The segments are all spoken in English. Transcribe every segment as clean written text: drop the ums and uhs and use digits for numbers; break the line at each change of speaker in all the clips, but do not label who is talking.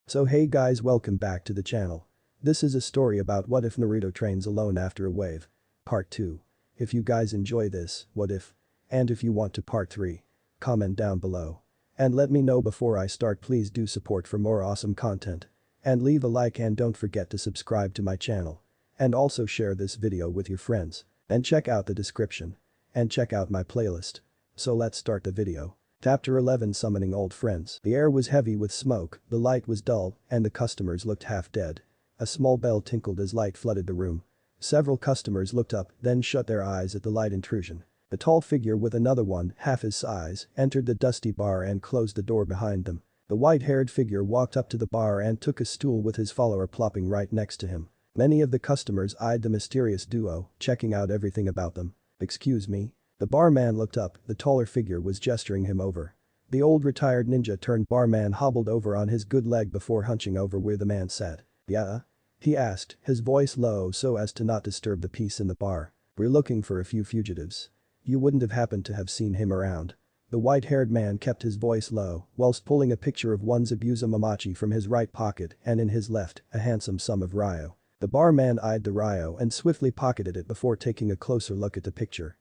So hey guys, welcome back to the channel. This is a story about what if Naruto trains alone after a wave. Part 2. If you guys enjoy this, what if? And if you want to part 3. Comment down below. And let me know before I start. Please do support for more awesome content. And leave a like and don't forget to subscribe to my channel. And also share this video with your friends. And check out the description. And check out my playlist. So let's start the video. Chapter 11 Summoning Old Friends. The air was heavy with smoke, the light was dull, and the customers looked half dead. A small bell tinkled as light flooded the room. Several customers looked up, then shut their eyes at the light intrusion. A tall figure with another one, half his size, entered the dusty bar and closed the door behind them. The white-haired figure walked up to the bar and took a stool with his follower plopping right next to him. Many of the customers eyed the mysterious duo, checking out everything about them. "Excuse me?" The barman looked up, the taller figure was gesturing him over. The old retired ninja turned barman hobbled over on his good leg before hunching over where the man sat. "Yeah?" he asked, his voice low so as to not disturb the peace in the bar. "We're looking for a few fugitives. You wouldn't have happened to have seen him around." The white-haired man kept his voice low whilst pulling a picture of one Uzumaki from his right pocket and in his left, a handsome sum of ryo. The barman eyed the ryo and swiftly pocketed it before taking a closer look at the picture.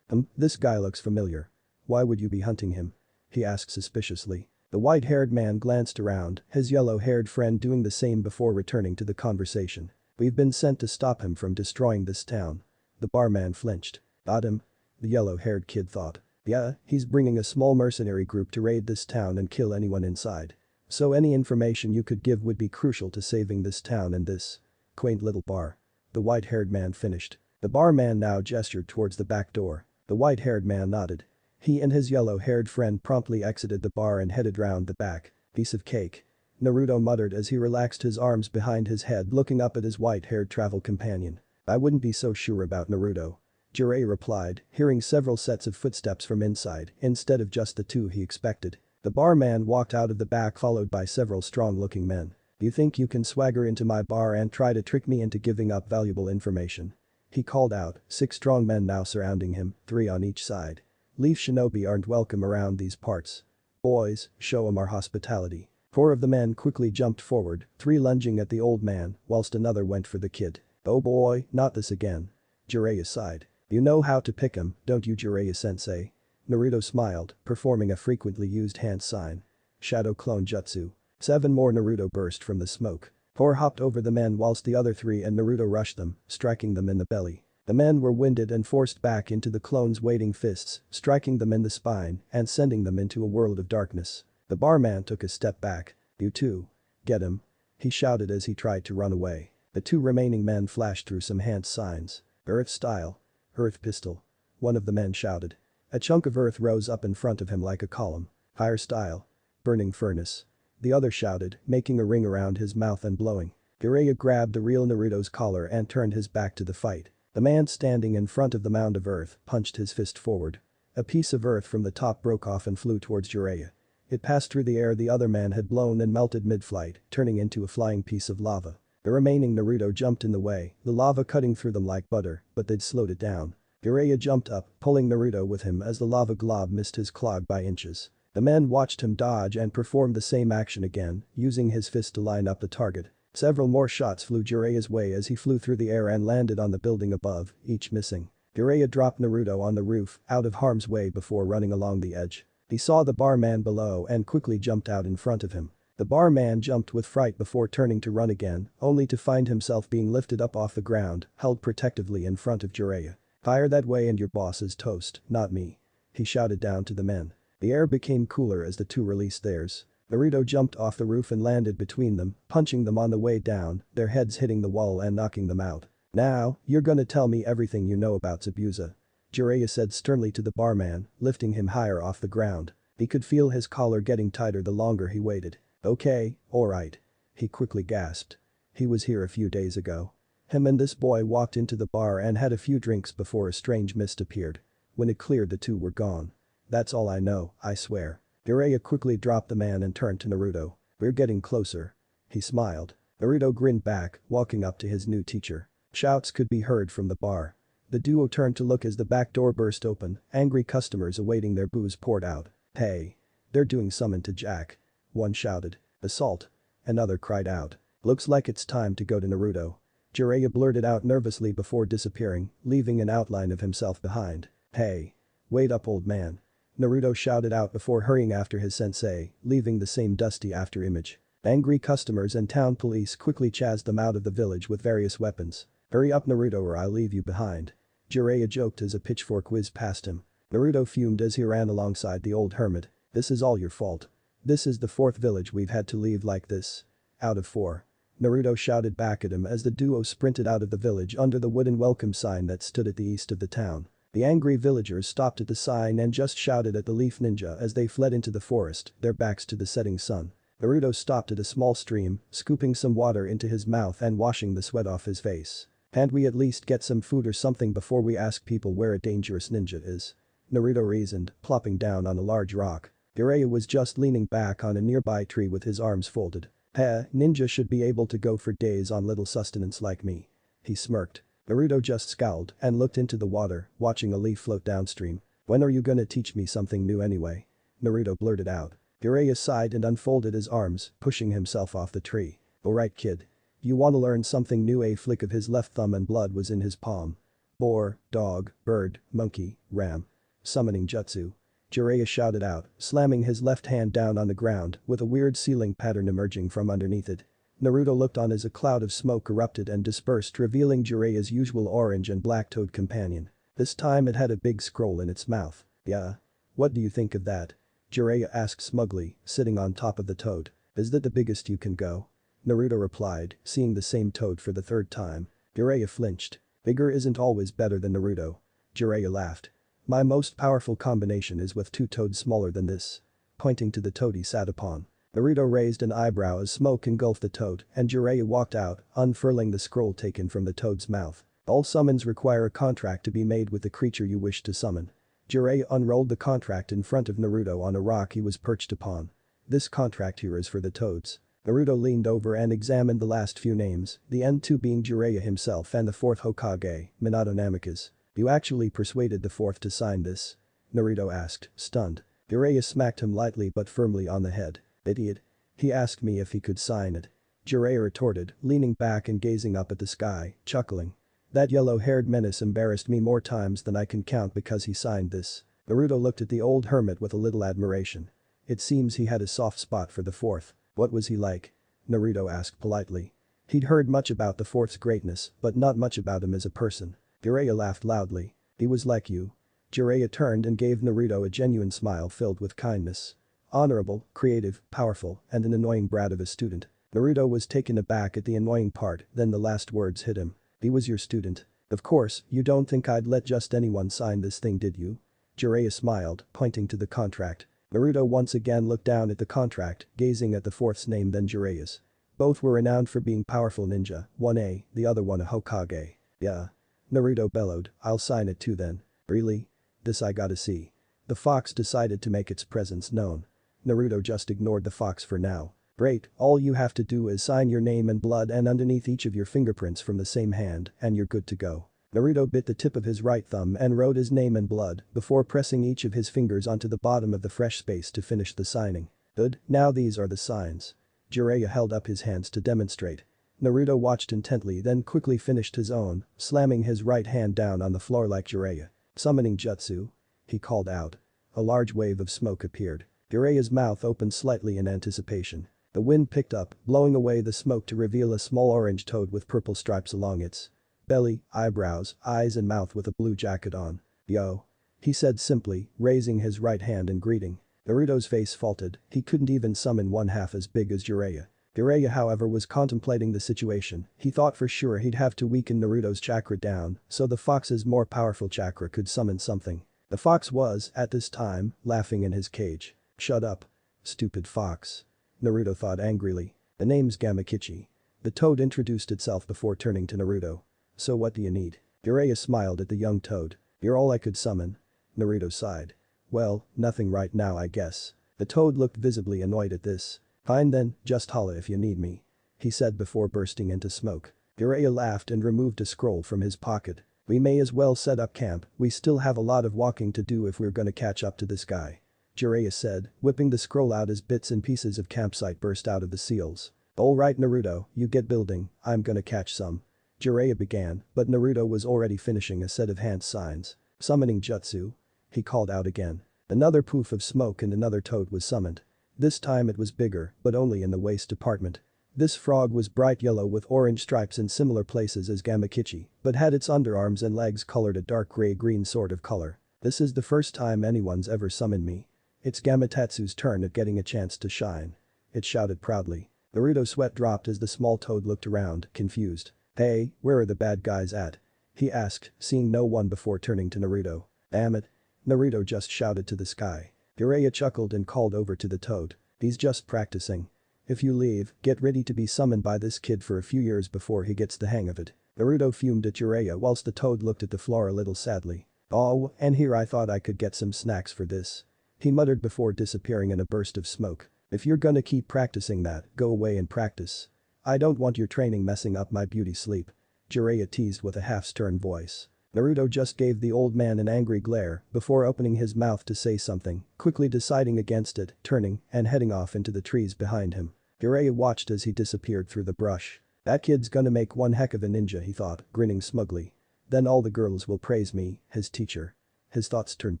This guy looks familiar. Why would you be hunting him?" he asked suspiciously. The white-haired man glanced around, his yellow-haired friend doing the same before returning to the conversation. "We've been sent to stop him from destroying this town." The barman flinched. "Got him?" the yellow-haired kid thought. "Yeah, he's bringing a small mercenary group to raid this town and kill anyone inside. So any information you could give would be crucial to saving this town and this quaint little bar." The white-haired man finished. The barman now gestured towards the back door. The white-haired man nodded. He and his yellow-haired friend promptly exited the bar and headed round the back. "Piece of cake," Naruto muttered as he relaxed his arms behind his head looking up at his white-haired travel companion. "I wouldn't be so sure about Naruto," Jiraiya replied, hearing several sets of footsteps from inside instead of just the two he expected. The barman walked out of the back followed by several strong-looking men. "You think you can swagger into my bar and try to trick me into giving up valuable information?" he called out, 6 strong men now surrounding him, 3 on each side. "Leaf shinobi aren't welcome around these parts. Boys, show 'em our hospitality." 4 of the men quickly jumped forward, 3 lunging at the old man, whilst another went for the kid. "Oh boy, not this again." Jiraiya sighed. "You know how to pick 'em, don't you, Jiraiya-sensei?" Naruto smiled, performing a frequently used hand sign. "Shadow clone jutsu." 7 more Naruto burst from the smoke. 4 hopped over the men whilst the other 3 and Naruto rushed them, striking them in the belly. The men were winded and forced back into the clone's waiting fists, striking them in the spine and sending them into a world of darkness. The barman took a step back. "You too. Get him," he shouted as he tried to run away. The 2 remaining men flashed through some hand signs. "Earth style. Earth pistol," one of the men shouted. A chunk of earth rose up in front of him like a column. "Fire style. Burning furnace," the other shouted, making a ring around his mouth and blowing. Jiraiya grabbed the real Naruto's collar and turned his back to the fight. The man standing in front of the mound of earth punched his fist forward. A piece of earth from the top broke off and flew towards Jiraiya. It passed through the air the other man had blown and melted mid-flight, turning into a flying piece of lava. The remaining Naruto jumped in the way, the lava cutting through them like butter, but they'd slowed it down. Jiraiya jumped up, pulling Naruto with him as the lava glob missed his clog by inches. The men watched him dodge and perform the same action again, using his fist to line up the target. Several more shots flew Jiraiya's way as he flew through the air and landed on the building above, each missing. Jiraiya dropped Naruto on the roof, out of harm's way before running along the edge. He saw the barman below and quickly jumped out in front of him. The barman jumped with fright before turning to run again, only to find himself being lifted up off the ground, held protectively in front of Jiraiya. "Fire that way and your boss is toast, not me," he shouted down to the men. The air became cooler as the 2 released theirs. Naruto jumped off the roof and landed between them, punching them on the way down, their heads hitting the wall and knocking them out. "Now, you're gonna tell me everything you know about Zabuza," Jiraiya said sternly to the barman, lifting him higher off the ground. He could feel his collar getting tighter the longer he waited. "Okay, alright," he quickly gasped. "He was here a few days ago." Him and this boy walked into the bar and had a few drinks before a strange mist appeared. When it cleared the 2 were gone. "That's all I know, I swear." Jiraiya quickly dropped the man and turned to Naruto. "We're getting closer." He smiled. Naruto grinned back, walking up to his new teacher. Shouts could be heard from the bar. The duo turned to look as the back door burst open, angry customers awaiting their booze poured out. "Hey. They're doing summon to Jack," one shouted. "Assault." Another cried out. Looks like it's time to go to Naruto. Jiraiya blurted out nervously before disappearing, leaving an outline of himself behind. Hey. Wait up, old man. Naruto shouted out before hurrying after his sensei, leaving the same dusty after-image. Angry customers and town police quickly chased them out of the village with various weapons. Hurry up, Naruto, or I'll leave you behind. Jiraiya joked as a pitchfork whizzed past him. Naruto fumed as he ran alongside the old hermit. This is all your fault. This is the fourth village we've had to leave like this. Out of 4. Naruto shouted back at him as the duo sprinted out of the village under the wooden welcome sign that stood at the east of the town. The angry villagers stopped at the sign and just shouted at the Leaf Ninja as they fled into the forest, their backs to the setting sun. Naruto stopped at a small stream, scooping some water into his mouth and washing the sweat off his face. Can't we at least get some food or something before we ask people where a dangerous ninja is? Naruto reasoned, plopping down on a large rock. Jiraiya was just leaning back on a nearby tree with his arms folded. Ninja should be able to go for days on little sustenance like me. He smirked. Naruto just scowled and looked into the water, watching a leaf float downstream. When are you gonna teach me something new anyway? Naruto blurted out. Jiraiya sighed and unfolded his arms, pushing himself off the tree. Alright, kid. You wanna learn something new? A flick of his left thumb and blood was in his palm. Boar, dog, bird, monkey, ram. Summoning jutsu. Jiraiya shouted out, slamming his left hand down on the ground, with a weird ceiling pattern emerging from underneath it. Naruto looked on as a cloud of smoke erupted and dispersed, revealing Jiraiya's usual orange and black toad companion. This time it had a big scroll in its mouth. Yeah? What do you think of that? Jiraiya asked smugly, sitting on top of the toad. Is that the biggest you can go? Naruto replied, seeing the same toad for the third time. Jiraiya flinched. Bigger isn't always better than Naruto. Jiraiya laughed. My most powerful combination is with 2 toads smaller than this. Pointing to the toad he sat upon. Naruto raised an eyebrow as smoke engulfed the toad and Jiraiya walked out, unfurling the scroll taken from the toad's mouth. All summons require a contract to be made with the creature you wish to summon. Jiraiya unrolled the contract in front of Naruto on a rock he was perched upon. This contract here is for the toads. Naruto leaned over and examined the last few names, the end 2 being Jiraiya himself and the 4th Hokage, Minato Namikaze. You actually persuaded the 4th to sign this? Naruto asked, stunned. Jiraiya smacked him lightly but firmly on the head. Idiot. He asked me if he could sign it. Jiraiya retorted, leaning back and gazing up at the sky, chuckling. That yellow-haired menace embarrassed me more times than I can count because he signed this. Naruto looked at the old hermit with a little admiration. It seems he had a soft spot for the 4th. What was he like? Naruto asked politely. He'd heard much about the 4th's greatness, but not much about him as a person. Jiraiya laughed loudly. He was like you. Jiraiya turned and gave Naruto a genuine smile filled with kindness. Honorable, creative, powerful, and an annoying brat of a student. Naruto was taken aback at the annoying part, then the last words hit him. He was your student. Of course, you don't think I'd let just anyone sign this thing, did you? Jiraiya smiled, pointing to the contract. Naruto once again looked down at the contract, gazing at the 4th's name then Jiraiya's. Both were renowned for being powerful ninja, one the other one a Hokage. Yeah. Naruto bellowed, I'll sign it too then. Really? This I gotta see. The fox decided to make its presence known. Naruto just ignored the fox for now. Great, all you have to do is sign your name and blood and underneath each of your fingerprints from the same hand, and you're good to go. Naruto bit the tip of his right thumb and wrote his name and blood before pressing each of his fingers onto the bottom of the fresh space to finish the signing. Good, now these are the signs. Jiraiya held up his hands to demonstrate. Naruto watched intently then quickly finished his own, slamming his right hand down on the floor like Jiraiya. Summoning jutsu? He called out. A large wave of smoke appeared. Jiraiya's mouth opened slightly in anticipation. The wind picked up, blowing away the smoke to reveal a small orange toad with purple stripes along its belly, eyebrows, eyes and mouth with a blue jacket on. Yo. He said simply, raising his right hand in greeting. Naruto's face faltered, he couldn't even summon one half as big as Jiraiya. Jiraiya however was contemplating the situation, he thought for sure he'd have to weaken Naruto's chakra down so the fox's more powerful chakra could summon something. The fox was, at this time, laughing in his cage. Shut up. Stupid fox. Naruto thought angrily. The name's Gamakichi. The toad introduced itself before turning to Naruto. So what do you need? Jiraiya smiled at the young toad. You're all I could summon. Naruto sighed. Well, nothing right now I guess. The toad looked visibly annoyed at this. Fine then, just holla if you need me. He said before bursting into smoke. Jiraiya laughed and removed a scroll from his pocket. We may as well set up camp, we still have a lot of walking to do if we're gonna catch up to this guy. Jiraiya said, whipping the scroll out as bits and pieces of campsite burst out of the seals. Alright Naruto, you get building, I'm gonna catch some. Jiraiya began, but Naruto was already finishing a set of hand signs. Summoning jutsu? He called out again. Another poof of smoke and another toad was summoned. This time it was bigger, but only in the waist department. This frog was bright yellow with orange stripes in similar places as Gamakichi, but had its underarms and legs colored a dark gray-green sort of color. This is the first time anyone's ever summoned me. It's Gamatatsu's turn at getting a chance to shine. It shouted proudly. Naruto's sweat dropped as the small toad looked around, confused. Hey, where are the bad guys at? He asked, seeing no one before turning to Naruto. Damn it. Naruto just shouted to the sky. Jiraiya chuckled and called over to the toad. He's just practicing. If you leave, get ready to be summoned by this kid for a few years before he gets the hang of it. Naruto fumed at Jiraiya whilst the toad looked at the floor a little sadly. Oh, and here I thought I could get some snacks for this. He muttered before disappearing in a burst of smoke. If you're gonna keep practicing that, go away and practice. I don't want your training messing up my beauty sleep. Jiraiya teased with a half-stern voice. Naruto just gave the old man an angry glare before opening his mouth to say something, quickly deciding against it, turning and heading off into the trees behind him. Jiraiya watched as he disappeared through the brush. That kid's gonna make one heck of a ninja, he thought, grinning smugly. Then all the girls will praise me, his teacher. His thoughts turned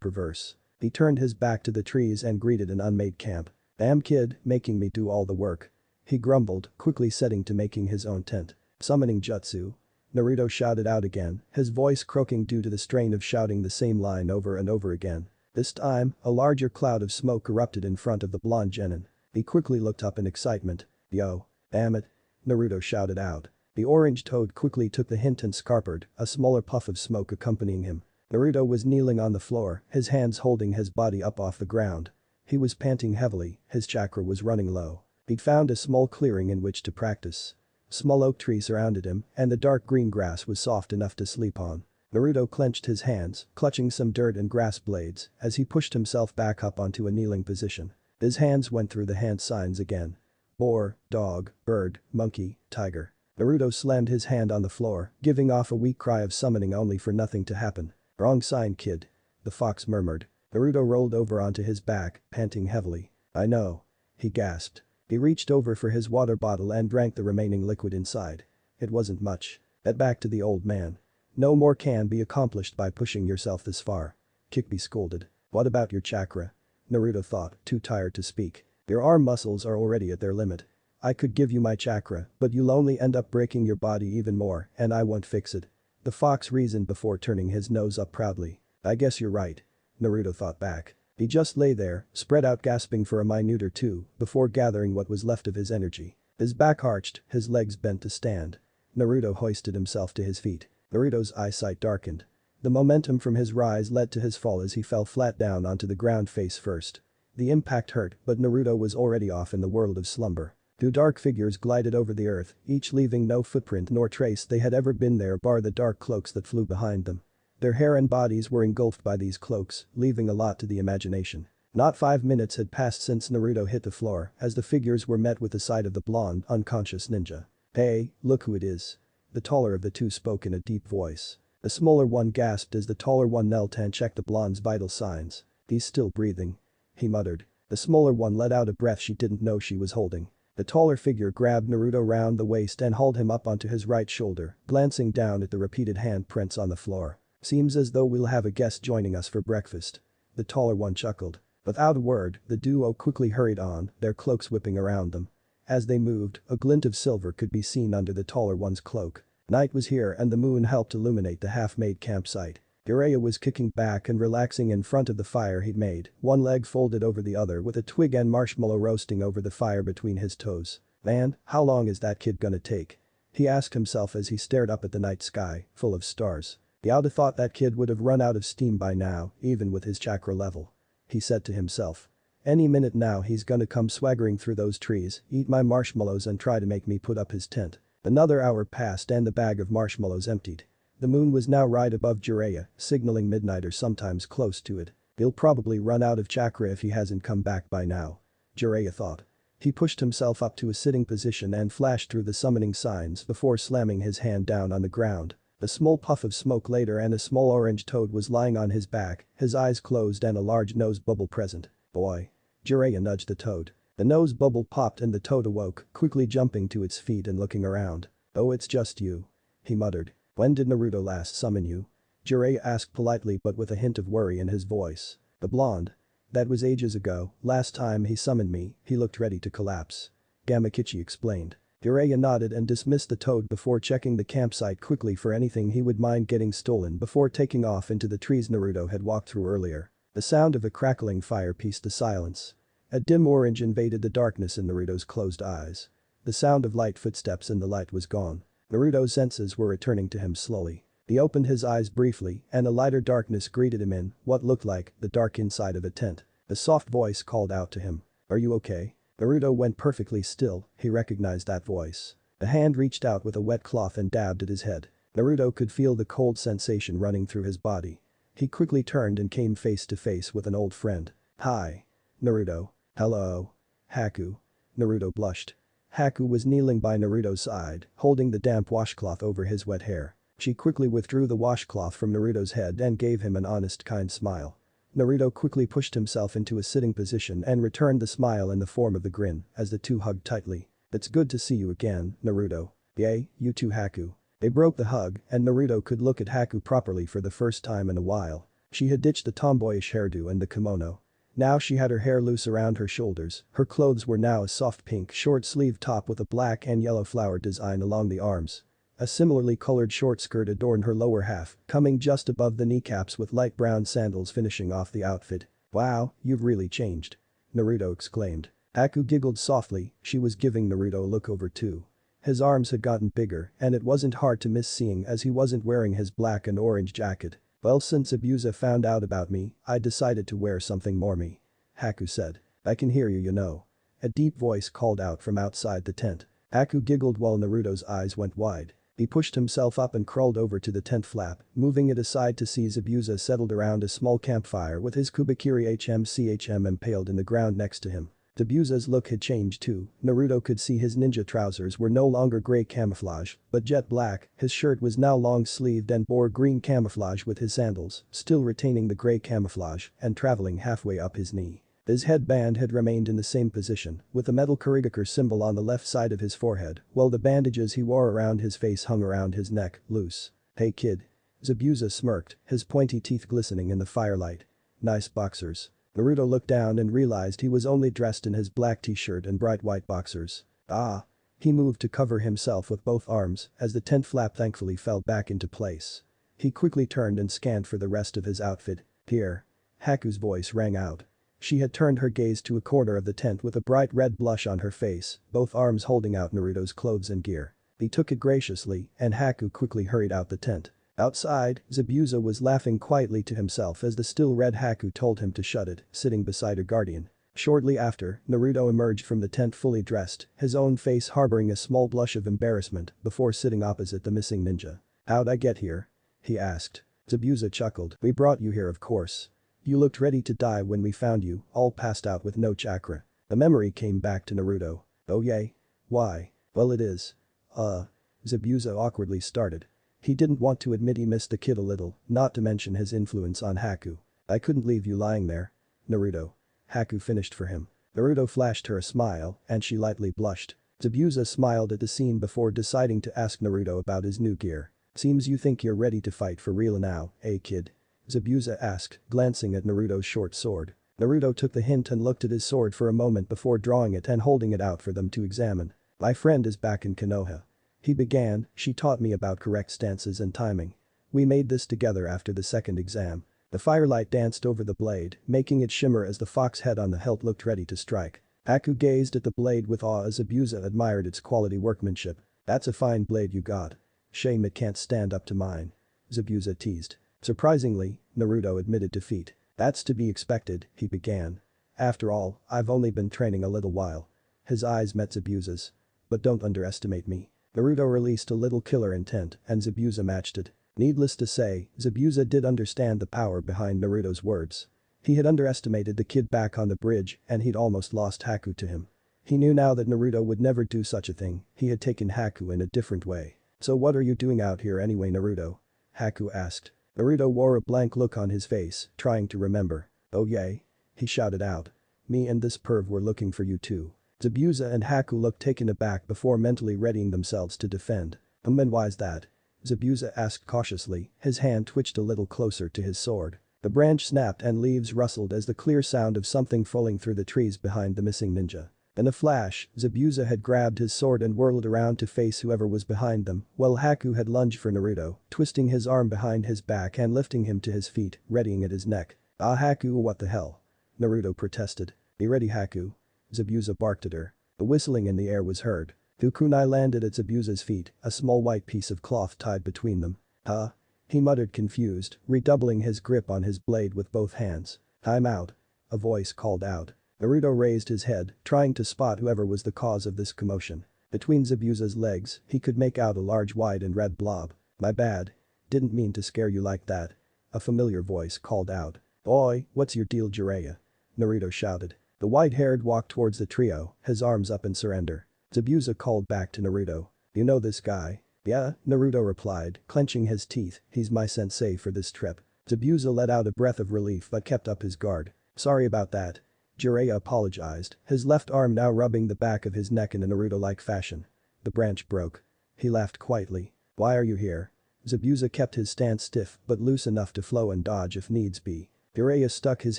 perverse. He turned his back to the trees and greeted an unmade camp. Damn kid, making me do all the work. He grumbled, quickly setting to making his own tent. Summoning jutsu? Naruto shouted out again, his voice croaking due to the strain of shouting the same line over and over again. This time, a larger cloud of smoke erupted in front of the blonde genin. He quickly looked up in excitement. Yo. Damn it. Naruto shouted out. The orange toad quickly took the hint and scarpered, a smaller puff of smoke accompanying him. Naruto was kneeling on the floor, his hands holding his body up off the ground. He was panting heavily, his chakra was running low. He'd found a small clearing in which to practice. Small oak tree surrounded him, and the dark green grass was soft enough to sleep on. Naruto clenched his hands, clutching some dirt and grass blades, as he pushed himself back up onto a kneeling position. His hands went through the hand signs again. Boar, dog, bird, monkey, tiger. Naruto slammed his hand on the floor, giving off a weak cry of summoning only for nothing to happen. Wrong sign, kid. The fox murmured. Naruto rolled over onto his back, panting heavily. I know. He gasped. He reached over for his water bottle and drank the remaining liquid inside. It wasn't much. Head back to the old man. No more can be accomplished by pushing yourself this far. Kikbi scolded. What about your chakra? Naruto thought, too tired to speak. Your arm muscles are already at their limit. I could give you my chakra, but you'll only end up breaking your body even more, and I won't fix it. The fox reasoned before turning his nose up proudly. I guess you're right. Naruto thought back. He just lay there, spread out gasping for a minute or two, before gathering what was left of his energy. His back arched, his legs bent to stand. Naruto hoisted himself to his feet. Naruto's eyesight darkened. The momentum from his rise led to his fall as he fell flat down onto the ground face first. The impact hurt, but Naruto was already off in the world of slumber. Two dark figures glided over the earth, each leaving no footprint nor trace they had ever been there bar the dark cloaks that flew behind them. Their hair and bodies were engulfed by these cloaks, leaving a lot to the imagination. Not 5 minutes had passed since Naruto hit the floor as the figures were met with the sight of the blonde, unconscious ninja. Hey, look who it is. The taller of the two spoke in a deep voice. The smaller one gasped as the taller one knelt and checked the blonde's vital signs. He's still breathing. He muttered. The smaller one let out a breath she didn't know she was holding. The taller figure grabbed Naruto round the waist and hauled him up onto his right shoulder, glancing down at the repeated handprints on the floor. Seems as though we'll have a guest joining us for breakfast. The taller one chuckled. Without a word, the duo quickly hurried on, their cloaks whipping around them. As they moved, a glint of silver could be seen under the taller one's cloak. Night was here and the moon helped illuminate the half-made campsite. Jiraiya was kicking back and relaxing in front of the fire he'd made, one leg folded over the other with a twig and marshmallow roasting over the fire between his toes. Man, how long is that kid gonna take? He asked himself as he stared up at the night sky, full of stars. He oughta thought that kid would have run out of steam by now, even with his chakra level. He said to himself. Any minute now he's gonna come swaggering through those trees, eat my marshmallows and try to make me put up his tent. Another hour passed and the bag of marshmallows emptied. The moon was now right above Jiraiya, signaling midnight or sometimes close to it. He'll probably run out of chakra if he hasn't come back by now. Jiraiya thought. He pushed himself up to a sitting position and flashed through the summoning signs before slamming his hand down on the ground. A small puff of smoke later and a small orange toad was lying on his back, his eyes closed and a large nose bubble present. Boy. Jiraiya nudged the toad. The nose bubble popped and the toad awoke, quickly jumping to its feet and looking around. "Oh, it's just you," he muttered. "When did Naruto last summon you?" Jiraiya asked politely but with a hint of worry in his voice. The blonde. "That was ages ago, last time he summoned me, he looked ready to collapse." Gamakichi explained. Jiraiya nodded and dismissed the toad before checking the campsite quickly for anything he would mind getting stolen before taking off into the trees Naruto had walked through earlier. The sound of a crackling fire pieced the silence. A dim orange invaded the darkness in Naruto's closed eyes. The sound of light footsteps in the light was gone. Naruto's senses were returning to him slowly. He opened his eyes briefly and a lighter darkness greeted him in what looked like the dark inside of a tent. A soft voice called out to him. "Are you okay?" Naruto went perfectly still, he recognized that voice. A hand reached out with a wet cloth and dabbed at his head. Naruto could feel the cold sensation running through his body. He quickly turned and came face to face with an old friend. "Hi. Naruto." "Hello. Haku." Naruto blushed. Haku was kneeling by Naruto's side, holding the damp washcloth over his wet hair. She quickly withdrew the washcloth from Naruto's head and gave him an honest kind smile. Naruto quickly pushed himself into a sitting position and returned the smile in the form of the grin as the two hugged tightly. "It's good to see you again, Naruto." "Yay, you too Haku." They broke the hug and Naruto could look at Haku properly for the first time in a while. She had ditched the tomboyish hairdo and the kimono. Now she had her hair loose around her shoulders, her clothes were now a soft pink short-sleeved top with a black and yellow flower design along the arms. A similarly colored short skirt adorned her lower half, coming just above the kneecaps with light brown sandals finishing off the outfit. "Wow, you've really changed," Naruto exclaimed. Haku giggled softly, she was giving Naruto a look over too. His arms had gotten bigger and it wasn't hard to miss seeing as he wasn't wearing his black and orange jacket. "Well, since Abusa found out about me, I decided to wear something more me," Haku said. "I can hear you, you know." A deep voice called out from outside the tent. Haku giggled while Naruto's eyes went wide. He pushed himself up and crawled over to the tent flap, moving it aside to see Zabuza settled around a small campfire with his Kubikiri HMCHM impaled in the ground next to him. Zabuza's look had changed too. Naruto could see his ninja trousers were no longer gray camouflage, but jet black, his shirt was now long-sleeved and bore green camouflage with his sandals, still retaining the gray camouflage and traveling halfway up his knee. His headband had remained in the same position, with the metal Kurigakure symbol on the left side of his forehead, while the bandages he wore around his face hung around his neck, loose. "Hey kid." Zabuza smirked, his pointy teeth glistening in the firelight. "Nice boxers." Naruto looked down and realized he was only dressed in his black t-shirt and bright white boxers. "Ah." He moved to cover himself with both arms as the tent flap thankfully fell back into place. He quickly turned and scanned for the rest of his outfit. "Here." Haku's voice rang out. She had turned her gaze to a corner of the tent with a bright red blush on her face, both arms holding out Naruto's clothes and gear. He took it graciously and Haku quickly hurried out the tent. Outside, Zabuza was laughing quietly to himself as the still red Haku told him to shut it, sitting beside her guardian. Shortly after, Naruto emerged from the tent fully dressed, his own face harboring a small blush of embarrassment before sitting opposite the missing ninja. "How'd I get here?" he asked. Zabuza chuckled. "We brought you here of course. You looked ready to die when we found you, all passed out with no chakra." The memory came back to Naruto. "Oh yay? Why?" "Well it is. Zabuza awkwardly started. He didn't want to admit he missed the kid a little, not to mention his influence on Haku. "I couldn't leave you lying there. Naruto." Haku finished for him. Naruto flashed her a smile and she lightly blushed. Zabuza smiled at the scene before deciding to ask Naruto about his new gear. "Seems you think you're ready to fight for real now, eh kid?" Zabuza asked, glancing at Naruto's short sword. Naruto took the hint and looked at his sword for a moment before drawing it and holding it out for them to examine. "My friend is back in Konoha," he began, "she taught me about correct stances and timing. We made this together after the second exam." The firelight danced over the blade, making it shimmer as the fox head on the hilt looked ready to strike. Haku gazed at the blade with awe as Zabuza admired its quality workmanship. "That's a fine blade you got. Shame it can't stand up to mine," Zabuza teased. Surprisingly, Naruto admitted defeat. "That's to be expected," he began. "After all, I've only been training a little while." His eyes met Zabuza's. "But don't underestimate me." Naruto released a little killer intent and Zabuza matched it. Needless to say, Zabuza did understand the power behind Naruto's words. He had underestimated the kid back on the bridge and he'd almost lost Haku to him. He knew now that Naruto would never do such a thing, he had taken Haku in a different way. "So what are you doing out here anyway, Naruto?" Haku asked. Naruto wore a blank look on his face, trying to remember. "Oh yay?" he shouted out. Me and this perv were looking for you too. Zabuza and Haku looked taken aback before mentally readying themselves to defend. And why's that? Zabuza asked cautiously, his hand twitched a little closer to his sword. The branch snapped and leaves rustled as the clear sound of something falling through the trees behind the missing ninja. In a flash, Zabuza had grabbed his sword and whirled around to face whoever was behind them, while Haku had lunged for Naruto, twisting his arm behind his back and lifting him to his feet, readying at his neck. Ah Haku, what the hell? Naruto protested. Be ready Haku. Zabuza barked at her. The whistling in the air was heard. The kunai landed at Zabuza's feet, a small white piece of cloth tied between them. Huh? He muttered confused, redoubling his grip on his blade with both hands. I'm out. A voice called out. Naruto raised his head, trying to spot whoever was the cause of this commotion. Between Zabuza's legs, he could make out a large white and red blob. My bad. Didn't mean to scare you like that. A familiar voice called out. Oi, what's your deal Jiraiya? Naruto shouted. The white-haired walked towards the trio, his arms up in surrender. Zabuza called back to Naruto. You know this guy? Yeah, Naruto replied, clenching his teeth, he's my sensei for this trip. Zabuza let out a breath of relief but kept up his guard. Sorry about that. Jiraiya apologized, his left arm now rubbing the back of his neck in a Naruto-like fashion. The branch broke. He laughed quietly. Why are you here? Zabuza kept his stance stiff but loose enough to flow and dodge if needs be. Jiraiya stuck his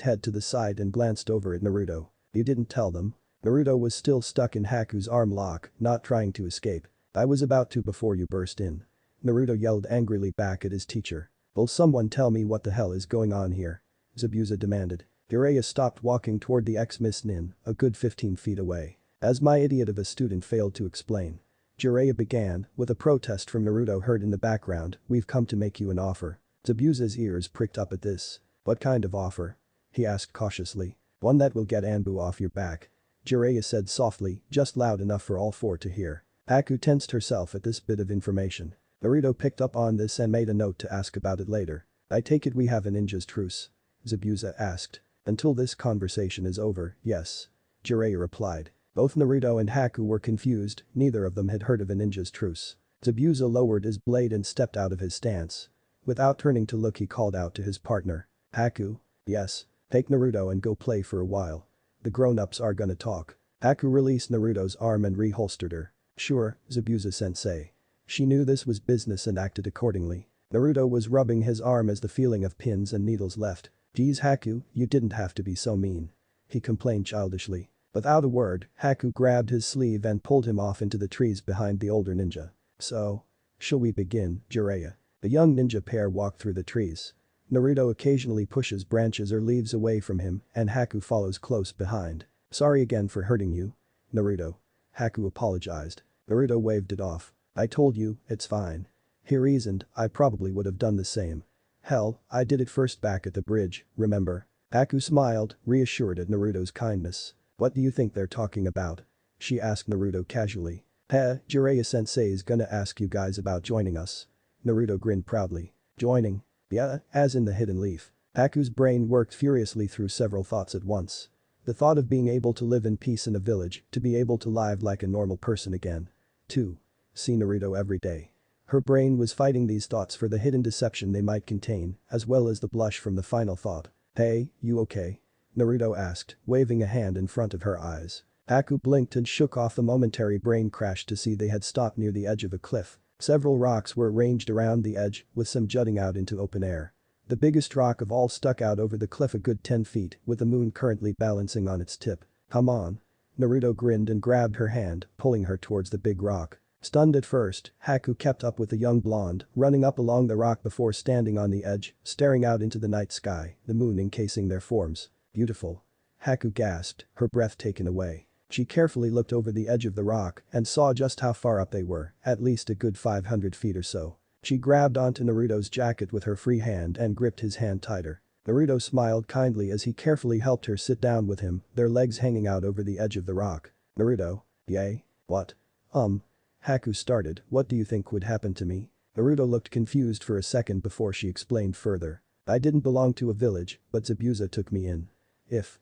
head to the side and glanced over at Naruto. You didn't tell them? Naruto was still stuck in Haku's arm lock, not trying to escape. I was about to before you burst in. Naruto yelled angrily back at his teacher. Will someone tell me what the hell is going on here? Zabuza demanded. Jiraiya stopped walking toward the ex-Miss Nin, a good 15 feet away. As my idiot of a student failed to explain. Jiraiya began, with a protest from Naruto heard in the background, we've come to make you an offer. Zabuza's ears pricked up at this. What kind of offer? He asked cautiously. One that will get Anbu off your back. Jiraiya said softly, just loud enough for all four to hear. Haku tensed herself at this bit of information. Naruto picked up on this and made a note to ask about it later. I take it we have a ninja's truce? Zabuza asked. Until this conversation is over, yes. Jiraiya replied. Both Naruto and Haku were confused, neither of them had heard of a ninja's truce. Zabuza lowered his blade and stepped out of his stance. Without turning to look he called out to his partner. Haku? Yes. Take Naruto and go play for a while. The grown-ups are gonna talk. Haku released Naruto's arm and reholstered her. Sure, Zabuza-sensei. She knew this was business and acted accordingly. Naruto was rubbing his arm as the feeling of pins and needles left. Geez Haku, you didn't have to be so mean. He complained childishly. Without a word, Haku grabbed his sleeve and pulled him off into the trees behind the older ninja. So? Shall we begin, Jiraiya? The young ninja pair walked through the trees. Naruto occasionally pushes branches or leaves away from him and Haku follows close behind. Sorry again for hurting you. Naruto. Haku apologized. Naruto waved it off. I told you, it's fine. He reasoned, I probably would have done the same. Hell, I did it first back at the bridge, remember? Haku smiled, reassured at Naruto's kindness. What do you think they're talking about? She asked Naruto casually. Jiraiya-sensei is gonna ask you guys about joining us. Naruto grinned proudly. Joining? Yeah, as in the hidden leaf. Haku's brain worked furiously through several thoughts at once. The thought of being able to live in peace in a village, to be able to live like a normal person again. 2. See Naruto every day. Her brain was fighting these thoughts for the hidden deception they might contain, as well as the blush from the final thought. Hey, you okay? Naruto asked, waving a hand in front of her eyes. Haku blinked and shook off the momentary brain crash to see they had stopped near the edge of a cliff. Several rocks were arranged around the edge, with some jutting out into open air. The biggest rock of all stuck out over the cliff a good 10 feet, with the moon currently balancing on its tip. Come on. Naruto grinned and grabbed her hand, pulling her towards the big rock. Stunned at first, Haku kept up with the young blonde, running up along the rock before standing on the edge, staring out into the night sky, the moon encasing their forms. Beautiful. Haku gasped, her breath taken away. She carefully looked over the edge of the rock and saw just how far up they were, at least a good 500 feet or so. She grabbed onto Naruto's jacket with her free hand and gripped his hand tighter. Naruto smiled kindly as he carefully helped her sit down with him, their legs hanging out over the edge of the rock. Naruto. Yay? What? Haku started, what do you think would happen to me? Naruto looked confused for a second before she explained further. I didn't belong to a village, but Zabuza took me in. If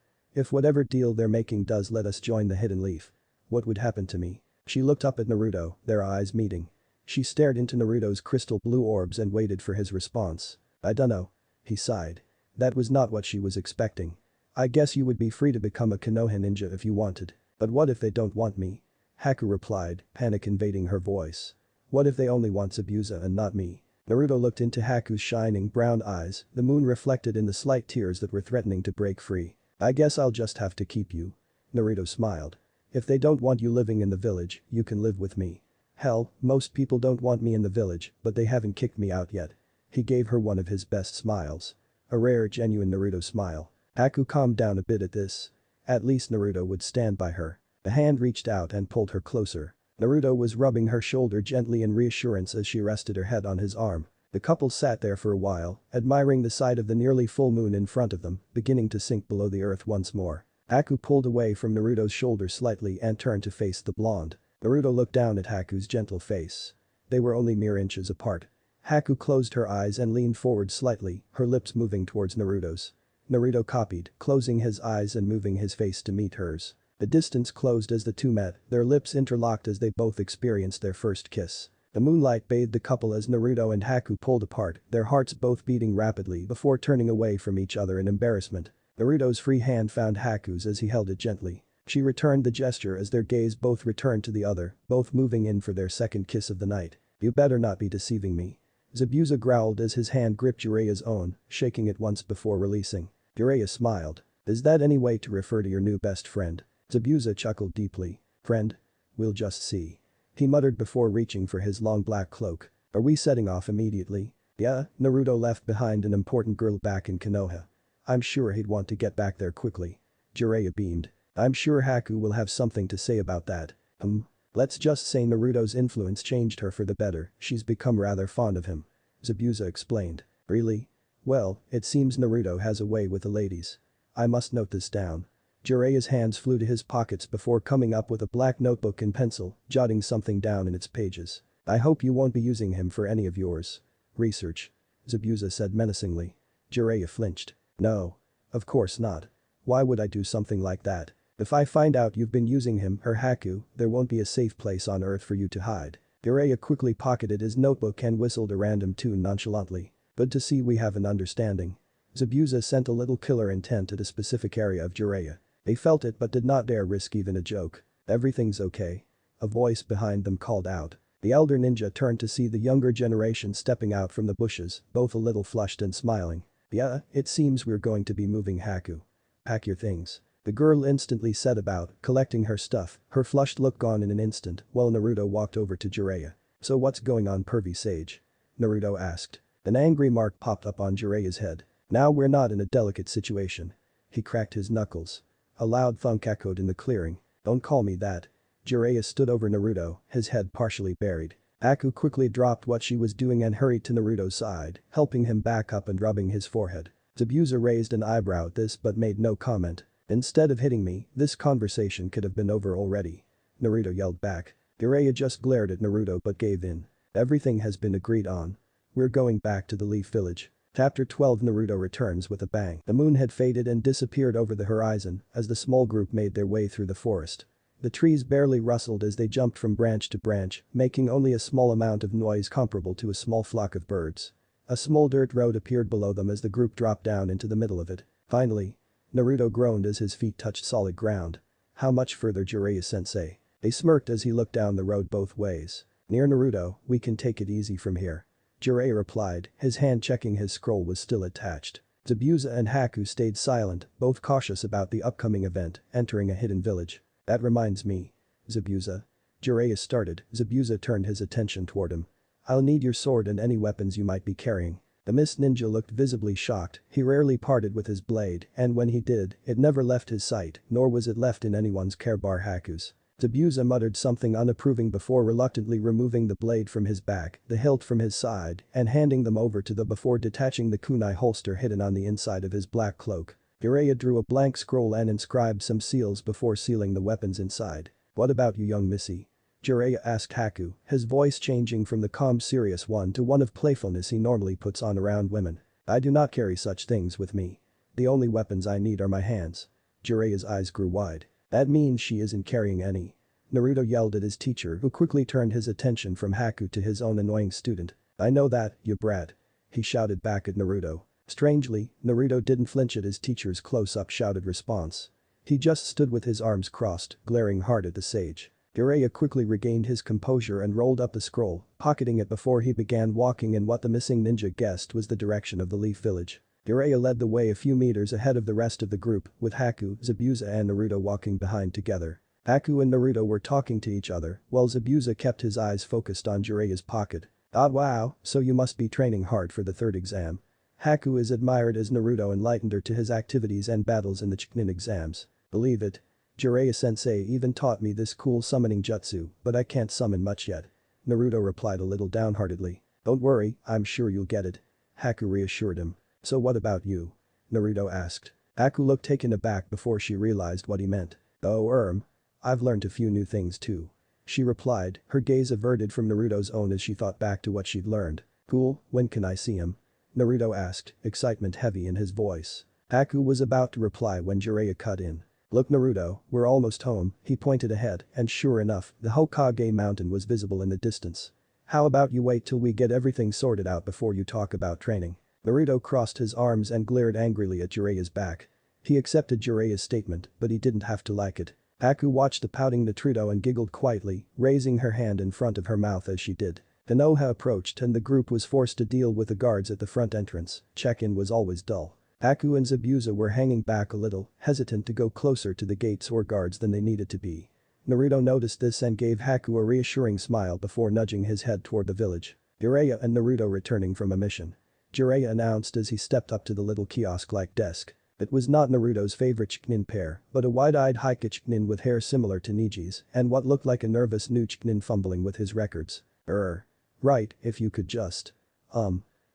whatever deal they're making does let us join the Hidden Leaf, what would happen to me? She looked up at Naruto, their eyes meeting. She stared into Naruto's crystal blue orbs and waited for his response. I dunno. He sighed. That was not what she was expecting. I guess you would be free to become a Konoha ninja if you wanted. But what if they don't want me? Haku replied, panic invading her voice. What if they only want Zabuza and not me? Naruto looked into Haku's shining brown eyes, the moon reflected in the slight tears that were threatening to break free. I guess I'll just have to keep you. Naruto smiled. If they don't want you living in the village, you can live with me. Hell, most people don't want me in the village, but they haven't kicked me out yet. He gave her one of his best smiles. A rare genuine Naruto smile. Haku calmed down a bit at this. At least Naruto would stand by her. A hand reached out and pulled her closer. Naruto was rubbing her shoulder gently in reassurance as she rested her head on his arm. The couple sat there for a while, admiring the sight of the nearly full moon in front of them, beginning to sink below the earth once more. Haku pulled away from Naruto's shoulder slightly and turned to face the blonde. Naruto looked down at Haku's gentle face. They were only mere inches apart. Haku closed her eyes and leaned forward slightly, her lips moving towards Naruto's. Naruto copied, closing his eyes and moving his face to meet hers. The distance closed as the two met, their lips interlocked as they both experienced their first kiss. The moonlight bathed the couple as Naruto and Haku pulled apart, their hearts both beating rapidly before turning away from each other in embarrassment. Naruto's free hand found Haku's as he held it gently. She returned the gesture as their gaze both returned to the other, both moving in for their second kiss of the night. You better not be deceiving me. Zabuza growled as his hand gripped Jiraiya's own, shaking it once before releasing. Jiraiya smiled. Is that any way to refer to your new best friend? Zabuza chuckled deeply. Friend? We'll just see. He muttered before reaching for his long black cloak. Are we setting off immediately? Yeah, Naruto left behind an important girl back in Konoha. I'm sure he'd want to get back there quickly. Jiraiya beamed. I'm sure Haku will have something to say about that. Let's just say Naruto's influence changed her for the better, she's become rather fond of him. Zabuza explained. Really? Well, it seems Naruto has a way with the ladies. I must note this down. Jiraiya's hands flew to his pockets before coming up with a black notebook and pencil, jotting something down in its pages. I hope you won't be using him for any of yours research. Zabuza said menacingly. Jiraiya flinched. No. Of course not. Why would I do something like that? If I find out you've been using him or Haku, there won't be a safe place on earth for you to hide. Jiraiya quickly pocketed his notebook and whistled a random tune nonchalantly. Good to see we have an understanding. Zabuza sent a little killer intent at a specific area of Jiraiya. They felt it but did not dare risk even a joke. Everything's okay. A voice behind them called out. The elder ninja turned to see the younger generation stepping out from the bushes, both a little flushed and smiling. Yeah, it seems we're going to be moving Haku. Pack your things. The girl instantly set about, collecting her stuff, her flushed look gone in an instant, while Naruto walked over to Jiraiya. So what's going on, pervy sage? Naruto asked. An angry mark popped up on Jiraiya's head. Now we're not in a delicate situation. He cracked his knuckles. A loud thunk echoed in the clearing. Don't call me that. Jiraiya stood over Naruto, his head partially buried. Haku quickly dropped what she was doing and hurried to Naruto's side, helping him back up and rubbing his forehead. Zabuza raised an eyebrow at this but made no comment. Instead of hitting me, this conversation could have been over already. Naruto yelled back. Jiraiya just glared at Naruto but gave in. Everything has been agreed on. We're going back to the Leaf Village. Chapter 12 Naruto returns with a bang. The moon had faded and disappeared over the horizon as the small group made their way through the forest. The trees barely rustled as they jumped from branch to branch, making only a small amount of noise comparable to a small flock of birds. A small dirt road appeared below them as the group dropped down into the middle of it. Finally. Naruto groaned as his feet touched solid ground. How much further, Jiraiya-sensei? He smirked as he looked down the road both ways. Near Naruto, we can take it easy from here. Jiraiya replied, his hand checking his scroll was still attached. Zabuza and Haku stayed silent, both cautious about the upcoming event, entering a hidden village. That reminds me. Zabuza. Jiraiya started, Zabuza turned his attention toward him. I'll need your sword and any weapons you might be carrying. The mist ninja looked visibly shocked, he rarely parted with his blade, and when he did, it never left his sight, nor was it left in anyone's care bar Haku's. Zabuza muttered something unapproving before reluctantly removing the blade from his back, the hilt from his side, and handing them over to the before detaching the kunai holster hidden on the inside of his black cloak. Jiraiya drew a blank scroll and inscribed some seals before sealing the weapons inside. What about you, young missy? Jiraiya asked Haku, his voice changing from the calm serious one to one of playfulness he normally puts on around women. I do not carry such things with me. The only weapons I need are my hands. Jiraiya's eyes grew wide. That means she isn't carrying any. Naruto yelled at his teacher who quickly turned his attention from Haku to his own annoying student. I know that, you brat. He shouted back at Naruto. Strangely, Naruto didn't flinch at his teacher's close-up shouted response. He just stood with his arms crossed, glaring hard at the sage. Jiraiya quickly regained his composure and rolled up the scroll, pocketing it before he began walking in what the missing ninja guessed was the direction of the Leaf Village. Jiraiya led the way a few meters ahead of the rest of the group, with Haku, Zabuza and Naruto walking behind together. Haku and Naruto were talking to each other, while Zabuza kept his eyes focused on Jiraiya's pocket. "Ah wow, so you must be training hard for the third exam." Haku is admired as Naruto enlightened her to his activities and battles in the Chunin exams. "Believe it. Jiraiya-sensei even taught me this cool summoning jutsu, but I can't summon much yet." Naruto replied a little downheartedly. "Don't worry, I'm sure you'll get it." Haku reassured him. "So what about you?" Naruto asked. Haku looked taken aback before she realized what he meant. "Oh, I've learned a few new things too." She replied, her gaze averted from Naruto's own as she thought back to what she'd learned. "Cool, when can I see him?" Naruto asked, excitement heavy in his voice. Haku was about to reply when Jiraiya cut in. "Look Naruto, we're almost home," he pointed ahead, and sure enough, the Hokage mountain was visible in the distance. "How about you wait till we get everything sorted out before you talk about training?" Naruto crossed his arms and glared angrily at Jiraiya's back. He accepted Jiraiya's statement, but he didn't have to like it. Haku watched the pouting Naruto and giggled quietly, raising her hand in front of her mouth as she did. Konoha approached and the group was forced to deal with the guards at the front entrance. Check-in was always dull. Haku and Zabuza were hanging back a little, hesitant to go closer to the gates or guards than they needed to be. Naruto noticed this and gave Haku a reassuring smile before nudging his head toward the village. Jiraiya and Naruto returning from a mission. Jiraiya announced as he stepped up to the little kiosk-like desk. It was not Naruto's favorite Chunin pair, but a wide-eyed Hika Chunin with hair similar to Niji's and what looked like a nervous new Chunin fumbling with his records. Right, if you could just.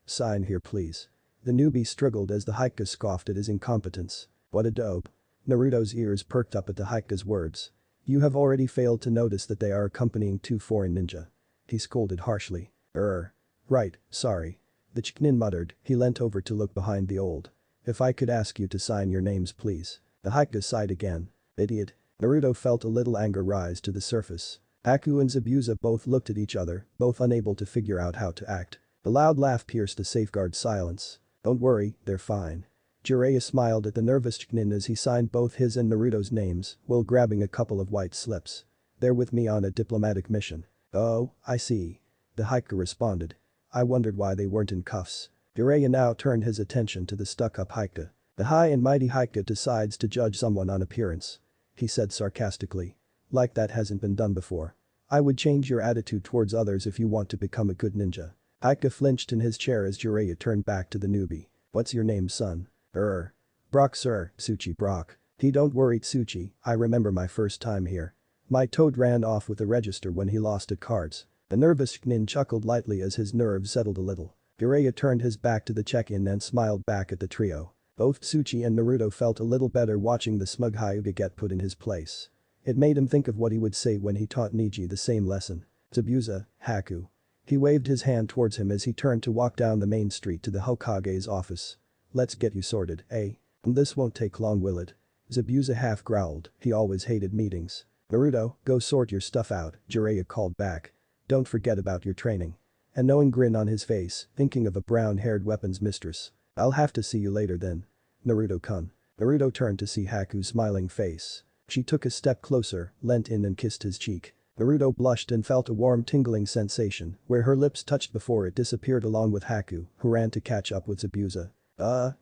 Sign here please." The newbie struggled as the Hika scoffed at his incompetence. "What a dope." Naruto's ears perked up at the Hika's words. "You have already failed to notice that they are accompanying two foreign ninja." He scolded harshly. Right, sorry." The Chunin muttered, he leant over to look behind the old. "If I could ask you to sign your names please." The Hika sighed again. "Idiot." Naruto felt a little anger rise to the surface. Haku and Zabuza both looked at each other, both unable to figure out how to act. The loud laugh pierced the safeguard silence. "Don't worry, they're fine." Jiraiya smiled at the nervous Chunin as he signed both his and Naruto's names while grabbing a couple of white slips. "They're with me on a diplomatic mission." "Oh, I see." The Hika responded. "I wondered why they weren't in cuffs." Jiraiya now turned his attention to the stuck-up Hika. "The high and mighty Hika decides to judge someone on appearance," he said sarcastically. "Like that hasn't been done before. I would change your attitude towards others if you want to become a good ninja." Hika flinched in his chair as Jiraiya turned back to the newbie. "What's your name, son?" Brock sir, Tsuchi Brock." Don't worry Tsuchi, I remember my first time here. My toad ran off with the register when he lost at cards." The nervous Chunin chuckled lightly as his nerves settled a little. Jiraiya turned his back to the check-in and smiled back at the trio. Both Tsuchi and Naruto felt a little better watching the smug Hyuga get put in his place. It made him think of what he would say when he taught Niji the same lesson. "Zabuza, Haku." He waved his hand towards him as he turned to walk down the main street to the Hokage's office. "Let's get you sorted, eh? This won't take long, will it?" Zabuza half growled, he always hated meetings. "Naruto, go sort your stuff out," Jiraiya called back. "Don't forget about your training." A knowing grin on his face, thinking of a brown-haired weapons mistress. "I'll have to see you later then. Naruto-kun." Naruto turned to see Haku's smiling face. She took a step closer, leant in and kissed his cheek. Naruto blushed and felt a warm tingling sensation where her lips touched before it disappeared along with Haku, who ran to catch up with Zabuza.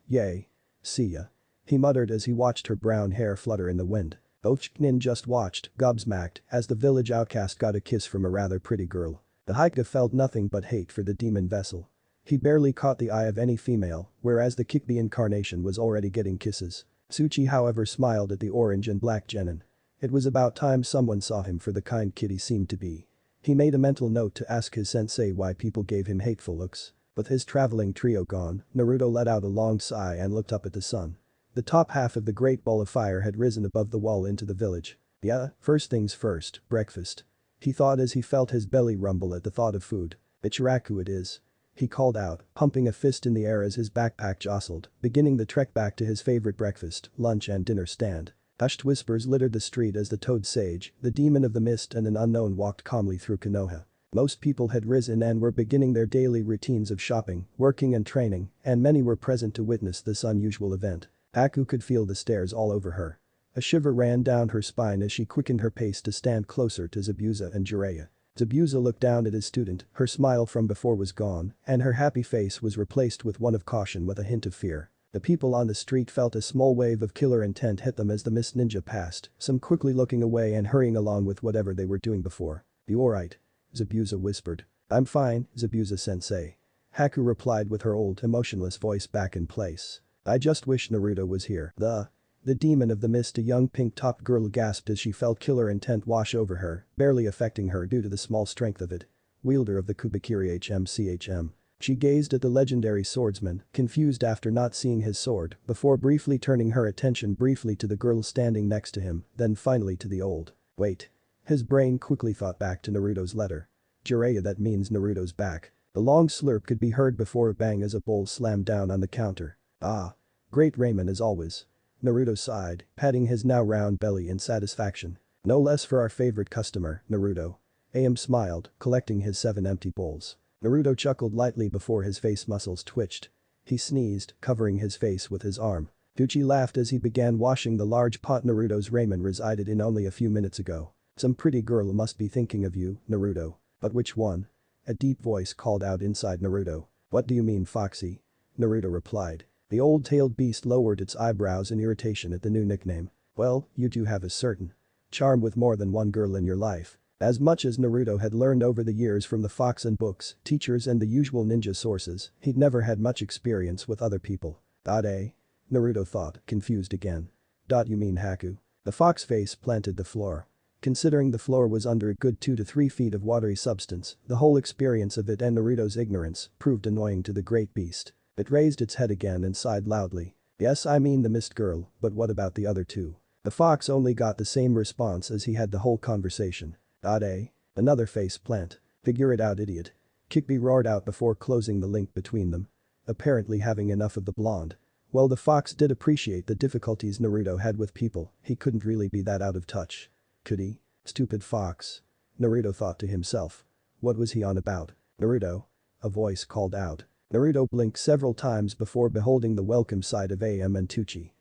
Yay. See ya." He muttered as he watched her brown hair flutter in the wind. Both Chunin just watched, gobsmacked, as the village outcast got a kiss from a rather pretty girl. The Hika felt nothing but hate for the demon vessel. He barely caught the eye of any female, whereas the Kikbi incarnation was already getting kisses. Tsuchi however smiled at the orange and black genin. It was about time someone saw him for the kind kid he seemed to be. He made a mental note to ask his sensei why people gave him hateful looks. With his traveling trio gone, Naruto let out a long sigh and looked up at the sun. The top half of the great ball of fire had risen above the wall into the village. "Yeah, first things first, breakfast," he thought as he felt his belly rumble at the thought of food. "Ichiraku it is," he called out, pumping a fist in the air as his backpack jostled, beginning the trek back to his favorite breakfast, lunch and dinner stand. Hushed whispers littered the street as the Toad Sage, the demon of the mist and an unknown walked calmly through Konoha. Most people had risen and were beginning their daily routines of shopping, working and training, and many were present to witness this unusual event. Haku could feel the stares all over her. A shiver ran down her spine as she quickened her pace to stand closer to Zabuza and Jiraiya. Zabuza looked down at his student, her smile from before was gone, and her happy face was replaced with one of caution with a hint of fear. The people on the street felt a small wave of killer intent hit them as the mist ninja passed, some quickly looking away and hurrying along with whatever they were doing before. "You alright?" Zabuza whispered. "I'm fine, Zabuza-sensei." Haku replied with her old, emotionless voice back in place. "I just wish Naruto was here." The demon of the mist, a young pink-topped girl, gasped as she felt killer intent wash over her, barely affecting her due to the small strength of it. Wielder of the Kubikiri HMCHM. She gazed at the legendary swordsman, confused after not seeing his sword, before briefly turning her attention briefly to the girl standing next to him, then finally to the old. Wait. His brain quickly thought back to Naruto's letter. Jiraiya, that means Naruto's back. The long slurp could be heard before a bang as a bowl slammed down on the counter. Ah. Great ramen as always. Naruto sighed, patting his now round belly in satisfaction. No less for our favorite customer, Naruto. AM smiled, collecting his 7 empty bowls. Naruto chuckled lightly before his face muscles twitched. He sneezed, covering his face with his arm. Gucci laughed as he began washing the large pot Naruto's ramen resided in only a few minutes ago. "Some pretty girl must be thinking of you, Naruto. But which one?" A deep voice called out inside Naruto. "What do you mean, Foxy?" Naruto replied. The old-tailed beast lowered its eyebrows in irritation at the new nickname. "Well, you do have a certain charm with more than one girl in your life." As much as Naruto had learned over the years from the fox and books, teachers and the usual ninja sources, he'd never had much experience with other people. Naruto thought, confused again. "You mean Haku?" The fox face planted the floor. Considering the floor was under a good 2 to 3 feet of watery substance, the whole experience of it and Naruto's ignorance proved annoying to the great beast. It raised its head again and sighed loudly. "Yes, I mean the mist girl, but what about the other two?" The fox only got the same response as he had the whole conversation. Another face plant. "Figure it out, idiot." Kikby roared out before closing the link between them. Apparently having enough of the blonde. Well, the fox did appreciate the difficulties Naruto had with people, he couldn't really be that out of touch. Could he? Stupid fox. Naruto thought to himself. What was he on about? "Naruto?" A voice called out. Naruto blinked several times before beholding the welcome sight of AM and Tucci.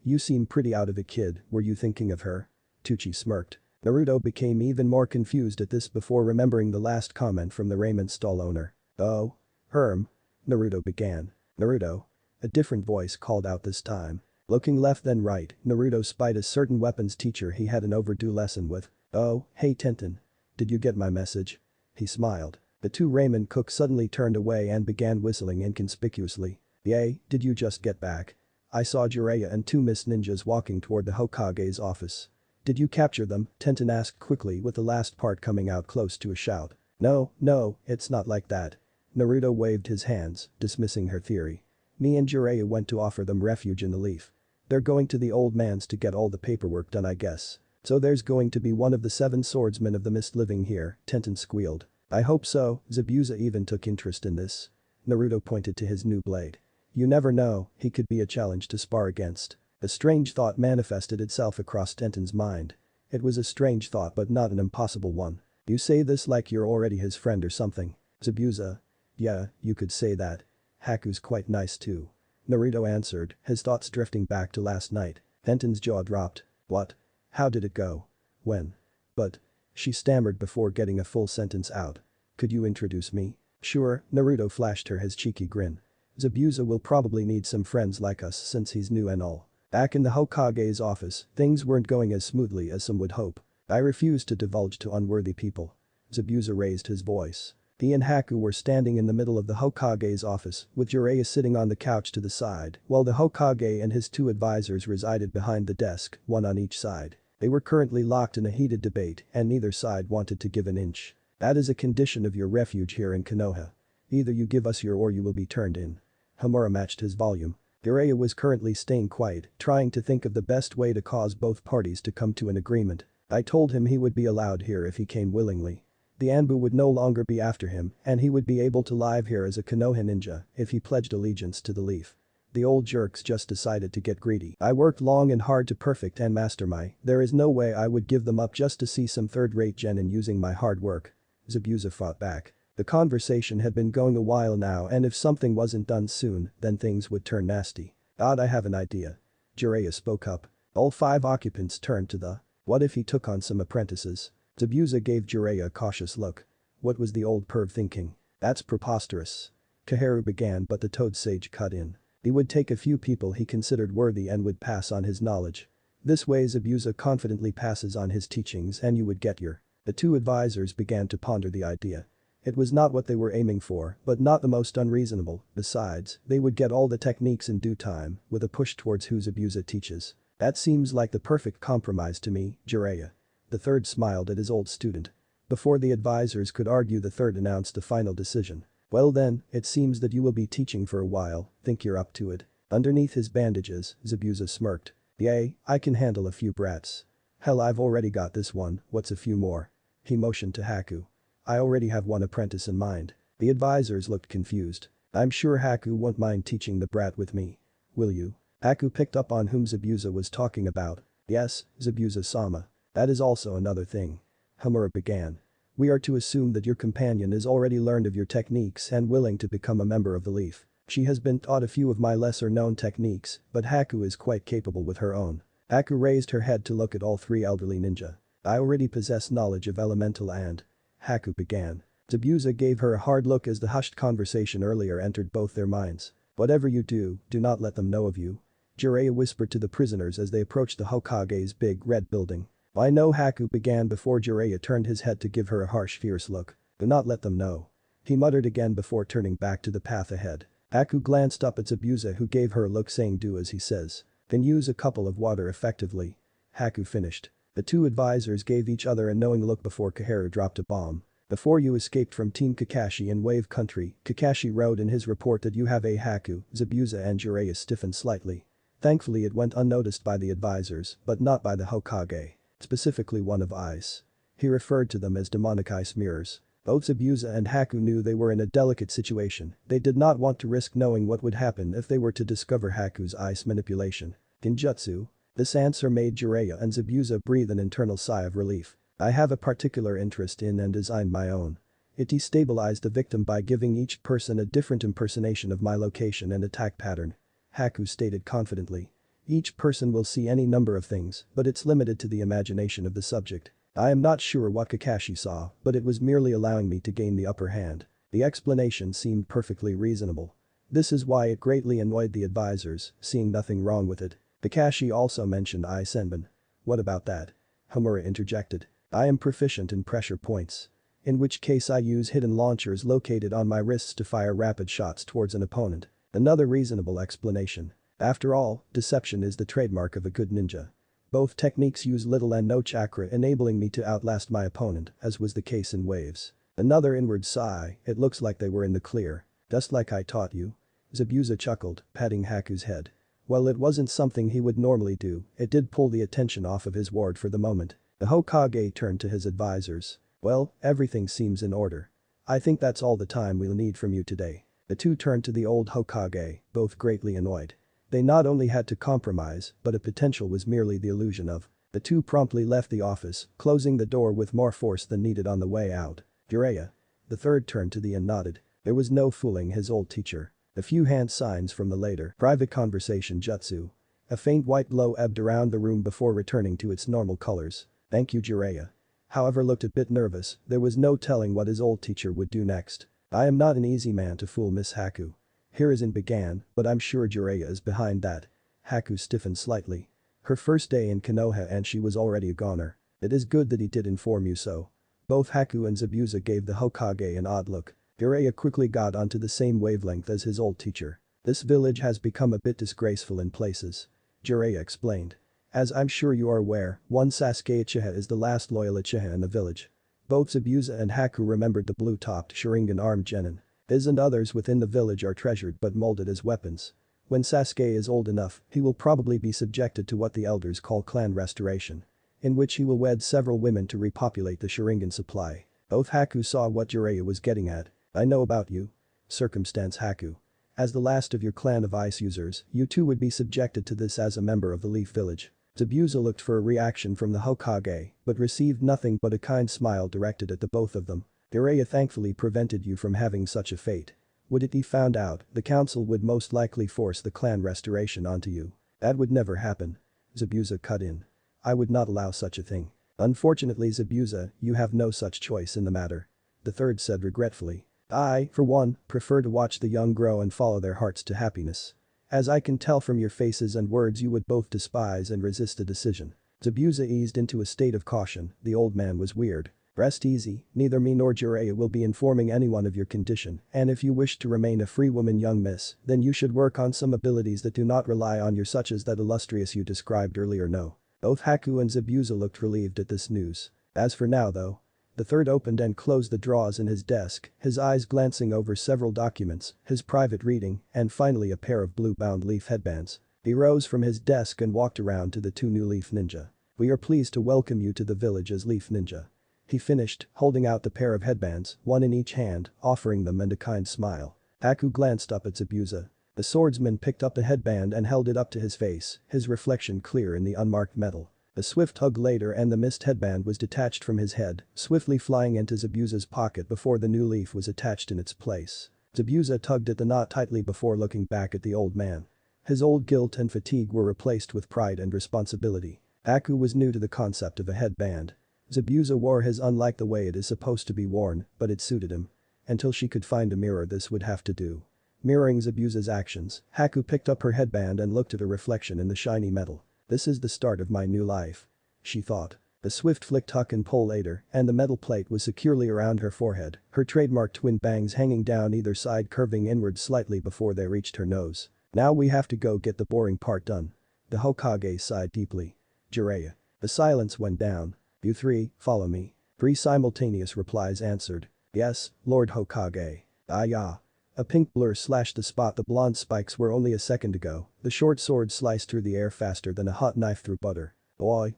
You seem pretty out of it, kid, were you thinking of her?" Tucci smirked. Naruto became even more confused at this before remembering the last comment from the ramen stall owner. "Oh? Naruto began. "Naruto?" A different voice called out this time. Looking left then right, Naruto spied a certain weapons teacher he had an overdue lesson with. "Oh, hey Tenten. Did you get my message?" He smiled. The 2 ramen cooks suddenly turned away and began whistling inconspicuously. "Yay, did you just get back? I saw Jiraiya and 2 mist ninjas walking toward the Hokage's office." "Did you capture them?" Tenten asked quickly with the last part coming out close to a shout. No, it's not like that." Naruto waved his hands, dismissing her theory. "Me and Jiraiya went to offer them refuge in the leaf. They're going to the old man's to get all the paperwork done, I guess. So there's going to be one of the 7 swordsmen of the mist living here," Tenten squealed. "I hope so." Zabuza even took interest in this. Naruto pointed to his new blade. "You never know, he could be a challenge to spar against." A strange thought manifested itself across Tenten's mind. It was a strange thought but not an impossible one. "You say this like you're already his friend or something." Zabuza. "Yeah, you could say that. Haku's quite nice too." Naruto answered, his thoughts drifting back to last night. Tenten's jaw dropped. "What? How did it go? When?" "But..." She stammered before getting a full sentence out. "Could you introduce me?" "Sure," Naruto flashed her his cheeky grin. "Zabuza will probably need some friends like us since he's new and all." Back in the Hokage's office, things weren't going as smoothly as some would hope. "I refuse to divulge to unworthy people." Zabuza raised his voice. He and Haku were standing in the middle of the Hokage's office, with Jiraiya sitting on the couch to the side, while the Hokage and his 2 advisors resided behind the desk, one on each side. They were currently locked in a heated debate and neither side wanted to give an inch. "That is a condition of your refuge here in Konoha. Either you give us your or you will be turned in." Hamura matched his volume. Jiraiya was currently staying quiet, trying to think of the best way to cause both parties to come to an agreement. "I told him he would be allowed here if he came willingly. The Anbu would no longer be after him and he would be able to live here as a Konoha ninja if he pledged allegiance to the leaf. The old jerks just decided to get greedy. I worked long and hard to perfect and master my, there is no way I would give them up just to see some third-rate genin using my hard work." Zabuza fought back. The conversation had been going a while now, and if something wasn't done soon, then things would turn nasty. I have an idea. Jiraiya spoke up. All 5 occupants turned to the. What if he took on some apprentices? Zabuza gave Jiraiya a cautious look. What was the old perv thinking? That's preposterous. Kaharu began, but the Toad Sage cut in. He would take a few people he considered worthy and would pass on his knowledge. This way Zabuza confidently passes on his teachings and you would get your. The 2 advisors began to ponder the idea. It was not what they were aiming for, but not the most unreasonable. Besides, they would get all the techniques in due time, with a push towards who Zabuza teaches. That seems like the perfect compromise to me, Jiraiya. The third smiled at his old student. Before the advisors could argue, the third announced the final decision. Well then, it seems that you will be teaching for a while, think you're up to it. Underneath his bandages, Zabuza smirked. Yay, I can handle a few brats. Hell, I've already got this one, what's a few more? He motioned to Haku. I already have one apprentice in mind. The advisors looked confused. I'm sure Haku won't mind teaching the brat with me. Will you? Haku picked up on whom Zabuza was talking about. Yes, Zabuza-sama. That is also another thing. Homura began. We are to assume that your companion is already learned of your techniques and willing to become a member of the Leaf. She has been taught a few of my lesser known techniques, but Haku is quite capable with her own. Haku raised her head to look at all 3 elderly ninja. I already possess knowledge of elemental and. Haku began. Zabuza gave her a hard look as the hushed conversation earlier entered both their minds. Whatever you do not let them know of you. Jiraiya whispered to the prisoners as they approached the Hokage's big red building. I know, Haku began before Jiraiya turned his head to give her a harsh, fierce look. Do not let them know. He muttered again before turning back to the path ahead. Haku glanced up at Zabuza, who gave her a look saying do as he says. Then use a couple of water effectively. Haku finished. The 2 advisors gave each other a knowing look before Kaharu dropped a bomb. Before you escaped from Team Kakashi in Wave Country, Kakashi wrote in his report that you have a Haku. Zabuza and Jiraiya stiffened slightly. Thankfully it went unnoticed by the advisors, but not by the Hokage. Specifically one of Ice. He referred to them as demonic ice mirrors. Both Zabuza and Haku knew they were in a delicate situation. They did not want to risk knowing what would happen if they were to discover Haku's ice manipulation. Genjutsu? This answer made Jiraiya and Zabuza breathe an internal sigh of relief. I have a particular interest in and designed my own. It destabilized the victim by giving each person a different impersonation of my location and attack pattern. Haku stated confidently. Each person will see any number of things, but it's limited to the imagination of the subject. I am not sure what Kakashi saw, but it was merely allowing me to gain the upper hand. The explanation seemed perfectly reasonable. This is why it greatly annoyed the advisors, seeing nothing wrong with it. Kakashi also mentioned Senbon. What about that? Homura interjected. I am proficient in pressure points. In which case I use hidden launchers located on my wrists to fire rapid shots towards an opponent. Another reasonable explanation. After all, deception is the trademark of a good ninja. Both techniques use little and no chakra, enabling me to outlast my opponent, as was the case in Waves. Another inward sigh, it looks like they were in the clear. Just like I taught you. Zabuza chuckled, patting Haku's head. While it wasn't something he would normally do, it did pull the attention off of his ward for the moment. The Hokage turned to his advisors. Well, everything seems in order. I think that's all the time we'll need from you today. The 2 turned to the old Hokage, both greatly annoyed. They not only had to compromise, but a potential was merely the illusion of. The 2 promptly left the office, closing the door with more force than needed on the way out. Jiraiya. The third turned to the and nodded. There was no fooling his old teacher. A few hand signs from the later private conversation jutsu. A faint white glow ebbed around the room before returning to its normal colors. Thank you, Jiraiya. However, looked a bit nervous, there was no telling what his old teacher would do next. I am not an easy man to fool, Miss Haku. Hiruzen began, but I'm sure Jiraiya is behind that. Haku stiffened slightly. Her first day in Konoha and she was already a goner. It is good that he did inform you so. Both Haku and Zabuza gave the Hokage an odd look. Jiraiya quickly got onto the same wavelength as his old teacher. This village has become a bit disgraceful in places. Jiraiya explained. As I'm sure you are aware, one Sasuke Uchiha is the last loyal Uchiha in the village. Both Zabuza and Haku remembered the blue-topped Sharingan armed genin. His and others within the village are treasured but molded as weapons. When Sasuke is old enough, he will probably be subjected to what the elders call clan restoration. In which he will wed several women to repopulate the Sharingan supply. Both Haku saw what Jiraiya was getting at. I know about you. Circumstance Haku. As the last of your clan of ice users, you too would be subjected to this as a member of the Leaf Village. Zabuza looked for a reaction from the Hokage, but received nothing but a kind smile directed at the both of them. Jiraiya thankfully prevented you from having such a fate. Would it be found out, the council would most likely force the clan restoration onto you. That would never happen. Zabuza cut in. I would not allow such a thing. Unfortunately Zabuza, you have no such choice in the matter. The third said regretfully. I, for one, prefer to watch the young grow and follow their hearts to happiness. As I can tell from your faces and words you would both despise and resist the decision. Zabuza eased into a state of caution, the old man was weird. Rest easy, neither me nor Jiraiya will be informing anyone of your condition, and if you wish to remain a free woman young miss, then you should work on some abilities that do not rely on your such as that illustrious you described earlier no. Both Haku and Zabuza looked relieved at this news. As for now though. The third opened and closed the drawers in his desk, his eyes glancing over several documents, his private reading, and finally a pair of blue-bound leaf headbands. He rose from his desk and walked around to the two new Leaf Ninja. We are pleased to welcome you to the village as Leaf Ninja. He finished, holding out the pair of headbands, one in each hand, offering them and a kind smile. Haku glanced up at Zabuza. The swordsman picked up the headband and held it up to his face, his reflection clear in the unmarked metal. A swift hug later and the mist headband was detached from his head, swiftly flying into Zabuza's pocket before the new leaf was attached in its place. Zabuza tugged at the knot tightly before looking back at the old man. His old guilt and fatigue were replaced with pride and responsibility. Haku was new to the concept of a headband. Zabuza wore his unlike the way it is supposed to be worn, but it suited him. Until she could find a mirror this would have to do. Mirroring Zabuza's actions, Haku picked up her headband and looked at her reflection in the shiny metal. This is the start of my new life. She thought. A swift flick tuck and pull later, and the metal plate was securely around her forehead, her trademark twin bangs hanging down either side curving inward slightly before they reached her nose. Now we have to go get the boring part done. The Hokage sighed deeply. Jiraiya. The silence went down. You three, follow me. 3 simultaneous replies answered. Yes, Lord Hokage. Ah. A pink blur slashed the spot the blonde spikes were only a second ago, the short sword sliced through the air faster than a hot knife through butter. Oi.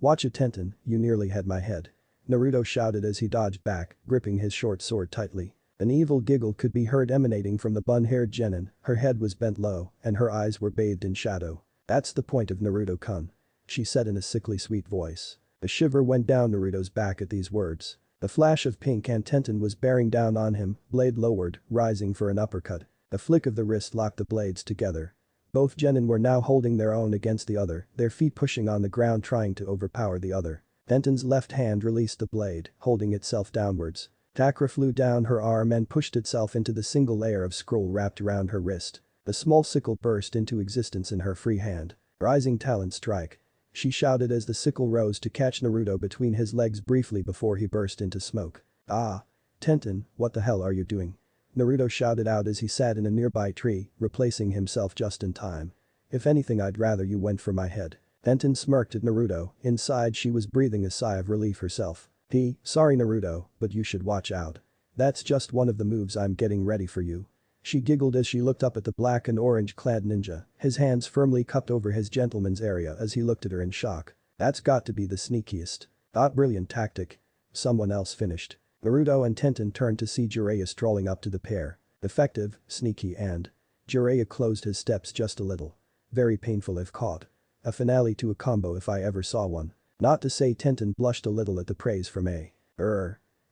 Watch it Tenten, you nearly had my head. Naruto shouted as he dodged back, gripping his short sword tightly. An evil giggle could be heard emanating from the bun-haired genin, her head was bent low, and her eyes were bathed in shadow. That's the point of Naruto-kun. She said in a sickly sweet voice. A shiver went down Naruto's back at these words. The flash of pink and Tenten was bearing down on him, blade lowered, rising for an uppercut. A flick of the wrist locked the blades together. Both genin were now holding their own against the other, their feet pushing on the ground trying to overpower the other. Tenten's left hand released the blade, holding itself downwards. Chakra flew down her arm and pushed itself into the single layer of scroll wrapped around her wrist. The small sickle burst into existence in her free hand. Rising talent strike. She shouted as the sickle rose to catch Naruto between his legs briefly before he burst into smoke. Ah. Tenten, what the hell are you doing? Naruto shouted out as he sat in a nearby tree, replacing himself just in time. If anything I'd rather you went for my head. Tenten smirked at Naruto, inside she was breathing a sigh of relief herself. Sorry Naruto, but you should watch out. That's just one of the moves I'm getting ready for you. She giggled as she looked up at the black and orange clad ninja, his hands firmly cupped over his gentleman's area as he looked at her in shock. That's got to be the sneakiest. Brilliant tactic. Someone else finished. Naruto and Tenten turned to see Jiraiya strolling up to the pair. Effective, sneaky and. Jiraiya closed his steps just a little. Very painful if caught. A finale to a combo if I ever saw one. Not to say Tenten blushed a little at the praise from A.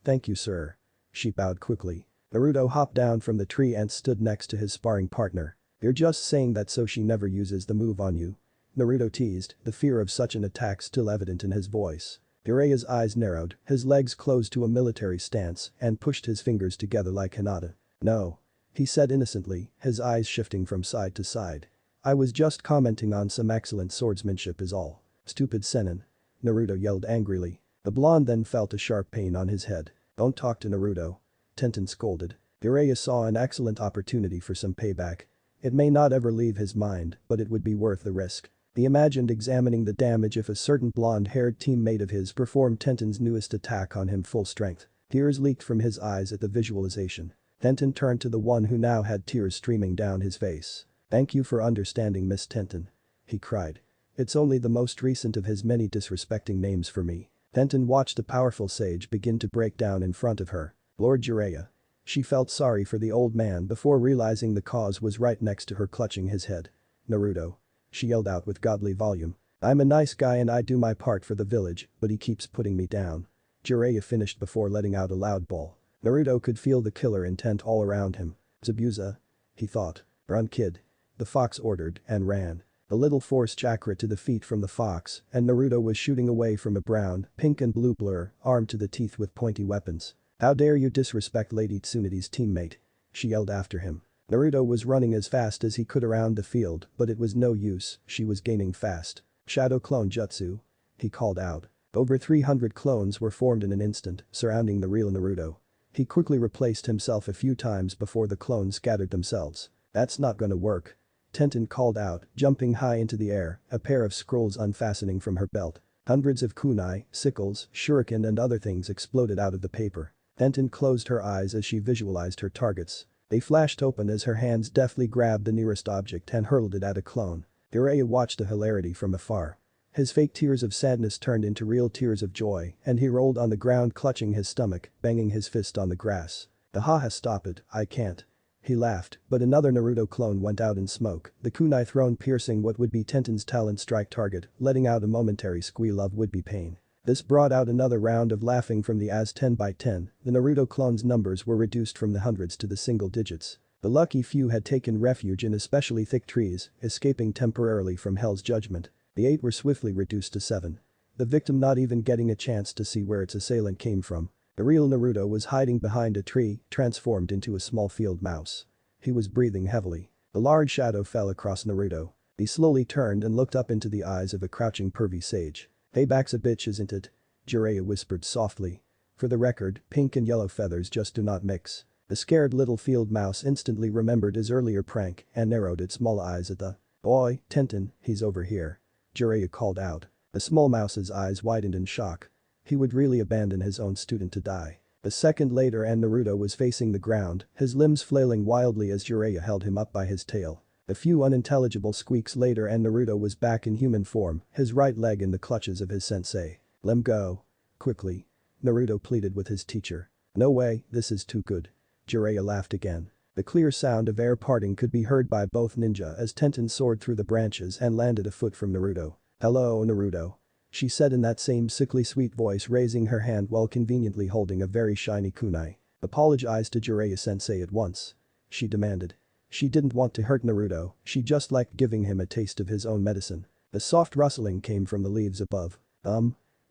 Thank you sir. She bowed quickly. Naruto hopped down from the tree and stood next to his sparring partner. You're just saying that so she never uses the move on you? Naruto teased, the fear of such an attack still evident in his voice. Jiraiya's eyes narrowed, his legs closed to a military stance and pushed his fingers together like Hinata. No. He said innocently, his eyes shifting from side to side. I was just commenting on some excellent swordsmanship is all. Stupid Sennin. Naruto yelled angrily. The blonde then felt a sharp pain on his head. Don't talk to Naruto. Tenten scolded. Jiraiya saw an excellent opportunity for some payback. It may not ever leave his mind, but it would be worth the risk. He imagined examining the damage if a certain blonde-haired teammate of his performed Tenten's newest attack on him full strength. Tears leaked from his eyes at the visualization. Tenten turned to the one who now had tears streaming down his face. Thank you for understanding Miss Tenten. He cried. It's only the most recent of his many disrespecting names for me. Tenten watched the powerful sage begin to break down in front of her. Lord Jiraiya. She felt sorry for the old man before realizing the cause was right next to her clutching his head. Naruto. She yelled out with godly volume. I'm a nice guy and I do my part for the village, but he keeps putting me down. Jiraiya finished before letting out a loud bawl. Naruto could feel the killer intent all around him. Zabuza? He thought. Run kid. The fox ordered and ran. A little force chakra to the feet from the fox, and Naruto was shooting away from a brown, pink and blue blur, armed to the teeth with pointy weapons. How dare you disrespect Lady Tsunade's teammate? She yelled after him. Naruto was running as fast as he could around the field, but it was no use, she was gaining fast. Shadow clone jutsu? He called out. Over 300 clones were formed in an instant, surrounding the real Naruto. He quickly replaced himself a few times before the clones scattered themselves. That's not gonna work. Tenten called out, jumping high into the air, a pair of scrolls unfastening from her belt. Hundreds of kunai, sickles, shuriken and other things exploded out of the paper. Tenten closed her eyes as she visualized her targets. They flashed open as her hands deftly grabbed the nearest object and hurled it at a clone. Jiraiya watched the hilarity from afar. His fake tears of sadness turned into real tears of joy, and he rolled on the ground clutching his stomach, banging his fist on the grass. Haha, stop it, I can't. He laughed, but another Naruto clone went out in smoke, the kunai thrown piercing what would be Tenten's talent strike target, letting out a momentary squeal of would-be pain. This brought out another round of laughing from the as 10 by 10, the Naruto clones' numbers were reduced from the hundreds to the single digits. The lucky few had taken refuge in especially thick trees, escaping temporarily from Hell's judgment. The 8 were swiftly reduced to 7. The victim not even getting a chance to see where its assailant came from. The real Naruto was hiding behind a tree, transformed into a small field mouse. He was breathing heavily. A large shadow fell across Naruto. He slowly turned and looked up into the eyes of a crouching pervy sage. Payback's a bitch, isn't it? Jiraiya whispered softly. For the record, pink and yellow feathers just do not mix. The scared little field mouse instantly remembered his earlier prank and narrowed its small eyes at the boy, Tenten, he's over here. Jiraiya called out. The small mouse's eyes widened in shock. He would really abandon his own student to die. A second later and Naruto was facing the ground, his limbs flailing wildly as Jiraiya held him up by his tail. A few unintelligible squeaks later and Naruto was back in human form, his right leg in the clutches of his sensei. Let go. Quickly. Naruto pleaded with his teacher. No way, this is too good. Jiraiya laughed again. The clear sound of air parting could be heard by both ninja as Tenten soared through the branches and landed a foot from Naruto. Hello, Naruto. She said in that same sickly sweet voice, raising her hand while conveniently holding a very shiny kunai. Apologize to Jiraiya-sensei at once. She demanded. She didn't want to hurt Naruto, she just liked giving him a taste of his own medicine. A soft rustling came from the leaves above.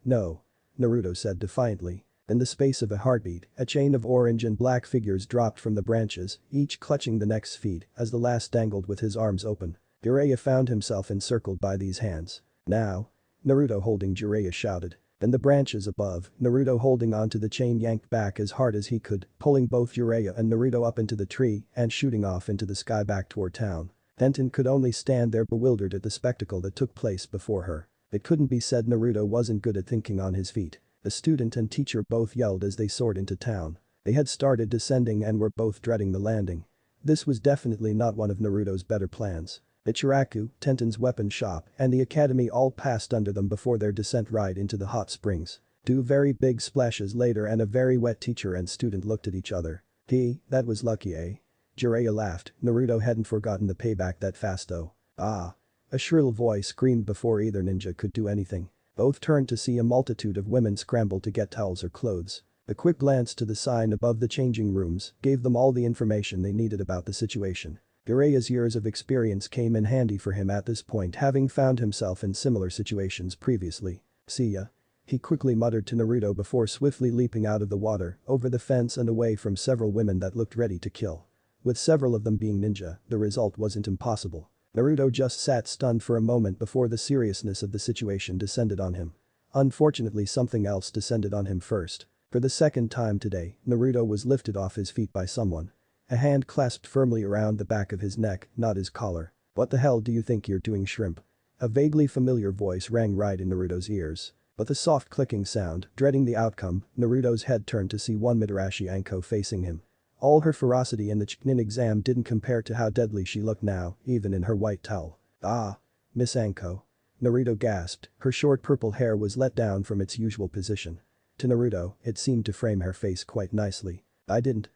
No. Naruto said defiantly. In the space of a heartbeat, a chain of orange and black figures dropped from the branches, each clutching the next feet as the last dangled with his arms open. Jiraiya found himself encircled by these hands. Now. Naruto holding Jiraiya shouted. In the branches above, Naruto holding onto the chain yanked back as hard as he could, pulling both Jiraiya and Naruto up into the tree and shooting off into the sky back toward town. Tenten could only stand there bewildered at the spectacle that took place before her. It couldn't be said Naruto wasn't good at thinking on his feet. The student and teacher both yelled as they soared into town. They had started descending and were both dreading the landing. This was definitely not one of Naruto's better plans. Ichiraku, Tenten's weapon shop, and the academy all passed under them before their descent right into the hot springs. 2 very big splashes later and a very wet teacher and student looked at each other. That was lucky, eh? Jiraiya laughed, Naruto hadn't forgotten the payback that fast though. Ah. A shrill voice screamed before either ninja could do anything. Both turned to see a multitude of women scramble to get towels or clothes. A quick glance to the sign above the changing rooms gave them all the information they needed about the situation. Jiraiya's years of experience came in handy for him at this point, having found himself in similar situations previously. See ya. He quickly muttered to Naruto before swiftly leaping out of the water, over the fence and away from several women that looked ready to kill. With several of them being ninja, the result wasn't impossible. Naruto just sat stunned for a moment before the seriousness of the situation descended on him. Unfortunately, something else descended on him first. For the second time today, Naruto was lifted off his feet by someone. A hand clasped firmly around the back of his neck, not his collar. What the hell do you think you're doing, shrimp? A vaguely familiar voice rang right in Naruto's ears. But the soft clicking sound, dreading the outcome, Naruto's head turned to see one Midarashi Anko facing him. All her ferocity in the Chunin exam didn't compare to how deadly she looked now, even in her white towel. Ah. Miss Anko. Naruto gasped, her short purple hair was let down from its usual position. To Naruto, it seemed to frame her face quite nicely. I didn't.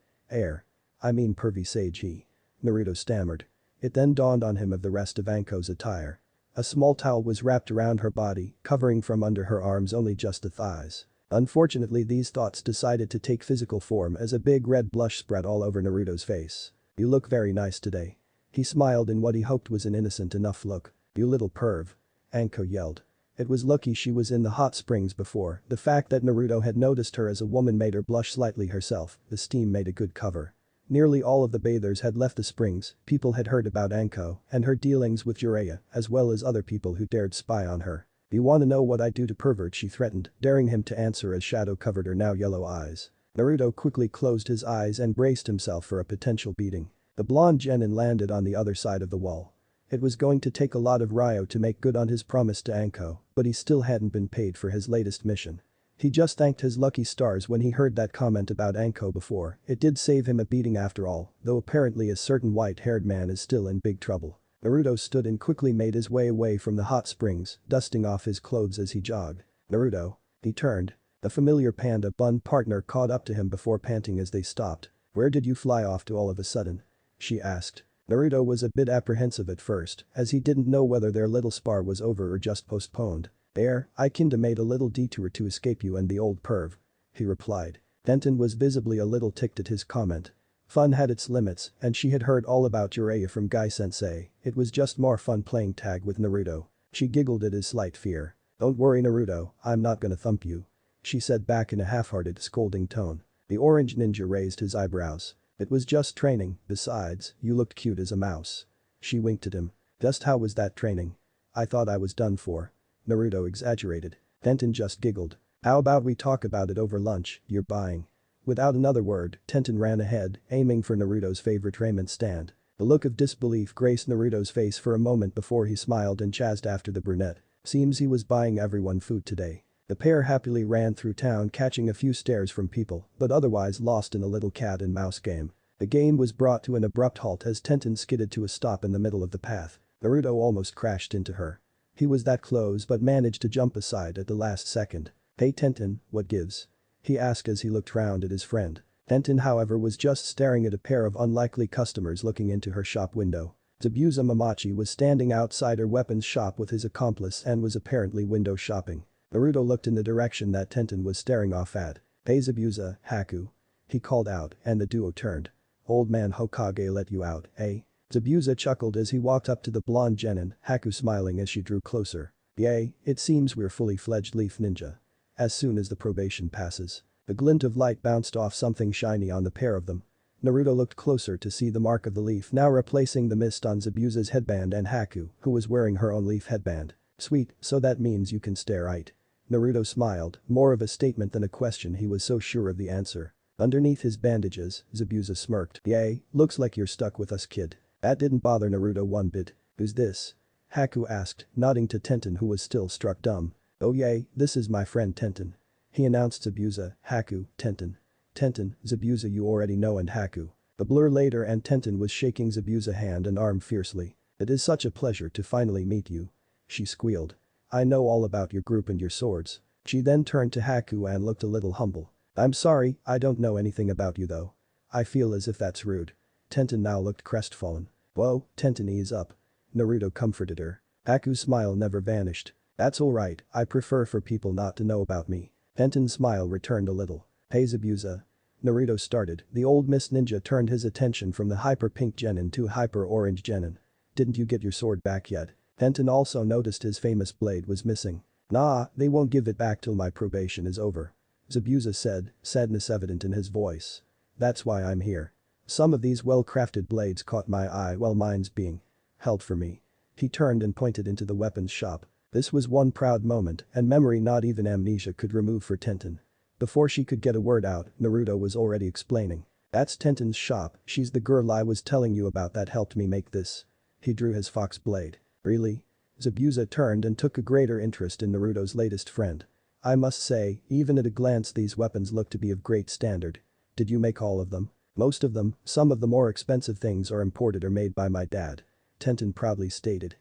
I mean pervy sage he. Naruto stammered. It then dawned on him of the rest of Anko's attire. A small towel was wrapped around her body, covering from under her arms only just the thighs. Unfortunately, these thoughts decided to take physical form as a big red blush spread all over Naruto's face. "You look very nice today." He smiled in what he hoped was an innocent enough look. "You little perv." Anko yelled. It was lucky she was in the hot springs before. The fact that Naruto had noticed her as a woman made her blush slightly herself. The steam made a good cover. Nearly all of the bathers had left the springs, people had heard about Anko and her dealings with Jiraiya, as well as other people who dared spy on her. "You wanna know what I do to pervert?" she threatened, daring him to answer as shadow covered her now yellow eyes. Naruto quickly closed his eyes and braced himself for a potential beating. The blonde genin landed on the other side of the wall. It was going to take a lot of Ryo to make good on his promise to Anko, but he still hadn't been paid for his latest mission. He just thanked his lucky stars when he heard that comment about Anko before. It did save him a beating after all, though apparently a certain white-haired man is still in big trouble. Naruto stood and quickly made his way away from the hot springs, dusting off his clothes as he jogged. "Naruto." He turned. The familiar panda bun partner caught up to him before panting as they stopped. "Where did you fly off to all of a sudden?" she asked. Naruto was a bit apprehensive at first, as he didn't know whether their little spar was over or just postponed. I kinda made a little detour to escape you and the old perv," he replied. Tenten was visibly a little ticked at his comment. Fun had its limits, and she had heard all about Jiraiya from Guy-sensei. It was just more fun playing tag with Naruto. She giggled at his slight fear. "Don't worry, Naruto, I'm not gonna thump you," she said back in a half-hearted, scolding tone. The orange ninja raised his eyebrows. "It was just training, besides, you looked cute as a mouse." She winked at him. "Just how was that training?" "I thought I was done for." Naruto exaggerated. Tenten just giggled. "How about we talk about it over lunch, you're buying." Without another word, Tenten ran ahead, aiming for Naruto's favorite ramen stand. The look of disbelief graced Naruto's face for a moment before he smiled and chased after the brunette. Seems he was buying everyone food today. The pair happily ran through town catching a few stares from people, but otherwise lost in a little cat and mouse game. The game was brought to an abrupt halt as Tenten skidded to a stop in the middle of the path. Naruto almost crashed into her. He was that close but managed to jump aside at the last second. "Hey Tenten, what gives?" he asked as he looked round at his friend. Tenten, however, was just staring at a pair of unlikely customers looking into her shop window. Zabuza Mamachi was standing outside her weapons shop with his accomplice and was apparently window shopping. Naruto looked in the direction that Tenten was staring off at. "Hey Zabuza, Haku," he called out, and the duo turned. "Old man Hokage let you out, eh?" Zabuza chuckled as he walked up to the blonde genin, Haku smiling as she drew closer. "Yay, it seems we're fully fledged leaf ninja. As soon as the probation passes." The glint of light bounced off something shiny on the pair of them. Naruto looked closer to see the mark of the leaf now replacing the mist on Zabuza's headband and Haku, who was wearing her own leaf headband. "Sweet, so that means you can stare right?" Naruto smiled, more of a statement than a question, he was so sure of the answer. Underneath his bandages, Zabuza smirked. "Yay, looks like you're stuck with us, kid." That didn't bother Naruto one bit. "Who's this?" Haku asked, nodding to Tenten who was still struck dumb. "Oh yay, this is my friend Tenten," he announced. Zabuza, Haku, Tenten. "Tenten, Zabuza you already know and Haku." A blur later and Tenten was shaking Zabuza's hand and arm fiercely. "It is such a pleasure to finally meet you," she squealed. "I know all about your group and your swords." She then turned to Haku and looked a little humble. "I'm sorry, I don't know anything about you though." "I feel as if that's rude." Tenten now looked crestfallen. "Whoa, Tenten, ease up." Naruto comforted her. Haku's smile never vanished. "That's alright, I prefer for people not to know about me." Tenten's smile returned a little. "Hey Zabuza." Naruto started. The old Mist Ninja turned his attention from the hyper-pink genin to hyper-orange genin. "Didn't you get your sword back yet?" Tenten also noticed his famous blade was missing. "Nah, they won't give it back till my probation is over," Zabuza said, sadness evident in his voice. "That's why I'm here. Some of these well-crafted blades caught my eye while mine's being held for me." He turned and pointed into the weapons shop. This was one proud moment and memory not even amnesia could remove for Tenten. Before she could get a word out, Naruto was already explaining. "That's Tenten's shop, she's the girl I was telling you about that helped me make this." He drew his fox blade. "Really?" Zabuza turned and took a greater interest in Naruto's latest friend. "I must say, even at a glance these weapons look to be of great standard. Did you make all of them?" "Most of them, some of the more expensive things are imported or made by my dad," Tenten proudly stated.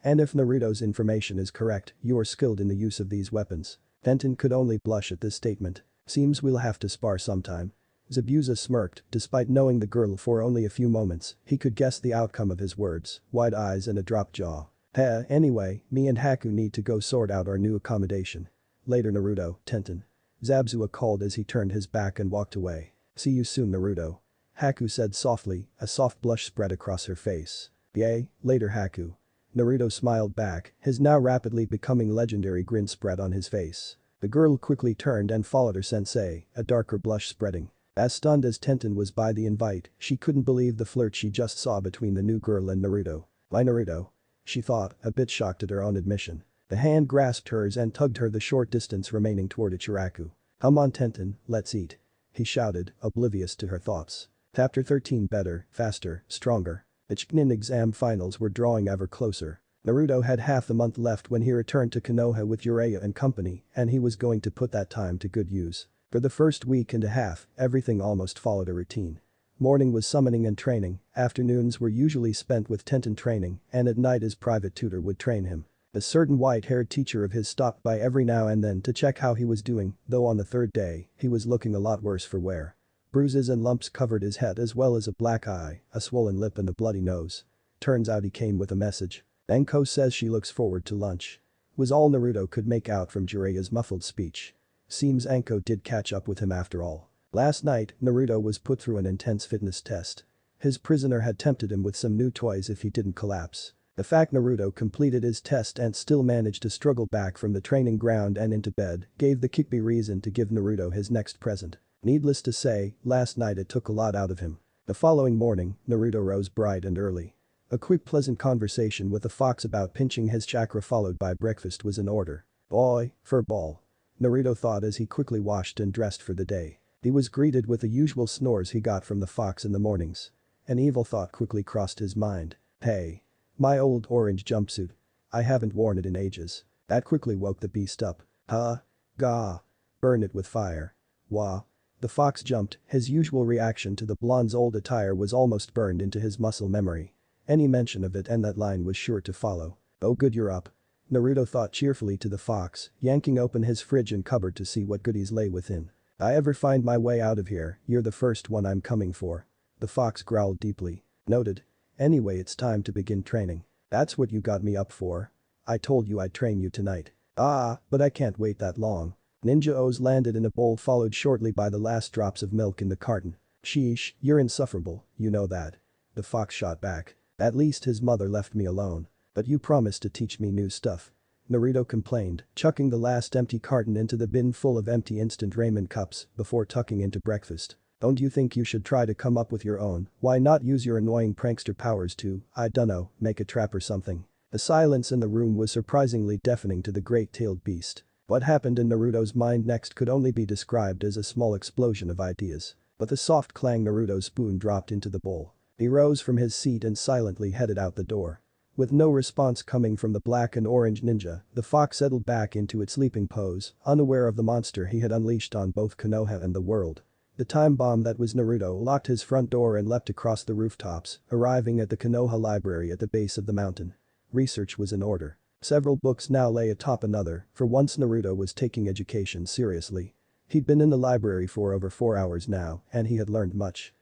And if Naruto's information is correct, you are skilled in the use of these weapons." Tenten could only blush at this statement. "Seems we'll have to spar sometime." Zabuza smirked, despite knowing the girl for only a few moments, he could guess the outcome of his words, wide eyes and a dropped jaw. Anyway, me and Haku need to go sort out our new accommodation." Later Naruto, Tenten. Zabzua called as he turned his back and walked away. See you soon, Naruto. Haku said softly, a soft blush spread across her face. Yay, later Haku. Naruto smiled back, his now rapidly becoming legendary grin spread on his face. The girl quickly turned and followed her sensei, a darker blush spreading. As stunned as Tenten was by the invite, she couldn't believe the flirt she just saw between the new girl and Naruto. Why Naruto? She thought, a bit shocked at her own admission. The hand grasped hers and tugged her the short distance remaining toward Ichiraku. Come on Tenten, let's eat. He shouted, oblivious to her thoughts. Chapter 13 Better, faster, stronger. The Chunin exam finals were drawing ever closer. Naruto had half the month left when he returned to Konoha with Jiraiya and company, and he was going to put that time to good use. For the first week and a half, everything almost followed a routine. Morning was summoning and training, afternoons were usually spent with Tenten training, and at night his private tutor would train him. A certain white-haired teacher of his stopped by every now and then to check how he was doing, though on the third day, he was looking a lot worse for wear. Bruises and lumps covered his head as well as a black eye, a swollen lip and a bloody nose. Turns out he came with a message. Enko says she looks forward to lunch. Was all Naruto could make out from Jiraiya's muffled speech. Seems Enko did catch up with him after all. Last night, Naruto was put through an intense fitness test. His prisoner had tempted him with some new toys if he didn't collapse. The fact Naruto completed his test and still managed to struggle back from the training ground and into bed gave the Kyuubi reason to give Naruto his next present. Needless to say, last night it took a lot out of him. The following morning, Naruto rose bright and early. A quick pleasant conversation with the fox about pinching his chakra followed by breakfast was in order. Boy, furball. Naruto thought as he quickly washed and dressed for the day. He was greeted with the usual snores he got from the fox in the mornings. An evil thought quickly crossed his mind. Hey. My old orange jumpsuit. I haven't worn it in ages. That quickly woke the beast up. Huh? Gah. Burn it with fire. Wah. The fox jumped, his usual reaction to the blonde's old attire was almost burned into his muscle memory. Any mention of it and that line was sure to follow. Oh good you're up. Naruto thought cheerfully to the fox, yanking open his fridge and cupboard to see what goodies lay within. I ever find my way out of here, you're the first one I'm coming for. The fox growled deeply. Noted. Anyway it's time to begin training. That's what you got me up for. I told you I'd train you tonight. Ah, but I can't wait that long. Ninja O's landed in a bowl followed shortly by the last drops of milk in the carton. Sheesh, you're insufferable, you know that. The fox shot back. At least his mother left me alone. But you promised to teach me new stuff. Naruto complained, chucking the last empty carton into the bin full of empty instant ramen cups before tucking into breakfast. Don't you think you should try to come up with your own? Why not use your annoying prankster powers to, I dunno, make a trap or something? The silence in the room was surprisingly deafening to the great-tailed beast. What happened in Naruto's mind next could only be described as a small explosion of ideas. But the soft clang Naruto's spoon dropped into the bowl. He rose from his seat and silently headed out the door. With no response coming from the black and orange ninja, the fox settled back into its sleeping pose, unaware of the monster he had unleashed on both Konoha and the world. The time bomb that was Naruto locked his front door and leapt across the rooftops, arriving at the Konoha library at the base of the mountain. Research was in order. Several books now lay atop another, for once Naruto was taking education seriously. He'd been in the library for over 4 hours now, and he had learned much.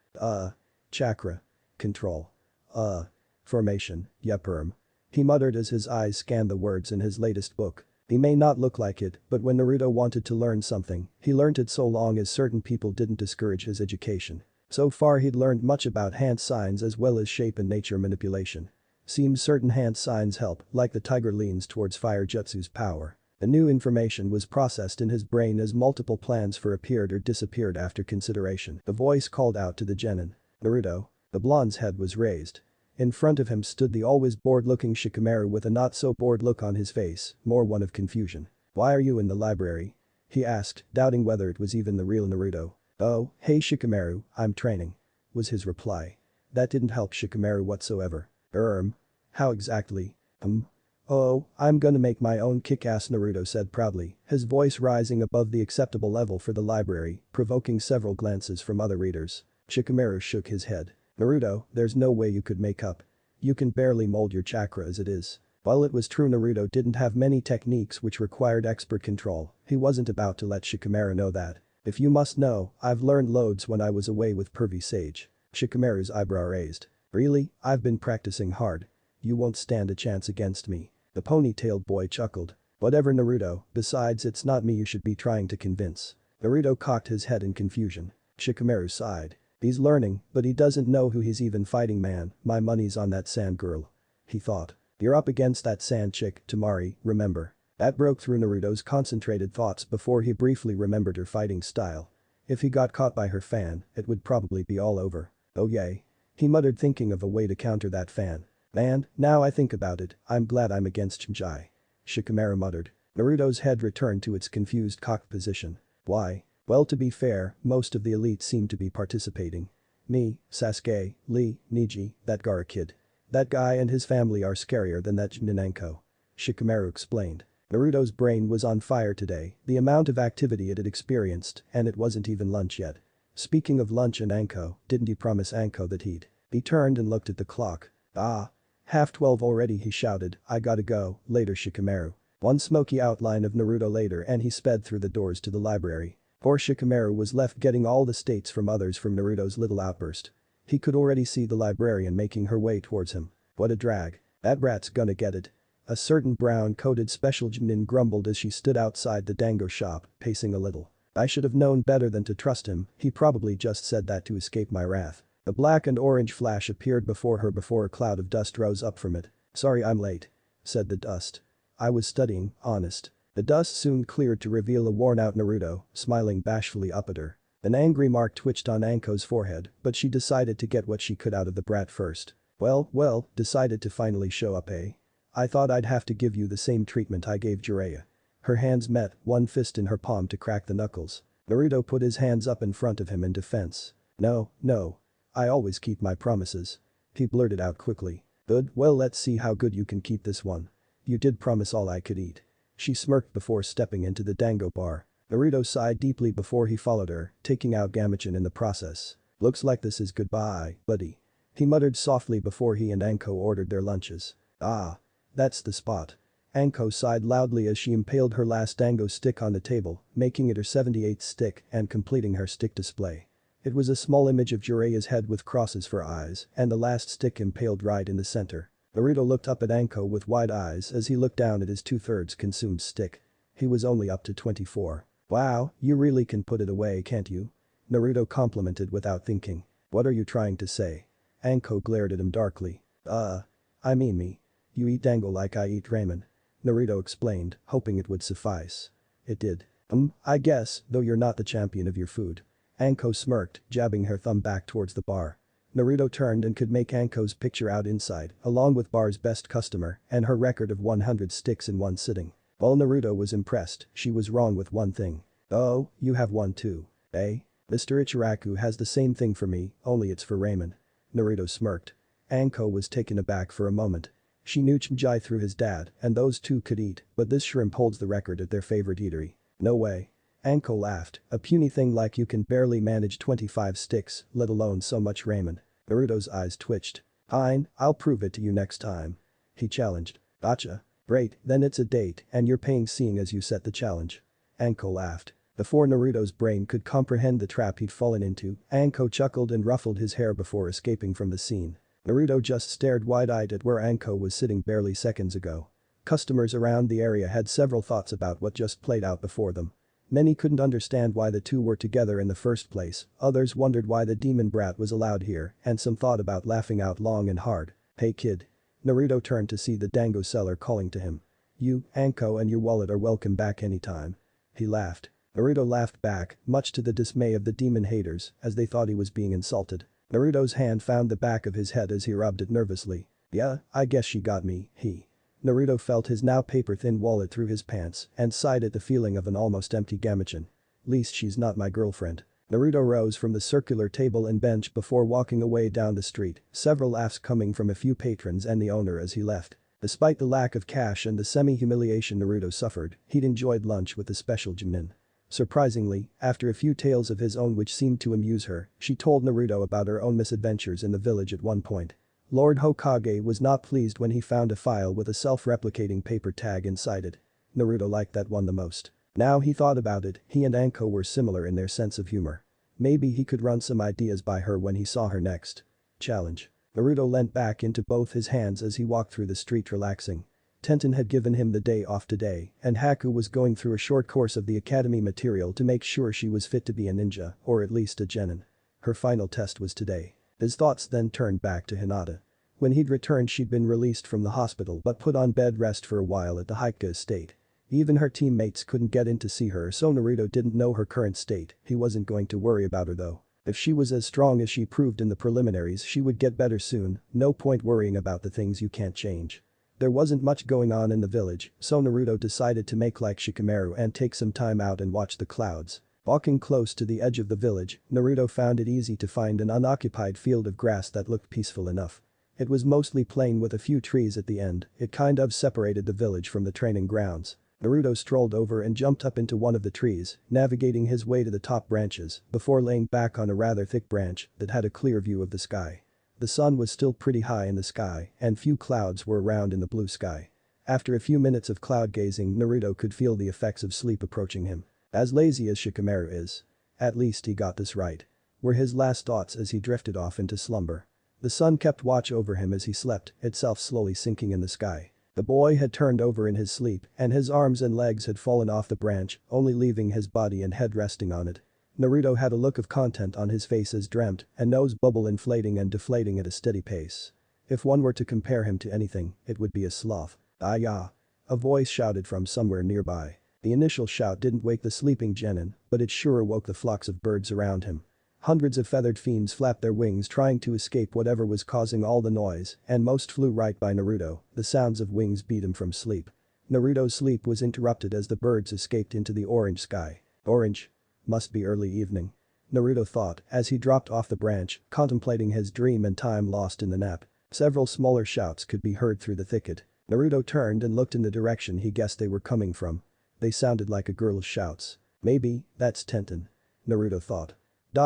Chakra. Control. Formation, Yeperm. He muttered as his eyes scanned the words in his latest book. He may not look like it, but when Naruto wanted to learn something, he learned it so long as certain people didn't discourage his education. So far he'd learned much about hand signs as well as shape and nature manipulation. Seems certain hand signs help, like the tiger leans towards fire jutsu's power. The new information was processed in his brain as multiple plans for appeared or disappeared after consideration. The voice called out to the genin. Naruto. The blonde's head was raised. In front of him stood the always bored-looking Shikamaru with a not-so-bored look on his face, more one of confusion. Why are you in the library? He asked, doubting whether it was even the real Naruto. Oh, hey Shikamaru, I'm training. Was his reply. That didn't help Shikamaru whatsoever. How exactly? Oh, I'm gonna make my own kick-ass, Naruto said proudly, his voice rising above the acceptable level for the library, provoking several glances from other readers. Shikamaru shook his head. Naruto, there's no way you could make up. You can barely mold your chakra as it is. While it was true Naruto didn't have many techniques which required expert control, he wasn't about to let Shikamaru know that. If you must know, I've learned loads when I was away with Pervy Sage. Shikamaru's eyebrow raised. Really? I've been practicing hard. You won't stand a chance against me. The ponytailed boy chuckled. Whatever Naruto, besides it's not me you should be trying to convince. Naruto cocked his head in confusion. Shikamaru sighed. He's learning, but he doesn't know who he's even fighting, man. My money's on that sand girl. He thought. You're up against that sand chick, Tamari, remember. That broke through Naruto's concentrated thoughts before he briefly remembered her fighting style. If he got caught by her fan, it would probably be all over. Oh yay. He muttered, thinking of a way to counter that fan. Man, now I think about it, I'm glad I'm against Shinji. Shikamaru muttered. Naruto's head returned to its confused cocked position. Why? Well, to be fair, most of the elite seem to be participating. Me, Sasuke, Lee, Niji, that Gaara kid. That guy and his family are scarier than that Ninenko. Shikamaru explained. Naruto's brain was on fire today, the amount of activity it had experienced, and it wasn't even lunch yet. Speaking of lunch and Anko, didn't he promise Anko that he'd? He turned and looked at the clock. Ah. 12:30 already, he shouted, I gotta go, later Shikamaru. One smoky outline of Naruto later and he sped through the doors to the library. Poor Shikamaru was left getting all the states from others from Naruto's little outburst. He could already see the librarian making her way towards him. What a drag. That brat's gonna get it. A certain brown-coated special Jnin grumbled as she stood outside the dango shop, pacing a little. I should have known better than to trust him, he probably just said that to escape my wrath. A black and orange flash appeared before her before a cloud of dust rose up from it. Sorry I'm late. Said the dust. I was studying, honest. The dust soon cleared to reveal a worn-out Naruto, smiling bashfully up at her. An angry mark twitched on Anko's forehead, but she decided to get what she could out of the brat first. Well, decided to finally show up, eh? I thought I'd have to give you the same treatment I gave Jiraiya. Her hands met, one fist in her palm to crack the knuckles. Naruto put his hands up in front of him in defense. No. I always keep my promises. He blurted out quickly. Good, well let's see how good you can keep this one. You did promise all I could eat. She smirked before stepping into the dango bar. Naruto sighed deeply before he followed her, taking out Gamachin in the process. Looks like this is goodbye, buddy. He muttered softly before he and Anko ordered their lunches. Ah. That's the spot. Anko sighed loudly as she impaled her last dango stick on the table, making it her 78th stick and completing her stick display. It was a small image of Jiraiya's head with crosses for eyes and the last stick impaled right in the center. Naruto looked up at Anko with wide eyes as he looked down at his 2/3 consumed stick. He was only up to 24. Wow, you really can put it away, can't you? Naruto complimented without thinking. What are you trying to say? Anko glared at him darkly. I mean me. You eat dango like I eat ramen. Naruto explained, hoping it would suffice. It did. I guess, though you're not the champion of your food. Anko smirked, jabbing her thumb back towards the bar. Naruto turned and could make Anko's picture out inside, along with bar's best customer and her record of 100 sticks in one sitting. While Naruto was impressed, she was wrong with one thing. Oh, you have one too. Eh? Mr. Ichiraku has the same thing for me, only it's for ramen. Naruto smirked. Anko was taken aback for a moment. She knew Shinji through his dad and those two could eat, but this shrimp holds the record at their favorite eatery. No way. Anko laughed, a puny thing like you can barely manage 25 sticks, let alone so much ramen. Naruto's eyes twitched. Fine, I'll prove it to you next time. He challenged. Gotcha. Great, then it's a date and you're paying seeing as you set the challenge. Anko laughed. Before Naruto's brain could comprehend the trap he'd fallen into, Anko chuckled and ruffled his hair before escaping from the scene. Naruto just stared wide-eyed at where Anko was sitting barely seconds ago. Customers around the area had several thoughts about what just played out before them. Many couldn't understand why the two were together in the first place, others wondered why the demon brat was allowed here, and some thought about laughing out long and hard. Hey kid. Naruto turned to see the dango seller calling to him. You, Anko and your wallet are welcome back anytime. He laughed. Naruto laughed back, much to the dismay of the demon haters, as they thought he was being insulted. Naruto's hand found the back of his head as he rubbed it nervously. Yeah, I guess she got me, Naruto felt his now paper-thin wallet through his pants and sighed at the feeling of an almost empty Gamachin. Least she's not my girlfriend. Naruto rose from the circular table and bench before walking away down the street, several laughs coming from a few patrons and the owner as he left. Despite the lack of cash and the semi-humiliation Naruto suffered, he'd enjoyed lunch with the special Junin. Surprisingly, after a few tales of his own which seemed to amuse her, she told Naruto about her own misadventures in the village at one point. Lord Hokage was not pleased when he found a file with a self-replicating paper tag inside it. Naruto liked that one the most. Now he thought about it, he and Anko were similar in their sense of humor. Maybe he could run some ideas by her when he saw her next. Challenge. Naruto leant back into both his hands as he walked through the street relaxing. Tenten had given him the day off today, and Haku was going through a short course of the academy material to make sure she was fit to be a ninja, or at least a genin. Her final test was today. His thoughts then turned back to Hinata. When he'd returned she'd been released from the hospital but put on bed rest for a while at the Haika estate. Even her teammates couldn't get in to see her, so Naruto didn't know her current state. He wasn't going to worry about her though. If she was as strong as she proved in the preliminaries, she would get better soon, no point worrying about the things you can't change. There wasn't much going on in the village, so Naruto decided to make like Shikamaru and take some time out and watch the clouds. Walking close to the edge of the village, Naruto found it easy to find an unoccupied field of grass that looked peaceful enough. It was mostly plain with a few trees at the end. It kind of separated the village from the training grounds. Naruto strolled over and jumped up into one of the trees, navigating his way to the top branches before laying back on a rather thick branch that had a clear view of the sky. The sun was still pretty high in the sky and few clouds were around in the blue sky. After a few minutes of cloud gazing, Naruto could feel the effects of sleep approaching him. As lazy as Shikamaru is. At least he got this right. Were his last thoughts as he drifted off into slumber. The sun kept watch over him as he slept, itself slowly sinking in the sky. The boy had turned over in his sleep and his arms and legs had fallen off the branch, only leaving his body and head resting on it. Naruto had a look of content on his face as dreamt, a nose bubble inflating and deflating at a steady pace. If one were to compare him to anything, it would be a sloth. Ah yeah. A voice shouted from somewhere nearby. The initial shout didn't wake the sleeping genin, but it sure awoke the flocks of birds around him. Hundreds of feathered fiends flapped their wings trying to escape whatever was causing all the noise, and most flew right by Naruto. The sounds of wings beat him from sleep. Naruto's sleep was interrupted as the birds escaped into the orange sky. Orange? Must be early evening. Naruto thought as he dropped off the branch, contemplating his dream and time lost in the nap. Several smaller shouts could be heard through the thicket. Naruto turned and looked in the direction he guessed they were coming from. They sounded like a girl's shouts. Maybe, that's Tenten. Naruto thought.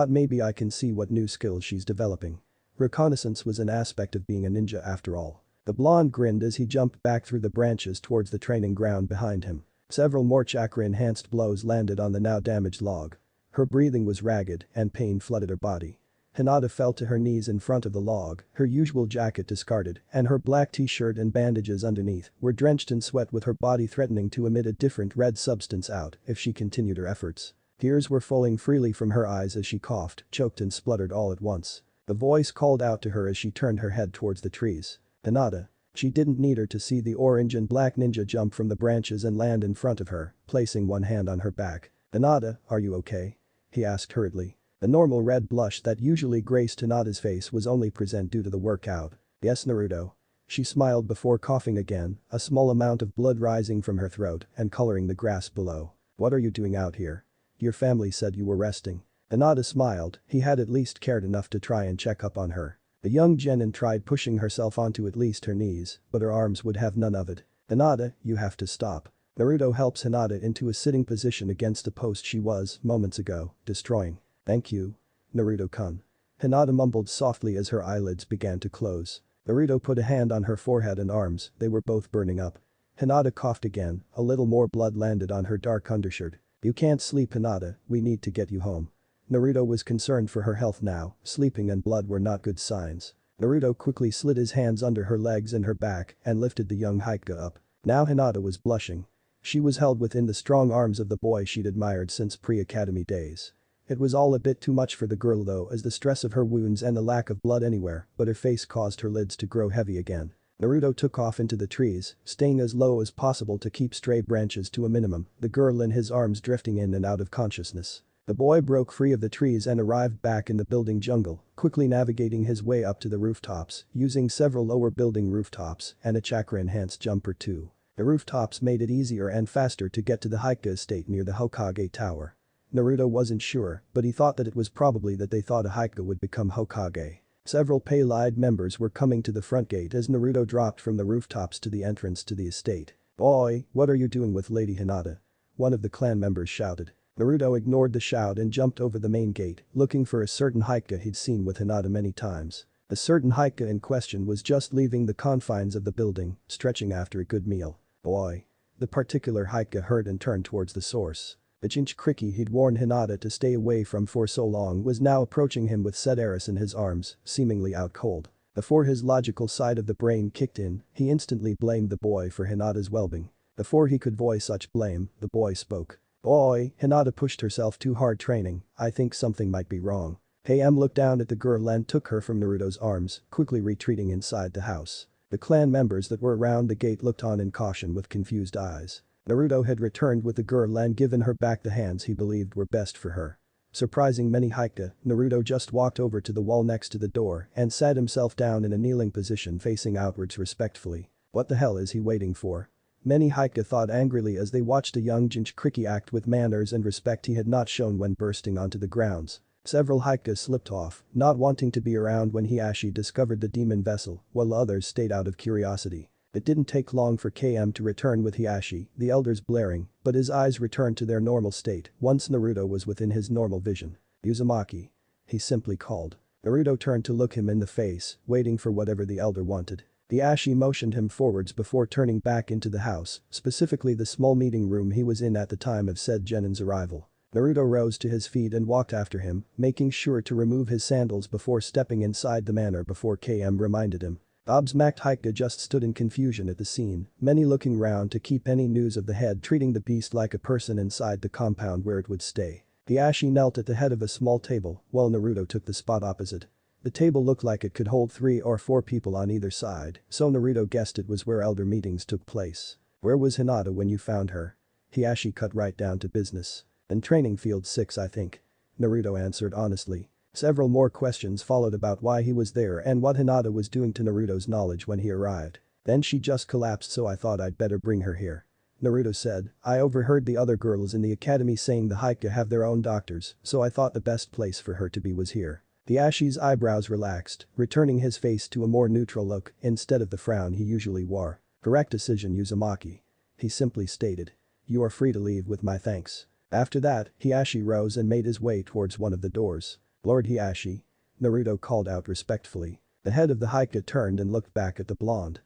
Maybe I can see what new skills she's developing. Reconnaissance was an aspect of being a ninja after all. The blonde grinned as he jumped back through the branches towards the training ground behind him. Several more chakra-enhanced blows landed on the now damaged log. Her breathing was ragged and pain flooded her body. Hinata fell to her knees in front of the log, her usual jacket discarded, and her black t-shirt and bandages underneath were drenched in sweat with her body threatening to emit a different red substance out if she continued her efforts. Tears were falling freely from her eyes as she coughed, choked and spluttered all at once. The voice called out to her as she turned her head towards the trees. Hinata. She didn't need her to see the orange and black ninja jump from the branches and land in front of her, placing one hand on her back. Hinata, are you okay? He asked hurriedly. The normal red blush that usually graced Hinata's face was only present due to the workout. Yes, Naruto. She smiled before coughing again, a small amount of blood rising from her throat and coloring the grass below. What are you doing out here? Your family said you were resting. Hinata smiled, he had at least cared enough to try and check up on her. The young genin tried pushing herself onto at least her knees, but her arms would have none of it. Hinata, you have to stop. Naruto helps Hinata into a sitting position against the post she was, moments ago, destroying. Thank you. Naruto-kun. Hinata mumbled softly as her eyelids began to close. Naruto put a hand on her forehead and arms, they were both burning up. Hinata coughed again, a little more blood landed on her dark undershirt. You can't sleep, Hinata, we need to get you home. Naruto was concerned for her health now, sleeping and blood were not good signs. Naruto quickly slid his hands under her legs and her back and lifted the young Hyuga up. Now Hinata was blushing. She was held within the strong arms of the boy she'd admired since pre-academy days. It was all a bit too much for the girl though, as the stress of her wounds and the lack of blood anywhere but her face caused her lids to grow heavy again. Naruto took off into the trees, staying as low as possible to keep stray branches to a minimum, the girl in his arms drifting in and out of consciousness. The boy broke free of the trees and arrived back in the building jungle, quickly navigating his way up to the rooftops, using several lower building rooftops and a chakra-enhanced jump or two. The rooftops made it easier and faster to get to the Hyuga estate near the Hokage Tower. Naruto wasn't sure, but he thought that it was probably that they thought a Hyuga would become Hokage. Several pale-eyed members were coming to the front gate as Naruto dropped from the rooftops to the entrance to the estate. Boy, what are you doing with Lady Hinata? One of the clan members shouted. Naruto ignored the shout and jumped over the main gate, looking for a certain Hyuga he'd seen with Hinata many times. A certain Hyuga in question was just leaving the confines of the building, stretching after a good meal. Boy. The particular Hyuga heard and turned towards the source. The Jinchuriki he'd warned Hinata to stay away from for so long was now approaching him with Setaris in his arms, seemingly out cold. Before his logical side of the brain kicked in, he instantly blamed the boy for Hinata's well-being. Before he could voice such blame, the boy spoke. "Boy, Hinata pushed herself too hard training, I think something might be wrong." Heian looked down at the girl and took her from Naruto's arms, quickly retreating inside the house. The clan members that were around the gate looked on in caution with confused eyes. Naruto had returned with the girl and given her back the hands he believed were best for her. Surprising many Hikage, Naruto just walked over to the wall next to the door and sat himself down in a kneeling position facing outwards respectfully. What the hell is he waiting for? Many Hikage thought angrily as they watched a young Jinchuriki act with manners and respect he had not shown when bursting onto the grounds. Several Hikage slipped off, not wanting to be around when Hiashi discovered the demon vessel, while others stayed out of curiosity. It didn't take long for KM to return with Hiashi, the elders blaring, but his eyes returned to their normal state once Naruto was within his normal vision. "Uzumaki." He simply called. Naruto turned to look him in the face, waiting for whatever the elder wanted. Hiashi motioned him forwards before turning back into the house, specifically the small meeting room he was in at the time of said Genin's arrival. Naruto rose to his feet and walked after him, making sure to remove his sandals before stepping inside the manor before KM reminded him. Gobsmacked Hikage just stood in confusion at the scene, many looking round to keep any news of the head treating the beast like a person inside the compound where it would stay. Hiashi knelt at the head of a small table, while Naruto took the spot opposite. The table looked like it could hold 3 or 4 people on either side, so Naruto guessed it was where elder meetings took place. "Where was Hinata when you found her?" Hiashi cut right down to business. "In training field 6 I think." Naruto answered honestly. Several more questions followed about why he was there and what Hinata was doing to Naruto's knowledge when he arrived. "Then she just collapsed so I thought I'd better bring her here." Naruto said, "I overheard the other girls in the academy saying the Hikage have their own doctors, so I thought the best place for her to be was here." Hiashi's eyebrows relaxed, returning his face to a more neutral look instead of the frown he usually wore. "Correct decision, Uzumaki." He simply stated. "You are free to leave with my thanks." After that, Hiashi rose and made his way towards one of the doors. "Lord Hiashi." Naruto called out respectfully. The head of the Hikage turned and looked back at the blonde.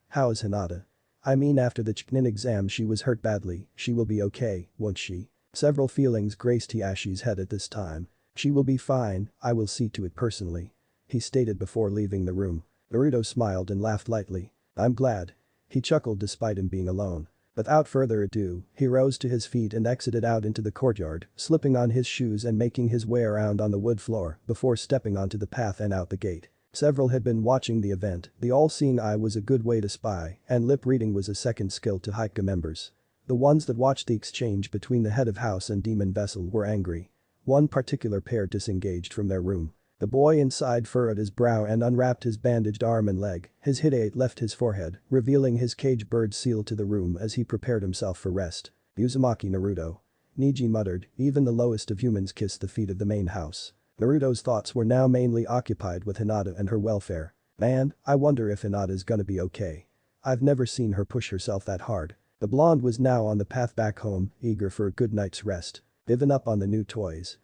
How is Hinata?" "I mean after the Chunin exam she was hurt badly, she will be okay, won't she?" Several feelings graced Hiashi's head at this time. "She will be fine, I will see to it personally," he stated before leaving the room. Naruto smiled and laughed lightly. "I'm glad." He chuckled despite him being alone. Without further ado, he rose to his feet and exited out into the courtyard, slipping on his shoes and making his way around on the wood floor before stepping onto the path and out the gate. Several had been watching the event, the all-seeing eye was a good way to spy, and lip reading was a second skill to Hikage members. The ones that watched the exchange between the head of house and demon vessel were angry. One particular pair disengaged from their room. The boy inside furrowed his brow and unwrapped his bandaged arm and leg, his hidate left his forehead, revealing his cage bird seal to the room as he prepared himself for rest. "Uzumaki Naruto." Neji muttered, "Even the lowest of humans kiss the feet of the main house." Naruto's thoughts were now mainly occupied with Hinata and her welfare. "Man, I wonder if Hinata's gonna be okay. I've never seen her push herself that hard." The blonde was now on the path back home, eager for a good night's rest. "Given up on the new toys,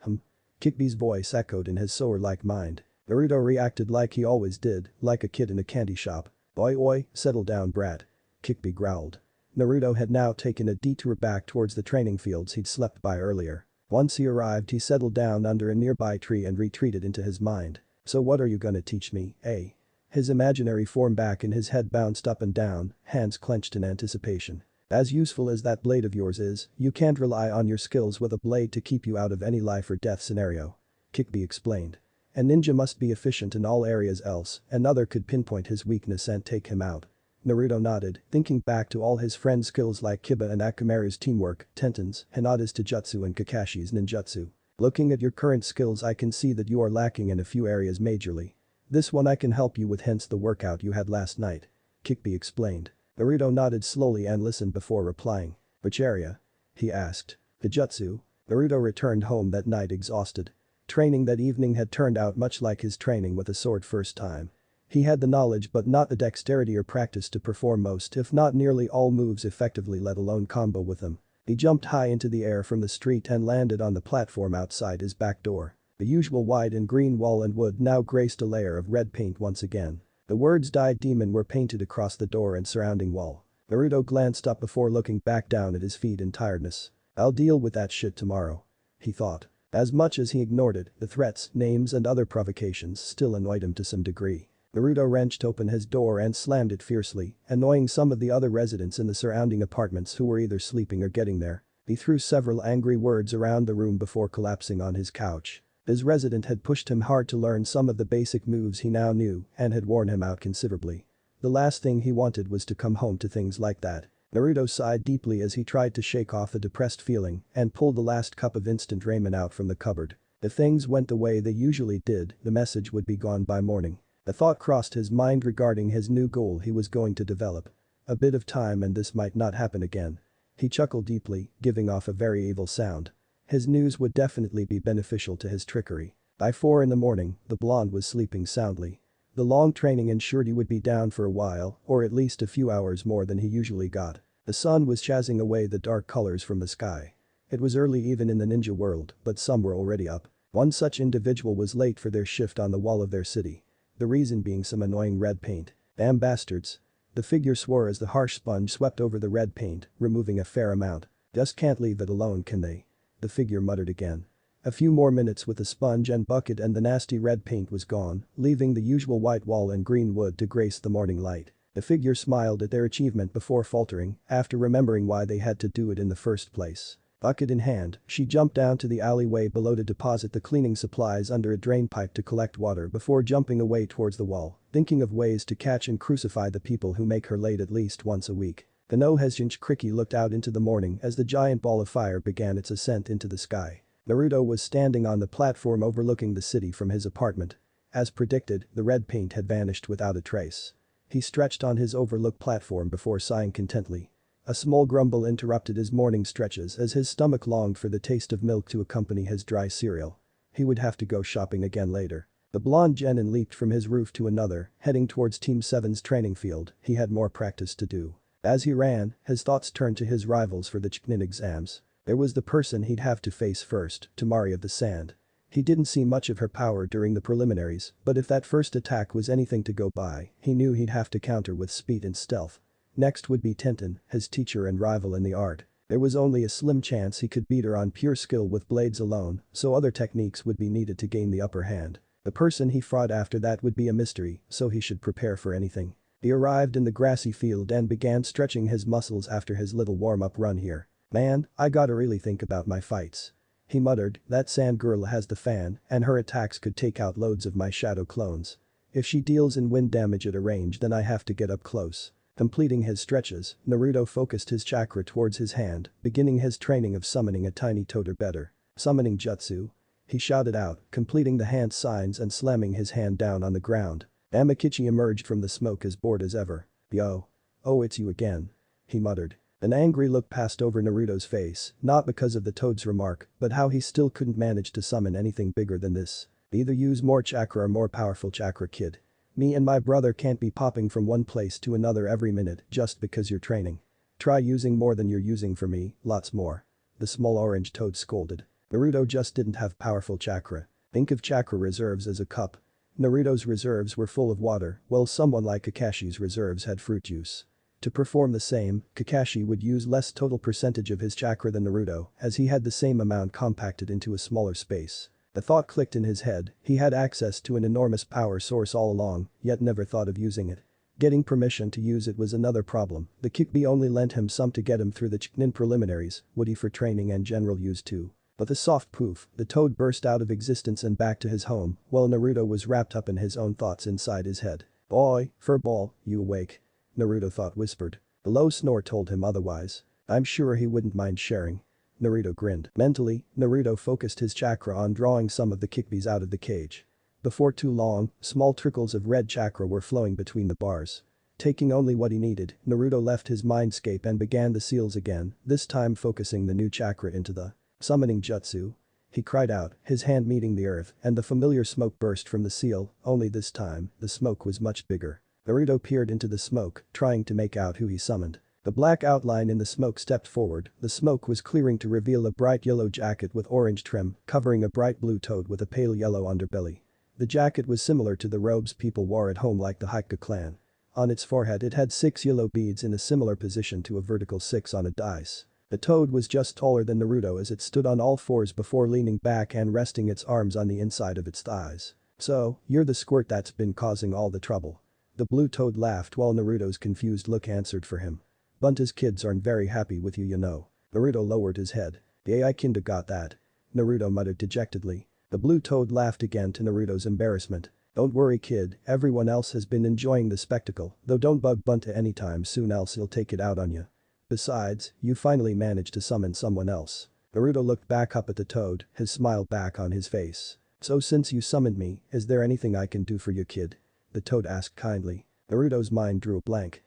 Kikbi's voice echoed in his sower-like mind. Naruto reacted like he always did, like a kid in a candy shop. Oi, settle down brat." Kikbi growled. Naruto had now taken a detour back towards the training fields he'd slept by earlier. Once he arrived he settled down under a nearby tree and retreated into his mind. "So what are you gonna teach me, eh?" His imaginary form back in his head bounced up and down, hands clenched in anticipation. "As useful as that blade of yours is, you can't rely on your skills with a blade to keep you out of any life or death scenario," Kikbi explained. "A ninja must be efficient in all areas else another could pinpoint his weakness and take him out." Naruto nodded, thinking back to all his friends' skills like Kiba and Akamaru's teamwork, Tenten's, Hinata's taijutsu and Kakashi's ninjutsu. "Looking at your current skills I can see that you are lacking in a few areas majorly. This one I can help you with, hence the workout you had last night," Kikbi explained. Naruto nodded slowly and listened before replying. "Which area?" he asked. "Taijutsu." Naruto returned home that night exhausted. Training that evening had turned out much like his training with a sword first time. He had the knowledge but not the dexterity or practice to perform most if not nearly all moves effectively, let alone combo with them. He jumped high into the air from the street and landed on the platform outside his back door. The usual white and green wall and wood now graced a layer of red paint once again. The words "Died Demon" were painted across the door and surrounding wall. Naruto glanced up before looking back down at his feet in tiredness. "I'll deal with that shit tomorrow," he thought. As much as he ignored it, the threats, names and other provocations still annoyed him to some degree. Naruto wrenched open his door and slammed it fiercely, annoying some of the other residents in the surrounding apartments who were either sleeping or getting there. He threw several angry words around the room before collapsing on his couch. His resident had pushed him hard to learn some of the basic moves he now knew and had worn him out considerably. The last thing he wanted was to come home to things like that. Naruto sighed deeply as he tried to shake off a depressed feeling and pulled the last cup of instant ramen out from the cupboard. If things went the way they usually did, the message would be gone by morning. A thought crossed his mind regarding his new goal he was going to develop. A bit of time and this might not happen again. He chuckled deeply, giving off a very evil sound. His news would definitely be beneficial to his trickery. By 4 in the morning, the blonde was sleeping soundly. The long training ensured he would be down for a while, or at least a few hours more than he usually got. The sun was chasing away the dark colors from the sky. It was early even in the ninja world, but some were already up. One such individual was late for their shift on the wall of their city. The reason being some annoying red paint. Damn bastards. The figure swore as the harsh sponge swept over the red paint, removing a fair amount. Just can't leave it alone, can they? The figure muttered again. A few more minutes with the sponge and bucket and the nasty red paint was gone, leaving the usual white wall and green wood to grace the morning light. The figure smiled at their achievement before faltering, after remembering why they had to do it in the first place. Bucket in hand, she jumped down to the alleyway below to deposit the cleaning supplies under a drain pipe to collect water before jumping away towards the wall, thinking of ways to catch and crucify the people who make her late at least once a week. The no hesitant Kriki looked out into the morning as the giant ball of fire began its ascent into the sky. Naruto was standing on the platform overlooking the city from his apartment. As predicted, the red paint had vanished without a trace. He stretched on his overlook platform before sighing contentedly. A small grumble interrupted his morning stretches as his stomach longed for the taste of milk to accompany his dry cereal. He would have to go shopping again later. The blonde genin leaped from his roof to another, heading towards Team 7's training field. He had more practice to do. As he ran, his thoughts turned to his rivals for the Chunin exams. There was the person he'd have to face first, Tamari of the Sand. He didn't see much of her power during the preliminaries, but if that first attack was anything to go by, he knew he'd have to counter with speed and stealth. Next would be Tenten, his teacher and rival in the art. There was only a slim chance he could beat her on pure skill with blades alone, so other techniques would be needed to gain the upper hand. The person he fought after that would be a mystery, so he should prepare for anything. He arrived in the grassy field and began stretching his muscles after his little warm-up run here. Man, I gotta really think about my fights. He muttered, that sand girl has the fan, and her attacks could take out loads of my shadow clones. If she deals in wind damage at a range then I have to get up close. Completing his stretches, Naruto focused his chakra towards his hand, beginning his training of summoning a tiny toad or better. Summoning jutsu. He shouted out, completing the hand signs and slamming his hand down on the ground. Amakichi emerged from the smoke as bored as ever. Yo. Oh, it's you again. He muttered. An angry look passed over Naruto's face, not because of the toad's remark, but how he still couldn't manage to summon anything bigger than this. Either use more chakra or more powerful chakra, kid. Me and my brother can't be popping from one place to another every minute just because you're training. Try using more than you're using for me, lots more. The small orange toad scolded. Naruto just didn't have powerful chakra. Think of chakra reserves as a cup. Naruto's reserves were full of water, while someone like Kakashi's reserves had fruit juice. To perform the same, Kakashi would use less total percentage of his chakra than Naruto, as he had the same amount compacted into a smaller space. The thought clicked in his head, he had access to an enormous power source all along, yet never thought of using it. Getting permission to use it was another problem. The Kyuubi only lent him some to get him through the Chunin preliminaries, would he for training and general use too. But the soft poof, the toad burst out of existence and back to his home, while Naruto was wrapped up in his own thoughts inside his head. Boy, furball, you awake? Naruto thought whispered. The low snore told him otherwise. I'm sure he wouldn't mind sharing. Naruto grinned. Mentally, Naruto focused his chakra on drawing some of the Kyuubis out of the cage. Before too long, small trickles of red chakra were flowing between the bars. Taking only what he needed, Naruto left his mindscape and began the seals again, this time focusing the new chakra into the summoning jutsu. He cried out, his hand meeting the earth, and the familiar smoke burst from the seal, only this time, the smoke was much bigger. Naruto peered into the smoke, trying to make out who he summoned. The black outline in the smoke stepped forward, the smoke was clearing to reveal a bright yellow jacket with orange trim, covering a bright blue toad with a pale yellow underbelly. The jacket was similar to the robes people wore at home like the Hyuga clan. On its forehead it had 6 yellow beads in a similar position to a vertical 6 on a dice. The toad was just taller than Naruto as it stood on all fours before leaning back and resting its arms on the inside of its thighs. So, you're the squirt that's been causing all the trouble. The blue toad laughed while Naruto's confused look answered for him. Bunta's kids aren't very happy with you know. Naruto lowered his head. The AI kinda got that. Naruto muttered dejectedly. The blue toad laughed again to Naruto's embarrassment. Don't worry kid, everyone else has been enjoying the spectacle, though don't bug Bunta anytime soon else he'll take it out on you. Besides, you finally managed to summon someone else. Naruto looked back up at the toad, his smile back on his face. So since you summoned me, is there anything I can do for you kid? The toad asked kindly. Naruto's mind drew a blank.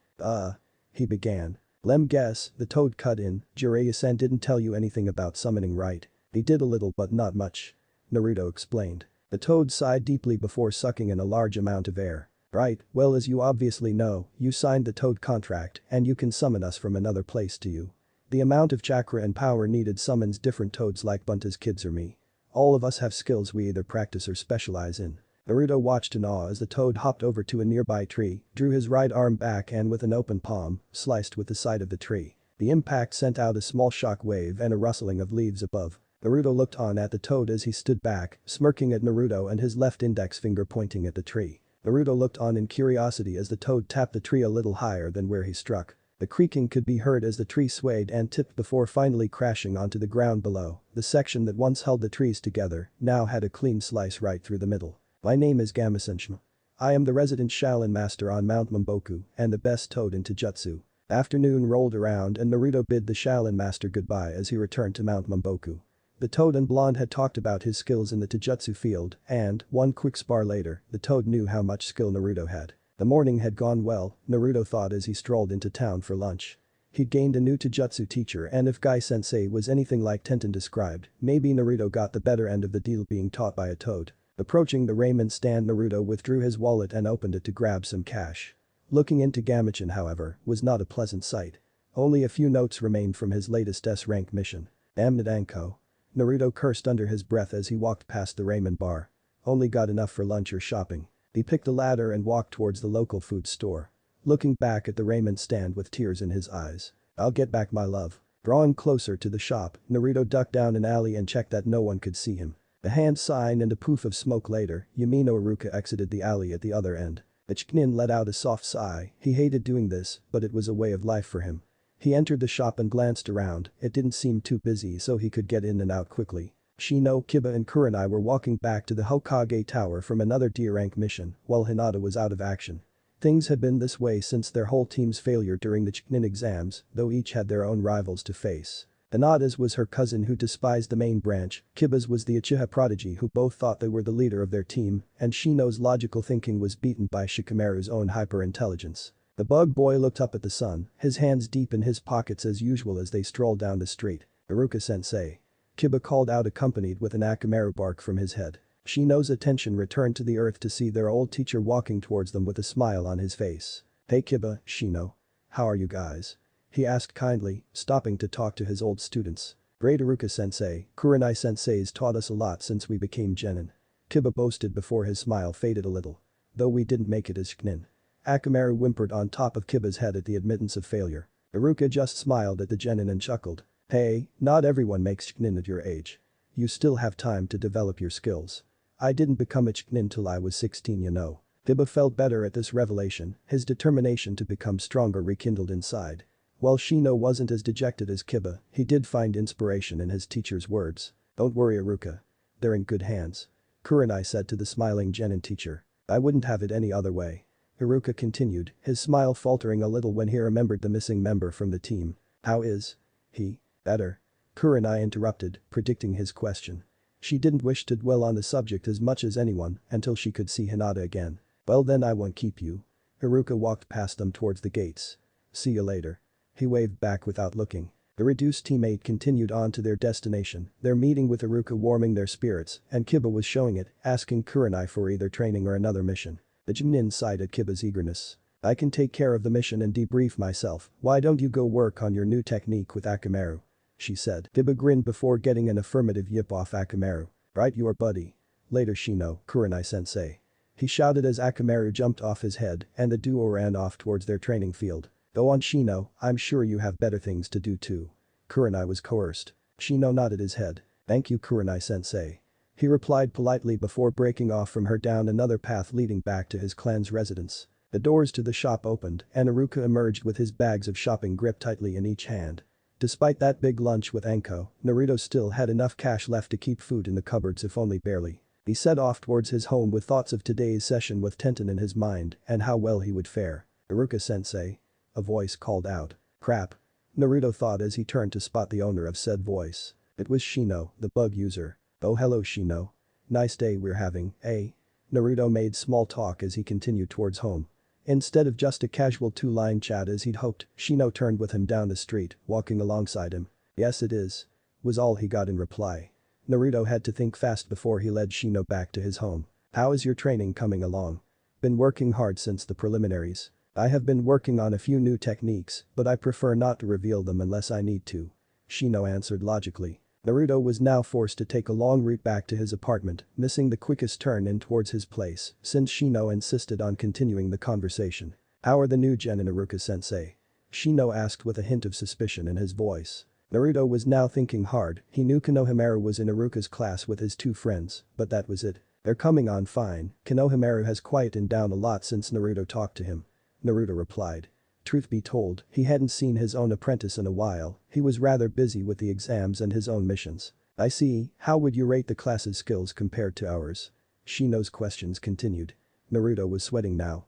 He began. Lem guess, the toad cut in, Jiraiya-san didn't tell you anything about summoning right? He did a little but not much. Naruto explained. The toad sighed deeply before sucking in a large amount of air. Right, well as you obviously know, you signed the toad contract and you can summon us from another place to you. The amount of chakra and power needed summons different toads like Bunta's kids or me. All of us have skills we either practice or specialize in. Naruto watched in awe as the toad hopped over to a nearby tree, drew his right arm back and with an open palm, sliced with the side of the tree. The impact sent out a small shock wave and a rustling of leaves above. Naruto looked on at the toad as he stood back, smirking at Naruto and his left index finger pointing at the tree. Naruto looked on in curiosity as the toad tapped the tree a little higher than where he struck. The creaking could be heard as the tree swayed and tipped before finally crashing onto the ground below. The section that once held the trees together now had a clean slice right through the middle. My name is Gamasunshin. I am the resident Shaolin master on Mount Mamboku and the best toad in Taijutsu. Afternoon rolled around and Naruto bid the Shaolin master goodbye as he returned to Mount Mamboku. The toad and blonde had talked about his skills in the Taijutsu field and, one quick spar later, the toad knew how much skill Naruto had. The morning had gone well, Naruto thought as he strolled into town for lunch. He'd gained a new Taijutsu teacher and if Gai-sensei was anything like Tenten described, maybe Naruto got the better end of the deal being taught by a toad. Approaching the ramen stand Naruto withdrew his wallet and opened it to grab some cash. Looking into Gamachin however, was not a pleasant sight. Only a few notes remained from his latest S-rank mission. Damn it Anko. Naruto cursed under his breath as he walked past the ramen bar. Only got enough for lunch or shopping. He picked a ladder and walked towards the local food store. Looking back at the ramen stand with tears in his eyes. I'll get back my love. Drawing closer to the shop, Naruto ducked down an alley and checked that no one could see him. A hand sign and a poof of smoke later, Yumino Iruka exited the alley at the other end. The Chunin let out a soft sigh, he hated doing this, but it was a way of life for him. He entered the shop and glanced around, it didn't seem too busy so he could get in and out quickly. Shino, Kiba and Kurenai were walking back to the Hokage Tower from another D-rank mission, while Hinata was out of action. Things had been this way since their whole team's failure during the Chunin exams, though each had their own rivals to face. Hinata's was her cousin who despised the main branch, Kiba's was the Uchiha prodigy who both thought they were the leader of their team, and Shino's logical thinking was beaten by Shikamaru's own hyper-intelligence. The bug boy looked up at the sun, his hands deep in his pockets as usual as they strolled down the street. Iruka-sensei. Kiba called out accompanied with an Akamaru bark from his head. Shino's attention returned to the earth to see their old teacher walking towards them with a smile on his face. Hey Kiba, Shino. How are you guys? He asked kindly, stopping to talk to his old students. Great Iruka-sensei, Kurenai-sensei's taught us a lot since we became genin. Kiba boasted before his smile faded a little. Though we didn't make it as Chunin. Akamaru whimpered on top of Kiba's head at the admittance of failure. Iruka just smiled at the genin and chuckled. Hey, not everyone makes Chunin at your age. You still have time to develop your skills. I didn't become a Chunin till I was 16 you know. Kiba felt better at this revelation, his determination to become stronger rekindled inside. While Shino wasn't as dejected as Kiba, he did find inspiration in his teacher's words. Don't worry Iruka. They're in good hands. Kurenai said to the smiling genin teacher. I wouldn't have it any other way. Iruka continued, his smile faltering a little when he remembered the missing member from the team. How is he? Better. Kurenai interrupted, predicting his question. She didn't wish to dwell on the subject as much as anyone until she could see Hinata again. Well then I won't keep you. Iruka walked past them towards the gates. See you later. He waved back without looking. The reduced teammate continued on to their destination, their meeting with Iruka warming their spirits, and Kiba was showing it, asking Kurenai for either training or another mission. The Chunin sighed at Kiba's eagerness. I can take care of the mission and debrief myself, why don't you go work on your new technique with Akamaru? She said. Kiba grinned before getting an affirmative yip off Akamaru. Right your buddy. Later Shino, Kurenai-sensei. He shouted as Akamaru jumped off his head and the duo ran off towards their training field. Go on Shino, I'm sure you have better things to do too. Kurenai was coerced. Shino nodded his head. Thank you Kurenai-sensei. He replied politely before breaking off from her down another path leading back to his clan's residence. The doors to the shop opened and Iruka emerged with his bags of shopping gripped tightly in each hand. Despite that big lunch with Anko, Naruto still had enough cash left to keep food in the cupboards if only barely. He set off towards his home with thoughts of today's session with Tenten in his mind and how well he would fare. "Iruka-sensei?" A voice called out. Crap. Naruto thought as he turned to spot the owner of said voice. It was Shino, the bug user. "Oh hello Shino. Nice day we're having, eh?" Naruto made small talk as he continued towards home. Instead of just a casual two-line chat as he'd hoped, Shino turned with him down the street, walking alongside him. "Yes it is," was all he got in reply. Naruto had to think fast before he led Shino back to his home. "How is your training coming along?" "Been working hard since the preliminaries. I have been working on a few new techniques, but I prefer not to reveal them unless I need to," Shino answered logically. Naruto was now forced to take a long route back to his apartment, missing the quickest turn in towards his place since Shino insisted on continuing the conversation. "How are the new gen in Iruka-sensei?" Shino asked with a hint of suspicion in his voice. Naruto was now thinking hard. He knew Konohamaru was in Iruka's class with his two friends, but that was it. "They're coming on fine. Konohamaru has quietened down a lot since Naruto talked to him," Naruto replied. Truth be told, he hadn't seen his own apprentice in a while, he was rather busy with the exams and his own missions. "I see, how would you rate the class's skills compared to ours?" Shino's questions continued. Naruto was sweating now.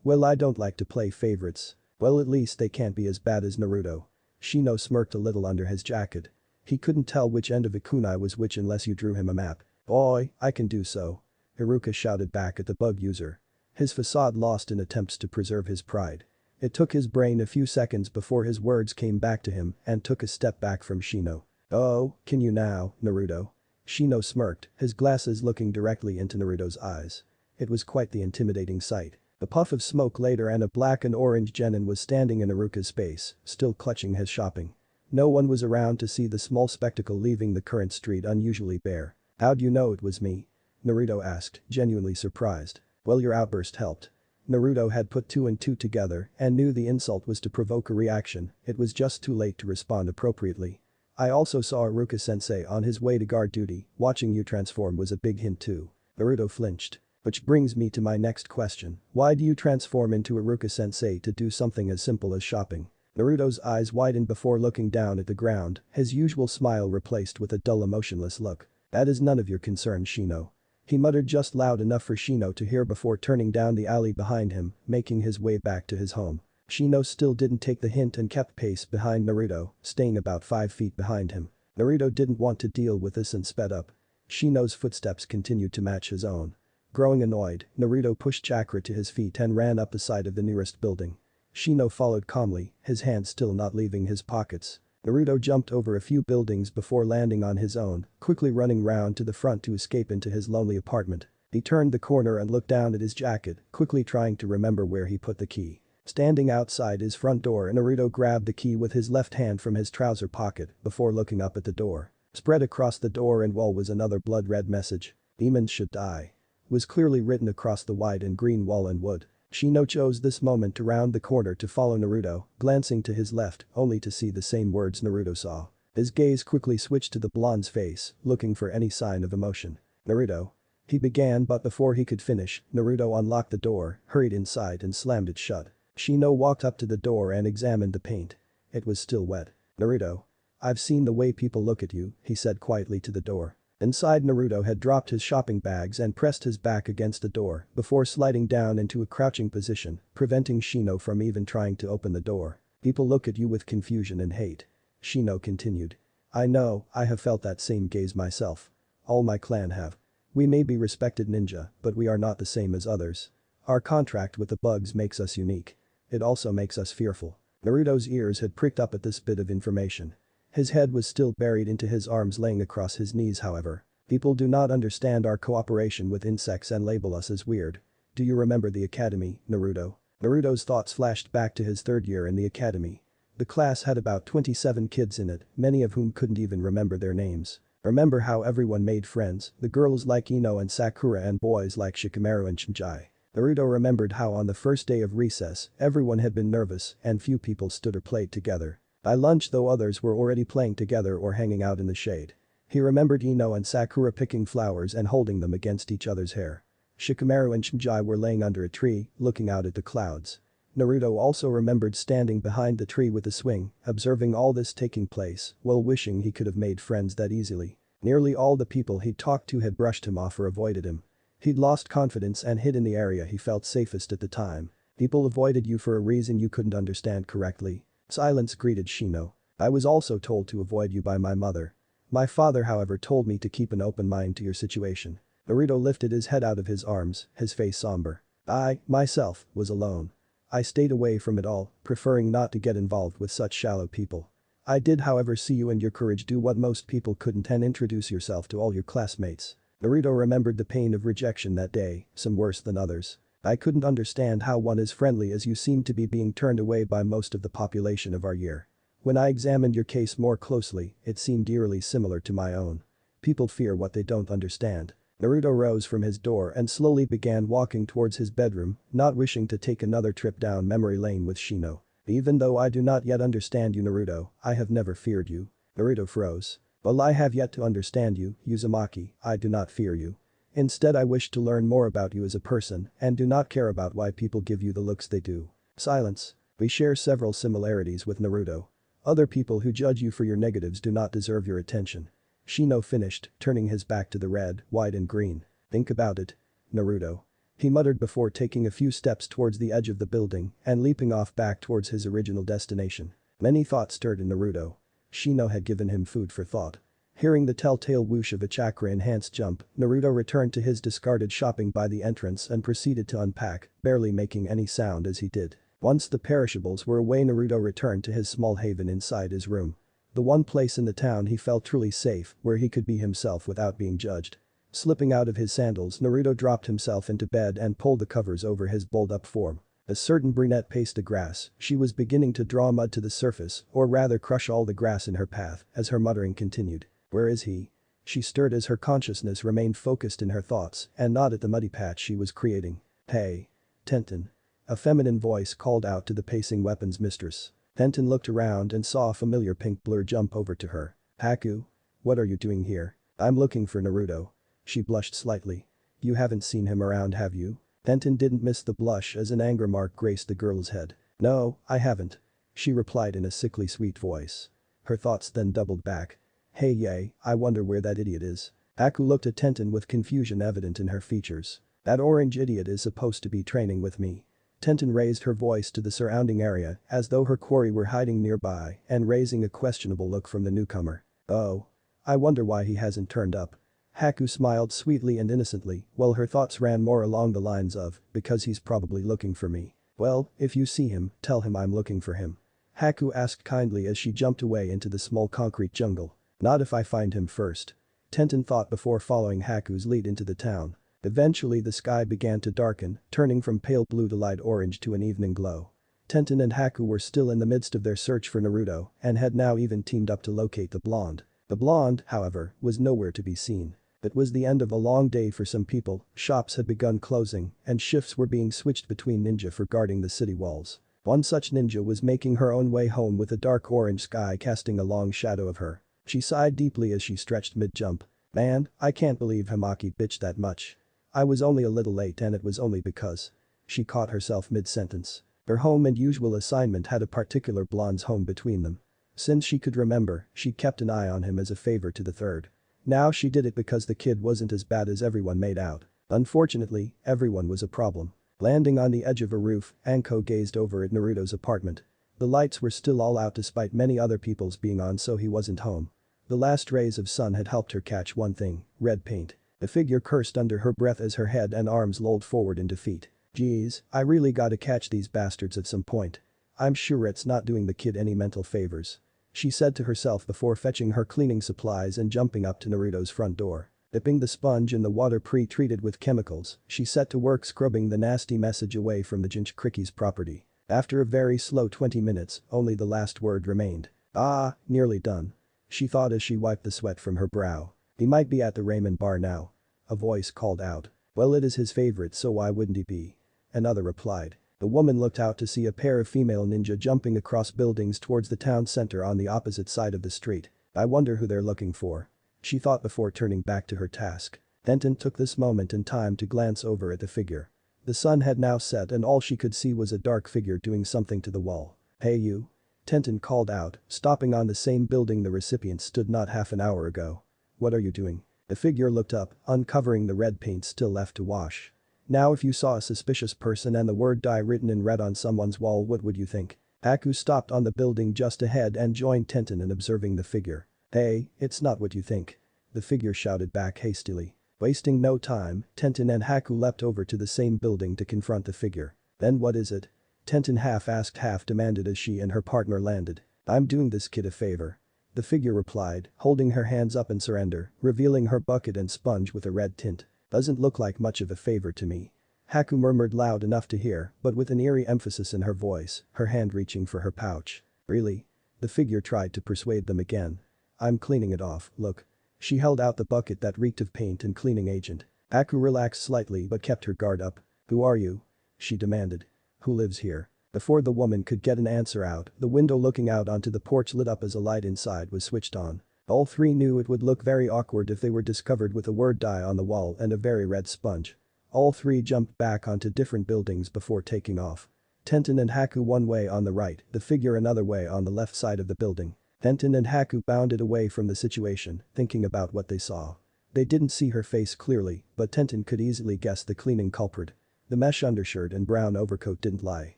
Well I don't like to play favorites. Well at least they can't be as bad as Naruto." Shino smirked a little under his jacket. He couldn't tell which end of a kunai was which unless you drew him a map. "Oi, I can do so," Iruka shouted back at the bug user. His facade lost in attempts to preserve his pride. It took his brain a few seconds before his words came back to him and took a step back from Shino. "Oh, can you now, Naruto?" Shino smirked, his glasses looking directly into Naruto's eyes. It was quite the intimidating sight. A puff of smoke later and a black and orange genin was standing in Iruka's space, still clutching his shopping. No one was around to see the small spectacle leaving the current street unusually bare. "How'd you know it was me?" Naruto asked, genuinely surprised. "Well your outburst helped." Naruto had put two and two together and knew the insult was to provoke a reaction, it was just too late to respond appropriately. "I also saw Iruka-sensei on his way to guard duty, watching you transform was a big hint too." Naruto flinched. Which brings me to my next question, why do you transform into Iruka-sensei to do something as simple as shopping? Naruto's eyes widened before looking down at the ground, his usual smile replaced with a dull emotionless look. "That is none of your concern Shino." He muttered just loud enough for Shino to hear before turning down the alley behind him, making his way back to his home. Shino still didn't take the hint and kept pace behind Naruto, staying about 5 feet behind him. Naruto didn't want to deal with this and sped up. Shino's footsteps continued to match his own. Growing annoyed, Naruto pushed Chakra to his feet and ran up the side of the nearest building. Shino followed calmly, his hands still not leaving his pockets. Naruto jumped over a few buildings before landing on his own, quickly running round to the front to escape into his lonely apartment. He turned the corner and looked down at his jacket, quickly trying to remember where he put the key. Standing outside his front door, Naruto grabbed the key with his left hand from his trouser pocket before looking up at the door. Spread across the door and wall was another blood-red message. "Demons should die." Was clearly written across the white and green wall and wood. Shino chose this moment to round the corner to follow Naruto, glancing to his left only to see the same words Naruto saw. His gaze quickly switched to the blonde's face, looking for any sign of emotion. "Naruto?" He began but before he could finish, Naruto unlocked the door, hurried inside and slammed it shut. Shino walked up to the door and examined the paint. It was still wet. "Naruto? I've seen the way people look at you," he said quietly to the door. Inside Naruto had dropped his shopping bags and pressed his back against the door before sliding down into a crouching position, preventing Shino from even trying to open the door. "People look at you with confusion and hate." Shino continued. "I know, I have felt that same gaze myself. All my clan have. We may be respected ninja, but we are not the same as others. Our contract with the bugs makes us unique. It also makes us fearful." Naruto's ears had pricked up at this bit of information. His head was still buried into his arms laying across his knees however. "People do not understand our cooperation with insects and label us as weird. Do you remember the academy, Naruto?" Naruto's thoughts flashed back to his third year in the academy. The class had about 27 kids in it, many of whom couldn't even remember their names. Remember how everyone made friends, the girls like Ino and Sakura and boys like Shikamaru and Shinji. Naruto remembered how on the first day of recess, everyone had been nervous and few people stood or played together. By lunch though others were already playing together or hanging out in the shade. He remembered Ino and Sakura picking flowers and holding them against each other's hair. Shikamaru and Shinji were laying under a tree, looking out at the clouds. Naruto also remembered standing behind the tree with a swing, observing all this taking place, while wishing he could have made friends that easily. Nearly all the people he'd talked to had brushed him off or avoided him. He'd lost confidence and hid in the area he felt safest at the time. People avoided you for a reason you couldn't understand correctly. Silence greeted Shino. I was also told to avoid you by my mother. My father, however, told me to keep an open mind to your situation. Naruto lifted his head out of his arms, his face somber. I, myself, was alone. I stayed away from it all, preferring not to get involved with such shallow people. I did, however, see you and your courage do what most people couldn't and introduce yourself to all your classmates. Naruto remembered the pain of rejection that day, some worse than others. I couldn't understand how one as friendly as you seemed to be being turned away by most of the population of our year. When I examined your case more closely, it seemed eerily similar to my own. People fear what they don't understand. Naruto rose from his door and slowly began walking towards his bedroom, not wishing to take another trip down memory lane with Shino. Even though I do not yet understand you, Naruto, I have never feared you. Naruto froze. While I have yet to understand you, Uzumaki, I do not fear you. Instead, I wish to learn more about you as a person and do not care about why people give you the looks they do. Silence. We share several similarities with Naruto. Other people who judge you for your negatives do not deserve your attention. Shino finished, turning his back to the red, white and green. Think about it. Naruto. He muttered before taking a few steps towards the edge of the building and leaping off back towards his original destination. Many thoughts stirred in Naruto. Shino had given him food for thought. Hearing the telltale whoosh of a chakra-enhanced jump, Naruto returned to his discarded shopping by the entrance and proceeded to unpack, barely making any sound as he did. Once the perishables were away, Naruto returned to his small haven inside his room. The one place in the town he felt truly safe, where he could be himself without being judged. Slipping out of his sandals, Naruto dropped himself into bed and pulled the covers over his bowled-up form. A certain brunette paced the grass. She was beginning to draw mud to the surface, or rather crush all the grass in her path, as her muttering continued. Where is he? She stirred as her consciousness remained focused in her thoughts and not at the muddy patch she was creating. Hey. Tenten. A feminine voice called out to the pacing weapons mistress. Tenten looked around and saw a familiar pink blur jump over to her. Haku? What are you doing here? I'm looking for Naruto. She blushed slightly. You haven't seen him around, have you? Tenten didn't miss the blush as an anger mark graced the girl's head. No, I haven't. She replied in a sickly sweet voice. Her thoughts then doubled back. Hey yay, I wonder where that idiot is. Haku looked at Tenten with confusion evident in her features. That orange idiot is supposed to be training with me. Tenten raised her voice to the surrounding area as though her quarry were hiding nearby and raising a questionable look from the newcomer. Oh. I wonder why he hasn't turned up. Haku smiled sweetly and innocently, while her thoughts ran more along the lines of, because he's probably looking for me. Well, if you see him, tell him I'm looking for him. Haku asked kindly as she jumped away into the small concrete jungle. Not if I find him first. Tenten thought before following Haku's lead into the town. Eventually the sky began to darken, turning from pale blue to light orange to an evening glow. Tenten and Haku were still in the midst of their search for Naruto and had now even teamed up to locate the blonde. The blonde, however, was nowhere to be seen. It was the end of a long day for some people, shops had begun closing, and shifts were being switched between ninja for guarding the city walls. One such ninja was making her own way home with a dark orange sky casting a long shadow of her. She sighed deeply as she stretched mid-jump. Man, I can't believe Hamaki bitched that much. I was only a little late and it was only because. She caught herself mid-sentence. Her home and usual assignment had a particular blonde's home between them. Since she could remember, she kept an eye on him as a favor to the third. Now she did it because the kid wasn't as bad as everyone made out. Unfortunately, everyone was a problem. Landing on the edge of a roof, Anko gazed over at Naruto's apartment. The lights were still all out despite many other people's being on, so he wasn't home. The last rays of sun had helped her catch one thing, red paint. The figure cursed under her breath as her head and arms lolled forward in defeat. Geez, I really gotta catch these bastards at some point. I'm sure it's not doing the kid any mental favors. She said to herself before fetching her cleaning supplies and jumping up to Naruto's front door. Dipping the sponge in the water pre-treated with chemicals, she set to work scrubbing the nasty message away from the Jinchuriki's property. After a very slow 20 minutes, only the last word remained. Ah, nearly done. She thought as she wiped the sweat from her brow. He might be at the ramen bar now. A voice called out. Well, it is his favorite, so why wouldn't he be? Another replied. The woman looked out to see a pair of female ninja jumping across buildings towards the town center on the opposite side of the street. I wonder who they're looking for. she thought before turning back to her task. Tenten took this moment in time to glance over at the figure. The sun had now set and all she could see was a dark figure doing something to the wall. "Hey you." Tenten called out, stopping on the same building the recipient stood not half an hour ago. "What are you doing?" The figure looked up, uncovering the red paint still left to wash. "Now if you saw a suspicious person and the word die written in red on someone's wall, what would you think?" Haku stopped on the building just ahead and joined Tenten in observing the figure. "Hey, it's not what you think." The figure shouted back hastily. Wasting no time, Tenten and Haku leapt over to the same building to confront the figure. "Then what is it?" Tenten half asked half demanded as she and her partner landed. "I'm doing this kid a favor." The figure replied, holding her hands up in surrender, revealing her bucket and sponge with a red tint. "Doesn't look like much of a favor to me." Haku murmured loud enough to hear, but with an eerie emphasis in her voice, her hand reaching for her pouch. "Really?" The figure tried to persuade them again. "I'm cleaning it off, look." She held out the bucket that reeked of paint and cleaning agent. Haku relaxed slightly but kept her guard up. "Who are you?" she demanded. "Who lives here?" Before the woman could get an answer out, the window looking out onto the porch lit up as a light inside was switched on. All three knew it would look very awkward if they were discovered with a word die on the wall and a very red sponge. All three jumped back onto different buildings before taking off. Tenten and Haku one way on the right, the figure another way on the left side of the building. Tenten and Haku bounded away from the situation, thinking about what they saw. They didn't see her face clearly, but Tenten could easily guess the cleaning culprit. The mesh undershirt and brown overcoat didn't lie.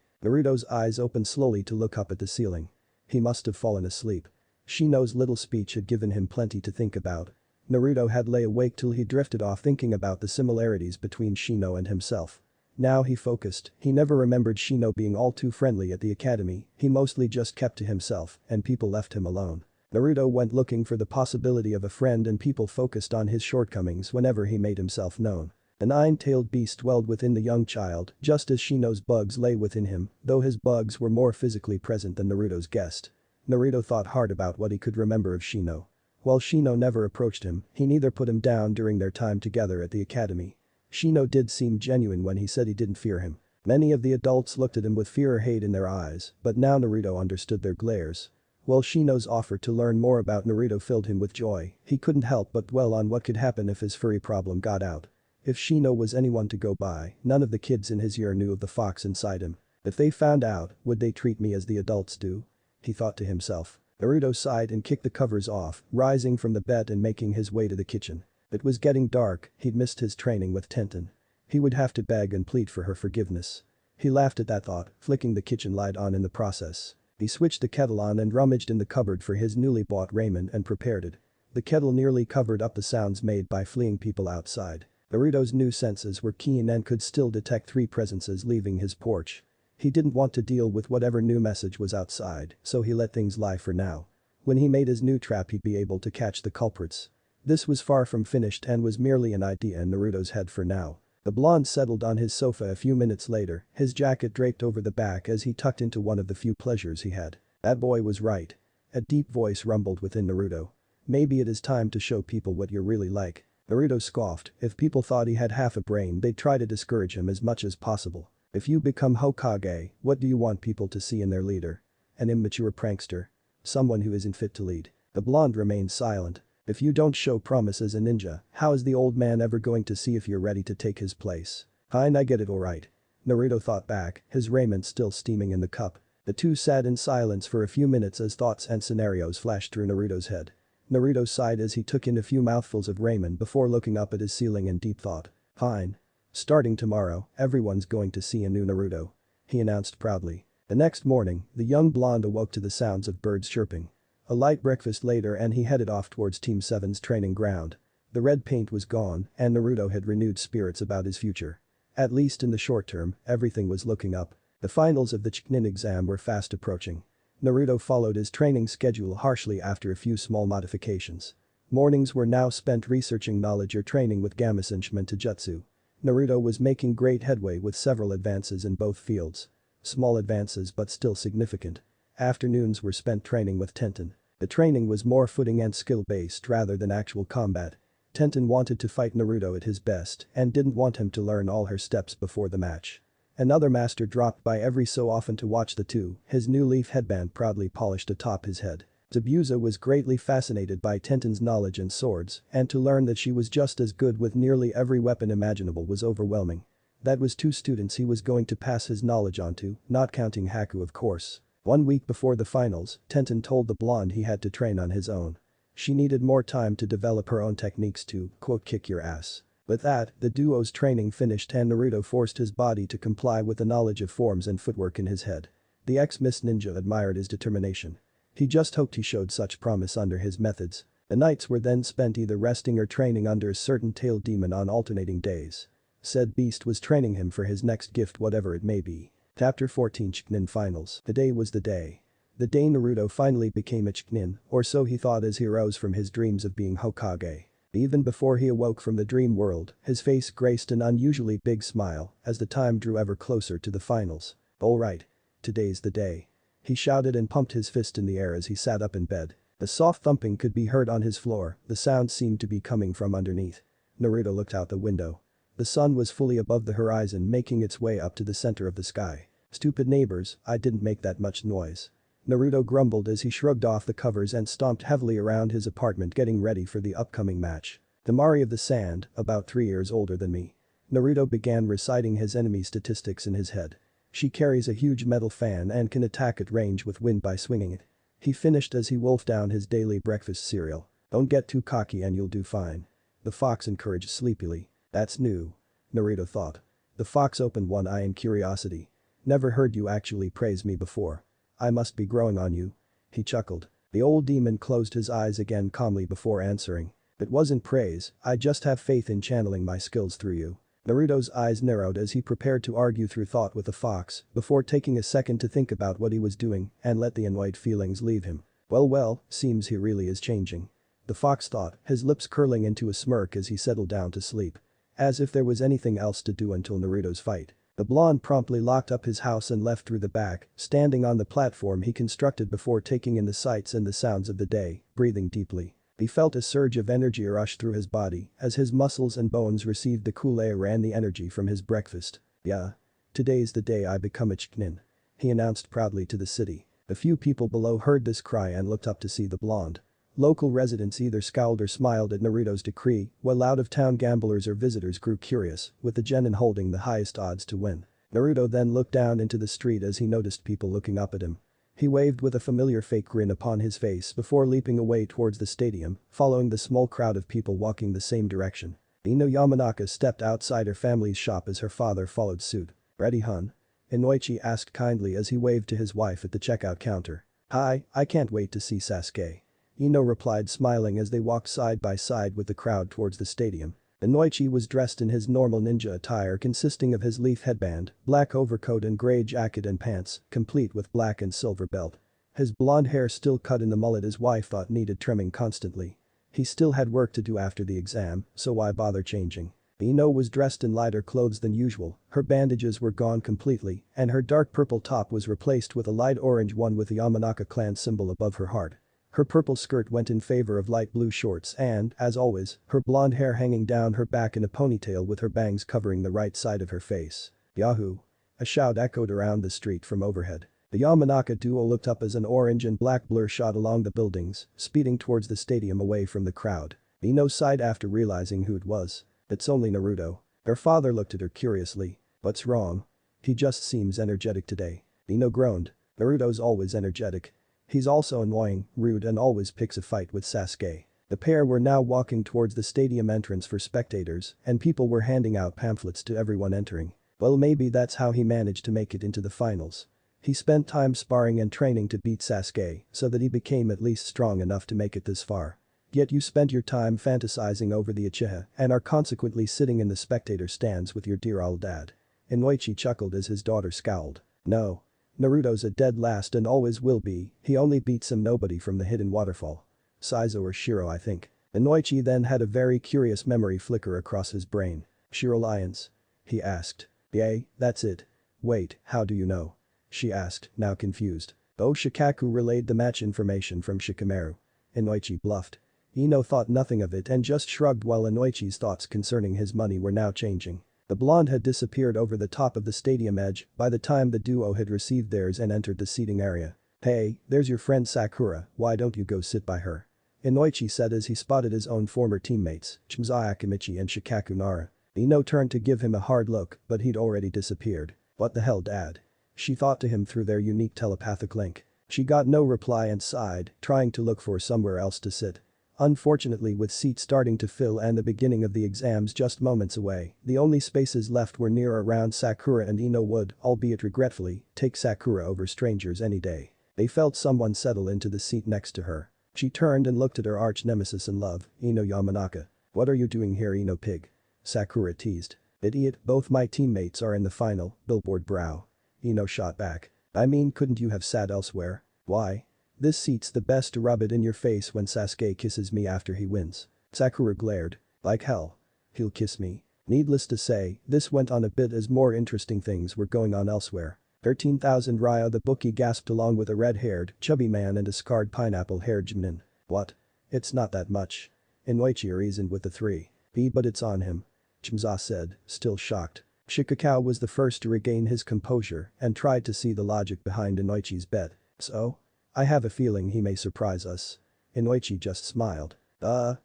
Naruto's eyes opened slowly to look up at the ceiling. He must have fallen asleep. Shino's little speech had given him plenty to think about. Naruto had lay awake till he drifted off thinking about the similarities between Shino and himself. Now he focused, he never remembered Shino being all too friendly at the academy, he mostly just kept to himself and people left him alone. Naruto went looking for the possibility of a friend and people focused on his shortcomings whenever he made himself known. A nine-tailed beast dwelled within the young child, just as Shino's bugs lay within him, though his bugs were more physically present than Naruto's guessed. Naruto thought hard about what he could remember of Shino. While Shino never approached him, he neither put him down during their time together at the academy. Shino did seem genuine when he said he didn't fear him. Many of the adults looked at him with fear or hate in their eyes, but now Naruto understood their glares. While Shino's offer to learn more about Naruto filled him with joy, he couldn't help but dwell on what could happen if his furry problem got out. If Shino was anyone to go by, none of the kids in his year knew of the fox inside him. If they found out, would they treat me as the adults do? He thought to himself. Naruto sighed and kicked the covers off, rising from the bed and making his way to the kitchen. It was getting dark, he'd missed his training with Tenten. He would have to beg and plead for her forgiveness. He laughed at that thought, flicking the kitchen light on in the process. He switched the kettle on and rummaged in the cupboard for his newly bought ramen and prepared it. The kettle nearly covered up the sounds made by fleeing people outside. Naruto's new senses were keen and could still detect three presences leaving his porch. He didn't want to deal with whatever new message was outside, so he let things lie for now. When he made his new trap he'd be able to catch the culprits. This was far from finished and was merely an idea in Naruto's head for now. The blonde settled on his sofa a few minutes later, his jacket draped over the back as he tucked into one of the few pleasures he had. That boy was right. A deep voice rumbled within Naruto. Maybe it is time to show people what you're really like. Naruto scoffed, if people thought he had half a brain they'd try to discourage him as much as possible. If you become Hokage, what do you want people to see in their leader? An immature prankster? Someone who isn't fit to lead? The blonde remained silent. If you don't show promise as a ninja, how is the old man ever going to see if you're ready to take his place? Fine, I get it alright. Naruto thought back, his raiment still steaming in the cup. The two sat in silence for a few minutes as thoughts and scenarios flashed through Naruto's head. Naruto sighed as he took in a few mouthfuls of ramen before looking up at his ceiling in deep thought. Fine. Starting tomorrow, everyone's going to see a new Naruto. He announced proudly. The next morning, the young blonde awoke to the sounds of birds chirping. A light breakfast later and he headed off towards Team 7's training ground. The red paint was gone and Naruto had renewed spirits about his future. At least in the short term, everything was looking up. The finals of the Chunin exam were fast approaching. Naruto followed his training schedule harshly after a few small modifications. Mornings were now spent researching knowledge or training with Gamasunshin Taijutsu. Naruto was making great headway with several advances in both fields. Small advances but still significant. Afternoons were spent training with Tenten. The training was more footing and skill-based rather than actual combat. Tenten wanted to fight Naruto at his best and didn't want him to learn all her steps before the match. Another master dropped by every so often to watch the two, his new leaf headband proudly polished atop his head. Zabuza was greatly fascinated by Tenten's knowledge in swords, and to learn that she was just as good with nearly every weapon imaginable was overwhelming. That was 2 students he was going to pass his knowledge on to, not counting Haku of course. 1 week before the finals, Tenten told the blonde he had to train on his own. She needed more time to develop her own techniques to, quote, kick your ass. With that, the duo's training finished and Naruto forced his body to comply with the knowledge of forms and footwork in his head. The ex-Miss Ninja admired his determination. He just hoped he showed such promise under his methods. The nights were then spent either resting or training under a certain tailed demon on alternating days. Said beast was training him for his next gift, whatever it may be. Chapter 14 Chunin Finals. The day was the day. The day Naruto finally became a Chunin, or so he thought as he rose from his dreams of being Hokage. Even before he awoke from the dream world, his face graced an unusually big smile as the time drew ever closer to the finals. Alright. Today's the day. He shouted and pumped his fist in the air as he sat up in bed. The soft thumping could be heard on his floor, the sound seemed to be coming from underneath. Naruto looked out the window. The sun was fully above the horizon, making its way up to the center of the sky. Stupid neighbors, I didn't make that much noise. Naruto grumbled as he shrugged off the covers and stomped heavily around his apartment getting ready for the upcoming match. The Mari of the Sand, about 3 years older than me. Naruto began reciting his enemy statistics in his head. She carries a huge metal fan and can attack at range with wind by swinging it. He finished as he wolfed down his daily breakfast cereal. Don't get too cocky and you'll do fine. The fox encouraged sleepily. That's new. Naruto thought. The fox opened one eye in curiosity. Never heard you actually praise me before. I must be growing on you. He chuckled. The old demon closed his eyes again calmly before answering. It wasn't praise, I just have faith in channeling my skills through you. Naruto's eyes narrowed as he prepared to argue through thought with the fox before taking a second to think about what he was doing and let the annoyed feelings leave him. Well, seems he really is changing. The fox thought, his lips curling into a smirk as he settled down to sleep. As if there was anything else to do until Naruto's fight. The blonde promptly locked up his house and left through the back, standing on the platform he constructed before taking in the sights and the sounds of the day, breathing deeply. He felt a surge of energy rush through his body as his muscles and bones received the cool air and the energy from his breakfast. Yeah. Today's the day I become a Chunin. He announced proudly to the city. A few people below heard this cry and looked up to see the blonde. Local residents either scowled or smiled at Naruto's decree, while out-of-town gamblers or visitors grew curious, with the genin holding the highest odds to win. Naruto then looked down into the street as he noticed people looking up at him. He waved with a familiar fake grin upon his face before leaping away towards the stadium, following the small crowd of people walking the same direction. Ino Yamanaka stepped outside her family's shop as her father followed suit. Ready, hun? Inoichi asked kindly as he waved to his wife at the checkout counter. Hi, I can't wait to see Sasuke. Ino replied smiling as they walked side by side with the crowd towards the stadium. Inoichi was dressed in his normal ninja attire consisting of his leaf headband, black overcoat and grey jacket and pants, complete with black and silver belt. His blonde hair still cut in the mullet his wife thought needed trimming constantly. He still had work to do after the exam, so why bother changing? Ino was dressed in lighter clothes than usual, her bandages were gone completely, and her dark purple top was replaced with a light orange one with the Yamanaka clan symbol above her heart. Her purple skirt went in favor of light blue shorts and, as always, her blonde hair hanging down her back in a ponytail with her bangs covering the right side of her face. Yahoo! A shout echoed around the street from overhead. The Yamanaka duo looked up as an orange and black blur shot along the buildings, speeding towards the stadium away from the crowd. Ino sighed after realizing who it was. It's only Naruto. Her father looked at her curiously. What's wrong? He just seems energetic today. Ino groaned. Naruto's always energetic. He's also annoying, rude and always picks a fight with Sasuke. The pair were now walking towards the stadium entrance for spectators and people were handing out pamphlets to everyone entering. Well, maybe that's how he managed to make it into the finals. He spent time sparring and training to beat Sasuke so that he became at least strong enough to make it this far. Yet you spent your time fantasizing over the uchiha and are consequently sitting in the spectator stands with your dear old dad. Inoichi chuckled as his daughter scowled. No. Naruto's a dead last and always will be, he only beat some nobody from the hidden waterfall. Saizo or Shiro I think. Inoichi then had a very curious memory flicker across his brain. Shiro Lions? He asked. Yay, that's it. Wait, how do you know? She asked, now confused. Oh, Shikaku relayed the match information from Shikamaru. Inoichi bluffed. Ino thought nothing of it and just shrugged while Inoichi's thoughts concerning his money were now changing. The blonde had disappeared over the top of the stadium edge by the time the duo had received theirs and entered the seating area. "Hey, there's your friend Sakura, why don't you go sit by her?" Inoichi said as he spotted his own former teammates, Chimza Akimichi and Shikaku Nara. Ino turned to give him a hard look, but he'd already disappeared. "What the hell, dad?" She thought to him through their unique telepathic link. She got no reply and sighed, trying to look for somewhere else to sit. Unfortunately, with seats starting to fill and the beginning of the exams just moments away, the only spaces left were near or around Sakura, and Ino would, albeit regretfully, take Sakura over strangers any day. They felt someone settle into the seat next to her. She turned and looked at her arch-nemesis in love, Ino Yamanaka. "What are you doing here, Ino pig?" Sakura teased. "Idiot, both my teammates are in the final," billboard brow. Ino shot back. "I mean, couldn't you have sat elsewhere?" "Why? This seat's the best to rub it in your face when Sasuke kisses me after he wins." Sakura glared. "Like hell. He'll kiss me." Needless to say, this went on a bit as more interesting things were going on elsewhere. 13,000 ryo, the bookie gasped, along with a red-haired, chubby man and a scarred pineapple-haired Jinin. "What? It's not that much." Inoichi reasoned with the three. But it's on him," Chimza said, still shocked. Shikakao was the first to regain his composure and tried to see the logic behind Inoichi's bet. "So? I have a feeling he may surprise us." Inoichi just smiled.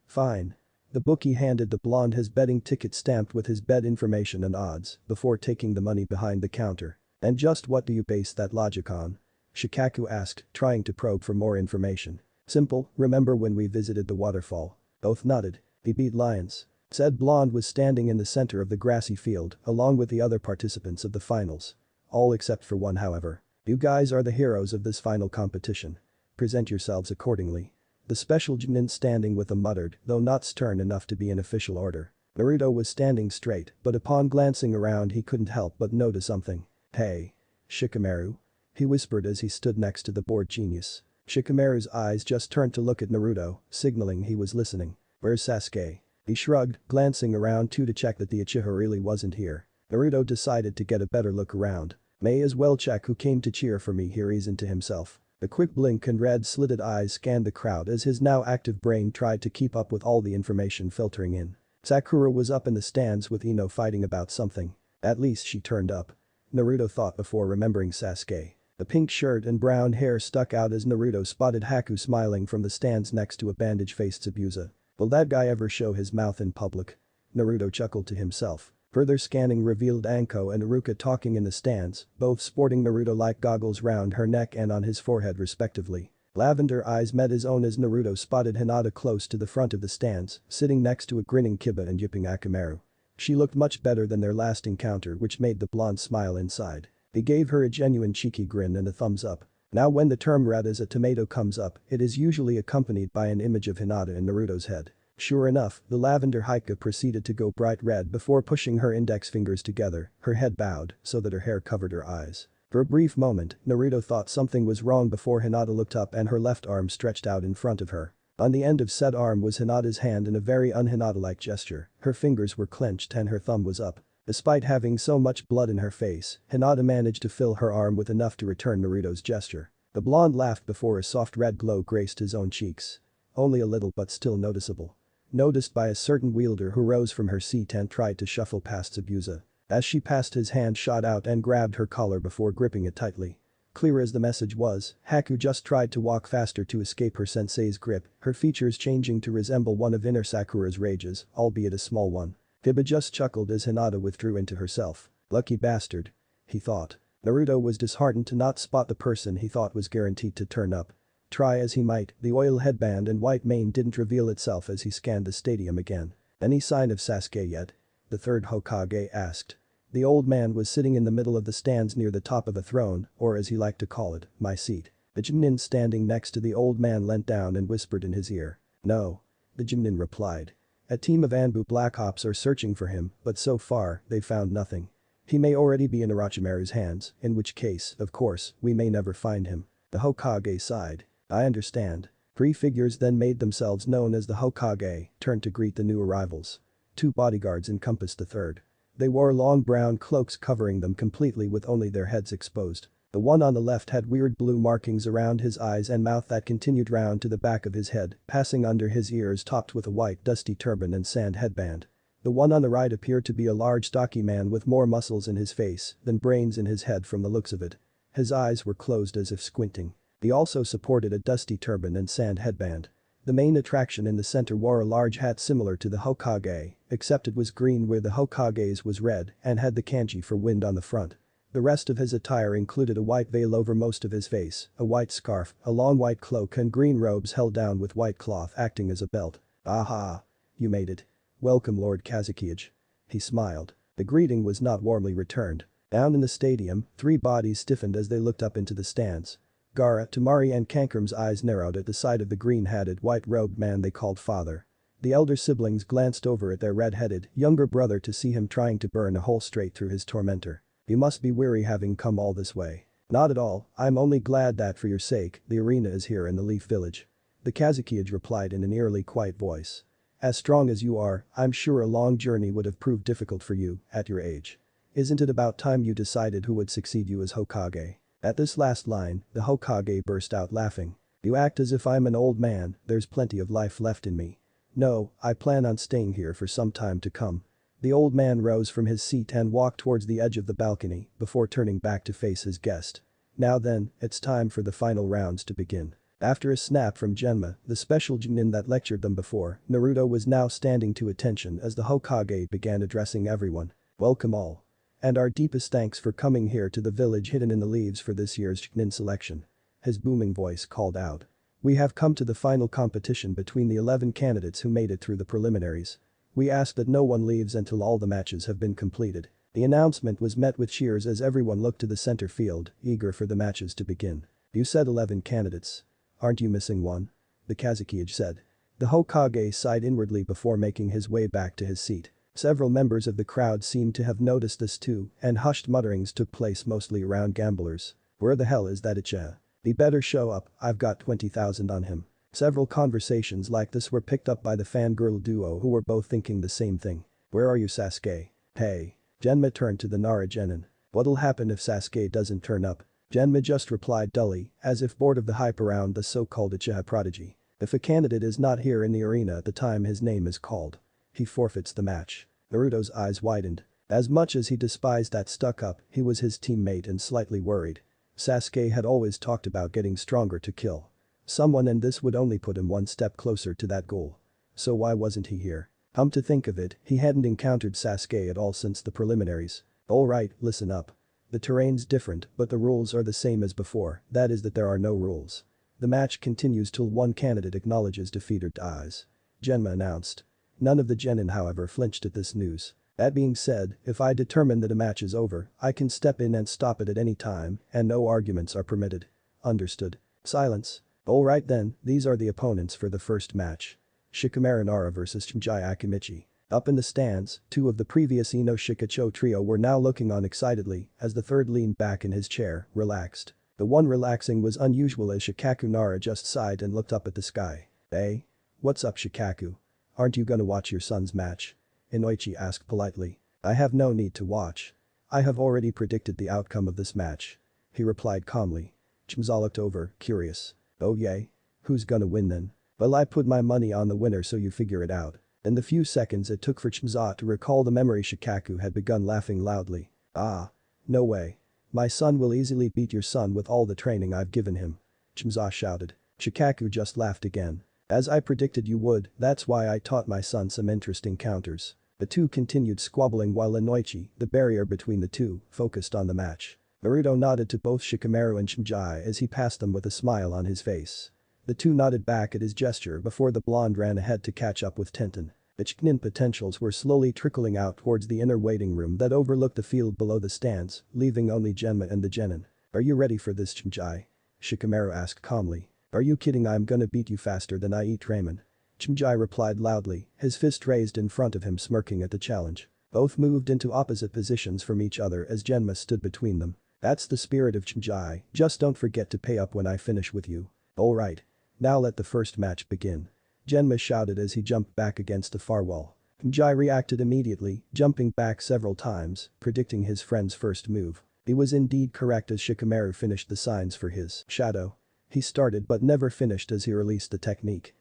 Fine." The bookie handed the blonde his betting ticket stamped with his bet information and odds before taking the money behind the counter. "And just what do you base that logic on?" Shikaku asked, trying to probe for more information. "Simple, remember when we visited the waterfall?" Both nodded. "He beat lions." Said blonde was standing in the center of the grassy field along with the other participants of the finals. All except for one, however. "You guys are the heroes of this final competition. Present yourselves accordingly." The special Jinin standing with them muttered, though not stern enough to be an official order. Naruto was standing straight, but upon glancing around he couldn't help but notice something. "Hey. Shikamaru?" he whispered as he stood next to the bored genius. Shikamaru's eyes just turned to look at Naruto, signaling he was listening. "Where's Sasuke?" He shrugged, glancing around too to check that the Uchiha really wasn't here. Naruto decided to get a better look around. "May as well check who came to cheer for me," he reasoned to himself. A quick blink and red-slitted eyes scanned the crowd as his now active brain tried to keep up with all the information filtering in. Sakura was up in the stands with Ino fighting about something. At least she turned up. Naruto thought before remembering Sasuke. The pink shirt and brown hair stuck out as Naruto spotted Haku smiling from the stands next to a bandage-faced Zabuza. Will that guy ever show his mouth in public? Naruto chuckled to himself. Further scanning revealed Anko and Iruka talking in the stands, both sporting Naruto-like goggles round her neck and on his forehead respectively. Lavender eyes met his own as Naruto spotted Hinata close to the front of the stands, sitting next to a grinning Kiba and yipping Akamaru. She looked much better than their last encounter, which made the blonde smile inside. He gave her a genuine cheeky grin and a thumbs up. Now when the term red as a tomato comes up, it is usually accompanied by an image of Hinata in Naruto's head. Sure enough, the lavender Haika proceeded to go bright red before pushing her index fingers together, her head bowed so that her hair covered her eyes. For a brief moment, Naruto thought something was wrong before Hinata looked up and her left arm stretched out in front of her. On the end of said arm was Hinata's hand in a very un-Hinata-like gesture, her fingers were clenched and her thumb was up. Despite having so much blood in her face, Hinata managed to fill her arm with enough to return Naruto's gesture. The blonde laughed before a soft red glow graced his own cheeks. Only a little but still noticeable. Noticed by a certain wielder who rose from her seat and tried to shuffle past Zabuza. As she passed, his hand shot out and grabbed her collar before gripping it tightly. Clear as the message was, Haku just tried to walk faster to escape her sensei's grip, her features changing to resemble one of inner Sakura's rages, albeit a small one. Kiba just chuckled as Hinata withdrew into herself. Lucky bastard. He thought. Naruto was disheartened to not spot the person he thought was guaranteed to turn up. Try as he might, the oil headband and white mane didn't reveal itself as he scanned the stadium again. Any sign of Sasuke yet? The third Hokage asked. The old man was sitting in the middle of the stands near the top of a throne, or as he liked to call it, my seat. The Jinin standing next to the old man leant down and whispered in his ear. "No." The Jinin replied. A team of Anbu Black Ops are searching for him, but so far, they've found nothing. He may already be in Orochimaru's hands, in which case, of course, we may never find him. The Hokage sighed. I understand. 3 figures then made themselves known as the Hokage, turned to greet the new arrivals. 2 bodyguards encompassed the third. They wore long brown cloaks covering them completely with only their heads exposed. The one on the left had weird blue markings around his eyes and mouth that continued round to the back of his head, passing under his ears, topped with a white dusty turban and sand headband. The one on the right appeared to be a large stocky man with more muscles in his face than brains in his head from the looks of it. His eyes were closed as if squinting. He also sported a dusty turban and sand headband. The main attraction in the center wore a large hat similar to the Hokage, except it was green where the Hokage's was red and had the kanji for wind on the front. The rest of his attire included a white veil over most of his face, a white scarf, a long white cloak and green robes held down with white cloth acting as a belt. "Aha! You made it. Welcome Lord Kazekage." He smiled. The greeting was not warmly returned. Down in the stadium, 3 bodies stiffened as they looked up into the stands. Gaara, Tamari and Kankurum's eyes narrowed at the sight of the green-hatted white-robed man they called father. The elder siblings glanced over at their red-headed, younger brother to see him trying to burn a hole straight through his tormentor. "You must be weary having come all this way." "Not at all, I'm only glad that for your sake, the arena is here in the Leaf Village." The Kazekage replied in an eerily quiet voice. "As strong as you are, I'm sure a long journey would have proved difficult for you, at your age. Isn't it about time you decided who would succeed you as Hokage?" At this last line, the Hokage burst out laughing. "You act as if I'm an old man, there's plenty of life left in me. No, I plan on staying here for some time to come." The old man rose from his seat and walked towards the edge of the balcony before turning back to face his guest. "Now then, it's time for the final rounds to begin." After a snap from Genma, the special Chunin that lectured them before, Naruto was now standing to attention as the Hokage began addressing everyone. "Welcome all. And our deepest thanks for coming here to the village hidden in the leaves for this year's Chunin selection." His booming voice called out. "We have come to the final competition between the 11 candidates who made it through the preliminaries. We ask that no one leaves until all the matches have been completed." The announcement was met with cheers as everyone looked to the center field, eager for the matches to begin. "You said 11 candidates. Aren't you missing one?" the Kazekage said. The Hokage sighed inwardly before making his way back to his seat. Several members of the crowd seemed to have noticed this too, and hushed mutterings took place mostly around gamblers. "Where the hell is that uchiha? He better show up, I've got 20,000 on him." Several conversations like this were picked up by the fangirl duo who were both thinking the same thing. "Where are you Sasuke? Hey." Genma turned to the Nara Genin. "What'll happen if Sasuke doesn't turn up?" Genma just replied dully, as if bored of the hype around the so-called Uchiha prodigy. "If a candidate is not here in the arena at the time his name is called, he forfeits the match." Naruto's eyes widened. As much as he despised that stuck-up, he was his teammate and slightly worried. Sasuke had always talked about getting stronger to kill someone and this would only put him one step closer to that goal. So why wasn't he here? Come to think of it, he hadn't encountered Sasuke at all since the preliminaries. "Alright, listen up. The terrain's different, but the rules are the same as before, that is that there are no rules. The match continues till one candidate acknowledges defeat or dies," Genma announced. None of the genin however flinched at this news. "That being said, if I determine that a match is over, I can step in and stop it at any time, and no arguments are permitted." "Understood." Silence. "Alright then, these are the opponents for the first match. Shikamaru Nara vs Shinji Akimichi." Up in the stands, 2 of the previous Ino Shikacho trio were now looking on excitedly as the third leaned back in his chair, relaxed. The one relaxing was unusual as Shikaku Nara just sighed and looked up at the sky. "Hey? What's up Shikaku? Aren't you gonna watch your son's match?" Inoichi asked politely. "I have no need to watch. I have already predicted the outcome of this match," he replied calmly. Chimza looked over, curious. "Oh yay? Who's gonna win then?" "Well I put my money on the winner so you figure it out." In the few seconds it took for Chimza to recall the memory Shikaku had begun laughing loudly. "Ah. No way. My son will easily beat your son with all the training I've given him," Chimza shouted. Shikaku just laughed again. "As I predicted you would, that's why I taught my son some interesting counters." The two continued squabbling while Inoichi, the barrier between the two, focused on the match. Naruto nodded to both Shikamaru and Shinji as he passed them with a smile on his face. The two nodded back at his gesture before the blonde ran ahead to catch up with Tenten. The Chunin potentials were slowly trickling out towards the inner waiting room that overlooked the field below the stands, leaving only Genma and the genin. "Are you ready for this Shinji?" Shikamaru asked calmly. "Are you kidding? I'm gonna beat you faster than I eat ramen." Shinji replied loudly, his fist raised in front of him smirking at the challenge. Both moved into opposite positions from each other as Genma stood between them. "That's the spirit of Shinji, just don't forget to pay up when I finish with you." "Alright. Now let the first match begin," Genma shouted as he jumped back against the far wall. Shinji reacted immediately, jumping back several times, predicting his friend's first move. He was indeed correct as Shikamaru finished the signs for his shadow. He started but never finished as he released the technique.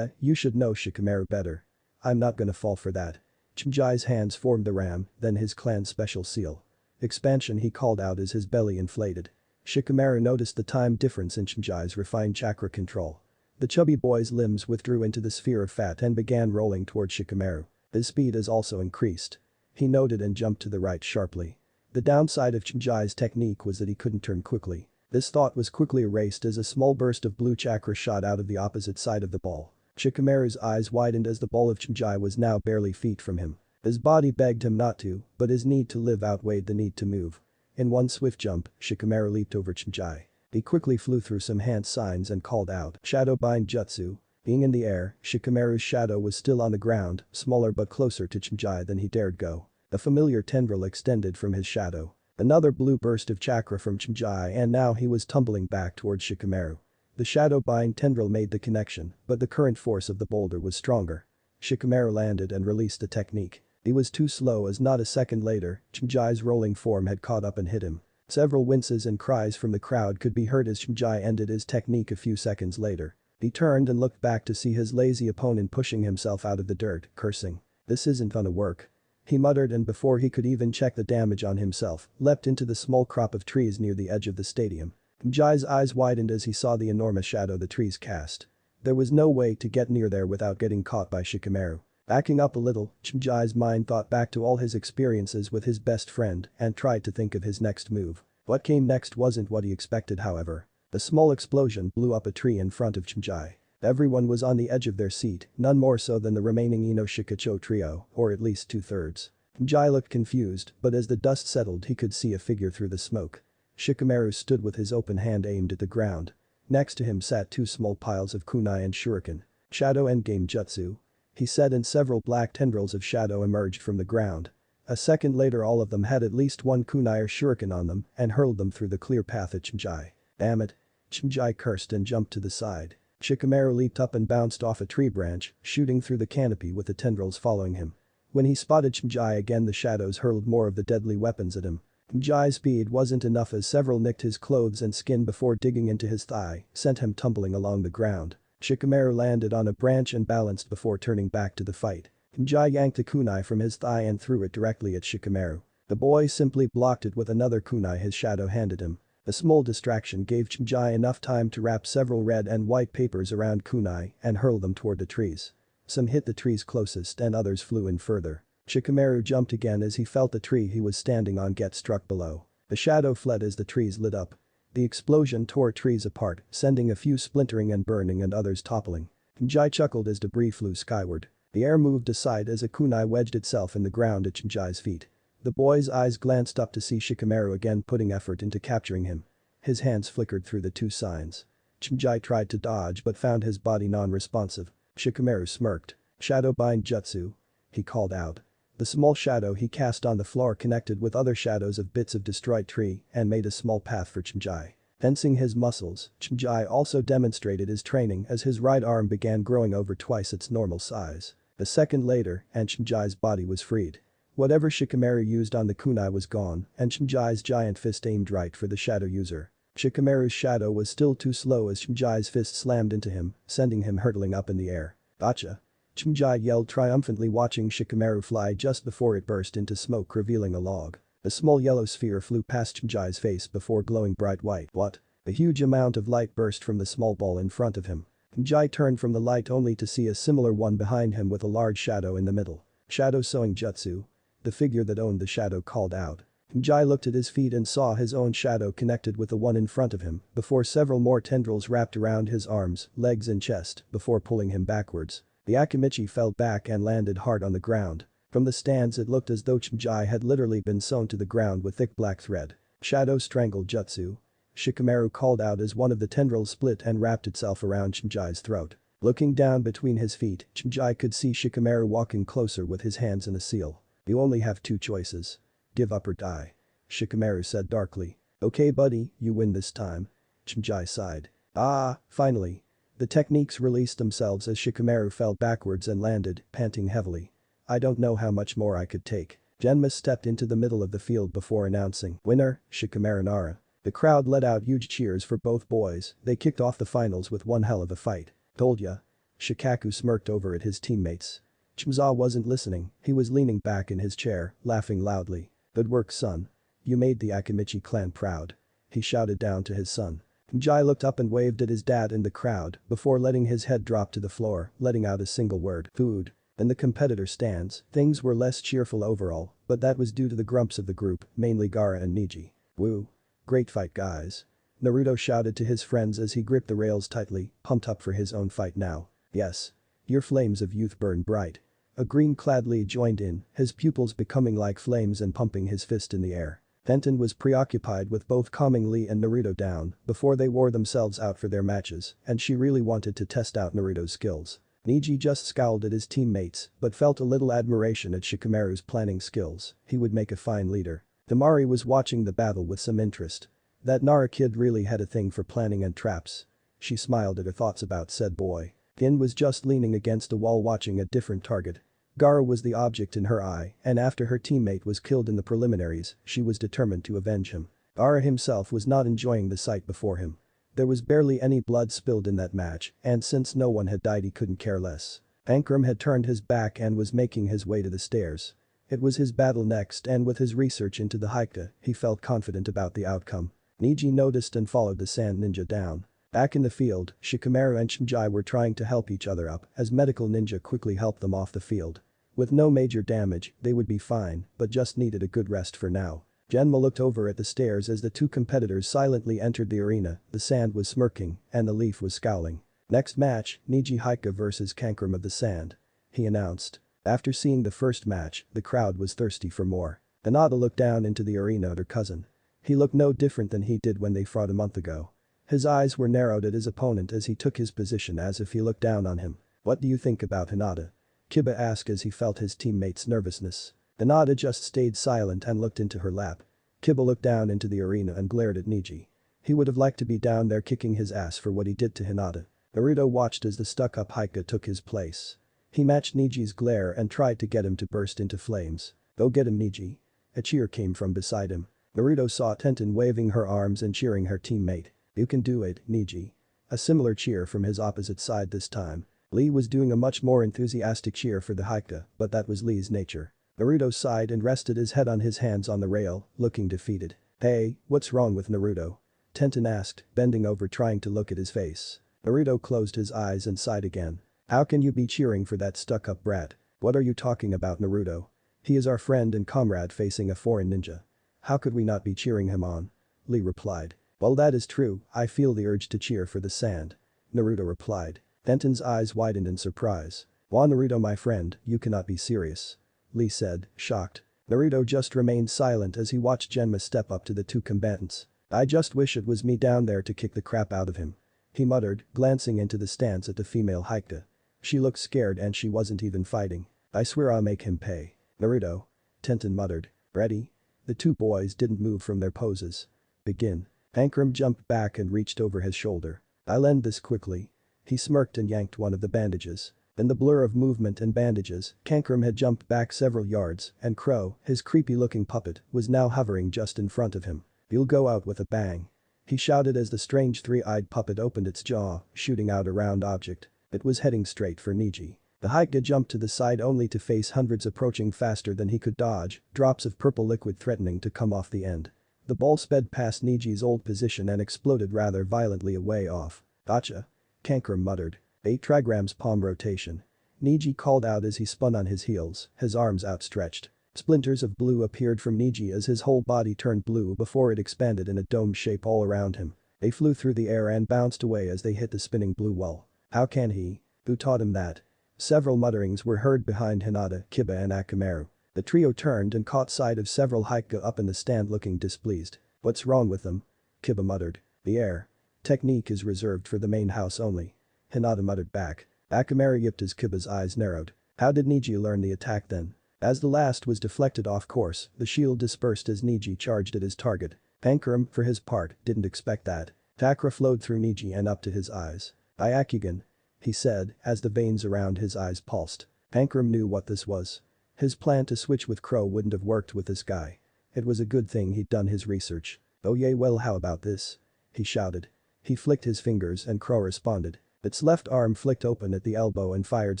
You should know Shikamaru better. I'm not gonna fall for that." Shinji's hands formed the ram, then his clan's special seal. Expansion he called out as his belly inflated. Shikamaru noticed the time difference in Shinjai's refined chakra control. The chubby boy's limbs withdrew into the sphere of fat and began rolling toward Shikamaru. His speed has also increased. He noted and jumped to the right sharply. The downside of Shinjai's technique was that he couldn't turn quickly. This thought was quickly erased as a small burst of blue chakra shot out of the opposite side of the ball. Shikamaru's eyes widened as the ball of Shinjai was now barely feet from him. His body begged him not to, but his need to live outweighed the need to move. In one swift jump, Shikamaru leaped over Shinjai. He quickly flew through some hand signs and called out, "Shadow Bind Jutsu." Being in the air, Shikamaru's shadow was still on the ground, smaller but closer to Shinjai than he dared go. A familiar tendril extended from his shadow. Another blue burst of chakra from Shinjai and now he was tumbling back towards Shikamaru. The shadow bind tendril made the connection, but the current force of the boulder was stronger. Shikamaru landed and released the technique. He was too slow as not a second later, Shinjai's rolling form had caught up and hit him. Several winces and cries from the crowd could be heard as Shinjai ended his technique a few seconds later. He turned and looked back to see his lazy opponent pushing himself out of the dirt, cursing. "This isn't gonna work." He muttered and before he could even check the damage on himself, leapt into the small crop of trees near the edge of the stadium. Shinjai's eyes widened as he saw the enormous shadow the trees cast. There was no way to get near there without getting caught by Shikamaru. Backing up a little, Shinjai's mind thought back to all his experiences with his best friend and tried to think of his next move. What came next wasn't what he expected however. A small explosion blew up a tree in front of Shinjai. Everyone was on the edge of their seat, none more so than the remaining Ino-Shikacho trio, or at least 2/3. Shinjai looked confused, but as the dust settled he could see a figure through the smoke. Shikamaru stood with his open hand aimed at the ground. Next to him sat two small piles of kunai and shuriken. "Shadow endgame jutsu," he said and several black tendrils of shadow emerged from the ground. A second later all of them had at least one kunai or shuriken on them and hurled them through the clear path at Shinjai. "Damn it." Shinjai cursed and jumped to the side. Shikamaru leaped up and bounced off a tree branch, shooting through the canopy with the tendrils following him. When he spotted Shinjai again the shadows hurled more of the deadly weapons at him. Shinjai's speed wasn't enough as several nicked his clothes and skin before digging into his thigh, sent him tumbling along the ground. Shikamaru landed on a branch and balanced before turning back to the fight. Shinjai yanked a kunai from his thigh and threw it directly at Shikamaru. The boy simply blocked it with another kunai his shadow handed him. A small distraction gave Shinjai enough time to wrap several red and white papers around kunai and hurl them toward the trees. Some hit the trees closest and others flew in further. Shikamaru jumped again as he felt the tree he was standing on get struck below. The shadow fled as the trees lit up. The explosion tore trees apart, sending a few splintering and burning and others toppling. Shinjai chuckled as debris flew skyward. The air moved aside as a kunai wedged itself in the ground at Shinjai's feet. The boy's eyes glanced up to see Shikamaru again putting effort into capturing him. His hands flickered through the two signs. Shinjai tried to dodge but found his body non-responsive. Shikamaru smirked. "Shadow bind jutsu," he called out. The small shadow he cast on the floor connected with other shadows of bits of destroyed tree and made a small path for Shinjai. Tensing his muscles, Shinjai also demonstrated his training as his right arm began growing over twice its normal size. A second later, and Shinjai's body was freed. Whatever Shikamaru used on the kunai was gone, and Shinjai's giant fist aimed right for the shadow user. Shikamaru's shadow was still too slow as Shinjai's fist slammed into him, sending him hurtling up in the air. "Gotcha!" Shinjai yelled triumphantly watching Shikamaru fly just before it burst into smoke revealing a log. A small yellow sphere flew past Shinjai's face before glowing bright white. "What?" A huge amount of light burst from the small ball in front of him. Shinjai turned from the light only to see a similar one behind him with a large shadow in the middle. "Shadow sewing jutsu," the figure that owned the shadow called out. Shinjai looked at his feet and saw his own shadow connected with the one in front of him before several more tendrils wrapped around his arms, legs and chest before pulling him backwards. The Akimichi fell back and landed hard on the ground. From the stands it looked as though Shinjai had literally been sewn to the ground with thick black thread. "Shadow strangle jutsu," Shikamaru called out as one of the tendrils split and wrapped itself around Shinjai's throat. Looking down between his feet, Shinjai could see Shikamaru walking closer with his hands in a seal. "You only have two choices. Give up or die," Shikamaru said darkly. "Okay buddy, you win this time." Shinjai sighed. "Ah, finally." The techniques released themselves as Shikamaru fell backwards and landed, panting heavily. "I don't know how much more I could take." Genma stepped into the middle of the field before announcing, "Winner, Shikamaru Nara." The crowd let out huge cheers for both boys, they kicked off the finals with one hell of a fight. "Told ya." Shikaku smirked over at his teammates. Chimza wasn't listening, he was leaning back in his chair, laughing loudly. "Good work son. You made the Akimichi clan proud." he shouted down to his son. Jai looked up and waved at his dad in the crowd before letting his head drop to the floor, letting out a single word, food. In the competitor stands, things were less cheerful overall, but that was due to the grumps of the group, mainly Gaara and Neji. Woo. Great fight guys. Naruto shouted to his friends as he gripped the rails tightly, pumped up for his own fight now. Yes. Your flames of youth burn bright. A green-clad Lee joined in, his pupils becoming like flames and pumping his fist in the air. Tenten was preoccupied with both calming Lee and Naruto down before they wore themselves out for their matches, and she really wanted to test out Naruto's skills. Neji just scowled at his teammates but felt a little admiration at Shikamaru's planning skills. He would make a fine leader. Temari was watching the battle with some interest. That Nara kid really had a thing for planning and traps. She smiled at her thoughts about said boy. Yin was just leaning against a wall watching a different target. Gaara was the object in her eye, and after her teammate was killed in the preliminaries, she was determined to avenge him. Gaara himself was not enjoying the sight before him. There was barely any blood spilled in that match, and since no one had died he couldn't care less. Ankram had turned his back and was making his way to the stairs. It was his battle next, and with his research into the Haikyuu, he felt confident about the outcome. Neji noticed and followed the sand ninja down. Back in the field, Shikamaru and Shinji were trying to help each other up as medical ninja quickly helped them off the field. With no major damage, they would be fine, but just needed a good rest for now. Genma looked over at the stairs as the two competitors silently entered the arena, the sand was smirking, and the leaf was scowling. Next match, Neji Haikyuu vs Kankram of the Sand. He announced. After seeing the first match, the crowd was thirsty for more. Minato looked down into the arena at her cousin. He looked no different than he did when they fought a month ago. His eyes were narrowed at his opponent as he took his position as if he looked down on him. What do you think about Hinata? Kiba asked as he felt his teammate's nervousness. Hinata just stayed silent and looked into her lap. Kiba looked down into the arena and glared at Neji. He would have liked to be down there kicking his ass for what he did to Hinata. Naruto watched as the stuck-up Haikyuu took his place. He matched Neji's glare and tried to get him to burst into flames. Go get him Neji. A cheer came from beside him. Naruto saw Tenten waving her arms and cheering her teammate. You can do it, Neji. A similar cheer from his opposite side this time. Lee was doing a much more enthusiastic cheer for the Haikyuu, but that was Lee's nature. Naruto sighed and rested his head on his hands on the rail, looking defeated. Hey, what's wrong with Naruto? Tenten asked, bending over trying to look at his face. Naruto closed his eyes and sighed again. How can you be cheering for that stuck-up brat? What are you talking about, Naruto? He is our friend and comrade facing a foreign ninja. How could we not be cheering him on? Lee replied. Well, that is true, I feel the urge to cheer for the sand. Naruto replied. Tenten's eyes widened in surprise. Why Naruto my friend, you cannot be serious. Lee said, shocked. Naruto just remained silent as he watched Genma step up to the two combatants. I just wish it was me down there to kick the crap out of him. He muttered, glancing into the stance at the female Haikyuu. She looked scared and she wasn't even fighting. I swear I'll make him pay. Naruto. Tenten muttered. Ready? The two boys didn't move from their poses. Begin. Ankram jumped back and reached over his shoulder. I'll end this quickly. He smirked and yanked one of the bandages. In the blur of movement and bandages, Kankram had jumped back several yards, and Crow, his creepy-looking puppet, was now hovering just in front of him. You'll go out with a bang. He shouted as the strange three-eyed puppet opened its jaw, shooting out a round object. It was heading straight for Neji. The Haikyuu jumped to the side only to face hundreds approaching faster than he could dodge, drops of purple liquid threatening to come off the end. The ball sped past Neji's old position and exploded rather violently away off. Gotcha. Kankram muttered. 8 trigrams palm rotation. Neji called out as he spun on his heels, his arms outstretched. Splinters of blue appeared from Neji as his whole body turned blue before it expanded in a dome shape all around him. They flew through the air and bounced away as they hit the spinning blue wall. How can he? Who taught him that? Several mutterings were heard behind Hinata, Kiba and Akamaru. The trio turned and caught sight of several Haikyuu up in the stand looking displeased. What's wrong with them? Kiba muttered. The air. Technique is reserved for the main house only. Hinata muttered back. Akamaru yipped as Kiba's eyes narrowed. How did Neji learn the attack then? As the last was deflected off course, the shield dispersed as Neji charged at his target. Ankram, for his part, didn't expect that. Chakra flowed through Neji and up to his eyes. Byakugan. He said, as the veins around his eyes pulsed. Ankram knew what this was. His plan to switch with Crow wouldn't have worked with this guy. It was a good thing he'd done his research. Oh yeah, well, how about this? He shouted. He flicked his fingers and Crow responded. Its left arm flicked open at the elbow and fired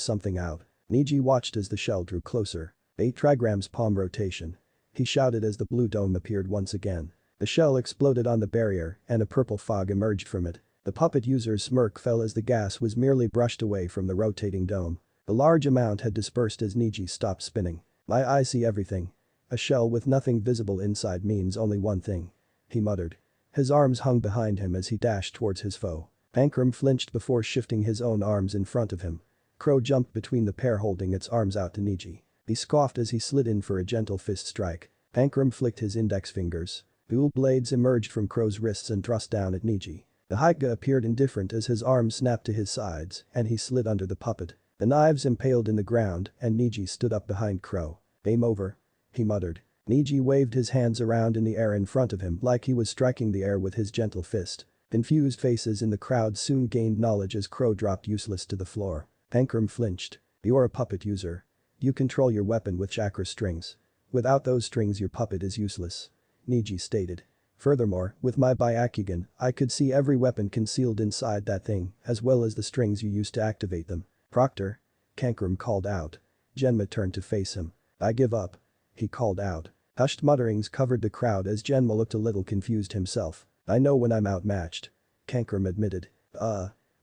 something out. Neji watched as the shell drew closer. 8 trigrams palm rotation. He shouted as the blue dome appeared once again. The shell exploded on the barrier and a purple fog emerged from it. The puppet user's smirk fell as the gas was merely brushed away from the rotating dome. The large amount had dispersed as Niji stopped spinning. My eyes see everything. A shell with nothing visible inside means only one thing. He muttered. His arms hung behind him as he dashed towards his foe. Pankram flinched before shifting his own arms in front of him. Crow jumped between the pair holding its arms out to Niji. He scoffed as he slid in for a gentle fist strike. Pankram flicked his index fingers. Dual blades emerged from Crow's wrists and thrust down at Niji. The Haiga appeared indifferent as his arms snapped to his sides and he slid under the puppet. The knives impaled in the ground and Niji stood up behind Crow. "Game over," he muttered. Niji waved his hands around in the air in front of him like he was striking the air with his gentle fist. Confused faces in the crowd soon gained knowledge as Crow dropped useless to the floor. Pankram flinched. "You're a puppet user. You control your weapon with chakra strings. Without those strings your puppet is useless," Niji stated. "Furthermore, with my Byakugan, I could see every weapon concealed inside that thing, as well as the strings you used to activate them." "Proctor," Kankram called out. Genma turned to face him. "I give up," he called out. Hushed mutterings covered the crowd as Genma looked a little confused himself. "I know when I'm outmatched," Kankram admitted.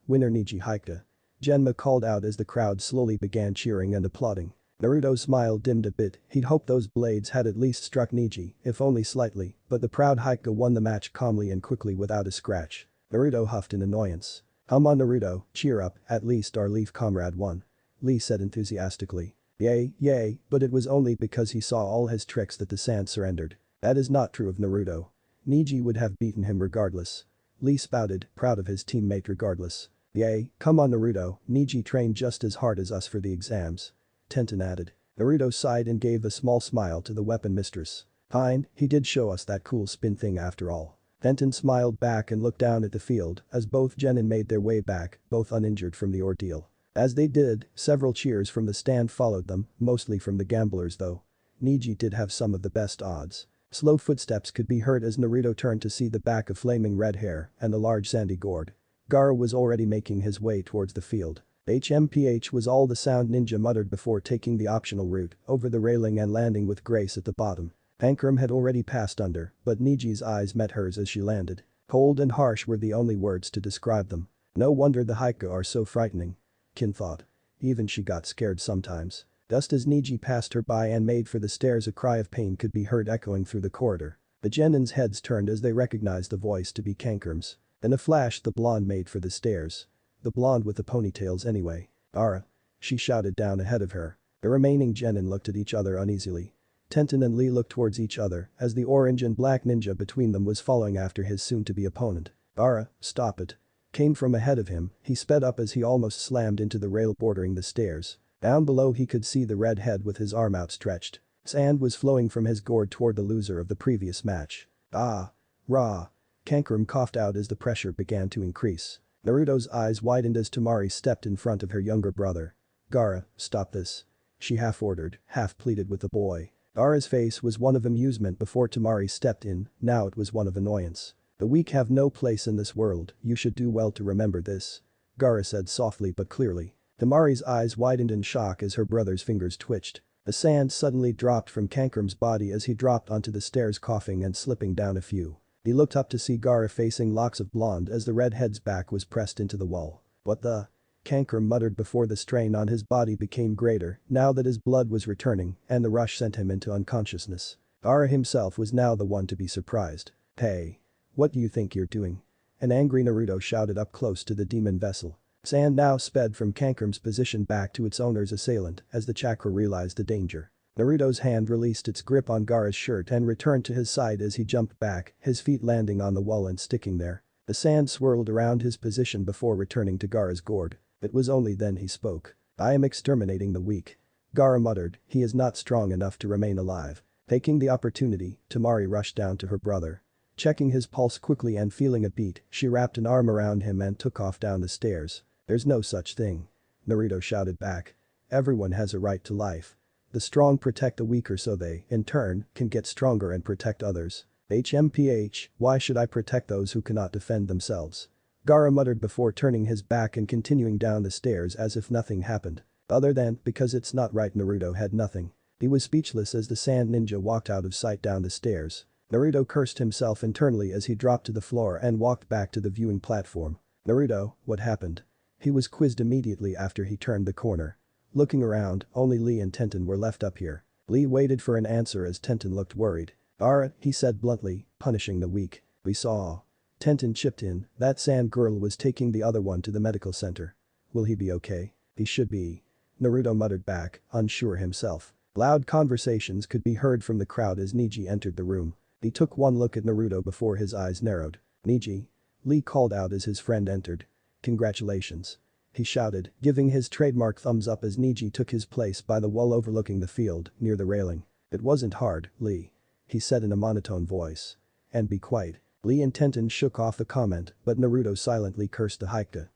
Winner Niji Haika," Genma called out as the crowd slowly began cheering and applauding. Naruto's smile dimmed a bit, he'd hoped those blades had at least struck Niji, if only slightly, but the proud Haika won the match calmly and quickly without a scratch. Naruto huffed in annoyance. "Come on Naruto, cheer up, at least our Leaf comrade won," Lee said enthusiastically. Yay, but it was only because he saw all his tricks that the sand surrendered. That is not true of Naruto. Niji would have beaten him regardless. Lee spouted, proud of his teammate regardless. Come on Naruto, Niji trained just as hard as us for the exams," Tenten added. Naruto sighed and gave a small smile to the weapon mistress. "Fine, he did show us that cool spin thing after all." Tenten smiled back and looked down at the field as both genin made their way back, both uninjured from the ordeal. As they did, several cheers from the stand followed them, mostly from the gamblers though. Niji did have some of the best odds. Slow footsteps could be heard as Naruto turned to see the back of flaming red hair and the large sandy gourd. Gaara was already making his way towards the field. HMPH was all the sound Ninja muttered before taking the optional route over the railing and landing with grace at the bottom. Pankram had already passed under, but Niji's eyes met hers as she landed. Cold and harsh were the only words to describe them. No wonder the Haika are so frightening, Kin thought. Even she got scared sometimes. Just as Niji passed her by and made for the stairs, a cry of pain could be heard echoing through the corridor. The genins' heads turned as they recognized the voice to be Kankram's. In a flash the blonde made for the stairs. The blonde with the ponytails anyway. "Ara," she shouted down ahead of her. The remaining genin looked at each other uneasily. Tenten and Lee looked towards each other as the orange and black ninja between them was following after his soon-to-be opponent. "Ara, stop it," came from ahead of him. He sped up as he almost slammed into the rail bordering the stairs. Down below he could see the red head with his arm outstretched. Sand was flowing from his gourd toward the loser of the previous match. Rah. Kankram coughed out as the pressure began to increase. Naruto's eyes widened as Temari stepped in front of her younger brother. "Gaara, stop this," she half-ordered, half-pleaded with the boy. Gaara's face was one of amusement before Temari stepped in, now it was one of annoyance. "The weak have no place in this world, you should do well to remember this," Gaara said softly but clearly. Temari's eyes widened in shock as her brother's fingers twitched. The sand suddenly dropped from Kankram's body as he dropped onto the stairs coughing and slipping down a few. He looked up to see Gaara facing locks of blonde as the redhead's back was pressed into the wall. "What the?" Kankram muttered before the strain on his body became greater now that his blood was returning and the rush sent him into unconsciousness. Gaara himself was now the one to be surprised. "Hey. What do you think you're doing?" An angry Naruto shouted up close to the demon vessel. Sand now sped from Kankram's position back to its owner's assailant as the chakra realized the danger. Naruto's hand released its grip on Gaara's shirt and returned to his side as he jumped back, his feet landing on the wall and sticking there. The sand swirled around his position before returning to Gaara's gourd. It was only then he spoke. "I am exterminating the weak." Gaara muttered, he is not strong enough to remain alive. Taking the opportunity, Temari rushed down to her brother. Checking his pulse quickly and feeling a beat, she wrapped an arm around him and took off down the stairs. "There's no such thing," Naruto shouted back. "Everyone has a right to life. The strong protect the weaker so they, in turn, can get stronger and protect others. HMPH, why should I protect those who cannot defend themselves?" Gaara muttered before turning his back and continuing down the stairs as if nothing happened. Other than, because it's not right. Naruto had nothing. He was speechless as the sand ninja walked out of sight down the stairs. Naruto cursed himself internally as he dropped to the floor and walked back to the viewing platform. "Naruto, what happened?" He was quizzed immediately after he turned the corner. Looking around, only Lee and Tenten were left up here. Lee waited for an answer as Tenten looked worried. "Ara," he said bluntly, punishing the weak. "We saw." Tenten chipped in, "That sand girl was taking the other one to the medical center. Will he be okay?" "He should be." Naruto muttered back, unsure himself. Loud conversations could be heard from the crowd as Neji entered the room. He took one look at Naruto before his eyes narrowed. "Neji." Lee called out as his friend entered. "Congratulations." He shouted, giving his trademark thumbs up as Neji took his place by the wall overlooking the field, near the railing. "It wasn't hard, Lee," he said in a monotone voice. "And be quiet." Lee and Tenten shook off the comment, but Naruto silently cursed the Hikage.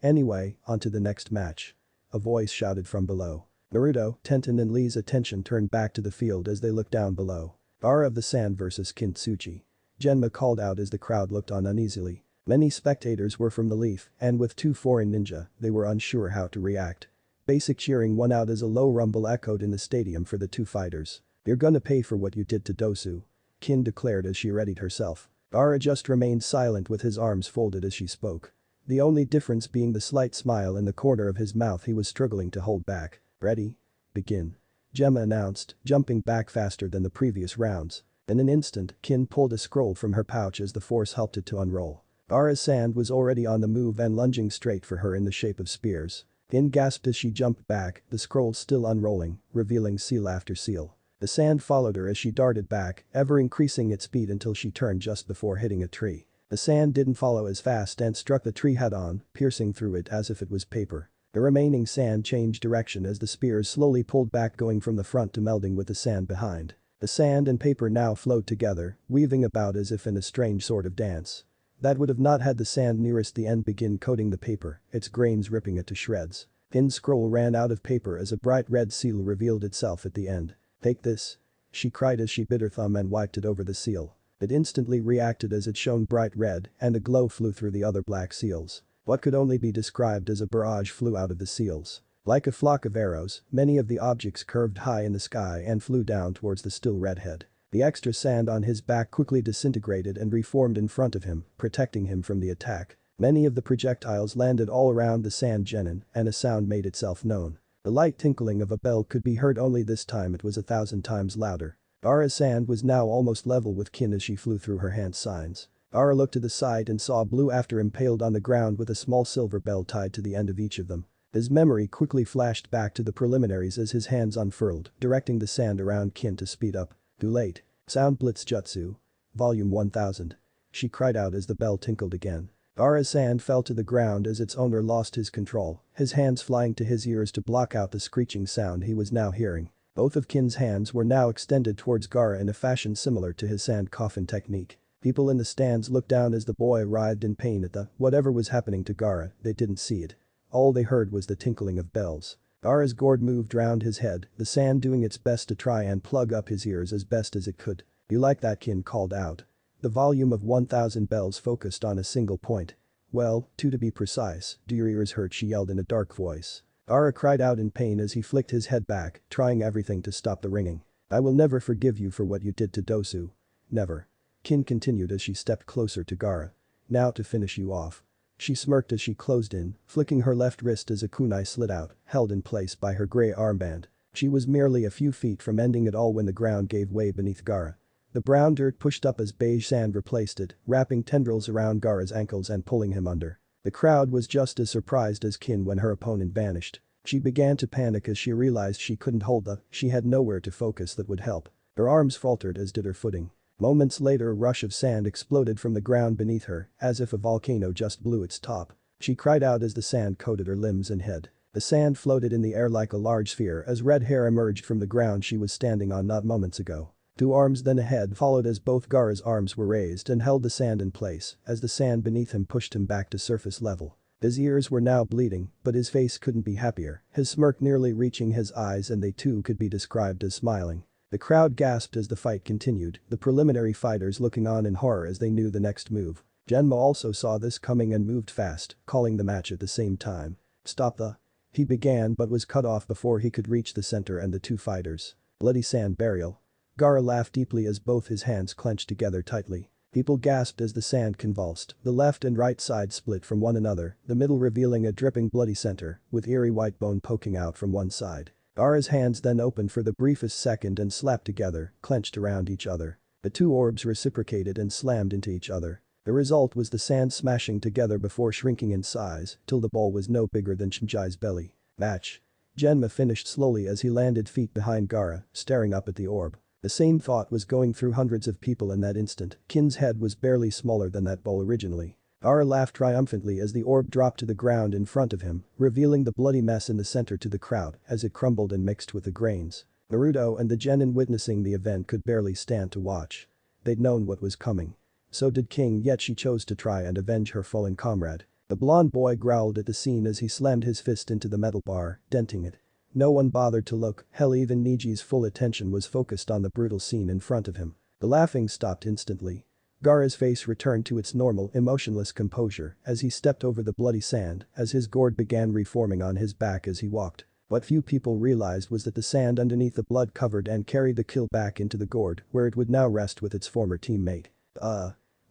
Anyway, on to the next match." A voice shouted from below. Naruto, Tenten and Lee's attention turned back to the field as they looked down below. "Ara of the Sand vs Kintsuchi." Genma called out as the crowd looked on uneasily. Many spectators were from the Leaf, and with two foreign ninja, they were unsure how to react. Basic cheering won out as a low rumble echoed in the stadium for the two fighters. "You're gonna pay for what you did to Dosu," Kin declared as she readied herself. Ara just remained silent with his arms folded as she spoke. The only difference being the slight smile in the corner of his mouth he was struggling to hold back. "Ready? Begin," Gemma announced, jumping back faster than the previous rounds. In an instant, Kin pulled a scroll from her pouch as the force helped it to unroll. Ara's sand was already on the move and lunging straight for her in the shape of spears. Kin gasped as she jumped back, the scroll still unrolling, revealing seal after seal. The sand followed her as she darted back, ever increasing its speed until she turned just before hitting a tree. The sand didn't follow as fast and struck the tree head-on, piercing through it as if it was paper. The remaining sand changed direction as the spears slowly pulled back, going from the front to melding with the sand behind. The sand and paper now flowed together, weaving about as if in a strange sort of dance. That would have not had the sand nearest the end begin coating the paper, its grains ripping it to shreds. Kin's scroll ran out of paper as a bright red seal revealed itself at the end. "Take this," she cried as she bit her thumb and wiped it over the seal. It instantly reacted as it shone bright red, and a glow flew through the other black seals. What could only be described as a barrage flew out of the seals. Like a flock of arrows, many of the objects curved high in the sky and flew down towards the still redhead. The extra sand on his back quickly disintegrated and reformed in front of him, protecting him from the attack. Many of the projectiles landed all around the sand genin, and a sound made itself known. The light tinkling of a bell could be heard, only this time it was 1,000 times louder. Ara's sand was now almost level with Kin as she flew through her hand signs. Ara looked to the side and saw Blue after impaled on the ground with a small silver bell tied to the end of each of them. His memory quickly flashed back to the preliminaries as his hands unfurled, directing the sand around Kin to speed up. Too late. Sound Blitz Jutsu. Volume 1000. She cried out as the bell tinkled again. Ara's sand fell to the ground as its owner lost his control, his hands flying to his ears to block out the screeching sound he was now hearing. Both of Kin's hands were now extended towards Gaara in a fashion similar to his sand coffin technique. People in the stands looked down as the boy writhed in pain at whatever was happening to Gaara. They didn't see it. All they heard was the tinkling of bells. Gaara's gourd moved round his head, the sand doing its best to try and plug up his ears as best as it could. "You like that?" Kin called out. The volume of 1,000 bells focused on a single point. "Well, two to be precise. Do your ears hurt?" she yelled in a dark voice. Gaara cried out in pain as he flicked his head back, trying everything to stop the ringing. "I will never forgive you for what you did to Dosu. Never." Kin continued as she stepped closer to Gaara. "Now to finish you off." She smirked as she closed in, flicking her left wrist as a kunai slid out, held in place by her grey armband. She was merely a few feet from ending it all when the ground gave way beneath Gaara. The brown dirt pushed up as beige sand replaced it, wrapping tendrils around Gaara's ankles and pulling him under. The crowd was just as surprised as Kin when her opponent vanished. She began to panic as she realized she couldn't hold she had nowhere to focus that would help. Her arms faltered as did her footing. Moments later, a rush of sand exploded from the ground beneath her, as if a volcano just blew its top. She cried out as the sand coated her limbs and head. The sand floated in the air like a large sphere as red hair emerged from the ground she was standing on not moments ago. 2 arms then a head followed as both Gaara's arms were raised and held the sand in place as the sand beneath him pushed him back to surface level. His ears were now bleeding, but his face couldn't be happier, his smirk nearly reaching his eyes, and they too could be described as smiling. The crowd gasped as the fight continued, the preliminary fighters looking on in horror as they knew the next move. Genma also saw this coming and moved fast, calling the match at the same time. "Stop the..." he began but was cut off before he could reach the center and the 2 fighters. "Bloody sand burial." Gaara laughed deeply as both his hands clenched together tightly. People gasped as the sand convulsed, the left and right side split from one another, the middle revealing a dripping bloody center, with eerie white bone poking out from one side. Gaara's hands then opened for the briefest second and slapped together, clenched around each other. The two orbs reciprocated and slammed into each other. The result was the sand smashing together before shrinking in size, till the ball was no bigger than Shinjai's belly. Match. Genma finished slowly as he landed feet behind Gaara, staring up at the orb. The same thought was going through hundreds of people in that instant. Kin's head was barely smaller than that ball originally. Gaara laughed triumphantly as the orb dropped to the ground in front of him, revealing the bloody mess in the center to the crowd as it crumbled and mixed with the grains. Naruto and the genin witnessing the event could barely stand to watch. They'd known what was coming. So did King, yet she chose to try and avenge her fallen comrade. The blonde boy growled at the scene as he slammed his fist into the metal bar, denting it. No one bothered to look, hell even Niji's full attention was focused on the brutal scene in front of him. The laughing stopped instantly. Gaara's face returned to its normal, emotionless composure as he stepped over the bloody sand as his gourd began reforming on his back as he walked. What few people realized was that the sand underneath the blood covered and carried the kill back into the gourd where it would now rest with its former teammate.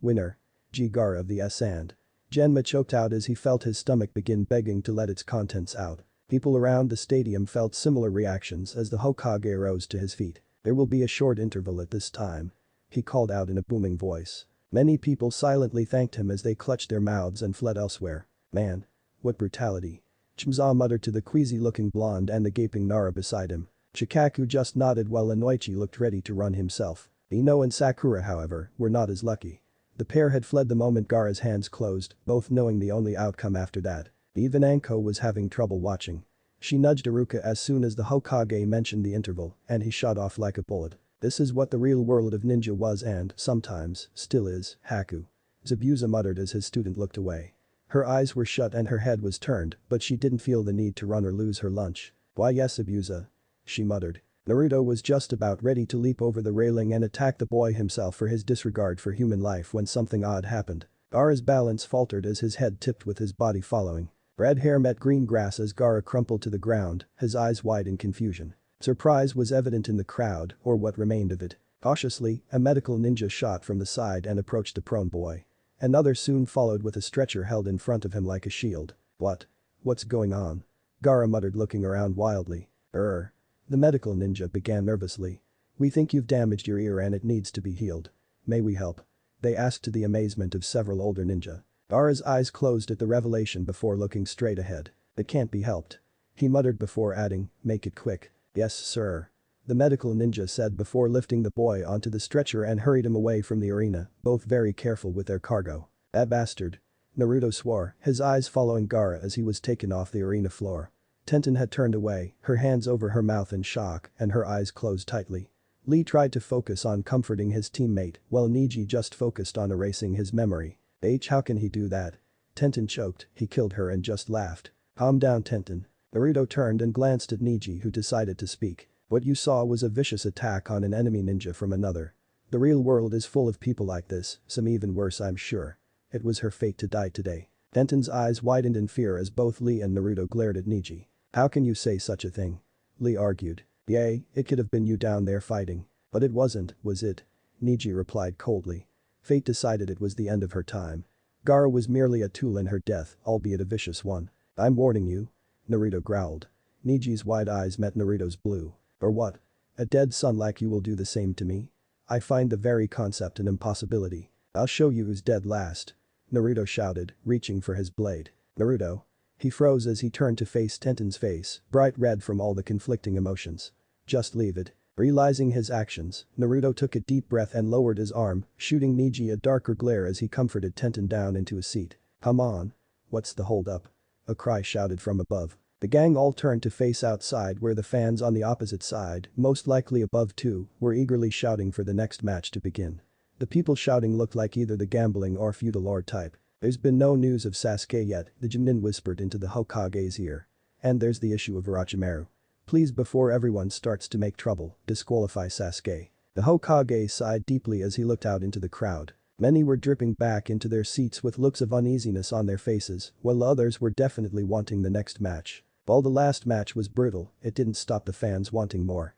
Winner. Gaara of the sand. Genma choked out as he felt his stomach begin begging to let its contents out. People around the stadium felt similar reactions as the Hokage rose to his feet. There will be a short interval at this time. He called out in a booming voice. Many people silently thanked him as they clutched their mouths and fled elsewhere. Man. What brutality. Chimza muttered to the queasy-looking blonde and the gaping Nara beside him. Shikaku just nodded while Inoichi looked ready to run himself. Ino and Sakura, however, were not as lucky. The pair had fled the moment Gaara's hands closed, both knowing the only outcome after that. Even Anko was having trouble watching. She nudged Iruka as soon as the Hokage mentioned the interval, and he shot off like a bullet. This is what the real world of ninja was and, sometimes, still is, Haku. Zabuza muttered as his student looked away. Her eyes were shut and her head was turned, but she didn't feel the need to run or lose her lunch. Why yes Zabuza. She muttered. Naruto was just about ready to leap over the railing and attack the boy himself for his disregard for human life when something odd happened. Gaara's balance faltered as his head tipped with his body following. Red hair met green grass as Gaara crumpled to the ground, his eyes wide in confusion. Surprise was evident in the crowd, or what remained of it. Cautiously, a medical ninja shot from the side and approached the prone boy. Another soon followed with a stretcher held in front of him like a shield. What's going on? Gaara muttered looking around wildly. The medical ninja began nervously. We think you've damaged your ear and it needs to be healed. May we help? They asked to the amazement of several older ninja. Gaara's eyes closed at the revelation before looking straight ahead. It can't be helped. He muttered before adding, make it quick. Yes sir. The medical ninja said before lifting the boy onto the stretcher and hurried him away from the arena, both very careful with their cargo. That bastard. Naruto swore, his eyes following Gaara as he was taken off the arena floor. Tenten had turned away, her hands over her mouth in shock and her eyes closed tightly. Lee tried to focus on comforting his teammate while Niji just focused on erasing his memory. How can he do that? Tenten choked, he killed her and just laughed. Calm down Tenten. Naruto turned and glanced at Niji who decided to speak. What you saw was a vicious attack on an enemy ninja from another. The real world is full of people like this, some even worse I'm sure. It was her fate to die today. Tenten's eyes widened in fear as both Lee and Naruto glared at Niji. How can you say such a thing? Lee argued. Yay, it could have been you down there fighting. But it wasn't, was it? Niji replied coldly. Fate decided it was the end of her time. Gaara was merely a tool in her death, albeit a vicious one. I'm warning you. Naruto growled. Niji's wide eyes met Naruto's blue. Or what? A dead son like you will do the same to me? I find the very concept an impossibility. I'll show you who's dead last. Naruto shouted, reaching for his blade. Naruto. He froze as he turned to face Tenten's face, bright red from all the conflicting emotions. Just leave it. Realizing his actions, Naruto took a deep breath and lowered his arm, shooting Niji a darker glare as he comforted Tenten down into a seat. Come on. What's the hold-up? A cry shouted from above. The gang all turned to face outside where the fans on the opposite side, most likely above too, were eagerly shouting for the next match to begin. The people shouting looked like either the gambling or feudal lord type. There's been no news of Sasuke yet, the Chunin whispered into the Hokage's ear. And there's the issue of Orochimaru. Please before everyone starts to make trouble, disqualify Sasuke. The Hokage sighed deeply as he looked out into the crowd. Many were dripping back into their seats with looks of uneasiness on their faces, while others were definitely wanting the next match. While the last match was brutal, it didn't stop the fans wanting more.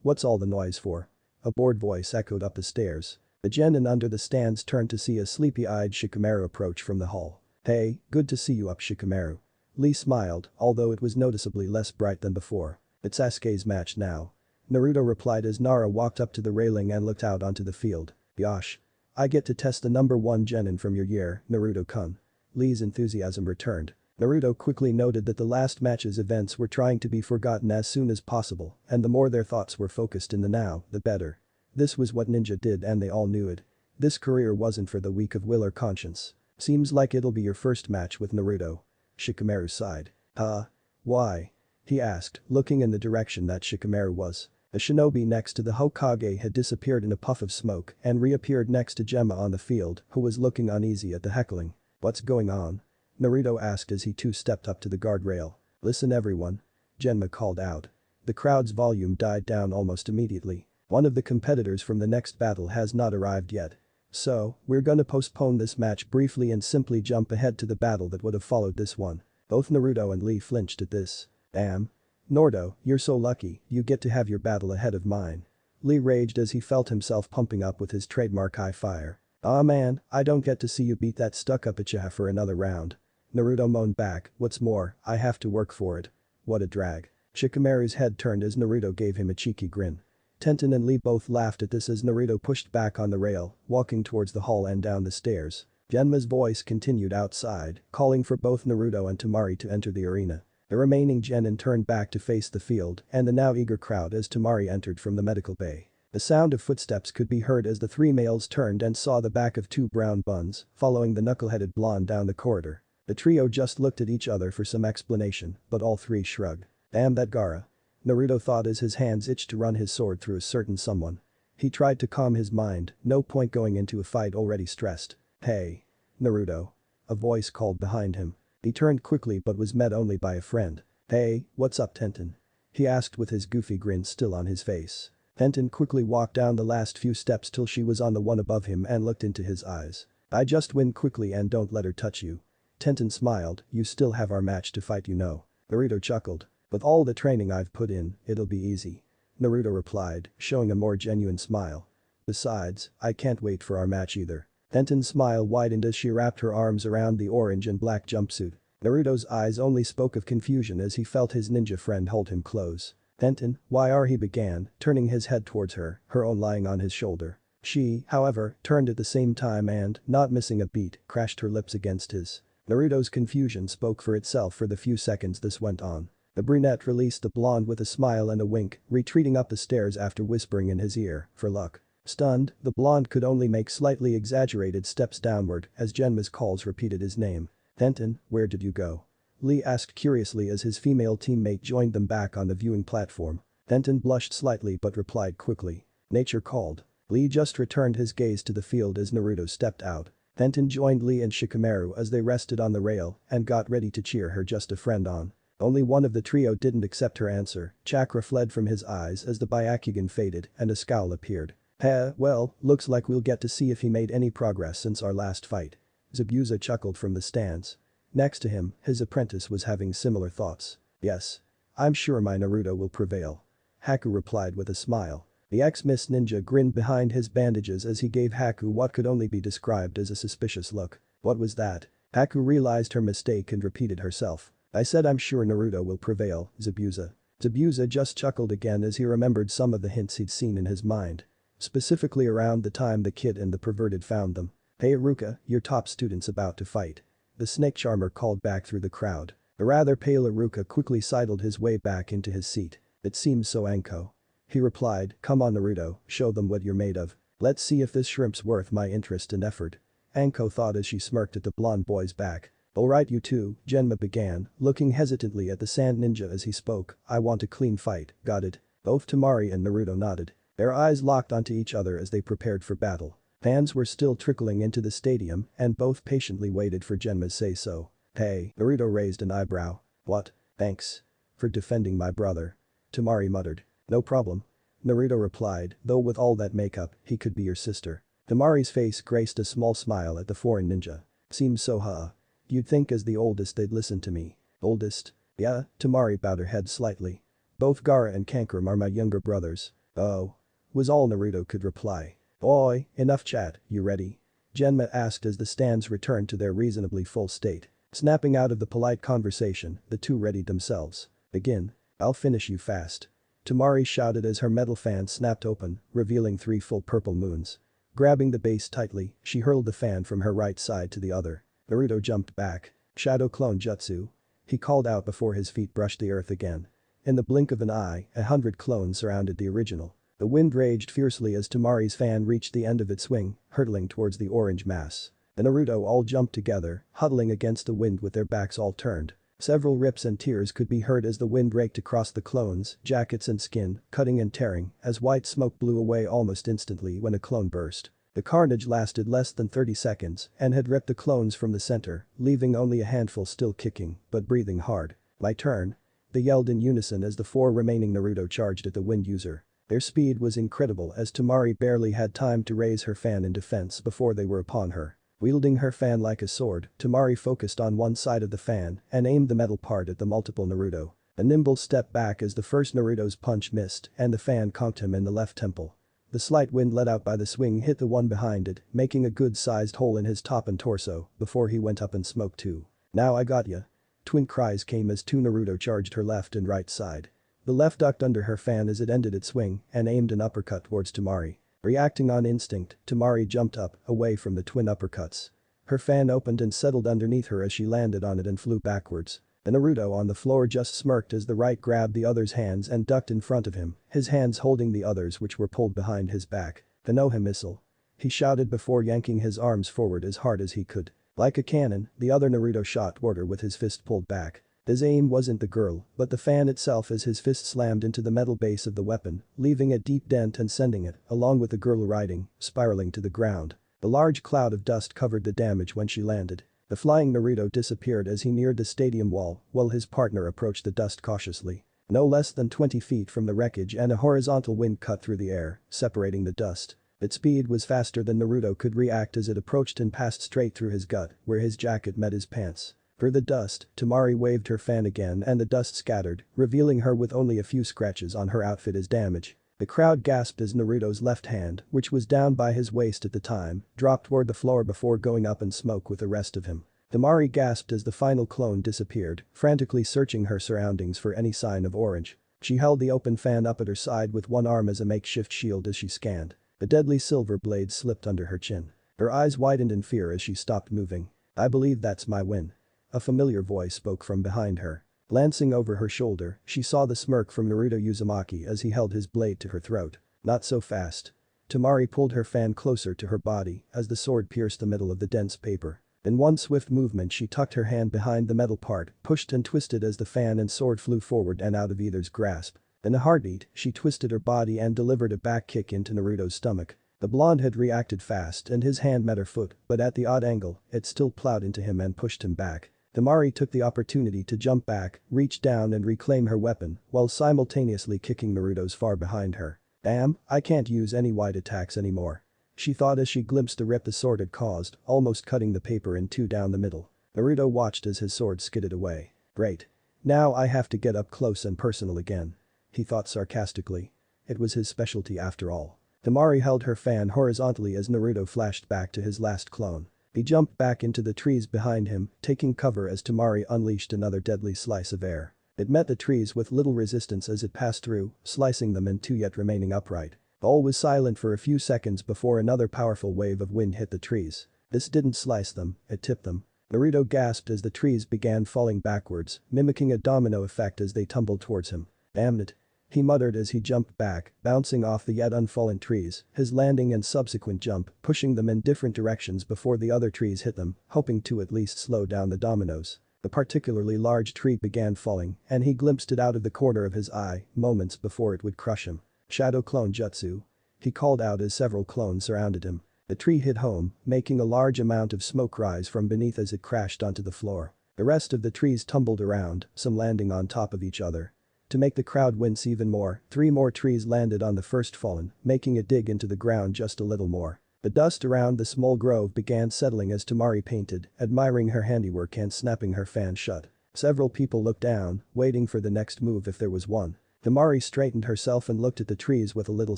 What's all the noise for? A bored voice echoed up the stairs. The genin under the stands turned to see a sleepy-eyed Shikamaru approach from the hall. "Hey, good to see you up, Shikamaru." Lee smiled, although it was noticeably less bright than before. "It's Sasuke's match now." Naruto replied as Nara walked up to the railing and looked out onto the field. "Yosh. I get to test the number 1 genin from your year, Naruto-kun." Lee's enthusiasm returned. Naruto quickly noted that the last match's events were trying to be forgotten as soon as possible, and the more their thoughts were focused in the now, the better. This was what ninja did and they all knew it. This career wasn't for the weak of will or conscience. "Seems like it'll be your first match with Naruto." Shikamaru sighed. "Huh? Why?" he asked, looking in the direction that Shikamaru was. The shinobi next to the Hokage had disappeared in a puff of smoke and reappeared next to Gemma on the field, who was looking uneasy at the heckling. "What's going on?" Naruto asked as he too stepped up to the guardrail. "Listen everyone." Genma called out. The crowd's volume died down almost immediately. "One of the competitors from the next battle has not arrived yet. So, we're gonna postpone this match briefly and simply jump ahead to the battle that would have followed this one." Both Naruto and Lee flinched at this. "Damn. Naruto, you're so lucky, you get to have your battle ahead of mine." Lee raged as he felt himself pumping up with his trademark high fire. "Aw man, I don't get to see you beat that stuck-up uchiha for another round." Naruto moaned back, "What's more, I have to work for it." "What a drag." Shikamaru's head turned as Naruto gave him a cheeky grin. Tenten and Lee both laughed at this as Naruto pushed back on the rail, walking towards the hall and down the stairs. Genma's voice continued outside, calling for both Naruto and Temari to enter the arena. The remaining genin turned back to face the field and the now eager crowd as Temari entered from the medical bay. The sound of footsteps could be heard as the 3 males turned and saw the back of 2 brown buns, following the knuckle-headed blonde down the corridor. The trio just looked at each other for some explanation, but all 3 shrugged. "Damn that Gaara." Naruto thought as his hands itched to run his sword through a certain someone. He tried to calm his mind, no point going into a fight already stressed. "Hey. Naruto." A voice called behind him. He turned quickly but was met only by a friend. "Hey, what's up Tenten?" he asked with his goofy grin still on his face. Tenten quickly walked down the last few steps till she was on the one above him and looked into his eyes. "I just win quickly and don't let her touch you." Tenten smiled, "You still have our match to fight you know." Naruto chuckled. "With all the training I've put in, it'll be easy." Naruto replied, showing a more genuine smile. "Besides, I can't wait for our match either." Tenten's smile widened as she wrapped her arms around the orange and black jumpsuit. Naruto's eyes only spoke of confusion as he felt his ninja friend hold him close. "Tenten, why are," he began, turning his head towards her own lying on his shoulder. She, however, turned at the same time and, not missing a beat, crashed her lips against his. Naruto's confusion spoke for itself for the few seconds this went on. The brunette released the blonde with a smile and a wink, retreating up the stairs after whispering in his ear, "For luck." Stunned, the blonde could only make slightly exaggerated steps downward as Genma's calls repeated his name. "Tenten, where did you go?" Lee asked curiously as his female teammate joined them back on the viewing platform. Tenten blushed slightly but replied quickly. "Nature called." Lee just returned his gaze to the field as Naruto stepped out. Tenten joined Lee and Shikamaru as they rested on the rail and got ready to cheer her just a friend on. Only one of the trio didn't accept her answer. Chakra fled from his eyes as the Byakugan faded and a scowl appeared. Well, looks like we'll get to see if he made any progress since our last fight." Zabuza chuckled from the stands. Next to him, his apprentice was having similar thoughts. "Yes. I'm sure my Naruto will prevail." Haku replied with a smile. The ex-Miss Ninja grinned behind his bandages as he gave Haku what could only be described as a suspicious look. "What was that?" Haku realized her mistake and repeated herself. "I said I'm sure Naruto will prevail, Zabuza." Zabuza just chuckled again as he remembered some of the hints he'd seen in his mind. Specifically around the time the kid and the perverted found them. "Hey Iruka, your top student's about to fight." The snake charmer called back through the crowd. The rather pale Iruka quickly sidled his way back into his seat. "It seems so Anko." He replied, "Come on Naruto, show them what you're made of. Let's see if this shrimp's worth my interest and effort." Anko thought as she smirked at the blonde boy's back. "Alright you two," Genma began, looking hesitantly at the sand ninja as he spoke, "I want a clean fight, got it?" Both Temari and Naruto nodded. Their eyes locked onto each other as they prepared for battle. Fans were still trickling into the stadium and both patiently waited for Genma's say-so. "Hey," Naruto raised an eyebrow. "What?" "Thanks. For defending my brother." Temari muttered. "No problem." Naruto replied, "Though with all that makeup, he could be your sister." Temari's face graced a small smile at the foreign ninja. "Seems so You'd think as the oldest they'd listen to me." "Oldest?" "Yeah," Temari bowed her head slightly. "Both Gaara and Kankram are my younger brothers." "Oh. was all Naruto could reply. Oi, enough chat, you ready? Genma asked as the stands returned to their reasonably full state. Snapping out of the polite conversation, the two readied themselves. Begin. I'll finish you fast. Tamari shouted as her metal fan snapped open, revealing 3 full purple moons. Grabbing the base tightly, she hurled the fan from her right side to the other. Naruto jumped back. Shadow clone jutsu. He called out before his feet brushed the earth again. In the blink of an eye, 100 clones surrounded the original. The wind raged fiercely as Tamari's fan reached the end of its swing, hurtling towards the orange mass. The Naruto all jumped together, huddling against the wind with their backs all turned. Several rips and tears could be heard as the wind raked across the clones, jackets and skin, cutting and tearing, as white smoke blew away almost instantly when a clone burst. The carnage lasted less than 30 seconds and had ripped the clones from the center, leaving only a handful still kicking, but breathing hard. My turn. They yelled in unison as the 4 remaining Naruto charged at the wind user. Their speed was incredible as Tamari barely had time to raise her fan in defense before they were upon her. Wielding her fan like a sword, Tamari focused on one side of the fan and aimed the metal part at the multiple Naruto. A nimble step back as the first Naruto's punch missed and the fan conked him in the left temple. The slight wind let out by the swing hit the one behind it, making a good-sized hole in his top and torso before he went up in smoke too. Now I got ya. Twin cries came as 2 Naruto charged her left and right side. The left ducked under her fan as it ended its swing and aimed an uppercut towards Tamari. Reacting on instinct, Tamari jumped up, away from the twin uppercuts. Her fan opened and settled underneath her as she landed on it and flew backwards. The Naruto on the floor just smirked as the right grabbed the other's hands and ducked in front of him, his hands holding the others which were pulled behind his back. The Noha missile. He shouted before yanking his arms forward as hard as he could. Like a cannon, the other Naruto shot toward her with his fist pulled back. His aim wasn't the girl, but the fan itself as his fist slammed into the metal base of the weapon, leaving a deep dent and sending it, along with the girl riding, spiraling to the ground. The large cloud of dust covered the damage when she landed. The flying Naruto disappeared as he neared the stadium wall, while his partner approached the dust cautiously. No less than 20 feet from the wreckage and a horizontal wind cut through the air, separating the dust. Its speed was faster than Naruto could react as it approached and passed straight through his gut, where his jacket met his pants. Through the dust, Tamari waved her fan again and the dust scattered, revealing her with only a few scratches on her outfit as damage. The crowd gasped as Naruto's left hand, which was down by his waist at the time, dropped toward the floor before going up in smoke with the rest of him. Tamari gasped as the final clone disappeared, frantically searching her surroundings for any sign of orange. She held the open fan up at her side with one arm as a makeshift shield as she scanned. The deadly silver blade slipped under her chin. Her eyes widened in fear as she stopped moving. I believe that's my win. A familiar voice spoke from behind her. Glancing over her shoulder, she saw the smirk from Naruto Uzumaki as he held his blade to her throat. Not so fast. Tamari pulled her fan closer to her body as the sword pierced the middle of the dense paper. In one swift movement she tucked her hand behind the metal part, pushed and twisted as the fan and sword flew forward and out of either's grasp. In a heartbeat, she twisted her body and delivered a back kick into Naruto's stomach. The blonde had reacted fast and his hand met her foot, but at the odd angle, it still plowed into him and pushed him back. Tamari took the opportunity to jump back, reach down and reclaim her weapon, while simultaneously kicking Naruto's far behind her. Damn, I can't use any wide attacks anymore. She thought as she glimpsed the rip the sword had caused, almost cutting the paper in two down the middle. Naruto watched as his sword skidded away. Great. Now I have to get up close and personal again. He thought sarcastically. It was his specialty after all. Tamari held her fan horizontally as Naruto flashed back to his last clone. He jumped back into the trees behind him, taking cover as Tamari unleashed another deadly slice of air. It met the trees with little resistance as it passed through, slicing them in two yet remaining upright. All was silent for a few seconds before another powerful wave of wind hit the trees. This didn't slice them, it tipped them. Naruto gasped as the trees began falling backwards, mimicking a domino effect as they tumbled towards him. Damn it. He muttered as he jumped back, bouncing off the yet unfallen trees, his landing and subsequent jump pushing them in different directions before the other trees hit them, hoping to at least slow down the dominoes. The particularly large tree began falling, and he glimpsed it out of the corner of his eye, moments before it would crush him. Shadow clone jutsu. He called out as several clones surrounded him. The tree hit home, making a large amount of smoke rise from beneath as it crashed onto the floor. The rest of the trees tumbled around, some landing on top of each other. To make the crowd wince even more, 3 more trees landed on the first fallen, making it dig into the ground just a little more. The dust around the small grove began settling as Tamari painted, admiring her handiwork and snapping her fan shut. Several people looked down, waiting for the next move if there was one. Temari straightened herself and looked at the trees with a little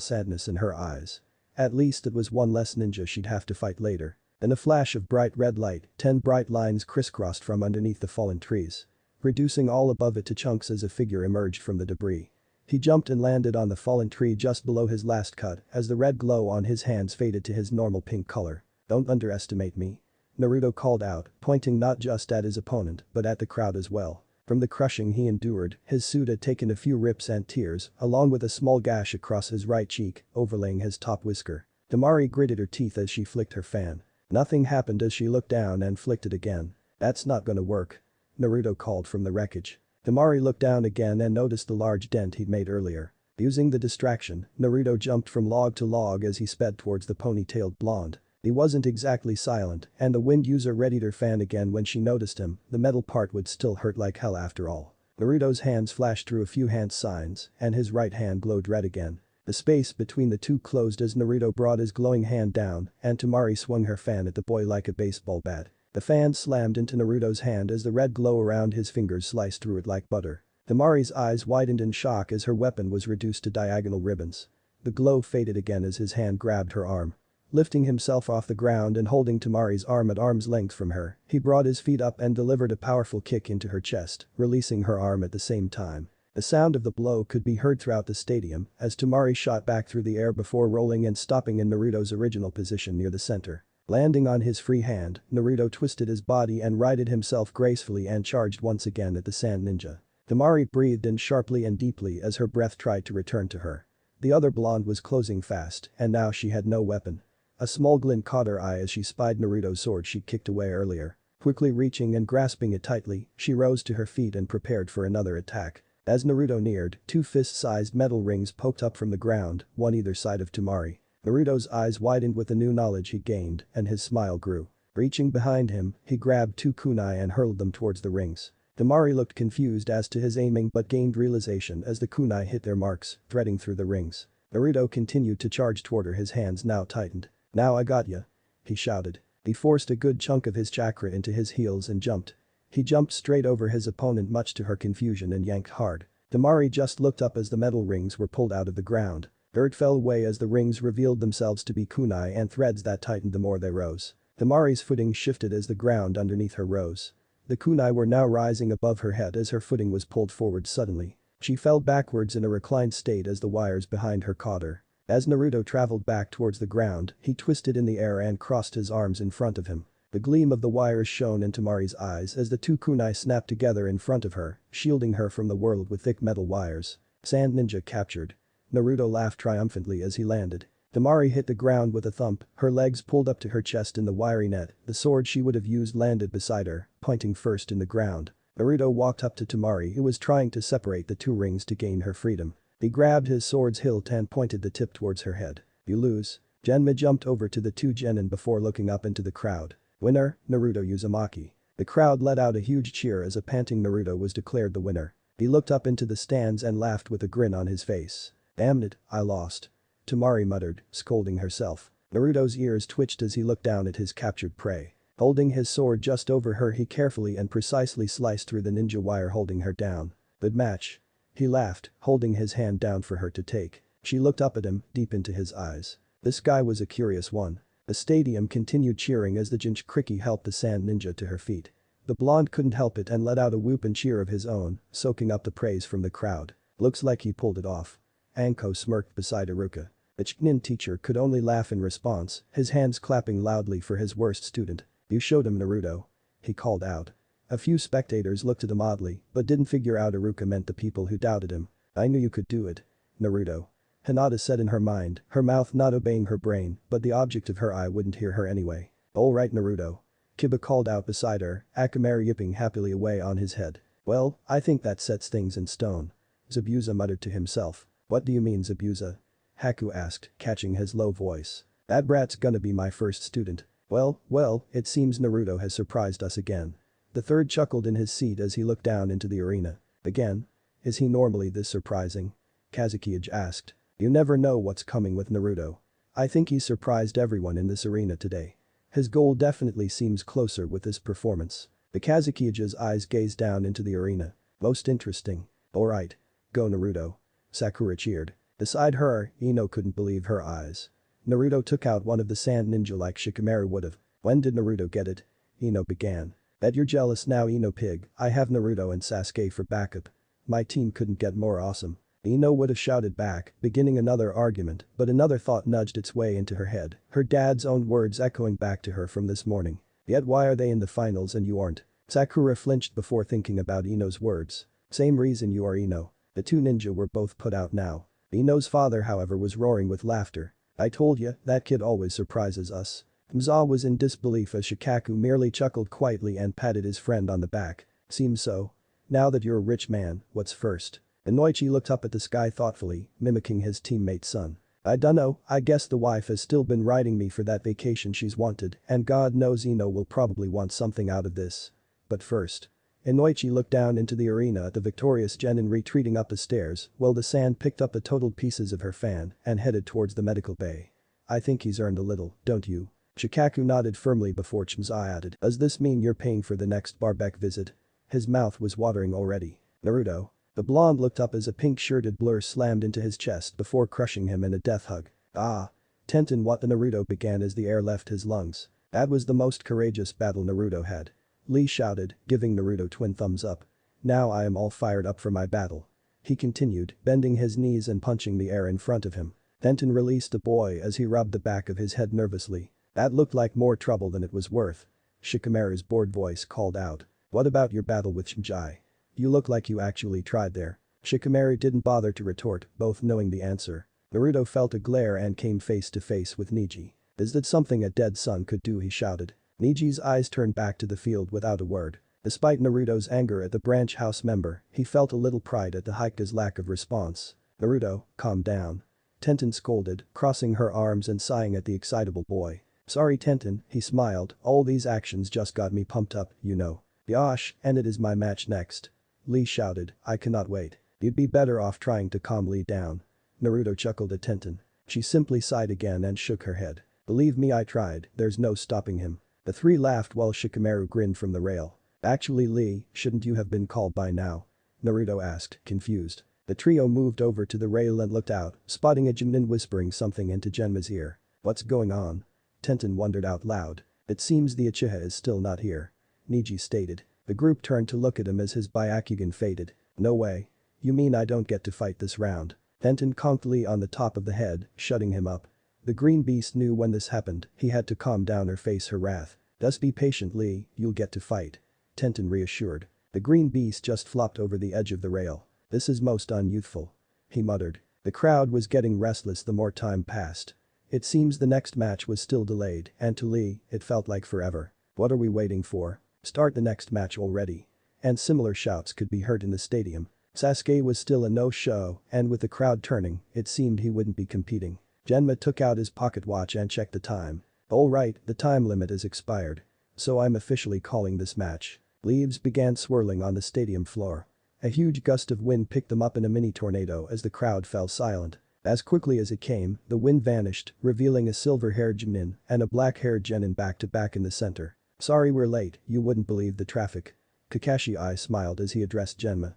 sadness in her eyes. At least it was one less ninja she'd have to fight later. In a flash of bright red light, 10 bright lines crisscrossed from underneath the fallen trees. Reducing all above it to chunks as a figure emerged from the debris. He jumped and landed on the fallen tree just below his last cut as the red glow on his hands faded to his normal pink color. "Don't underestimate me," Naruto called out, pointing not just at his opponent but at the crowd as well. From the crushing he endured, his suit had taken a few rips and tears, along with a small gash across his right cheek, overlaying his top whisker. Temari gritted her teeth as she flicked her fan. Nothing happened as she looked down and flicked it again. "That's not gonna work," Naruto called from the wreckage. Temari looked down again and noticed the large dent he'd made earlier. Using the distraction, Naruto jumped from log to log as he sped towards the ponytailed blonde. He wasn't exactly silent, and the wind user readied her fan again when she noticed him. The metal part would still hurt like hell after all. Naruto's hands flashed through a few hand signs, and his right hand glowed red again. The space between the two closed as Naruto brought his glowing hand down, and Temari swung her fan at the boy like a baseball bat. The fan slammed into Naruto's hand as the red glow around his fingers sliced through it like butter. Temari's eyes widened in shock as her weapon was reduced to diagonal ribbons. The glow faded again as his hand grabbed her arm. Lifting himself off the ground and holding Temari's arm at arm's length from her, he brought his feet up and delivered a powerful kick into her chest, releasing her arm at the same time. The sound of the blow could be heard throughout the stadium as Temari shot back through the air before rolling and stopping in Naruto's original position near the center. Landing on his free hand, Naruto twisted his body and righted himself gracefully and charged once again at the sand ninja. Temari breathed in sharply and deeply as her breath tried to return to her. The other blonde was closing fast, and now she had no weapon. A small glint caught her eye as she spied Naruto's sword she kicked away earlier. Quickly reaching and grasping it tightly, she rose to her feet and prepared for another attack. As Naruto neared, 2 fist-sized metal rings poked up from the ground, one either side of Temari. Naruto's eyes widened with the new knowledge he gained, and his smile grew. Reaching behind him, he grabbed 2 kunai and hurled them towards the rings. Temari looked confused as to his aiming but gained realization as the kunai hit their marks, threading through the rings. Naruto continued to charge toward her, his hands now tightened. "Now I got ya," he shouted. He forced a good chunk of his chakra into his heels and jumped. He jumped straight over his opponent much to her confusion and yanked hard. Temari just looked up as the metal rings were pulled out of the ground. Dirt fell away as the rings revealed themselves to be kunai and threads that tightened the more they rose. Temari's footing shifted as the ground underneath her rose. The kunai were now rising above her head as her footing was pulled forward suddenly. She fell backwards in a reclined state as the wires behind her caught her. As Naruto traveled back towards the ground, he twisted in the air and crossed his arms in front of him. The gleam of the wires shone in Temari's eyes as the 2 kunai snapped together in front of her, shielding her from the world with thick metal wires. Sand ninja captured. Naruto laughed triumphantly as he landed. Temari hit the ground with a thump, her legs pulled up to her chest in the wiry net, the sword she would have used landed beside her, pointing first in the ground. Naruto walked up to Temari who was trying to separate the 2 rings to gain her freedom. He grabbed his sword's hilt and pointed the tip towards her head. "You lose." Genma jumped over to the 2 genin before looking up into the crowd. "Winner, Naruto Uzumaki." The crowd let out a huge cheer as a panting Naruto was declared the winner. He looked up into the stands and laughed with a grin on his face. "Damn it, I lost," Temari muttered, scolding herself. Naruto's ears twitched as he looked down at his captured prey. Holding his sword just over her, he carefully and precisely sliced through the ninja wire holding her down. "Good match." He laughed, holding his hand down for her to take. She looked up at him, deep into his eyes. This guy was a curious one. The stadium continued cheering as the Jinchuriki helped the sand ninja to her feet. The blonde couldn't help it and let out a whoop and cheer of his own, soaking up the praise from the crowd. "Looks like he pulled it off." Anko smirked beside Iruka. The Chunin teacher could only laugh in response, his hands clapping loudly for his worst student. "You showed him, Naruto," he called out. A few spectators looked at him oddly, but didn't figure out Iruka meant the people who doubted him. "I knew you could do it, Naruto," Hinata said in her mind, her mouth not obeying her brain, but the object of her eye wouldn't hear her anyway. "Alright, Naruto," Kiba called out beside her, Akamaru yipping happily away on his head. "Well, I think that sets things in stone," Zabuza muttered to himself. "What do you mean, Zabuza?" Haku asked, catching his low voice. "That brat's gonna be my first student." Well, it seems Naruto has surprised us again." The third chuckled in his seat as he looked down into the arena. "Again? Is he normally this surprising?" Kazekage asked. "You never know what's coming with Naruto. I think he surprised everyone in this arena today. His goal definitely seems closer with this performance." The Kazekage's eyes gazed down into the arena. "Most interesting. Alright. Go Naruto." Sakura cheered. Beside her, Ino couldn't believe her eyes. Naruto took out one of the sand ninja like Shikamaru would've. When did Naruto get it? Ino began. Bet you're jealous now, Ino pig, I have Naruto and Sasuke for backup. My team couldn't get more awesome. Ino would have shouted back, beginning another argument, but another thought nudged its way into her head, her dad's own words echoing back to her from this morning. Yet why are they in the finals and you aren't? Sakura flinched before thinking about Ino's words. Same reason you are, Ino. The two ninja were both put out now. Ino's father, however, was roaring with laughter. I told ya, that kid always surprises us. Mza was in disbelief as Shikaku merely chuckled quietly and patted his friend on the back. Seems so. Now that you're a rich man, what's first? Inoichi looked up at the sky thoughtfully, mimicking his teammate's son. I dunno, I guess the wife has still been riding me for that vacation she's wanted, and God knows Ino will probably want something out of this. But first. Inoichi looked down into the arena at the victorious Genin retreating up the stairs while the sand picked up the totaled pieces of her fan and headed towards the medical bay. I think he's earned a little, don't you? Shikaku nodded firmly before Chimza added. Does this mean you're paying for the next Barbek visit? His mouth was watering already. Naruto. The blonde looked up as a pink-shirted blur slammed into his chest before crushing him in a death hug. Ah. Tenten what the Naruto began as the air left his lungs. That was the most courageous battle Naruto had. Lee shouted, giving Naruto twin thumbs up. Now I am all fired up for my battle. He continued, bending his knees and punching the air in front of him. Tenten released a boy as he rubbed the back of his head nervously. That looked like more trouble than it was worth. Shikamaru's bored voice called out. What about your battle with Shinji? You look like you actually tried there. Shikamaru didn't bother to retort, both knowing the answer. Naruto felt a glare and came face to face with Neji. Is that something a dead son could do, he shouted. Neji's eyes turned back to the field without a word. Despite Naruto's anger at the branch house member, he felt a little pride at the Hika's lack of response. Naruto, calm down. Tenten scolded, crossing her arms and sighing at the excitable boy. Sorry Tenten, he smiled, all these actions just got me pumped up, you know. Yosh, and it is my match next. Lee shouted, I cannot wait. You'd be better off trying to calm Lee down. Naruto chuckled at Tenten. She simply sighed again and shook her head. Believe me, I tried, there's no stopping him. The three laughed while Shikamaru grinned from the rail. Actually Lee, shouldn't you have been called by now? Naruto asked, confused. The trio moved over to the rail and looked out, spotting a Jinnin whispering something into Genma's ear. What's going on? Tenten wondered out loud. It seems the Uchiha is still not here. Neji stated. The group turned to look at him as his Byakugan faded. No way. You mean I don't get to fight this round? Tenten conked Lee on the top of the head, shutting him up. The green beast knew when this happened, he had to calm down or face her wrath. Just be patient Lee, you'll get to fight. Tenten reassured. The green beast just flopped over the edge of the rail. This is most unyouthful. He muttered. The crowd was getting restless the more time passed. It seems the next match was still delayed, and to Lee, it felt like forever. What are we waiting for? Start the next match already. And similar shouts could be heard in the stadium. Sasuke was still a no-show, and with the crowd turning, it seemed he wouldn't be competing. Genma took out his pocket watch and checked the time. Alright, the time limit is expired. So I'm officially calling this match. Leaves began swirling on the stadium floor. A huge gust of wind picked them up in a mini tornado as the crowd fell silent. As quickly as it came, the wind vanished, revealing a silver-haired Jimin and a black-haired Genin back-to-back in the center. Sorry we're late, you wouldn't believe the traffic. Kakashi I smiled as he addressed Genma.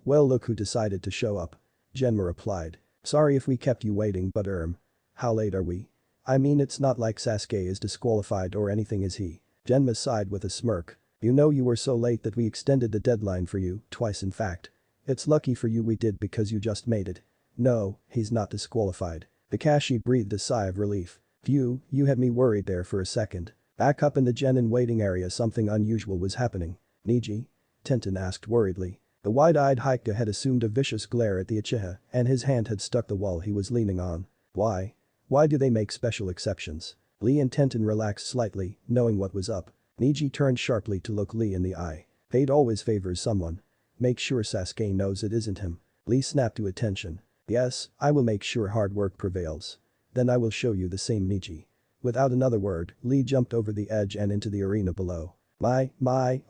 Well look who decided to show up. Genma replied. Sorry if we kept you waiting but how late are we? I mean it's not like Sasuke is disqualified or anything is he? Genma sighed with a smirk. You know you were so late that we extended the deadline for you, twice in fact. It's lucky for you we did because you just made it. No, he's not disqualified. Kakashi breathed a sigh of relief. Phew, you had me worried there for a second. Back up in the Genin waiting area something unusual was happening. Neji? Tenten asked worriedly. The wide-eyed Hika had assumed a vicious glare at the Uchiha and his hand had stuck the wall he was leaning on. Why? Why do they make special exceptions? Lee and Tenten relaxed slightly, knowing what was up. Neji turned sharply to look Lee in the eye. Fate always favors someone. Make sure Sasuke knows it isn't him. Lee snapped to attention. Yes, I will make sure hard work prevails. Then I will show you the same Neji. Without another word, Lee jumped over the edge and into the arena below. My,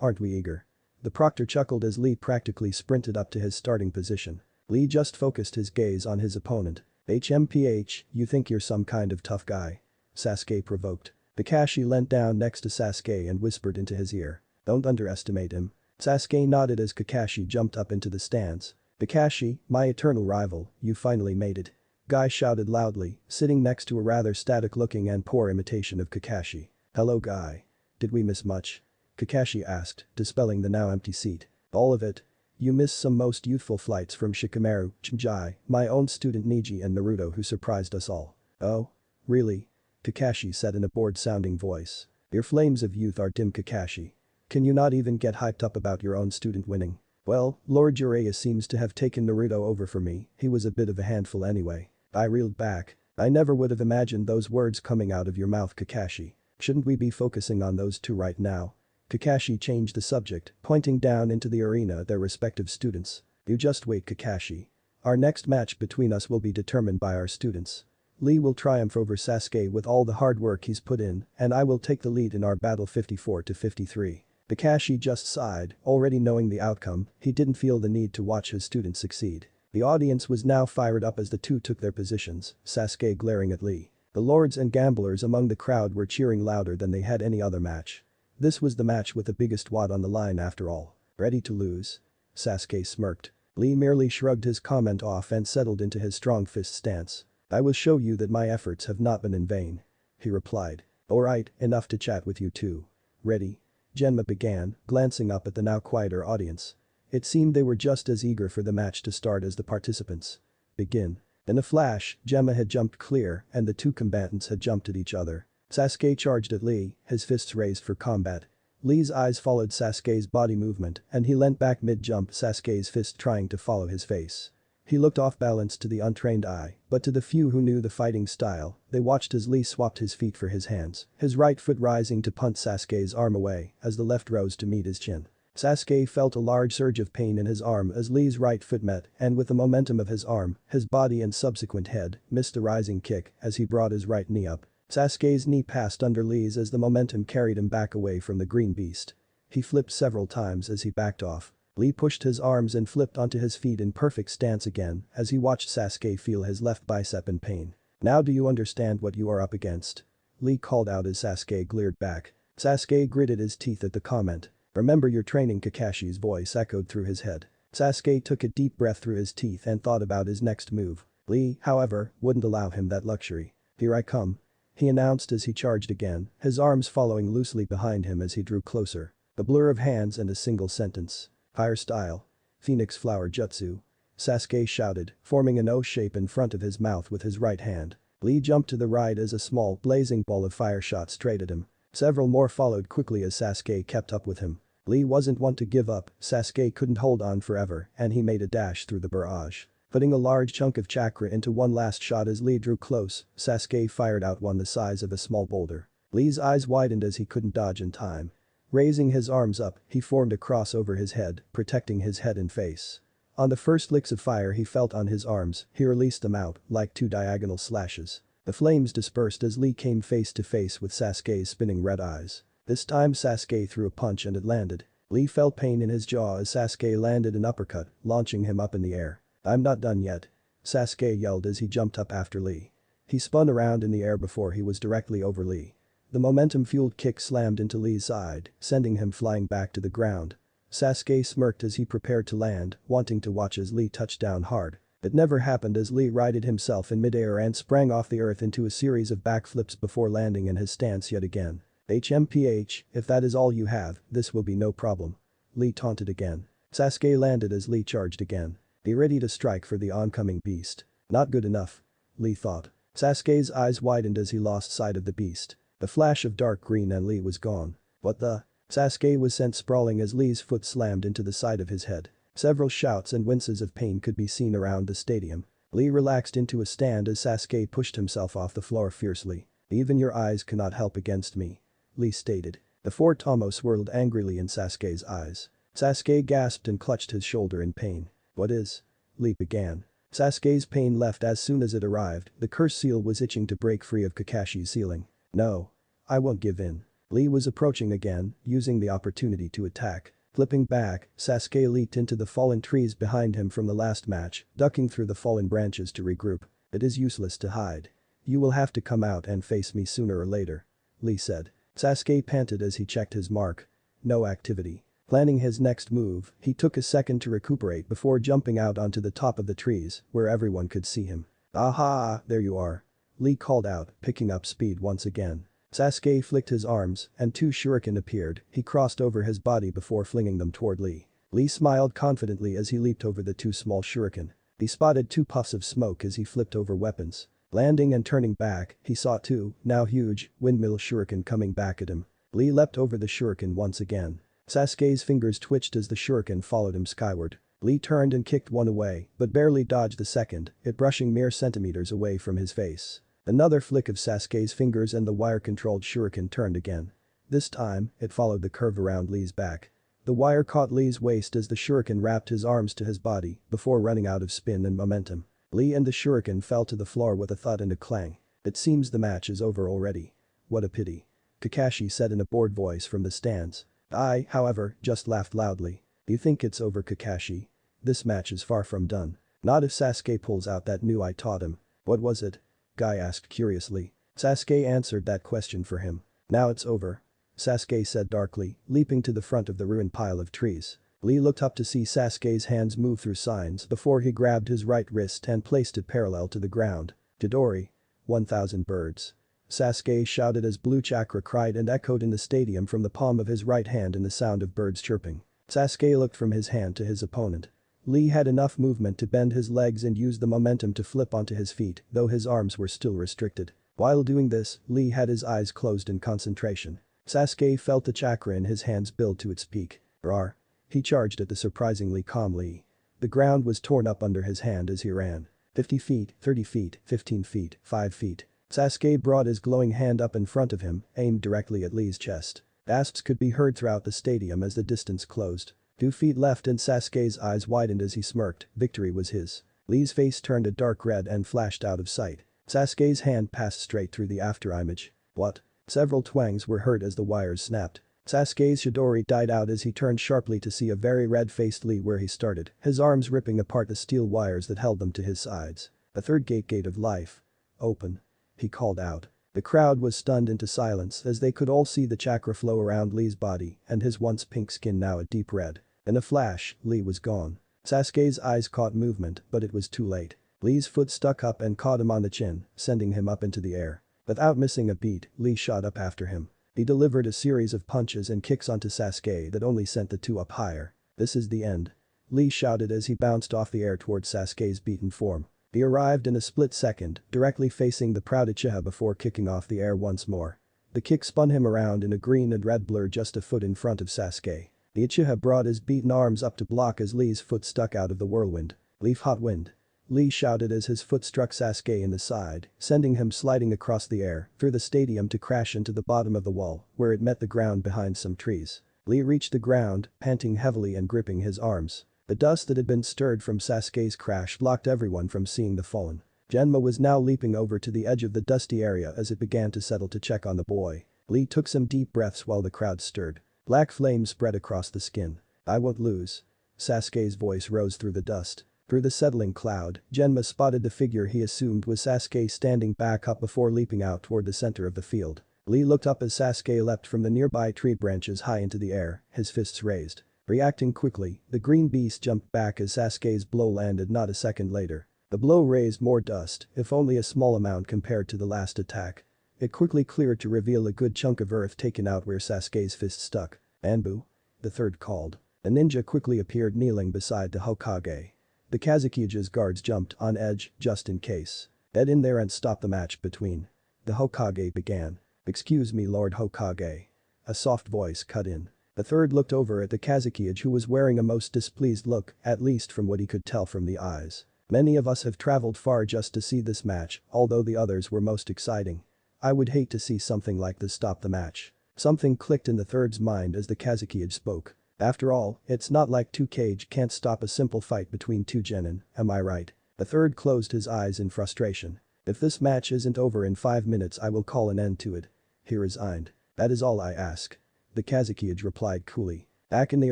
aren't we eager? The proctor chuckled as Lee practically sprinted up to his starting position. Lee just focused his gaze on his opponent. HMPH, you think you're some kind of tough guy? Sasuke provoked. Kakashi leant down next to Sasuke and whispered into his ear. Don't underestimate him. Sasuke nodded as Kakashi jumped up into the stands. Kakashi, my eternal rival, you finally made it. Guy shouted loudly, sitting next to a rather static-looking and poor imitation of Kakashi. Hello Guy. Did we miss much? Kakashi asked, dispelling the now empty seat. All of it. You missed some most youthful flights from Shikamaru, Chinjai, my own student Neji and Naruto who surprised us all. Oh? Really? Kakashi said in a bored-sounding voice. Your flames of youth are dim Kakashi. Can you not even get hyped up about your own student winning? Well, Lord Jiraiya seems to have taken Naruto over for me, he was a bit of a handful anyway. I reeled back. I never would have imagined those words coming out of your mouth Kakashi. Shouldn't we be focusing on those two right now? Kakashi changed the subject, pointing down into the arena at their respective students. You just wait Kakashi. Our next match between us will be determined by our students. Lee will triumph over Sasuke with all the hard work he's put in, and I will take the lead in our battle 54-53. Kakashi just sighed, already knowing the outcome, he didn't feel the need to watch his students succeed. The audience was now fired up as the two took their positions, Sasuke glaring at Lee. The lords and gamblers among the crowd were cheering louder than they had any other match. This was the match with the biggest wad on the line after all. Ready to lose? Sasuke smirked. Lee merely shrugged his comment off and settled into his strong fist stance. I will show you that my efforts have not been in vain. He replied. Alright, enough to chat with you two. Ready? Genma began, glancing up at the now quieter audience. It seemed they were just as eager for the match to start as the participants. Begin. In a flash, Genma had jumped clear and the two combatants had jumped at each other. Sasuke charged at Lee, his fists raised for combat. Lee's eyes followed Sasuke's body movement and he leant back mid-jump, Sasuke's fist trying to follow his face. He looked off-balance to the untrained eye, but to the few who knew the fighting style, they watched as Lee swapped his feet for his hands, his right foot rising to punt Sasuke's arm away as the left rose to meet his chin. Sasuke felt a large surge of pain in his arm as Lee's right foot met and with the momentum of his arm, his body and subsequent head missed the rising kick as he brought his right knee up. Sasuke's knee passed under Lee's as the momentum carried him back away from the green beast. He flipped several times as he backed off. Lee pushed his arms and flipped onto his feet in perfect stance again as he watched Sasuke feel his left bicep in pain. Now do you understand what you are up against? Lee called out as Sasuke glared back. Sasuke gritted his teeth at the comment. Remember your training Kakashi's voice echoed through his head. Sasuke took a deep breath through his teeth and thought about his next move. Lee, however, wouldn't allow him that luxury. Here I come. He announced as he charged again, his arms following loosely behind him as he drew closer. A blur of hands and a single sentence. Fire style. Phoenix flower jutsu. Sasuke shouted, forming an O shape in front of his mouth with his right hand. Lee jumped to the right as a small, blazing ball of fire shot straight at him. Several more followed quickly as Sasuke kept up with him. Lee wasn't one to give up, Sasuke couldn't hold on forever and he made a dash through the barrage. Putting a large chunk of chakra into one last shot as Lee drew close, Sasuke fired out one the size of a small boulder. Lee's eyes widened as he couldn't dodge in time. Raising his arms up, he formed a cross over his head, protecting his head and face. On the first licks of fire he felt on his arms, he released them out, like two diagonal slashes. The flames dispersed as Lee came face to face with Sasuke's spinning red eyes. This time Sasuke threw a punch and it landed. Lee felt pain in his jaw as Sasuke landed an uppercut, launching him up in the air. I'm not done yet. Sasuke yelled as he jumped up after Lee. He spun around in the air before he was directly over Lee. The momentum-fueled kick slammed into Lee's side, sending him flying back to the ground. Sasuke smirked as he prepared to land, wanting to watch as Lee touched down hard. It never happened as Lee righted himself in midair and sprang off the earth into a series of backflips before landing in his stance yet again. HMPH, if that is all you have, this will be no problem. Lee taunted again. Sasuke landed as Lee charged again. Be ready to strike for the oncoming beast. Not good enough. Lee thought. Sasuke's eyes widened as he lost sight of the beast. A flash of dark green and Lee was gone. What the? Sasuke was sent sprawling as Lee's foot slammed into the side of his head. Several shouts and winces of pain could be seen around the stadium. Lee relaxed into a stand as Sasuke pushed himself off the floor fiercely. Even your eyes cannot help against me. Lee stated. The four Tomo swirled angrily in Sasuke's eyes. Sasuke gasped and clutched his shoulder in pain. What is? Lee began. Sasuke's pain left as soon as it arrived, the curse seal was itching to break free of Kakashi's sealing. No. I won't give in. Lee was approaching again, using the opportunity to attack. Flipping back, Sasuke leaped into the fallen trees behind him from the last match, ducking through the fallen branches to regroup. It is useless to hide. You will have to come out and face me sooner or later. Lee said. Sasuke panted as he checked his mark. No activity. Planning his next move, he took a second to recuperate before jumping out onto the top of the trees, where everyone could see him. "Aha, there you are," Lee called out, picking up speed once again. Sasuke flicked his arms, and two shuriken appeared. He crossed over his body before flinging them toward Lee. Lee smiled confidently as he leaped over the two small shuriken. He spotted two puffs of smoke as he flipped over weapons. Landing and turning back, he saw two, now huge, windmill shuriken coming back at him. Lee leapt over the shuriken once again. Sasuke's fingers twitched as the shuriken followed him skyward. Lee turned and kicked one away, but barely dodged the second, it brushing mere centimeters away from his face. Another flick of Sasuke's fingers and the wire-controlled shuriken turned again. This time, it followed the curve around Lee's back. The wire caught Lee's waist as the shuriken wrapped his arms to his body before running out of spin and momentum. Lee and the shuriken fell to the floor with a thud and a clang. "It seems the match is over already. What a pity," Kakashi said in a bored voice from the stands. I, however, just laughed loudly. "You think it's over, Kakashi? This match is far from done. Not if Sasuke pulls out that new I taught him." "What was it?" Guy asked curiously. Sasuke answered that question for him. "Now it's over," Sasuke said darkly, leaping to the front of the ruined pile of trees. Lee looked up to see Sasuke's hands move through signs before he grabbed his right wrist and placed it parallel to the ground. "Chidori. 1,000 birds." Sasuke shouted as blue chakra cried and echoed in the stadium from the palm of his right hand in the sound of birds chirping. Sasuke looked from his hand to his opponent. Lee had enough movement to bend his legs and use the momentum to flip onto his feet, though his arms were still restricted. While doing this, Lee had his eyes closed in concentration. Sasuke felt the chakra in his hands build to its peak. Rawr. He charged at the surprisingly calm Lee. The ground was torn up under his hand as he ran. 50 feet, 30 feet, 15 feet, 5 feet. Sasuke brought his glowing hand up in front of him, aimed directly at Lee's chest. Gasps could be heard throughout the stadium as the distance closed. 2 feet left and Sasuke's eyes widened as he smirked. Victory was his. Lee's face turned a dark red and flashed out of sight. Sasuke's hand passed straight through the afterimage. What? Several twangs were heard as the wires snapped. Sasuke's Chidori died out as he turned sharply to see a very red-faced Lee where he started, his arms ripping apart the steel wires that held them to his sides. "A third gate of life. Open," he called out. The crowd was stunned into silence as they could all see the chakra flow around Lee's body and his once pink skin now a deep red. In a flash, Lee was gone. Sasuke's eyes caught movement, but it was too late. Lee's foot stuck up and caught him on the chin, sending him up into the air. Without missing a beat, Lee shot up after him. He delivered a series of punches and kicks onto Sasuke that only sent the two up higher. "This is the end," Lee shouted as he bounced off the air toward Sasuke's beaten form. He arrived in a split second, directly facing the proud Uchiha before kicking off the air once more. The kick spun him around in a green and red blur just a foot in front of Sasuke. The Uchiha brought his beaten arms up to block as Lee's foot stuck out of the whirlwind. "Leaf hot wind," Lee shouted as his foot struck Sasuke in the side, sending him sliding across the air through the stadium to crash into the bottom of the wall, where it met the ground behind some trees. Lee reached the ground, panting heavily and gripping his arms. The dust that had been stirred from Sasuke's crash blocked everyone from seeing the fallen. Genma was now leaping over to the edge of the dusty area as it began to settle to check on the boy. Lee took some deep breaths while the crowd stirred. Black flames spread across the skin. "I won't lose." Sasuke's voice rose through the dust. Through the settling cloud, Genma spotted the figure he assumed was Sasuke standing back up before leaping out toward the center of the field. Lee looked up as Sasuke leapt from the nearby tree branches high into the air, his fists raised. Reacting quickly, the green beast jumped back as Sasuke's blow landed not a second later. The blow raised more dust, if only a small amount compared to the last attack. It quickly cleared to reveal a good chunk of earth taken out where Sasuke's fist stuck. "Anbu," the third called. A ninja quickly appeared kneeling beside the Hokage. The Kazukige's guards jumped on edge just in case. "Get in there and stop the match between." The Hokage began. "Excuse me, Lord Hokage." A soft voice cut in. The third looked over at the Kazekige who was wearing a most displeased look, at least from what he could tell from the eyes. "Many of us have traveled far just to see this match, although the others were most exciting. I would hate to see something like this stop the match." Something clicked in the third's mind as the Kazekige spoke. "After all, it's not like 2Kage can't stop a simple fight between two genin, am I right?" The third closed his eyes in frustration. "If this match isn't over in 5 minutes I will call an end to it." He resigned. "That is all I ask," the Kazekige replied coolly. Back in the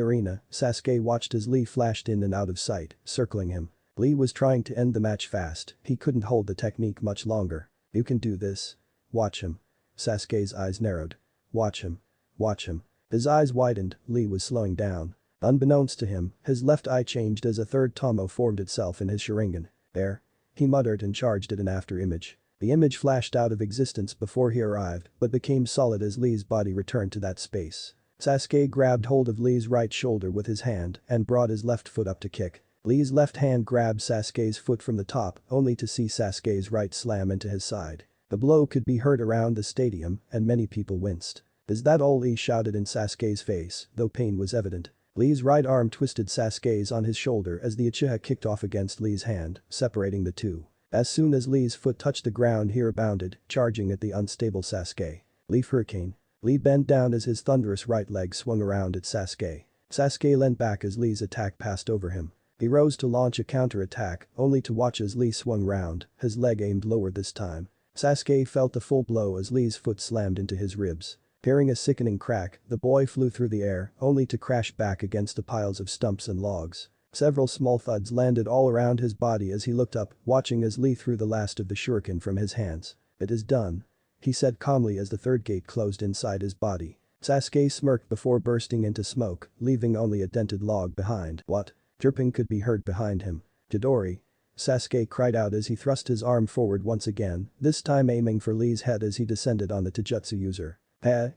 arena, Sasuke watched as Lee flashed in and out of sight, circling him. Lee was trying to end the match fast, he couldn't hold the technique much longer. "You can do this. Watch him." Sasuke's eyes narrowed. "Watch him. Watch him." His eyes widened, Lee was slowing down. Unbeknownst to him, his left eye changed as a third tomo formed itself in his Sharingan. There. He muttered and charged at an after-image. The image flashed out of existence before he arrived, but became solid as Lee's body returned to that space. Sasuke grabbed hold of Lee's right shoulder with his hand and brought his left foot up to kick. Lee's left hand grabbed Sasuke's foot from the top, only to see Sasuke's right slam into his side. The blow could be heard around the stadium, and many people winced. "Is that all?" Lee shouted in Sasuke's face, though pain was evident. Lee's right arm twisted Sasuke's on his shoulder as the uchiha kicked off against Lee's hand, separating the two. As soon as Lee's foot touched the ground, he rebounded, charging at the unstable Sasuke. Leaf Hurricane. Lee bent down as his thunderous right leg swung around at Sasuke. Sasuke leant back as Lee's attack passed over him. He rose to launch a counter-attack, only to watch as Lee swung round, his leg aimed lower this time. Sasuke felt the full blow as Lee's foot slammed into his ribs. Hearing a sickening crack, the boy flew through the air, only to crash back against the piles of stumps and logs. Several small thuds landed all around his body as he looked up, watching as Lee threw the last of the shuriken from his hands. "It is done," he said calmly as the third gate closed inside his body. Sasuke smirked before bursting into smoke, leaving only a dented log behind. "What?" Chirping could be heard behind him. "Chidori!" Sasuke cried out as he thrust his arm forward once again, this time aiming for Lee's head as he descended on the taijutsu user.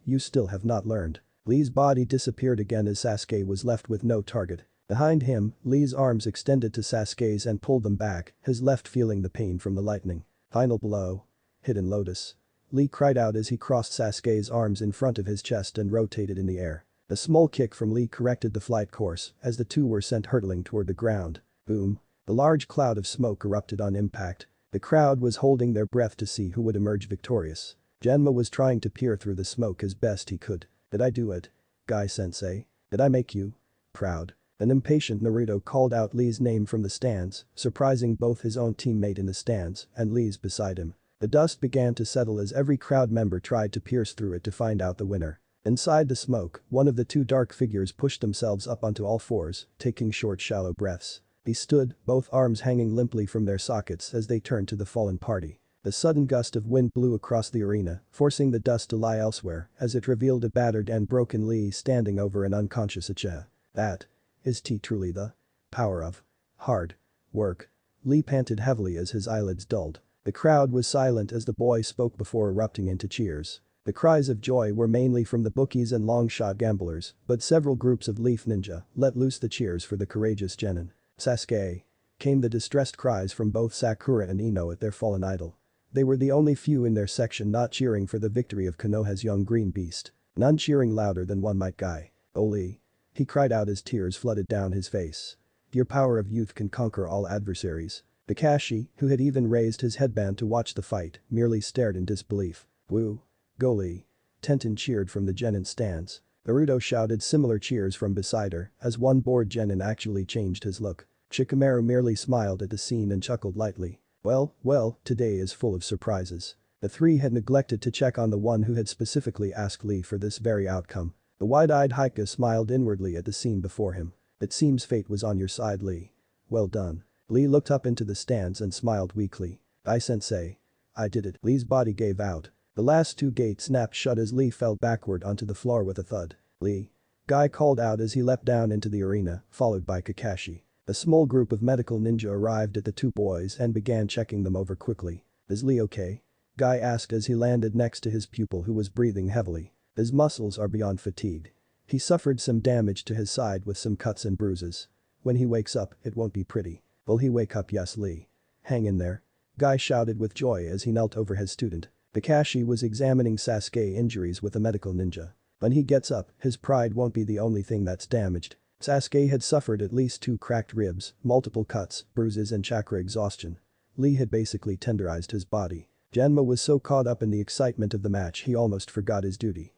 You still have not learned." Lee's body disappeared again as Sasuke was left with no target. Behind him, Lee's arms extended to Sasuke's and pulled them back, his left feeling the pain from the lightning. "Final blow." "Hidden Lotus." Lee cried out as he crossed Sasuke's arms in front of his chest and rotated in the air. A small kick from Lee corrected the flight course as the two were sent hurtling toward the ground. Boom. A large cloud of smoke erupted on impact. The crowd was holding their breath to see who would emerge victorious. Genma was trying to peer through the smoke as best he could. "Did I do it? Guy-sensei? Did I make you proud?" An impatient Naruto called out Lee's name from the stands, surprising both his own teammate in the stands and Lee's beside him. The dust began to settle as every crowd member tried to pierce through it to find out the winner. Inside the smoke, one of the two dark figures pushed themselves up onto all fours, taking short shallow breaths. He stood, both arms hanging limply from their sockets as they turned to the fallen party. A sudden gust of wind blew across the arena, forcing the dust to lie elsewhere as it revealed a battered and broken Lee standing over an unconscious uchiha. "That is truly the power of hard work." Lee panted heavily as his eyelids dulled. The crowd was silent as the boy spoke before erupting into cheers. The cries of joy were mainly from the bookies and long-shot gamblers, but several groups of Leaf Ninja let loose the cheers for the courageous genin. "Sasuke!" came the distressed cries from both Sakura and Ino at their fallen idol. They were the only few in their section not cheering for the victory of Konoha's young green beast. None cheering louder than One Might Guy. "Oh Lee!" he cried out as tears flooded down his face. "Your power of youth can conquer all adversaries." Kakashi, who had even raised his headband to watch the fight, merely stared in disbelief. "Woo! Go Lee!" Tenten cheered from the genin stands. Naruto shouted similar cheers from beside her as one bored genin actually changed his look. Shikamaru merely smiled at the scene and chuckled lightly. Well, today is full of surprises." The three had neglected to check on the one who had specifically asked Lee for this very outcome. The wide-eyed Haika smiled inwardly at the scene before him. "It seems fate was on your side, Lee. Well done." Lee looked up into the stands and smiled weakly. "Sensei. I did it." Lee's body gave out. The last two gates snapped shut as Lee fell backward onto the floor with a thud. "Lee!" Guy called out as he leapt down into the arena, followed by Kakashi. A small group of medical ninja arrived at the two boys and began checking them over quickly. "Is Lee okay?" Guy asked as he landed next to his pupil who was breathing heavily. "His muscles are beyond fatigued. He suffered some damage to his side with some cuts and bruises. When he wakes up, it won't be pretty." "Will he wake up?" "Yes, Lee. Hang in there." Guy shouted with joy as he knelt over his student. Kakashi was examining Sasuke injuries with a medical ninja. "When he gets up, his pride won't be the only thing that's damaged." Sasuke had suffered at least 2 cracked ribs, multiple cuts, bruises and chakra exhaustion. Lee had basically tenderized his body. Genma was so caught up in the excitement of the match he almost forgot his duty.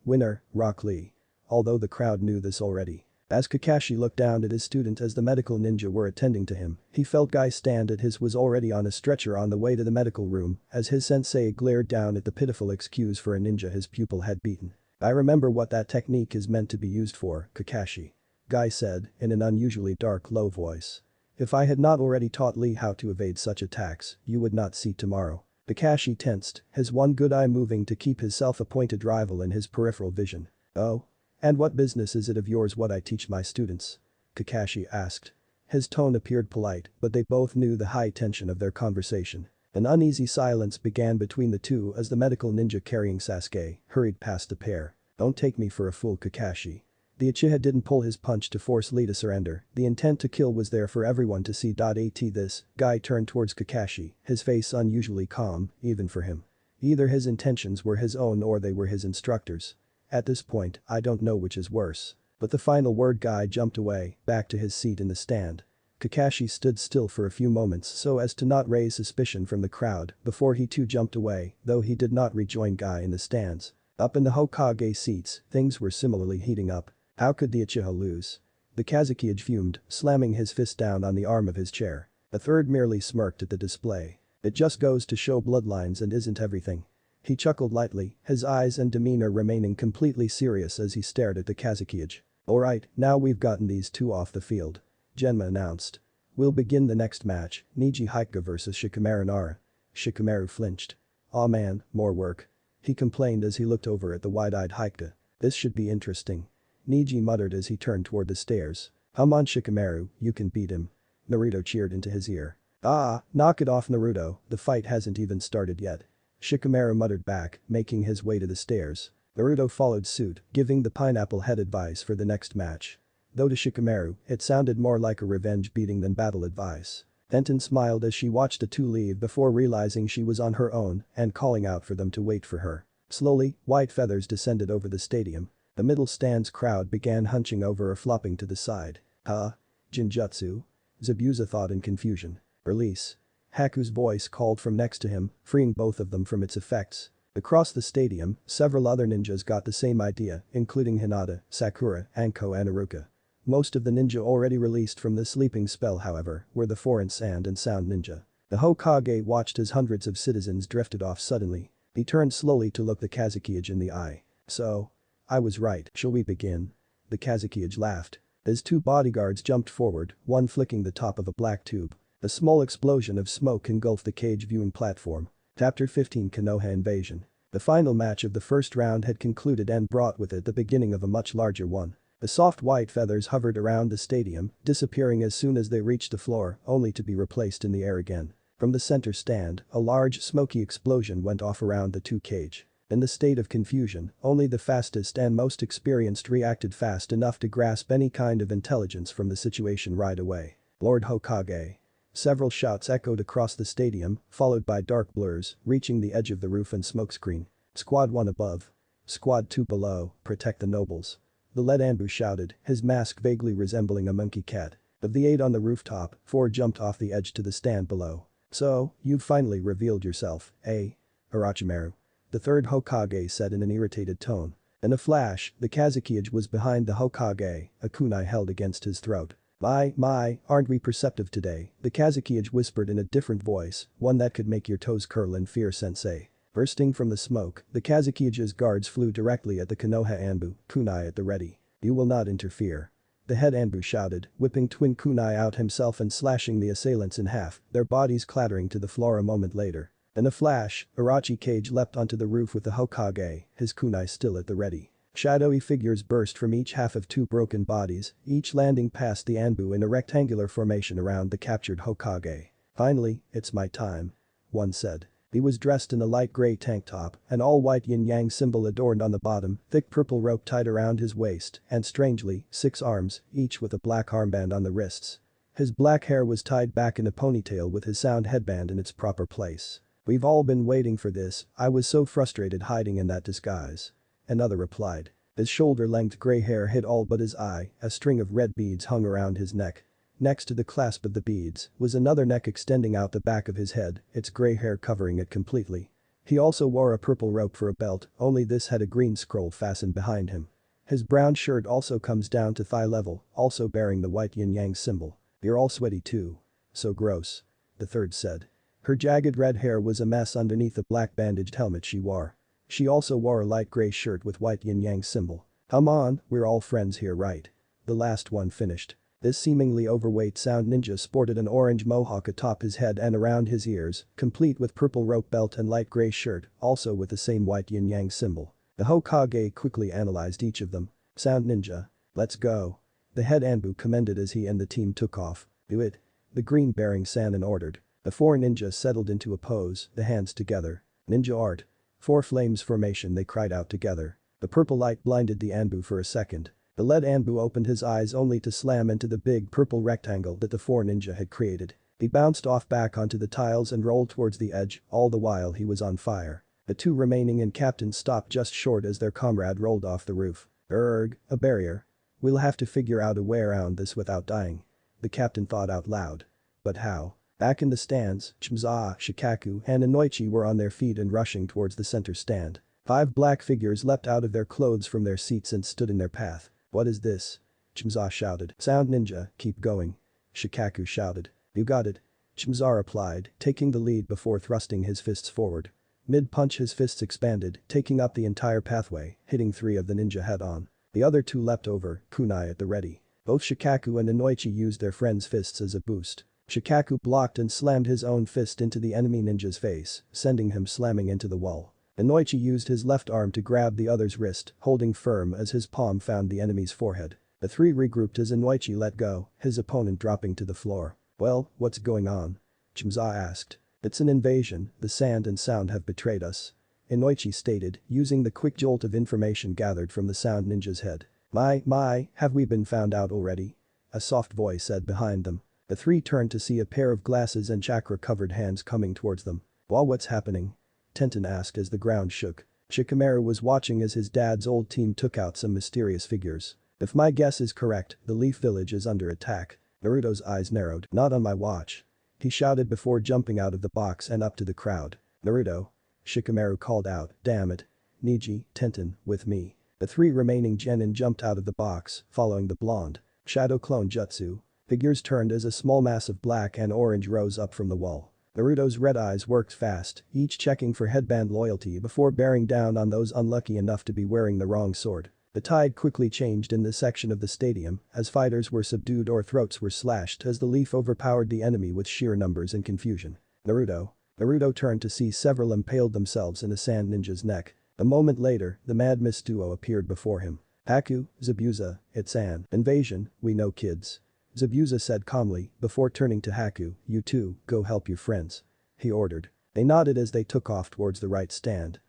Winner, Rock Lee. Although the crowd knew this already. As Kakashi looked down at his student as the medical ninja were attending to him, he felt Guy stand at his was already on a stretcher on the way to the medical room as his sensei glared down at the pitiful excuse for a ninja his pupil had beaten. "I remember what that technique is meant to be used for, Kakashi," Guy said in an unusually dark low voice. "If I had not already taught Lee how to evade such attacks, you would not see tomorrow." Kakashi tensed, his one good eye moving to keep his self-appointed rival in his peripheral vision. Oh? And what business is it of yours what I teach my students? Kakashi asked. His tone appeared polite, but they both knew the high tension of their conversation. An uneasy silence began between the two as the medical ninja carrying Sasuke hurried past the pair. Don't take me for a fool, Kakashi. The Uchiha didn't pull his punch to force Lee to surrender, the intent to kill was there for everyone to see. At this guy turned towards Kakashi, his face unusually calm, even for him. Either his intentions were his own or they were his instructors. At this point, I don't know which is worse. But the final word guy jumped away, back to his seat in the stand. Kakashi stood still for a few moments so as to not raise suspicion from the crowd before he too jumped away, though he did not rejoin Guy in the stands. Up in the Hokage seats, things were similarly heating up. How could the Uchiha lose? The Kazekage fumed, slamming his fist down on the arm of his chair. A third merely smirked at the display. It just goes to show bloodlines and isn't everything. He chuckled lightly, his eyes and demeanor remaining completely serious as he stared at the Kazekage. Alright, now we've gotten these two off the field. Genma announced. We'll begin the next match, Neji Hyuga vs Shikamaru Nara. Shikamaru flinched. Aw man, more work. He complained as he looked over at the wide-eyed Hyuga. This should be interesting. Neji muttered as he turned toward the stairs. Come on Shikamaru, you can beat him. Naruto cheered into his ear. Ah, knock it off Naruto, the fight hasn't even started yet. Shikamaru muttered back, making his way to the stairs. Naruto followed suit, giving the pineapple head advice for the next match. Though to Shikamaru, it sounded more like a revenge beating than battle advice. Tenten smiled as she watched the two leave before realizing she was on her own and calling out for them to wait for her. Slowly, white feathers descended over the stadium. The middle stand's crowd began hunching over or flopping to the side. Huh? Jinjutsu? Zabuza thought in confusion. Release. Haku's voice called from next to him, freeing both of them from its effects. Across the stadium, several other ninjas got the same idea, including Hinata, Sakura, Anko and Iruka. Most of the ninja already released from the sleeping spell however, were the foreign sand and sound ninja. The Hokage watched as hundreds of citizens drifted off suddenly. He turned slowly to look the Kazekage in the eye. So? I was right, shall we begin? The Kazekage laughed. As two bodyguards jumped forward, one flicking the top of a black tube. A small explosion of smoke engulfed the cage viewing platform. Chapter 15 Konoha Invasion. The final match of the first round had concluded and brought with it the beginning of a much larger one. The soft white feathers hovered around the stadium, disappearing as soon as they reached the floor, only to be replaced in the air again. From the center stand, a large smoky explosion went off around the two cage. In the state of confusion, only the fastest and most experienced reacted fast enough to grasp any kind of intelligence from the situation right away. Lord Hokage. Several shouts echoed across the stadium, followed by dark blurs, reaching the edge of the roof and smokescreen. Squad 1 above. Squad 2 below, protect the nobles. The lead Anbu shouted, his mask vaguely resembling a monkey cat. Of the 8 on the rooftop, 4 jumped off the edge to the stand below. So, you've finally revealed yourself, eh? Orochimaru. The third Hokage said in an irritated tone. In a flash, the Kazekage was behind the Hokage, a kunai held against his throat. My, aren't we perceptive today? The Kazekage whispered in a different voice, one that could make your toes curl in fear sensei. Bursting from the smoke, the Kazekage's guards flew directly at the Konoha Anbu, kunai at the ready. You will not interfere. The head Anbu shouted, whipping twin kunai out himself and slashing the assailants in half, their bodies clattering to the floor a moment later. In a flash, Orochi leapt onto the roof with the Hokage, his kunai still at the ready. Shadowy figures burst from each half of 2 broken bodies, each landing past the Anbu in a rectangular formation around the captured Hokage. Finally, it's my time. One said. He was dressed in a light gray tank top, an all-white yin-yang symbol adorned on the bottom, thick purple rope tied around his waist, and strangely, 6 arms, each with a black armband on the wrists. His black hair was tied back in a ponytail with his sound headband in its proper place. We've all been waiting for this, I was so frustrated hiding in that disguise. Another replied. His shoulder-length gray hair hid all but his eye, a string of red beads hung around his neck. Next to the clasp of the beads was another neck extending out the back of his head, its gray hair covering it completely. He also wore a purple rope for a belt, only this had a green scroll fastened behind him. His brown shirt also comes down to thigh level, also bearing the white yin-yang symbol. You're all sweaty too. So gross. The third said. Her jagged red hair was a mess underneath the black bandaged helmet she wore. She also wore a light gray shirt with white yin-yang symbol. Come on, we're all friends here, right? The last one finished. This seemingly overweight sound ninja sported an orange mohawk atop his head and around his ears, complete with purple rope belt and light gray shirt, also with the same white yin-yang symbol. The Hokage quickly analyzed each of them. Sound ninja. Let's go. The head Anbu commended as he and the team took off. Do it. The green-bearing Sannin ordered. The four ninjas settled into a pose, the hands together. Ninja art. Four flames formation, they cried out together. The purple light blinded the Anbu for a second. The lead Anbu opened his eyes only to slam into the big purple rectangle that the four ninja had created. He bounced off back onto the tiles and rolled towards the edge, all the while he was on fire. The two remaining and captain stopped just short as their comrade rolled off the roof. A barrier. We'll have to figure out a way around this without dying. The captain thought out loud. But how? Back in the stands, Chimza, Shikaku, and Inoichi were on their feet and rushing towards the center stand. 5 black figures leapt out of their clothes from their seats and stood in their path. What is this? Chimza shouted. Sound ninja, keep going. Shikaku shouted. You got it. Chimza replied, taking the lead before thrusting his fists forward. Mid-punch his fists expanded, taking up the entire pathway, hitting 3 of the ninja head-on. The other 2 leapt over, kunai at the ready. Both Shikaku and Inoichi used their friends' fists as a boost. Shikaku blocked and slammed his own fist into the enemy ninja's face, sending him slamming into the wall. Inoichi used his left arm to grab the other's wrist, holding firm as his palm found the enemy's forehead. The 3 regrouped as Inoichi let go, his opponent dropping to the floor. Well, what's going on? Chimza asked. It's an invasion, the sand and sound have betrayed us. Inoichi stated, using the quick jolt of information gathered from the sound ninja's head. My, have we been found out already? A soft voice said behind them. The 3 turned to see a pair of glasses and chakra-covered hands coming towards them. Well, what's happening? Tenten asked as the ground shook. Shikamaru was watching as his dad's old team took out some mysterious figures. If my guess is correct, the Leaf Village is under attack. Naruto's eyes narrowed. Not on my watch. He shouted before jumping out of the box and up to the crowd. Naruto. Shikamaru called out, damn it. Niji, Tenten, with me. The 3 remaining genin jumped out of the box, following the blonde. Shadow clone jutsu. Figures turned as a small mass of black and orange rose up from the wall. Naruto's red eyes worked fast, each checking for headband loyalty before bearing down on those unlucky enough to be wearing the wrong sword. The tide quickly changed in this section of the stadium as fighters were subdued or throats were slashed as the leaf overpowered the enemy with sheer numbers and confusion. Naruto. Naruto turned to see several impaled themselves in a sand ninja's neck. A moment later, the Mad Mist duo appeared before him. Haku, Zabuza, it's an invasion, we know kids. Zabuza said calmly, before turning to Haku, you two, go help your friends. He ordered. They nodded as they took off towards the right stand.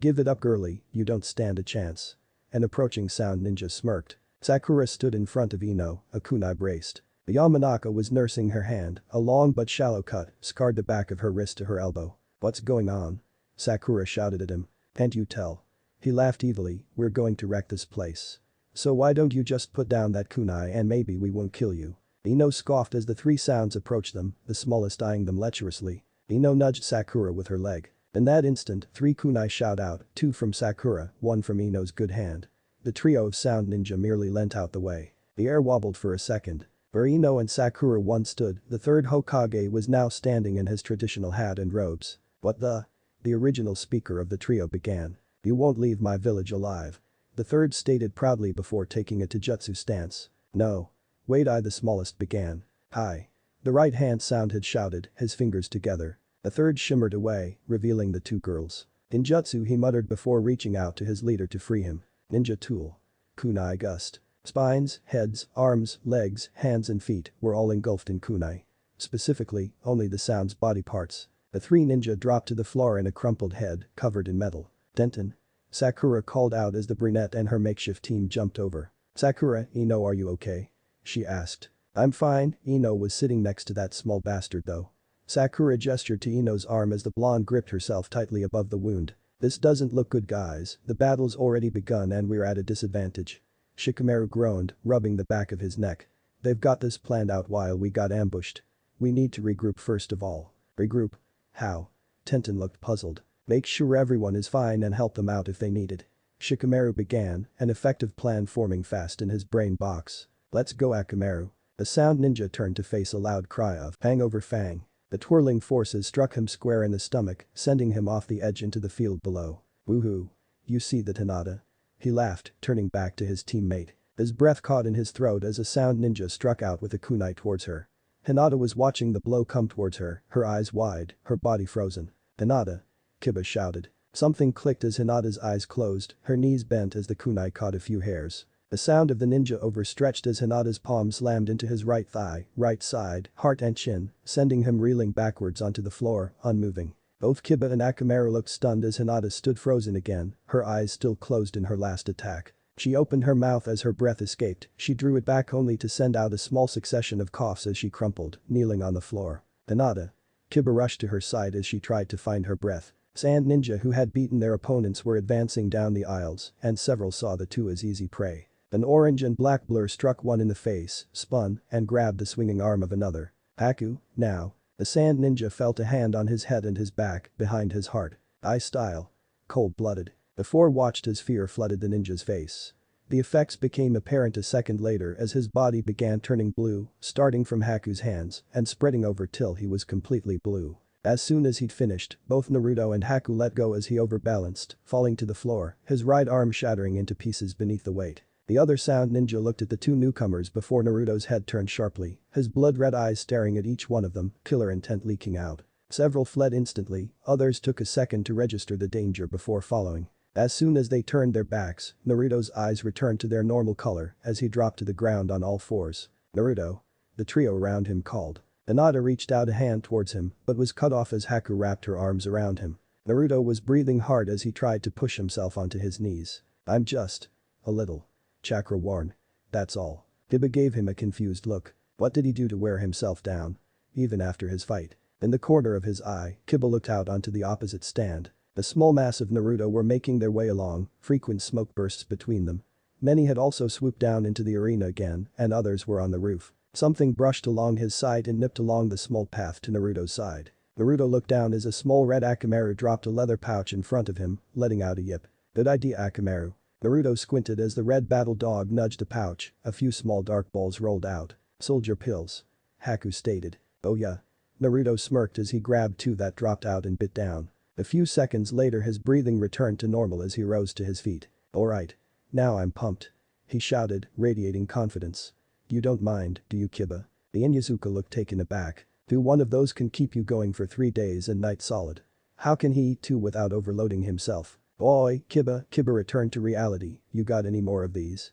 Give it up girly, you don't stand a chance. An approaching sound ninja smirked. Sakura stood in front of Ino, a kunai braced. The Yamanaka was nursing her hand, a long but shallow cut, scarred the back of her wrist to her elbow. What's going on? Sakura shouted at him. Can't you tell? He laughed evilly, we're going to wreck this place. So why don't you just put down that kunai and maybe we won't kill you. Ino scoffed as the 3 sounds approached them, the smallest eyeing them lecherously. Ino nudged Sakura with her leg. In that instant, 3 kunai shot out, 2 from Sakura, 1 from Ino's good hand. The trio of sound ninja merely leant out the way. The air wobbled for a second. Where Ino and Sakura once stood, the 3rd Hokage was now standing in his traditional hat and robes. What the? The original speaker of the trio began. You won't leave my village alive. The 3rd stated proudly before taking a taijutsu stance. No. Wait, I the smallest began. Hi. The right hand sound had shouted, his fingers together. The 3rd shimmered away, revealing the 2 girls. In jutsu he muttered before reaching out to his leader to free him. Ninja tool. Kunai gust. Spines, heads, arms, legs, hands and feet were all engulfed in kunai. Specifically, only the sound's body parts. The 3 ninja dropped to the floor in a crumpled head, covered in metal. Tenten. Sakura called out as the brunette and her makeshift team jumped over. Sakura, Ino, are you okay? She asked. I'm fine, Ino was sitting next to that small bastard though. Sakura gestured to Ino's arm as the blonde gripped herself tightly above the wound. This doesn't look good guys, the battle's already begun and we're at a disadvantage. Shikamaru groaned, rubbing the back of his neck. They've got this planned out while we got ambushed. We need to regroup first of all. Regroup? How? Tenten looked puzzled. Make sure everyone is fine and help them out if they need it. Shikamaru began, an effective plan forming fast in his brain box. Let's go Akamaru. The sound ninja turned to face a loud cry of hangover fang. The twirling forces struck him square in the stomach, sending him off the edge into the field below. Woohoo. You see that Hinata? He laughed, turning back to his teammate. His breath caught in his throat as a sound ninja struck out with a kunai towards her. Hinata was watching the blow come towards her, her eyes wide, her body frozen. Hinata. Kiba shouted. Something clicked as Hinata's eyes closed, her knees bent as the kunai caught a few hairs. The sound of the ninja overstretched as Hinata's palm slammed into his right thigh, right side, heart and chin, sending him reeling backwards onto the floor, unmoving. Both Kiba and Akamaru looked stunned as Hinata stood frozen again, her eyes still closed in her last attack. She opened her mouth as her breath escaped, she drew it back only to send out a small succession of coughs as she crumpled, kneeling on the floor. Hinata. Kiba rushed to her side as she tried to find her breath. Sand ninja who had beaten their opponents were advancing down the aisles, and several saw the two as easy prey. An orange and black blur struck one in the face, spun, and grabbed the swinging arm of another. Haku, now. The sand ninja felt a hand on his head and his back, behind his heart. Eye style. Cold-blooded. The four watched as fear flooded the ninja's face. The effects became apparent a second later as his body began turning blue, starting from Haku's hands and spreading over till he was completely blue. As soon as he'd finished, both Naruto and Haku let go as he overbalanced, falling to the floor, his right arm shattering into pieces beneath the weight. The other sound ninja looked at the two newcomers before Naruto's head turned sharply, his blood-red eyes staring at each one of them, killer intent leaking out. Several fled instantly, others took a second to register the danger before following. As soon as they turned their backs, Naruto's eyes returned to their normal color as he dropped to the ground on all fours. Naruto. The trio around him called. Hinata reached out a hand towards him but was cut off as Haku wrapped her arms around him. Naruto was breathing hard as he tried to push himself onto his knees. I'm just. A little. Chakra worn. That's all. Kiba gave him a confused look. What did he do to wear himself down? Even after his fight. In the corner of his eye, Kiba looked out onto the opposite stand. A small mass of Naruto were making their way along, frequent smoke bursts between them. Many had also swooped down into the arena again, and others were on the roof. Something brushed along his side and nipped along the small path to Naruto's side. Naruto looked down as a small red Akamaru dropped a leather pouch in front of him, letting out a yip. Good idea, Akamaru. Naruto squinted as the red battle dog nudged the pouch, a few small dark balls rolled out. Soldier pills. Haku stated. Oh yeah. Naruto smirked as he grabbed two that dropped out and bit down. A few seconds later his breathing returned to normal as he rose to his feet. Alright. Now I'm pumped. He shouted, radiating confidence. You don't mind, do you, Kiba? The Inyazuka looked taken aback. One of those can keep you going for 3 days and nights solid. How can he eat 2 without overloading himself? Oi, Kiba. Kiba returned to reality. You got any more of these?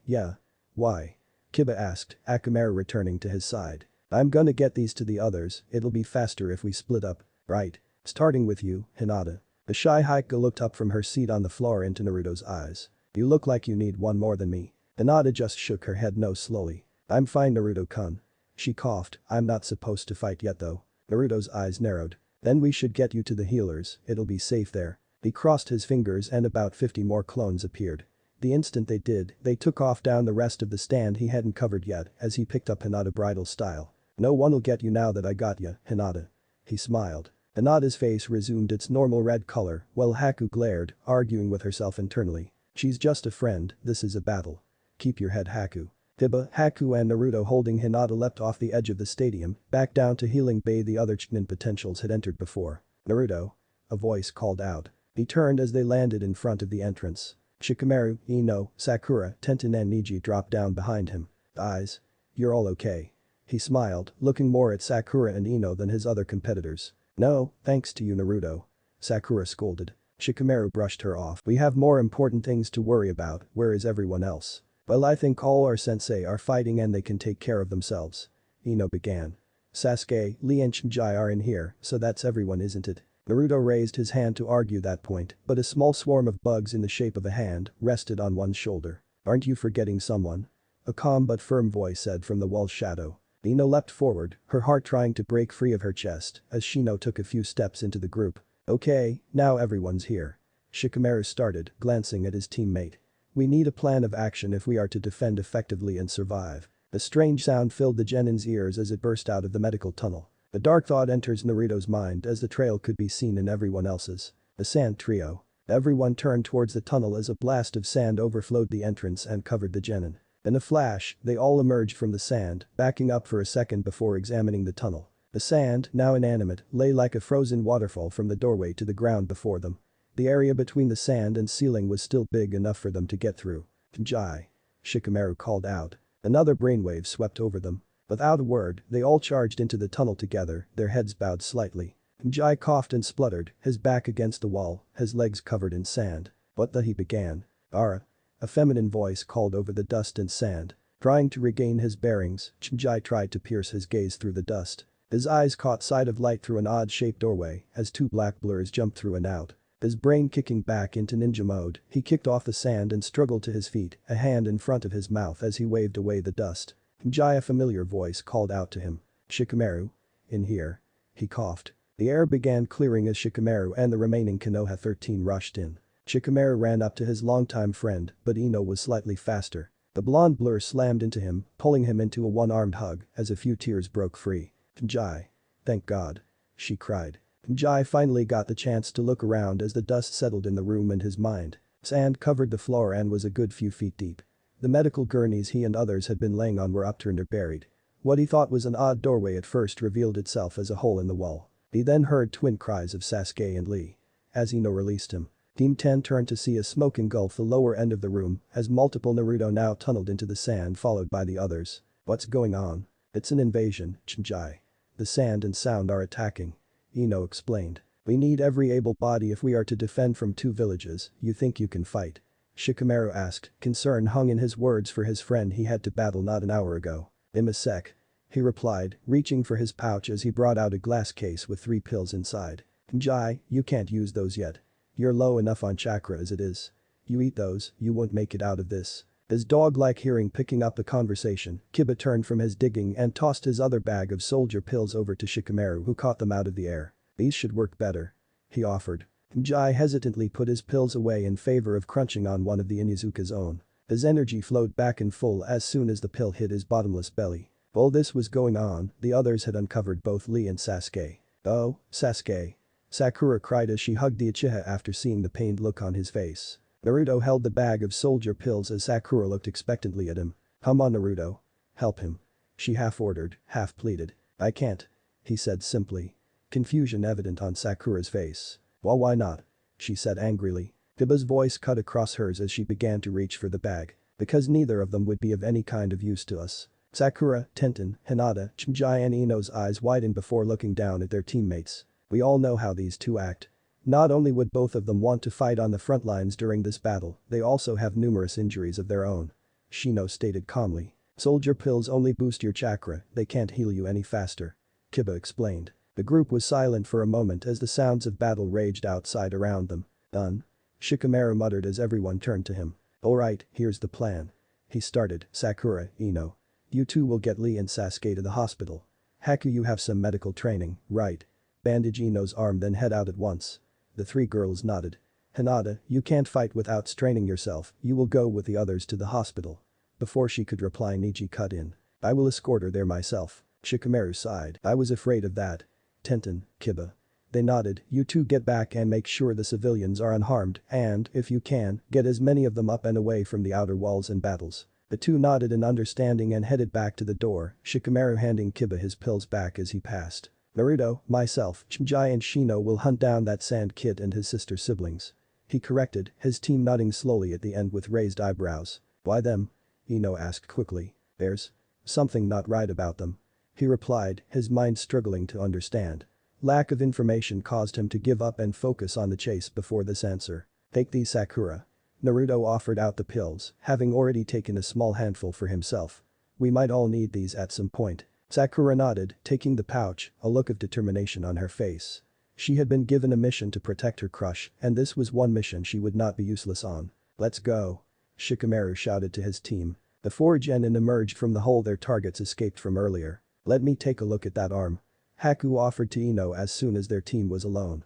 Yeah. Why? Kiba asked, Akamaru returning to his side. I'm gonna get these to the others, it'll be faster if we split up. Right. Starting with you, Hinata. The shy Haika looked up from her seat on the floor into Naruto's eyes. You look like you need one more than me. Hinata just shook her head no slowly. I'm fine, Naruto-kun. She coughed, I'm not supposed to fight yet though. Naruto's eyes narrowed. Then we should get you to the healers, it'll be safe there. He crossed his fingers and about 50 more clones appeared. The instant they did, they took off down the rest of the stand he hadn't covered yet as he picked up Hinata bridal style. No one'll get you now that I got ya, Hinata. He smiled. Hinata's face resumed its normal red color while Haku glared, arguing with herself internally. She's just a friend, this is a battle. Keep your head, Haku. Kiba, Haku and Naruto holding Hinata leapt off the edge of the stadium, back down to healing bay the other Chunin potentials had entered before. Naruto. A voice called out. He turned as they landed in front of the entrance. Shikamaru, Ino, Sakura, Tenten and Niji dropped down behind him. Eyes. You're all okay. He smiled, looking more at Sakura and Ino than his other competitors. No, thanks to you, Naruto. Sakura scolded. Shikamaru brushed her off. We have more important things to worry about, where is everyone else? Well, I think all our sensei are fighting and they can take care of themselves. Ino began. Sasuke, Lee and Shinji are in here, so that's everyone, isn't it? Naruto raised his hand to argue that point, but a small swarm of bugs in the shape of a hand rested on one's shoulder. Aren't you forgetting someone? A calm but firm voice said from the wall's shadow. Ino leapt forward, her heart trying to break free of her chest as Shino took a few steps into the group. Okay, now everyone's here. Shikamaru started, glancing at his teammate. We need a plan of action if we are to defend effectively and survive. A strange sound filled the genin's ears as it burst out of the medical tunnel. A dark thought enters Naruto's mind as the trail could be seen in everyone else's. The sand trio. Everyone turned towards the tunnel as a blast of sand overflowed the entrance and covered the genin. In a flash, they all emerged from the sand, backing up for a second before examining the tunnel. The sand, now inanimate, lay like a frozen waterfall from the doorway to the ground before them. The area between the sand and ceiling was still big enough for them to get through. Jai. Shikamaru called out. Another brainwave swept over them. Without a word, they all charged into the tunnel together, their heads bowed slightly. Jai coughed and spluttered, his back against the wall, his legs covered in sand. What the he began. Ara. A feminine voice called over the dust and sand. Trying to regain his bearings, Jai tried to pierce his gaze through the dust. His eyes caught sight of light through an odd-shaped doorway as two black blurs jumped through and out. His brain kicking back into ninja mode, he kicked off the sand and struggled to his feet, a hand in front of his mouth as he waved away the dust. Jai, a familiar voice called out to him. Shikamaru. In here. He coughed. The air began clearing as Shikamaru and the remaining Konoha 13 rushed in. Shikamaru ran up to his longtime friend, but Ino was slightly faster. The blonde blur slammed into him, pulling him into a one-armed hug as a few tears broke free. Jai. Thank God. She cried. Jai finally got the chance to look around as the dust settled in the room and his mind. Sand covered the floor and was a good few feet deep. The medical gurneys he and others had been laying on were upturned or buried. What he thought was an odd doorway at first revealed itself as a hole in the wall. He then heard twin cries of Sasuke and Lee. As Ino released him, Team 10 turned to see a smoke engulf the lower end of the room as multiple Naruto now tunneled into the sand followed by the others. What's going on? It's an invasion, Jai. The sand and sound are attacking. Ino explained. We need every able body if we are to defend from two villages. You think you can fight? Shikamaru asked, concern hung in his words for his friend he had to battle not an hour ago. In a sec. He replied, reaching for his pouch as he brought out a glass case with 3 pills inside. Jai, you can't use those yet. You're low enough on chakra as it is. You eat those, you won't make it out of this. His dog-like hearing picking up the conversation, Kiba turned from his digging and tossed his other bag of soldier pills over to Shikamaru who caught them out of the air. These should work better. He offered. Jai hesitantly put his pills away in favor of crunching on one of the Inuzuka's own. His energy flowed back in full as soon as the pill hit his bottomless belly. While this was going on, the others had uncovered both Lee and Sasuke. Oh, Sasuke. Sakura cried as she hugged the Uchiha after seeing the pained look on his face. Naruto held the bag of soldier pills as Sakura looked expectantly at him. Come on Naruto. Help him. She half-ordered, half-pleaded. I can't. He said simply. Confusion evident on Sakura's face. Well, why not? She said angrily. Kiba's voice cut across hers as she began to reach for the bag. Because neither of them would be of any kind of use to us. Sakura, Tenten, Hinata, Jai and Ino's eyes widened before looking down at their teammates. We all know how these two act. Not only would both of them want to fight on the front lines during this battle, they also have numerous injuries of their own. Shino stated calmly. Soldier pills only boost your chakra, they can't heal you any faster. Kiba explained. The group was silent for a moment as the sounds of battle raged outside around them. Done. Shikamaru muttered as everyone turned to him. Alright, here's the plan. He started, Sakura, Ino. You two will get Lee and Sasuke to the hospital. Haku, you have some medical training, right? Bandage Ino's arm then head out at once. The 3 girls nodded. Hinata, you can't fight without straining yourself, you will go with the others to the hospital. Before she could reply Niji cut in. I will escort her there myself. Shikamaru sighed. I was afraid of that. Tenten, Kiba. They nodded. You two get back and make sure the civilians are unharmed and, if you can, get as many of them up and away from the outer walls and battles. The two nodded in understanding and headed back to the door, Shikamaru handing Kiba his pills back as he passed. Naruto, myself, Jai and Shino will hunt down that sand kid and his sister siblings. He corrected, his team nodding slowly at the end with raised eyebrows. Why them? Ino asked quickly. There's something not right about them. He replied, his mind struggling to understand. Lack of information caused him to give up and focus on the chase before this answer. Take these Sakura. Naruto offered out the pills, having already taken a small handful for himself. We might all need these at some point. Sakura nodded, taking the pouch, a look of determination on her face. She had been given a mission to protect her crush, and this was one mission she would not be useless on. Let's go. Shikamaru shouted to his team. The 4 genin emerged from the hole their targets escaped from earlier. Let me take a look at that arm. Haku offered to Ino as soon as their team was alone.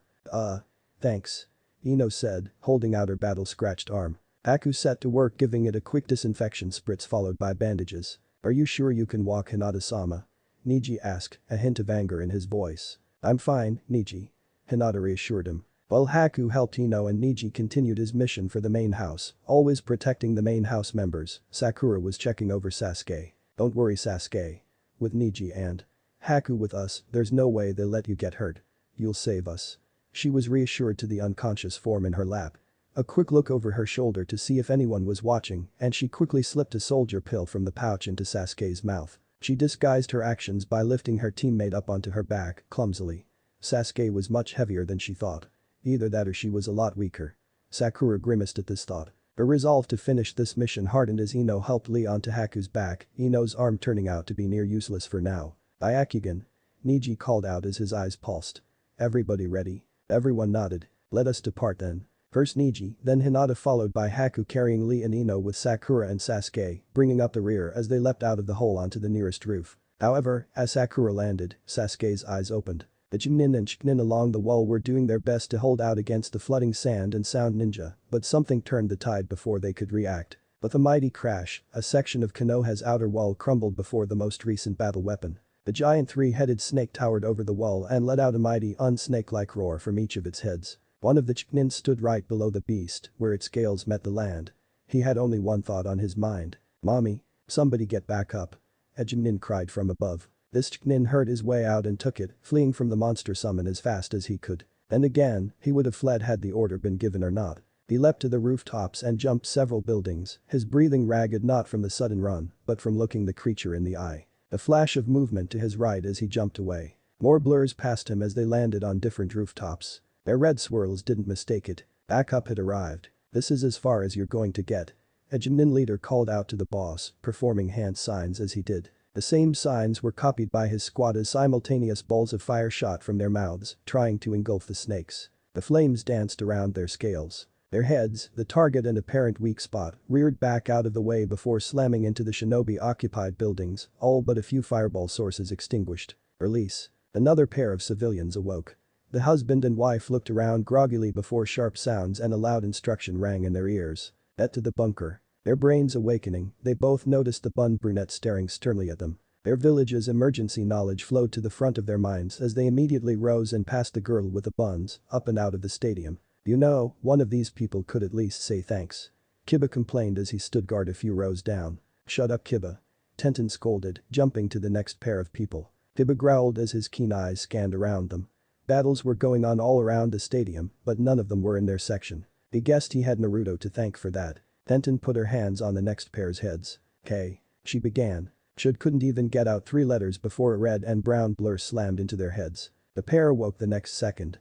Thanks. Ino said, holding out her battle-scratched arm. Haku set to work giving it a quick disinfection spritz followed by bandages. Are you sure you can walk, Hinata-sama? Niji asked, a hint of anger in his voice. I'm fine, Niji. Hinata reassured him. While Haku helped Ino and Niji continued his mission for the main house, always protecting the main house members, Sakura was checking over Sasuke. Don't worry Sasuke. With Niji and Haku with us, there's no way they'll let you get hurt. You'll save us. She was reassured to the unconscious form in her lap. A quick look over her shoulder to see if anyone was watching and she quickly slipped a soldier pill from the pouch into Sasuke's mouth. She disguised her actions by lifting her teammate up onto her back, clumsily. Sasuke was much heavier than she thought. Either that or she was a lot weaker. Sakura grimaced at this thought. Her resolve to finish this mission hardened as Ino helped Lee onto Haku's back, Ino's arm turning out to be near useless for now. Byakugan. Neji called out as his eyes pulsed. Everybody ready? Everyone nodded. Let us depart then. First Neji, then Hinata followed by Haku carrying Lee and Ino with Sakura and Sasuke, bringing up the rear as they leapt out of the hole onto the nearest roof. However, as Sakura landed, Sasuke's eyes opened. The Chunin and Chunin along the wall were doing their best to hold out against the flooding sand and sound ninja, but something turned the tide before they could react. With a mighty crash, a section of Konoha's outer wall crumbled before the most recent battle weapon. The giant three-headed snake towered over the wall and let out a mighty unsnake-like roar from each of its heads. One of the Chunin stood right below the beast, where its scales met the land. He had only one thought on his mind. "Mommy, somebody get back up." A Chunin cried from above. This Chunin heard his way out and took it, fleeing from the monster summon as fast as he could. And again, he would have fled had the order been given or not. He leapt to the rooftops and jumped several buildings, his breathing ragged not from the sudden run, but from looking the creature in the eye. A flash of movement to his right as he jumped away. More blurs passed him as they landed on different rooftops. Their red swirls didn't mistake it. Backup had arrived. "This is as far as you're going to get." A Chunin leader called out to the boss, performing hand signs as he did. The same signs were copied by his squad as simultaneous balls of fire shot from their mouths, trying to engulf the snakes. The flames danced around their scales. Their heads, the target and apparent weak spot, reared back out of the way before slamming into the shinobi-occupied buildings, all but a few fireball sources extinguished. Release. Another pair of civilians awoke. The husband and wife looked around groggily before sharp sounds and a loud instruction rang in their ears. "Get to the bunker." Their brains awakening, they both noticed the bun brunette staring sternly at them. Their village's emergency knowledge flowed to the front of their minds as they immediately rose and passed the girl with the buns, up and out of the stadium. "You know, one of these people could at least say thanks." Kiba complained as he stood guard a few rows down. "Shut up, Kiba." Tenten scolded, jumping to the next pair of people. Kiba growled as his keen eyes scanned around them. Battles were going on all around the stadium, but none of them were in their section. He guessed he had Naruto to thank for that. Tenten put her hands on the next pair's heads. "K," she began. Chud couldn't even get out 3 letters before a red and brown blur slammed into their heads. The pair awoke the next second.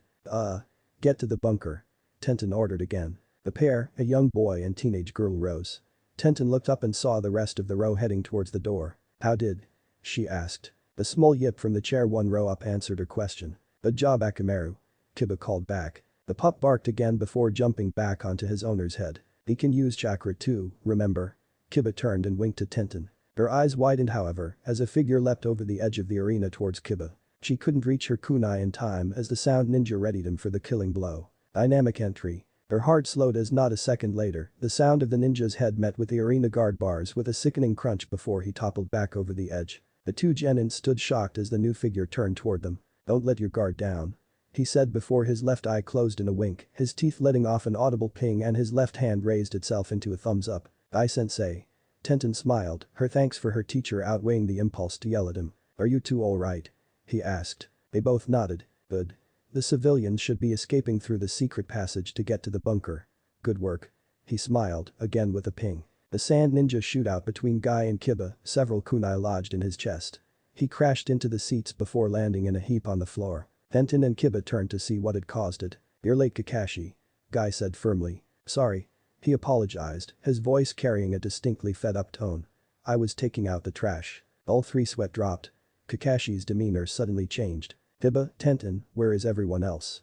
Get to the bunker." Tenten ordered again. The pair, a young boy and teenage girl, rose. Tenten looked up and saw the rest of the row heading towards the door. "How did?" she asked. The small yip from the chair one row up answered her question. "Good job, Akamaru," Kiba called back. The pup barked again before jumping back onto his owner's head. "He can use chakra too, remember?" Kiba turned and winked at Tenten. Her eyes widened however, as a figure leapt over the edge of the arena towards Kiba. She couldn't reach her kunai in time as the sound ninja readied him for the killing blow. Dynamic entry. Her heart slowed as not a second later, the sound of the ninja's head met with the arena guard bars with a sickening crunch before he toppled back over the edge. The two genin stood shocked as the new figure turned toward them. "Don't let your guard down," he said before his left eye closed in a wink, his teeth letting off an audible ping and his left hand raised itself into a thumbs up. "Ai-sensei." Tenten smiled, her thanks for her teacher outweighing the impulse to yell at him. "Are you two alright?" he asked. They both nodded. "Good. The civilians should be escaping through the secret passage to get to the bunker." "Good work." He smiled, again with a ping. The sand ninja shootout between Guy and Kiba, several kunai lodged in his chest. He crashed into the seats before landing in a heap on the floor. Tenten and Kiba turned to see what had caused it. "You're late, Kakashi," Guy said firmly. "Sorry." He apologized, his voice carrying a distinctly fed-up tone. "I was taking out the trash." All three sweat dropped. Kakashi's demeanor suddenly changed. "Kiba, Tenten, where is everyone else?"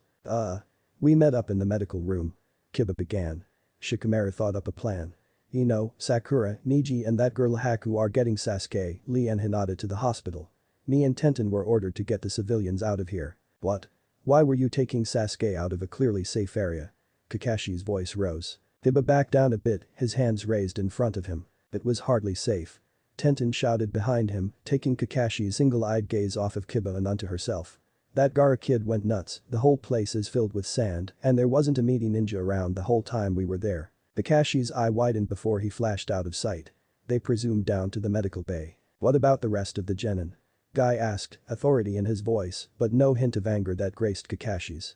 We met up in the medical room." Kiba began. Shikamaru thought up a plan. "Ino, Sakura, Neji and that girl Haku are getting Sasuke, Lee and Hinata to the hospital. Me and Tenten were ordered to get the civilians out of here." "What? Why were you taking Sasuke out of a clearly safe area?" Kakashi's voice rose. Kiba backed down a bit, his hands raised in front of him. "It was hardly safe." Tenten shouted behind him, taking Kakashi's single-eyed gaze off of Kiba and onto herself. "That Gaara kid went nuts, the whole place is filled with sand and there wasn't a meaty ninja around the whole time we were there." Kakashi's eye widened before he flashed out of sight. They presumed down to the medical bay. "What about the rest of the genin?" Guy asked, authority in his voice, but no hint of anger that graced Kakashi's.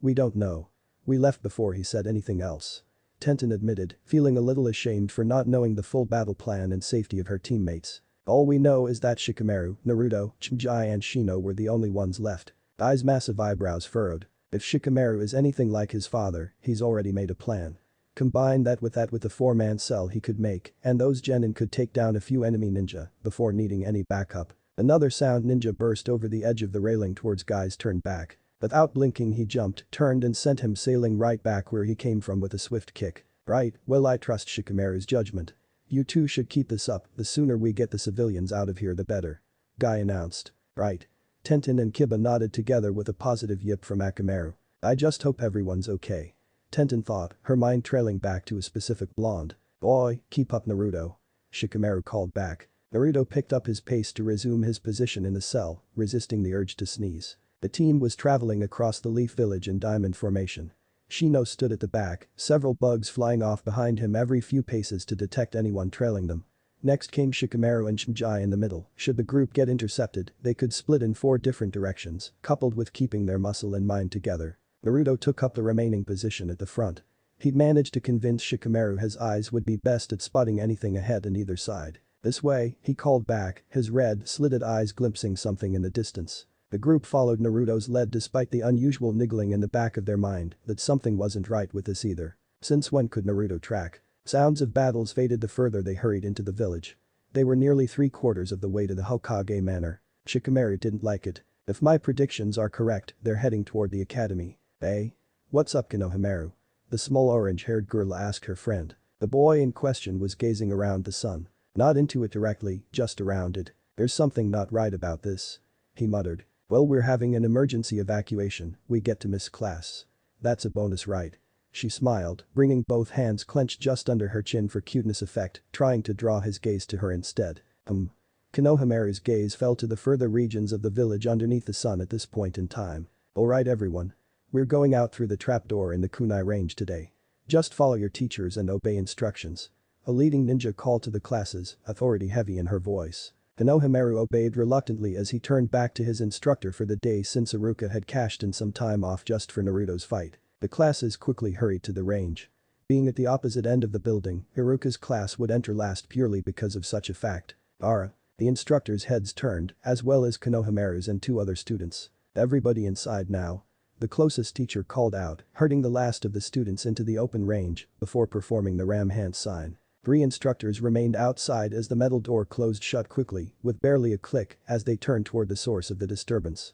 We don't know. We left before he said anything else." Tenten admitted, feeling a little ashamed for not knowing the full battle plan and safety of her teammates. "All we know is that Shikamaru, Naruto, Chijai and Shino were the only ones left." Ai's massive eyebrows furrowed. If Shikamaru is anything like his father, he's already made a plan. Combine that with the 4-man cell he could make, and those genin could take down a few enemy ninja before needing any backup. Another sound ninja burst over the edge of the railing towards Guy's turned back. Without blinking he jumped, turned and sent him sailing right back where he came from with a swift kick. Right, well I trust Shikamaru's judgment. You two should keep this up, the sooner we get the civilians out of here the better. Guy announced. Right. Tenten and Kiba nodded together with a positive yip from Akamaru. I just hope everyone's okay. Tenten thought, her mind trailing back to a specific blonde. Boy, keep up Naruto. Shikamaru called back. Naruto picked up his pace to resume his position in the cell, resisting the urge to sneeze. The team was traveling across the Leaf Village in diamond formation. Shino stood at the back, several bugs flying off behind him every few paces to detect anyone trailing them. Next came Shikamaru and Shinji in the middle. Should the group get intercepted, they could split in 4 different directions, coupled with keeping their muscle and mind together. Naruto took up the remaining position at the front. He'd managed to convince Shikamaru his eyes would be best at spotting anything ahead and either side. This way, he called back, his red, slitted eyes glimpsing something in the distance. The group followed Naruto's lead despite the unusual niggling in the back of their mind that something wasn't right with this either. Since when could Naruto track? Sounds of battles faded the further they hurried into the village. They were nearly 3/4 of the way to the Hokage manor. Shikamaru didn't like it. If my predictions are correct, they're heading toward the academy. Eh? What's up Konohamaru? The small orange-haired girl asked her friend. The boy in question was gazing around the sun. Not into it directly, just around it. There's something not right about this. He muttered. Well we're having an emergency evacuation, we get to miss class. That's a bonus right? She smiled, bringing both hands clenched just under her chin for cuteness effect, trying to draw his gaze to her instead. Konohamaru's gaze fell to the further regions of the village underneath the sun at this point in time. Alright everyone. We're going out through the trapdoor in the kunai range today. Just follow your teachers and obey instructions. A leading ninja called to the classes, authority heavy in her voice. Konohamaru obeyed reluctantly as he turned back to his instructor for the day since Iruka had cashed in some time off just for Naruto's fight. The classes quickly hurried to the range. Being at the opposite end of the building, Iruka's class would enter last purely because of such a fact. The instructors' heads turned, as well as Konohamaru's and 2 other students. Everybody inside now. The closest teacher called out, herding the last of the students into the open range before performing the ram hand sign. 3 instructors remained outside as the metal door closed shut quickly, with barely a click as they turned toward the source of the disturbance.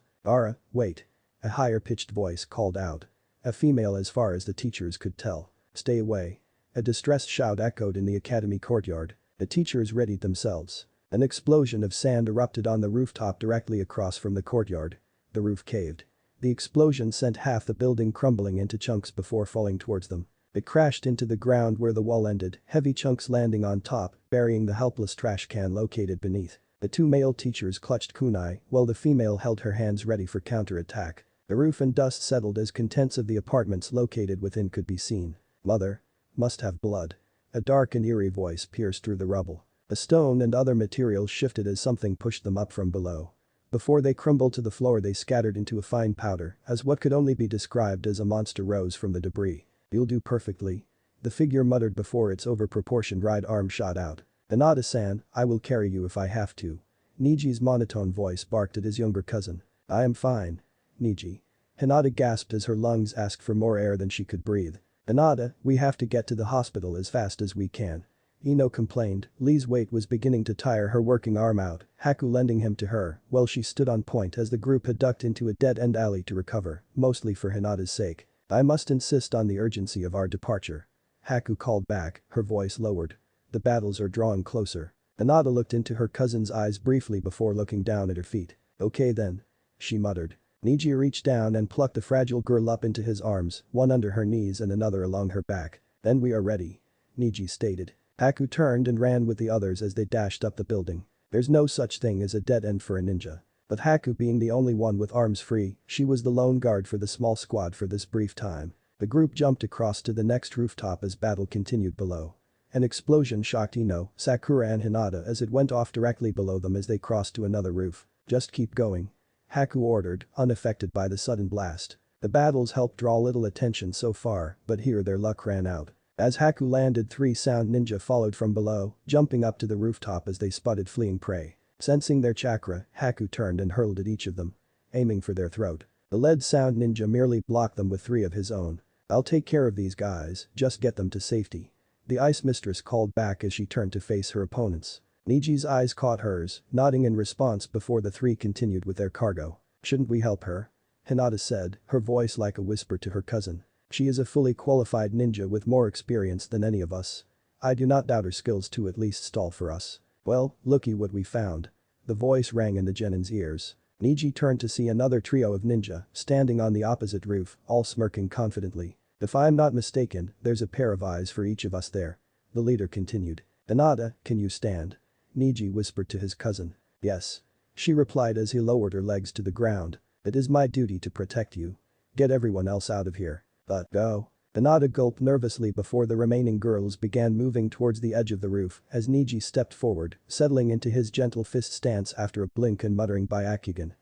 Wait. A higher-pitched voice called out. A female as far as the teachers could tell. Stay away. A distressed shout echoed in the academy courtyard. The teachers readied themselves. An explosion of sand erupted on the rooftop directly across from the courtyard. The roof caved. The explosion sent half the building crumbling into chunks before falling towards them. It crashed into the ground where the wall ended, heavy chunks landing on top, burying the helpless trash can located beneath. The 2 male teachers clutched kunai, while the female held her hands ready for counterattack. The roof and dust settled as contents of the apartments located within could be seen. Mother. Must have blood. A dark and eerie voice pierced through the rubble. The stone and other materials shifted as something pushed them up from below. Before they crumbled to the floor they scattered into a fine powder as what could only be described as a monster rose from the debris. You'll do perfectly. The figure muttered before its overproportioned right arm shot out. Hinata-san, I will carry you if I have to. Niji's monotone voice barked at his younger cousin. I am fine. Niji. Hinata gasped as her lungs asked for more air than she could breathe. Hinata, we have to get to the hospital as fast as we can. Ino complained, Lee's weight was beginning to tire her working arm out, Haku lending him to her while she stood on point as the group had ducked into a dead-end alley to recover, mostly for Hinata's sake. I must insist on the urgency of our departure. Haku called back, her voice lowered. The battles are drawing closer. Hinata looked into her cousin's eyes briefly before looking down at her feet. Okay then. She muttered. Niji reached down and plucked the fragile girl up into his arms, one under her knees and another along her back. Then we are ready. Niji stated. Haku turned and ran with the others as they dashed up the building. There's no such thing as a dead end for a ninja. But Haku being the only one with arms free, she was the lone guard for the small squad for this brief time. The group jumped across to the next rooftop as battle continued below. An explosion shocked Ino, Sakura and Hinata as it went off directly below them as they crossed to another roof. Just keep going. Haku ordered, unaffected by the sudden blast. The battles helped draw little attention so far, but here their luck ran out. As Haku landed 3 sound ninja followed from below, jumping up to the rooftop as they spotted fleeing prey. Sensing their chakra, Haku turned and hurled at each of them. Aiming for their throat. The lead sound ninja merely blocked them with 3 of his own. "I'll take care of these guys, just get them to safety." The ice mistress called back as she turned to face her opponents. Niji's eyes caught hers, nodding in response before the 3 continued with their cargo. "Shouldn't we help her?" Hinata said, her voice like a whisper to her cousin. "She is a fully qualified ninja with more experience than any of us. I do not doubt her skills to at least stall for us." "Well, looky what we found." The voice rang in the genin's ears. Niji turned to see another trio of ninja standing on the opposite roof, all smirking confidently. "If I'm not mistaken, there's a pair of eyes for each of us there." The leader continued. "Hinata, can you stand?" Niji whispered to his cousin. "Yes." She replied as he lowered her legs to the ground. "It is my duty to protect you. Get everyone else out of here." "But go." Hinata gulped nervously before the remaining girls began moving towards the edge of the roof as Niji stepped forward, settling into his gentle fist stance after a blink and muttering Byakugan.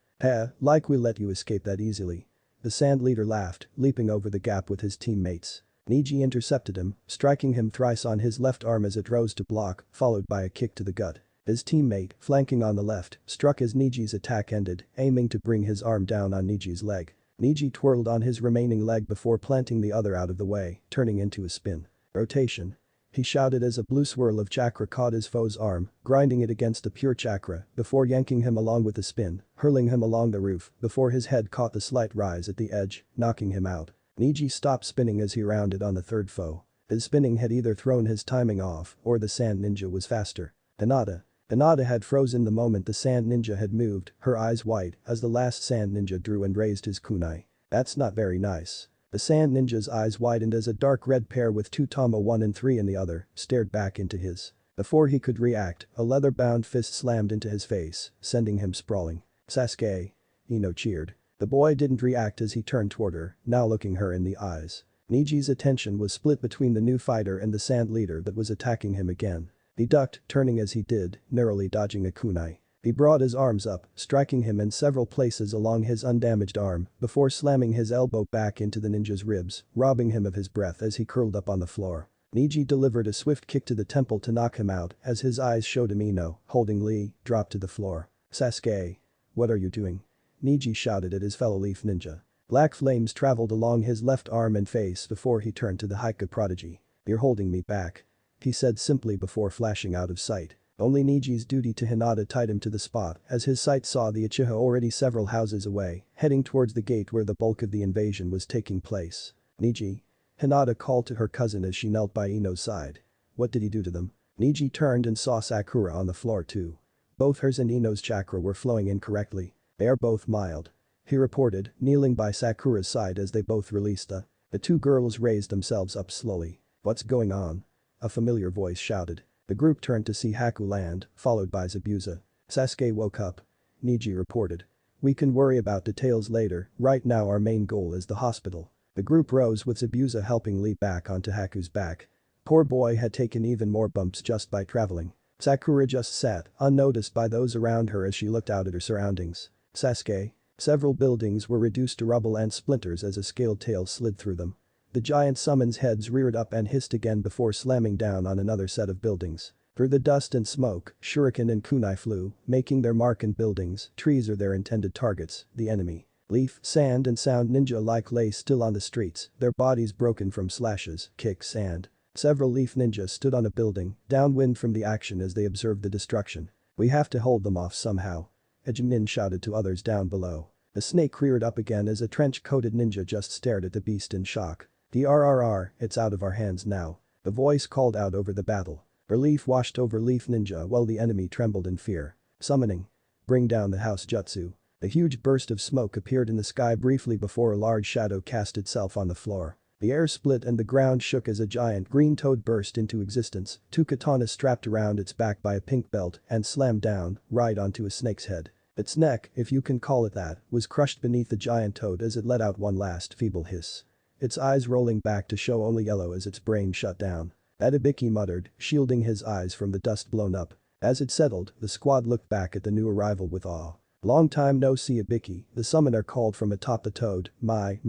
Like we let you escape that easily." The sand leader laughed, leaping over the gap with his teammates. Niji intercepted him, striking him thrice on his left arm as it rose to block, followed by a kick to the gut. His teammate, flanking on the left, struck as Niji's attack ended, aiming to bring his arm down on Niji's leg. Niji twirled on his remaining leg before planting the other out of the way, turning into a spin. "Rotation." He shouted as a blue swirl of chakra caught his foe's arm, grinding it against the pure chakra before yanking him along with the spin, hurling him along the roof before his head caught the slight rise at the edge, knocking him out. Niji stopped spinning as he rounded on the third foe. His spinning had either thrown his timing off or the sand ninja was faster. Hinata had frozen the moment the sand ninja had moved, her eyes wide as the last sand ninja drew and raised his kunai. "That's not very nice." The sand ninja's eyes widened as a dark red pair with 2 Tama 1 and 3 in the other stared back into his. Before he could react, a leather-bound fist slammed into his face, sending him sprawling. "Sasuke!" Ino cheered. The boy didn't react as he turned toward her, now looking her in the eyes. Niji's attention was split between the new fighter and the sand leader that was attacking him again. He ducked, turning as he did, narrowly dodging a kunai. He brought his arms up, striking him in several places along his undamaged arm before slamming his elbow back into the ninja's ribs, robbing him of his breath as he curled up on the floor. Niji delivered a swift kick to the temple to knock him out as his eyes showed him Ino, holding Lee, dropped to the floor. "Sasuke. What are you doing?" Niji shouted at his fellow leaf ninja. Black flames traveled along his left arm and face before he turned to the Haiku prodigy. "You're holding me back," he said simply before flashing out of sight. Only Niji's duty to Hinata tied him to the spot as his sight saw the Uchiha already several houses away, heading towards the gate where the bulk of the invasion was taking place. "Niji?" Hinata called to her cousin as she knelt by Ino's side. "What did he do to them?" Niji turned and saw Sakura on the floor too. Both hers and Ino's chakra were flowing incorrectly. "They are both mild," he reported, kneeling by Sakura's side as they both released the 2 girls raised themselves up slowly. "What's going on?" a familiar voice shouted. The group turned to see Haku land, followed by Zabuza. "Sasuke woke up," Niji reported. "We can worry about details later, right now our main goal is the hospital." The group rose with Zabuza helping leap back onto Haku's back. Poor boy had taken even more bumps just by traveling. Sakura just sat, unnoticed by those around her as she looked out at her surroundings. "Sasuke?" Several buildings were reduced to rubble and splinters as a scaled tail slid through them. The giant summons heads reared up and hissed again before slamming down on another set of buildings. Through the dust and smoke, shuriken and kunai flew, making their mark in buildings. Trees are their intended targets, the enemy. Leaf, sand and sound ninja alike lay still on the streets, their bodies broken from slashes, kicks and. Several leaf ninjas stood on a building, downwind from the action as they observed the destruction. "We have to hold them off somehow," a Jonin shouted to others down below. The snake reared up again as a trench-coated ninja just stared at the beast in shock. "DRRR, it's out of our hands now," the voice called out over the battle. Relief washed over Leaf Ninja while the enemy trembled in fear. "Summoning. Bring down the house jutsu." A huge burst of smoke appeared in the sky briefly before a large shadow cast itself on the floor. The air split and the ground shook as a giant green toad burst into existence, 2 katanas strapped around its back by a pink belt and slammed down, right onto a snake's head. Its neck, if you can call it that, was crushed beneath the giant toad as it let out one last feeble hiss. Its eyes rolling back to show only yellow as its brain shut down. Adibiki muttered, shielding his eyes from the dust blown up. As it settled, the squad looked back at the new arrival with awe. "Long time no see Ibiki," the summoner called from atop the toad. My,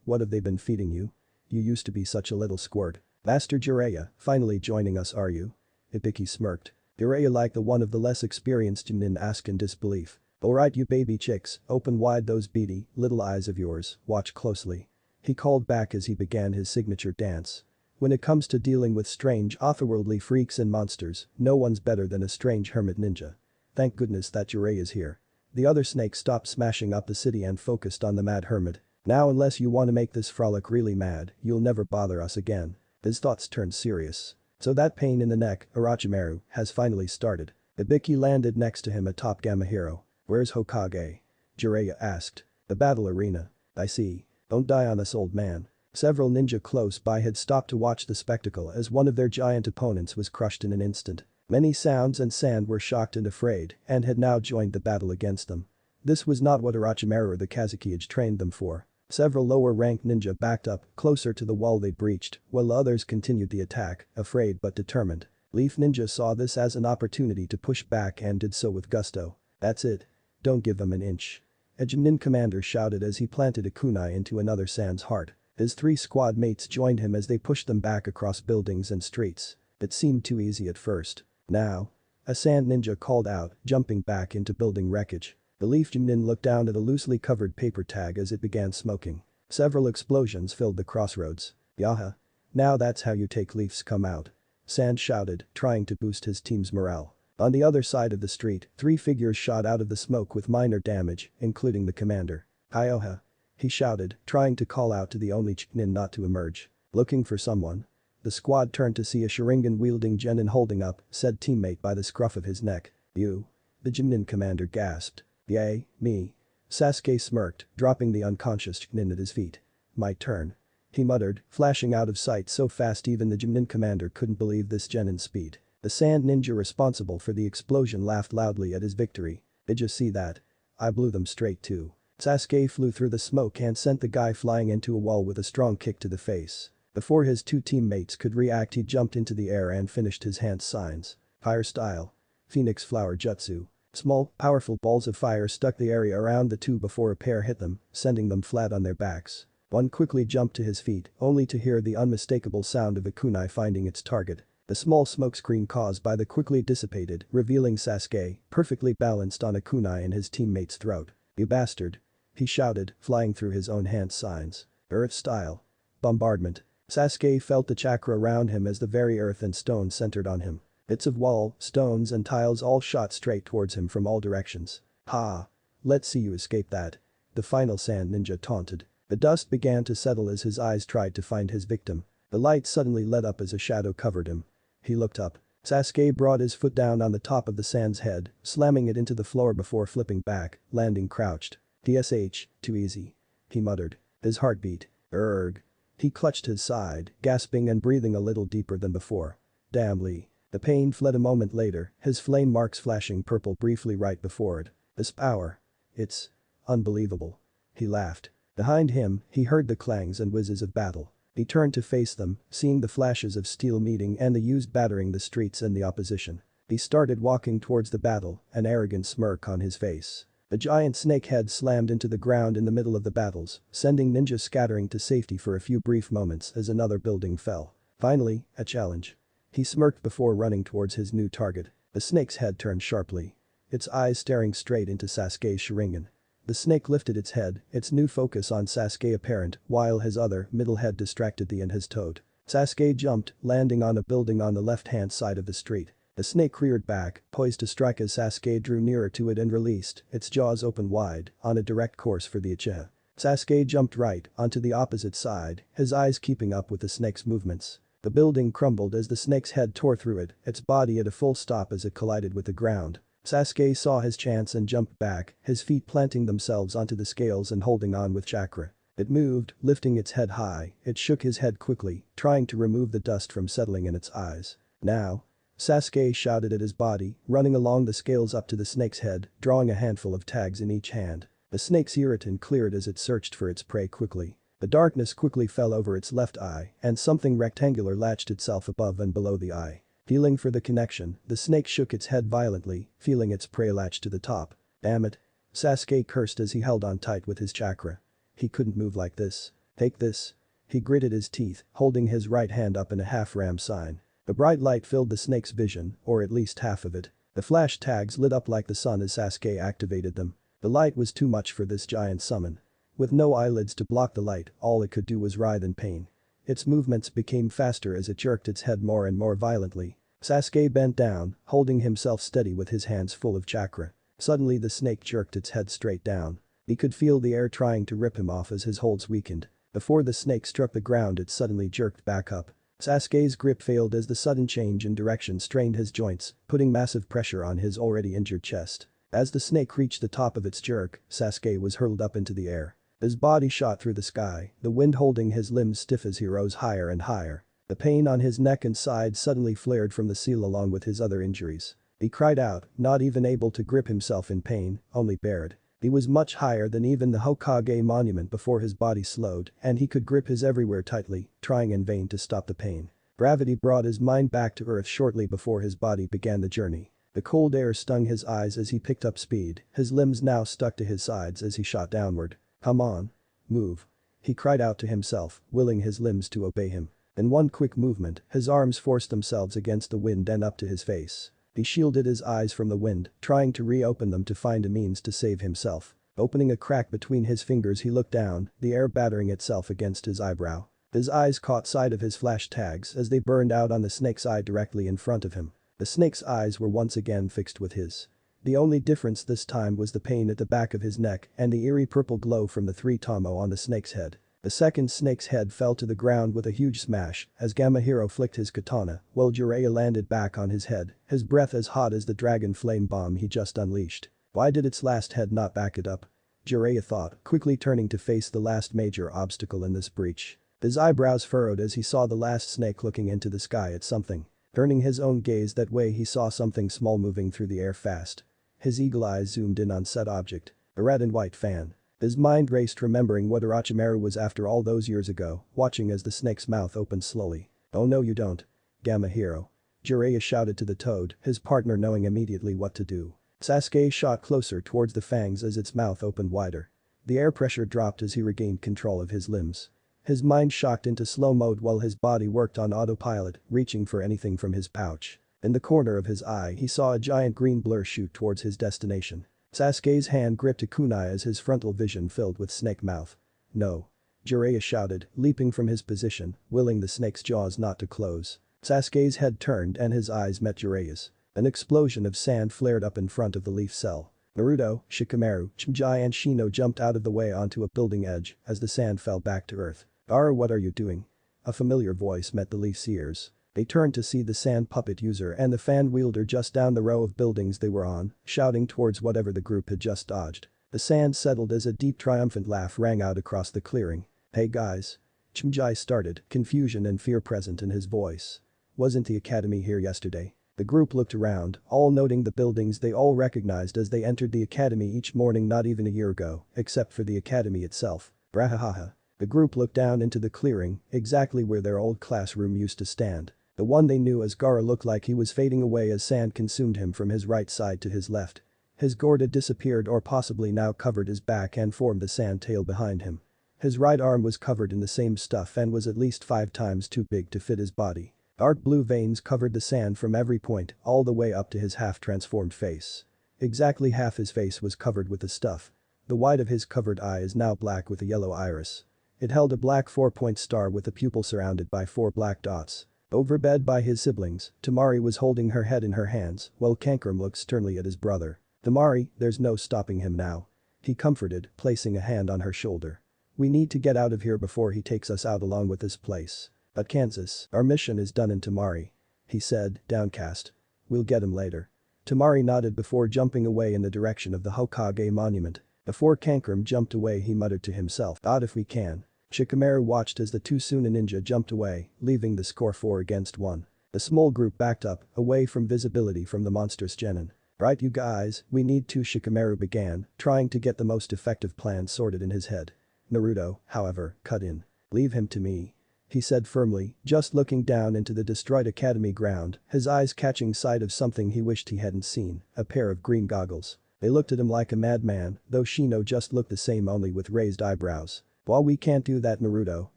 what have they been feeding you? You used to be such a little squirt." "Master Jiraiya, finally joining us are you?" Ibiki smirked. Jiraiya like the one of the less experienced Jonin asked in disbelief. Alright you baby chicks, open wide those beady, little eyes of yours, watch closely. He called back as he began his signature dance. When it comes to dealing with strange otherworldly freaks and monsters, no one's better than a strange hermit ninja. Thank goodness that Jiraiya is here. The other snakes stopped smashing up the city and focused on the mad hermit. Now unless you want to make this frolic really mad, you'll never bother us again. His thoughts turned serious. So that pain in the neck, Orochimaru, has finally started. Ibiki landed next to him atop Gamma Hero. Where's Hokage? Jiraiya asked. The battle arena. I see. Don't die on us old man. Several ninja close by had stopped to watch the spectacle as one of their giant opponents was crushed in an instant. Many sounds and sand were shocked and afraid and had now joined the battle against them. This was not what Orochimaru or the Kazuki had trained them for. Several lower-ranked ninja backed up closer to the wall they breached, while others continued the attack, afraid but determined. Leaf Ninja saw this as an opportunity to push back and did so with gusto. That's it. Don't give them an inch. A Jonin commander shouted as he planted a kunai into another San's heart. His 3 squad mates joined him as they pushed them back across buildings and streets. It seemed too easy at first. Now. A sand ninja called out, jumping back into building wreckage. The Leaf Jonin looked down at a loosely covered paper tag as it began smoking. Several explosions filled the crossroads. Yaha. Now that's how you take Leafs come out. Sand shouted, trying to boost his team's morale. On the other side of the street, 3 figures shot out of the smoke with minor damage, including the commander. Ioha. He shouted, trying to call out to the only Chunin not to emerge. Looking for someone? The squad turned to see a Sharingan-wielding genin holding up said teammate by the scruff of his neck. You? The Jonin commander gasped. Yay, me. Sasuke smirked, dropping the unconscious Chunin at his feet. My turn. He muttered, flashing out of sight so fast even the Jonin commander couldn't believe this genin's speed. The sand ninja responsible for the explosion laughed loudly at his victory. Did you see that? I blew them straight too. Sasuke flew through the smoke and sent the guy flying into a wall with a strong kick to the face. Before his 2 teammates could react he jumped into the air and finished his hand signs. Fire style. Phoenix flower jutsu. Small, powerful balls of fire stuck the area around the 2 before a pair hit them, sending them flat on their backs. One quickly jumped to his feet, only to hear the unmistakable sound of a kunai finding its target. The small smokescreen caused by the quickly dissipated, revealing Sasuke, perfectly balanced on a kunai in his teammate's throat. You bastard. He shouted, flying through his own hand signs. Earth style. Bombardment. Sasuke felt the chakra around him as the very earth and stone centered on him. Bits of wall, stones and tiles all shot straight towards him from all directions. Ha! Let's see you escape that. The final sand ninja taunted. The dust began to settle as his eyes tried to find his victim. The light suddenly lit up as a shadow covered him. He looked up. Sasuke brought his foot down on the top of the sand's head, slamming it into the floor before flipping back, landing crouched. DSH, too easy. He muttered. His heart beat. Erg. He clutched his side, gasping and breathing a little deeper than before. Damn Lee. The pain fled a moment later, his flame marks flashing purple briefly right before it. This power. It's unbelievable. He laughed. Behind him, he heard the clangs and whizzes of battle. He turned to face them, seeing the flashes of steel meeting and the used battering the streets and the opposition. He started walking towards the battle, an arrogant smirk on his face. The giant snake head slammed into the ground in the middle of the battles, sending ninjas scattering to safety for a few brief moments as another building fell. Finally, a challenge. He smirked before running towards his new target. The snake's head turned sharply. Its eyes staring straight into Sasuke's Sharingan. The snake lifted its head, its new focus on Sasuke apparent, while his other, middle head distracted the and his toad. Sasuke jumped, landing on a building on the left-hand side of the street. The snake reared back, poised to strike as Sasuke drew nearer to it and released, its jaws open wide, on a direct course for the uchiha. Sasuke jumped right, onto the opposite side, his eyes keeping up with the snake's movements. The building crumbled as the snake's head tore through it, its body at a full stop as it collided with the ground. Sasuke saw his chance and jumped back, his feet planting themselves onto the scales and holding on with chakra. It moved, lifting its head high, it shook his head quickly, trying to remove the dust from settling in its eyes. Now. Sasuke shouted at his body, running along the scales up to the snake's head, drawing a handful of tags in each hand. The snake's irritant cleared as it searched for its prey quickly. The darkness quickly fell over its left eye, and something rectangular latched itself above and below the eye. Feeling for the connection, the snake shook its head violently, feeling its prey latch to the top. Damn it. Sasuke cursed as he held on tight with his chakra. He couldn't move like this. Take this. He gritted his teeth, holding his right hand up in a half-ram sign. The bright light filled the snake's vision, or at least half of it. The flash tags lit up like the sun as Sasuke activated them. The light was too much for this giant summon. With no eyelids to block the light, all it could do was writhe in pain. Its movements became faster as it jerked its head more and more violently. Sasuke bent down, holding himself steady with his hands full of chakra. Suddenly the snake jerked its head straight down. He could feel the air trying to rip him off as his holds weakened. Before the snake struck the ground, it suddenly jerked back up. Sasuke's grip failed as the sudden change in direction strained his joints, putting massive pressure on his already injured chest. As the snake reached the top of its jerk, Sasuke was hurled up into the air. His body shot through the sky, the wind holding his limbs stiff as he rose higher and higher. The pain on his neck and side suddenly flared from the seal along with his other injuries. He cried out, not even able to grip himself in pain, only bared. He was much higher than even the Hokage monument before his body slowed, and he could grip his everywhere tightly, trying in vain to stop the pain. Gravity brought his mind back to earth shortly before his body began the journey. The cold air stung his eyes as he picked up speed, his limbs now stuck to his sides as he shot downward. Come on. Move. He cried out to himself, willing his limbs to obey him. In one quick movement, his arms forced themselves against the wind and up to his face. He shielded his eyes from the wind, trying to reopen them to find a means to save himself. Opening a crack between his fingers, he looked down, the air battering itself against his eyebrow. His eyes caught sight of his flash tags as they burned out on the snake's eye directly in front of him. The snake's eyes were once again fixed with his. The only difference this time was the pain at the back of his neck and the eerie purple glow from the 3 tomo on the snake's head. The second snake's head fell to the ground with a huge smash as Gamahiro flicked his katana while Jiraiya landed back on his head, his breath as hot as the dragon flame bomb he just unleashed. Why did its last head not back it up? Jiraiya thought, quickly turning to face the last major obstacle in this breach. His eyebrows furrowed as he saw the last snake looking into the sky at something. Turning his own gaze that way, he saw something small moving through the air fast. His eagle eyes zoomed in on said object. A red and white fan. His mind raced, remembering what Orochimaru was after all those years ago, watching as the snake's mouth opened slowly. "Oh no you don't. Gamahiro." Jiraiya shouted to the toad, his partner knowing immediately what to do. Sasuke shot closer towards the fangs as its mouth opened wider. The air pressure dropped as he regained control of his limbs. His mind shocked into slow mode while his body worked on autopilot, reaching for anything from his pouch. In the corner of his eye he saw a giant green blur shoot towards his destination. Sasuke's hand gripped a kunai as his frontal vision filled with snake mouth. "No." Jiraiya shouted, leaping from his position, willing the snake's jaws not to close. Sasuke's head turned and his eyes met Jiraiya's. An explosion of sand flared up in front of the leaf cell. Naruto, Shikamaru, Chimjai and Shino jumped out of the way onto a building edge as the sand fell back to earth. "Ara, what are you doing?" A familiar voice met the leaf's ears. They turned to see the sand puppet user and the fan wielder just down the row of buildings they were on, shouting towards whatever the group had just dodged. The sand settled as a deep triumphant laugh rang out across the clearing. "Hey guys." Chimjai started, confusion and fear present in his voice. "Wasn't the academy here yesterday?" The group looked around, all noting the buildings they all recognized as they entered the academy each morning not even a year ago, except for the academy itself. Brahahaha. The group looked down into the clearing, exactly where their old classroom used to stand. The one they knew as Gaara looked like he was fading away as sand consumed him from his right side to his left. His gourd had disappeared or possibly now covered his back and formed the sand tail behind him. His right arm was covered in the same stuff and was at least 5 times too big to fit his body. Dark blue veins covered the sand from every point, all the way up to his half-transformed face. Exactly half his face was covered with the stuff. The white of his covered eye is now black with a yellow iris. It held a black 4-point star with a pupil surrounded by 4 black dots. Overbed by his siblings, Temari was holding her head in her hands, while Kankram looked sternly at his brother. "Temari, there's no stopping him now." He comforted, placing a hand on her shoulder. "We need to get out of here before he takes us out along with this place." "But Kansas, our mission is done in Temari," he said, downcast. "We'll get him later." Temari nodded before jumping away in the direction of the Hokage monument. Before Kankram jumped away he muttered to himself, "Out if we can." Shikamaru watched as the 2 Suna ninja jumped away, leaving the score 4-1. The small group backed up, away from visibility from the monstrous genin. "Right you guys, we need to," Shikamaru began, trying to get the most effective plan sorted in his head. Naruto, however, cut in. "Leave him to me," he said firmly, just looking down into the destroyed academy ground, his eyes catching sight of something he wished he hadn't seen, a pair of green goggles. They looked at him like a madman, though Shino just looked the same only with raised eyebrows. "Well, we can't do that, Naruto,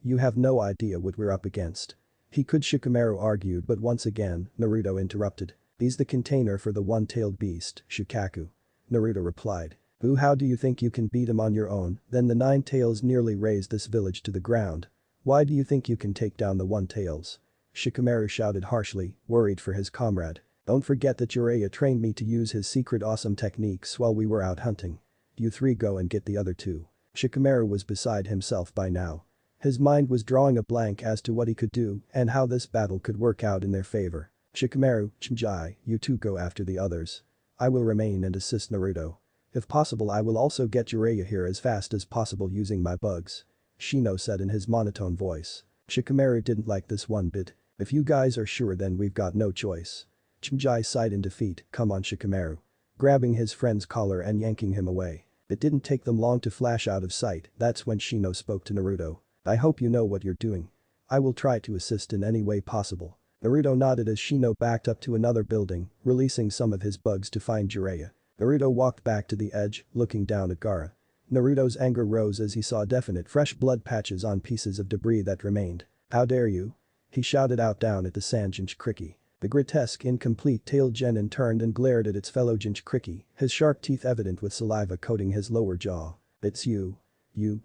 you have no idea what we're up against." He could, Shikamaru argued, but once again, Naruto interrupted. He's the container for the one-tailed beast, Shukaku. Naruto replied. Boo, how do you think you can beat him on your own? Then the nine tails nearly razed this village to the ground. Why do you think you can take down the one tails? Shikamaru shouted harshly, worried for his comrade. Don't forget that Jiraiya trained me to use his secret awesome techniques while we were out hunting. You three go and get the other two. Shikamaru was beside himself by now. His mind was drawing a blank as to what he could do and how this battle could work out in their favor. Shikamaru, Chimjai, you two go after the others. I will remain and assist Naruto. If possible, I will also get Jiraiya here as fast as possible using my bugs. Shino said in his monotone voice. Shikamaru didn't like this one bit. If you guys are sure, then we've got no choice. Chimjai sighed in defeat. Come on, Shikamaru. Grabbing his friend's collar and yanking him away. It didn't take them long to flash out of sight. That's when Shino spoke to Naruto. I hope you know what you're doing. I will try to assist in any way possible. Naruto nodded as Shino backed up to another building, releasing some of his bugs to find Jiraiya. Naruto walked back to the edge, looking down at Gaara. Naruto's anger rose as he saw definite fresh blood patches on pieces of debris that remained. How dare you? He shouted out down at the sand Jinchuriki. The grotesque, incomplete-tailed genin turned and glared at its fellow Jinchuriki, his sharp teeth evident with saliva coating his lower jaw. It's you. You.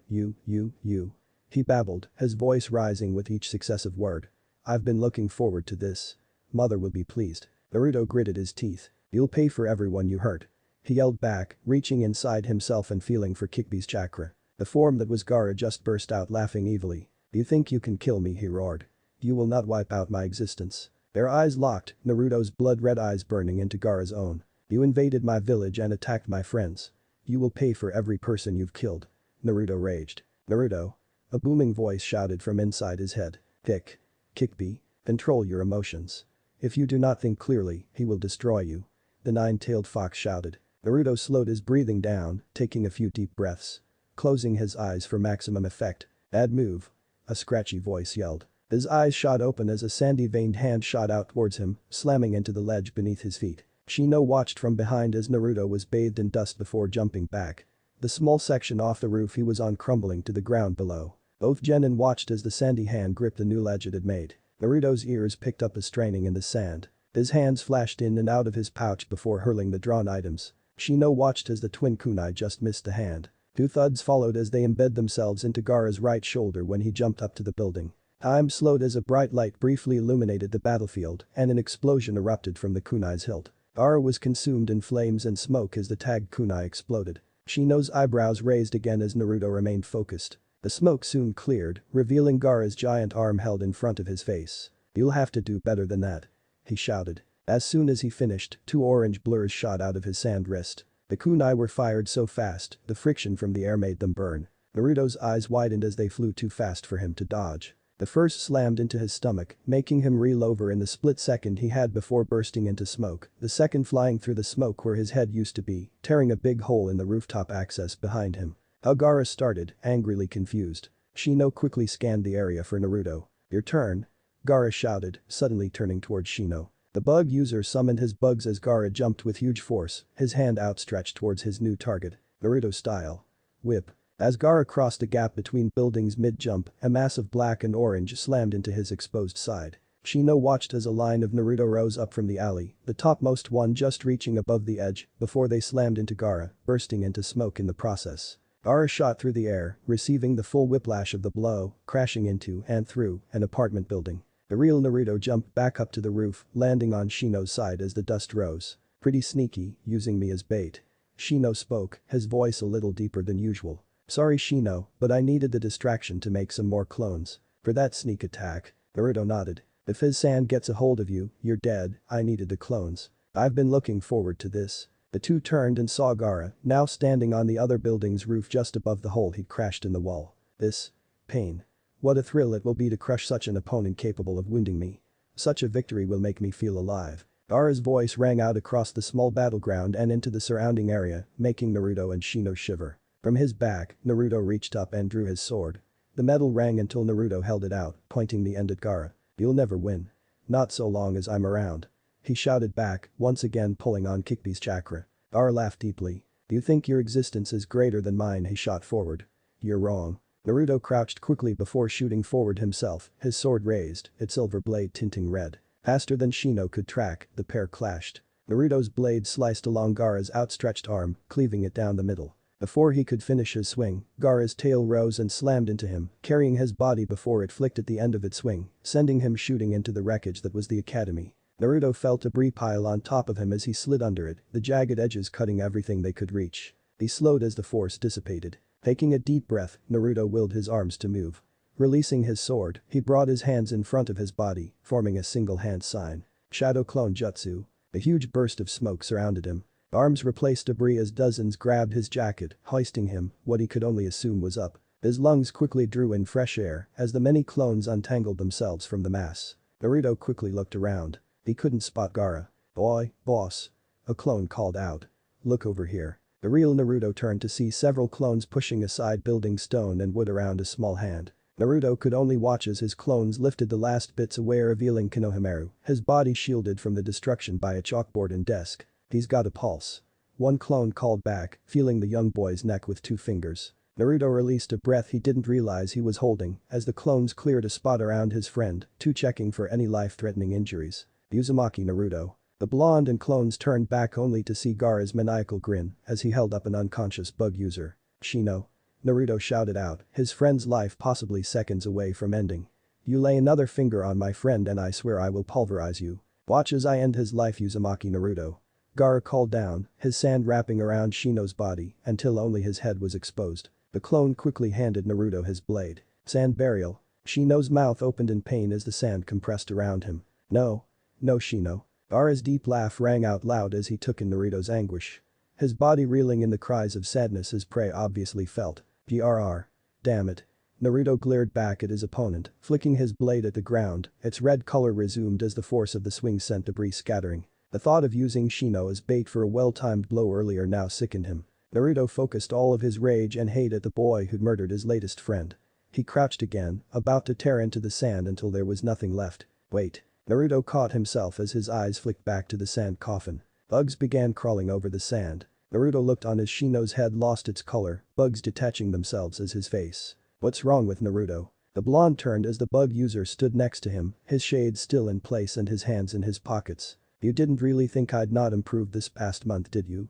He babbled, his voice rising with each successive word. I've been looking forward to this. Mother will be pleased. Naruto gritted his teeth. You'll pay for everyone you hurt. He yelled back, reaching inside himself and feeling for Kikbi's chakra. The form that was Gaara just burst out laughing evilly. Do you think you can kill me? He roared. You will not wipe out my existence. Their eyes locked, Naruto's blood-red eyes burning into Gaara's own. You invaded my village and attacked my friends. You will pay for every person you've killed. Naruto raged. Naruto. A booming voice shouted from inside his head. Kikbi, control your emotions. If you do not think clearly, he will destroy you. The nine-tailed fox shouted. Naruto slowed his breathing down, taking a few deep breaths. Closing his eyes for maximum effect. Bad move. A scratchy voice yelled. His eyes shot open as a sandy-veined hand shot out towards him, slamming into the ledge beneath his feet. Shino watched from behind as Naruto was bathed in dust before jumping back. The small section off the roof he was on crumbling to the ground below. Both genin watched as the sandy hand gripped the new ledge it had made. Naruto's ears picked up a straining in the sand. His hands flashed in and out of his pouch before hurling the drawn items. Shino watched as the twin kunai just missed the hand. Two thuds followed as they embed themselves into Gaara's right shoulder when he jumped up to the building. Time slowed as a bright light briefly illuminated the battlefield and an explosion erupted from the kunai's hilt. Gaara was consumed in flames and smoke as the tagged kunai exploded. Shino's eyebrows raised again as Naruto remained focused. The smoke soon cleared, revealing Gaara's giant arm held in front of his face. You'll have to do better than that. He shouted. As soon as he finished, two orange blurs shot out of his sand wrist. The kunai were fired so fast, the friction from the air made them burn. Naruto's eyes widened as they flew too fast for him to dodge. The first slammed into his stomach, making him reel over in the split second he had before bursting into smoke, the second flying through the smoke where his head used to be, tearing a big hole in the rooftop access behind him. Gaara started, angrily confused. Shino quickly scanned the area for Naruto. Your turn. Gaara shouted, suddenly turning towards Shino. The bug user summoned his bugs as Gaara jumped with huge force, his hand outstretched towards his new target. Naruto style. Whip. As Gaara crossed a gap between buildings mid-jump, a mass of black and orange slammed into his exposed side. Shino watched as a line of Naruto rose up from the alley, the topmost one just reaching above the edge, before they slammed into Gaara, bursting into smoke in the process. Gaara shot through the air, receiving the full whiplash of the blow, crashing into and through an apartment building. The real Naruto jumped back up to the roof, landing on Shino's side as the dust rose. Pretty sneaky, using me as bait. Shino spoke, his voice a little deeper than usual. Sorry Shino, but I needed the distraction to make some more clones. For that sneak attack. Naruto nodded. If his sand gets a hold of you, you're dead. I needed the clones. I've been looking forward to this. The two turned and saw Gaara, now standing on the other building's roof just above the hole he'd crashed in the wall. This. Pain. What a thrill it will be to crush such an opponent capable of wounding me. Such a victory will make me feel alive. Gaara's voice rang out across the small battleground and into the surrounding area, making Naruto and Shino shiver. From his back, Naruto reached up and drew his sword. The metal rang until Naruto held it out, pointing the end at Gaara. You'll never win. Not so long as I'm around. He shouted back, once again pulling on Kikbi's chakra. Gaara laughed deeply. Do you think your existence is greater than mine? He shot forward. You're wrong. Naruto crouched quickly before shooting forward himself, his sword raised, its silver blade tinting red. Faster than Shino could track, the pair clashed. Naruto's blade sliced along Gaara's outstretched arm, cleaving it down the middle. Before he could finish his swing, Gaara's tail rose and slammed into him, carrying his body before it flicked at the end of its swing, sending him shooting into the wreckage that was the academy. Naruto felt debris pile on top of him as he slid under it, the jagged edges cutting everything they could reach. He slowed as the force dissipated. Taking a deep breath, Naruto willed his arms to move. Releasing his sword, he brought his hands in front of his body, forming a single hand sign. Shadow Clone Jutsu. A huge burst of smoke surrounded him. Arms replaced debris as dozens grabbed his jacket, hoisting him, what he could only assume was up. His lungs quickly drew in fresh air as the many clones untangled themselves from the mass. Naruto quickly looked around. He couldn't spot Gaara. "Boy, boss." A clone called out. "Look over here." The real Naruto turned to see several clones pushing aside building stone and wood around a small hand. Naruto could only watch as his clones lifted the last bits away, revealing Konohamaru, his body shielded from the destruction by a chalkboard and desk. "He's got a pulse." One clone called back, feeling the young boy's neck with 2 fingers. Naruto released a breath he didn't realize he was holding as the clones cleared a spot around his friend, checking for any life-threatening injuries. Uzumaki Naruto. The blonde and clones turned back only to see Gaara's maniacal grin as he held up an unconscious bug user. "Shino." Naruto shouted out, his friend's life possibly seconds away from ending. "You lay another finger on my friend and I swear I will pulverize you. Watch as I end his life, Uzumaki Naruto." Gaara called down, his sand wrapping around Shino's body until only his head was exposed. The clone quickly handed Naruto his blade. "Sand burial." Shino's mouth opened in pain as the sand compressed around him. "No. No, Shino." Gaara's deep laugh rang out loud as he took in Naruto's anguish. His body reeling in the cries of sadness his prey obviously felt. "Grr. Damn it." Naruto glared back at his opponent, flicking his blade at the ground, its red color resumed as the force of the swing sent debris scattering. The thought of using Shino as bait for a well-timed blow earlier now sickened him. Naruto focused all of his rage and hate at the boy who'd murdered his latest friend. He crouched again, about to tear into the sand until there was nothing left. "Wait." Naruto caught himself as his eyes flicked back to the sand coffin. Bugs began crawling over the sand. Naruto looked on as Shino's head lost its color, bugs detaching themselves as his face. "What's wrong with Naruto?" The blonde turned as the bug user stood next to him, his shades still in place and his hands in his pockets. "You didn't really think I'd not improved this past month, did you?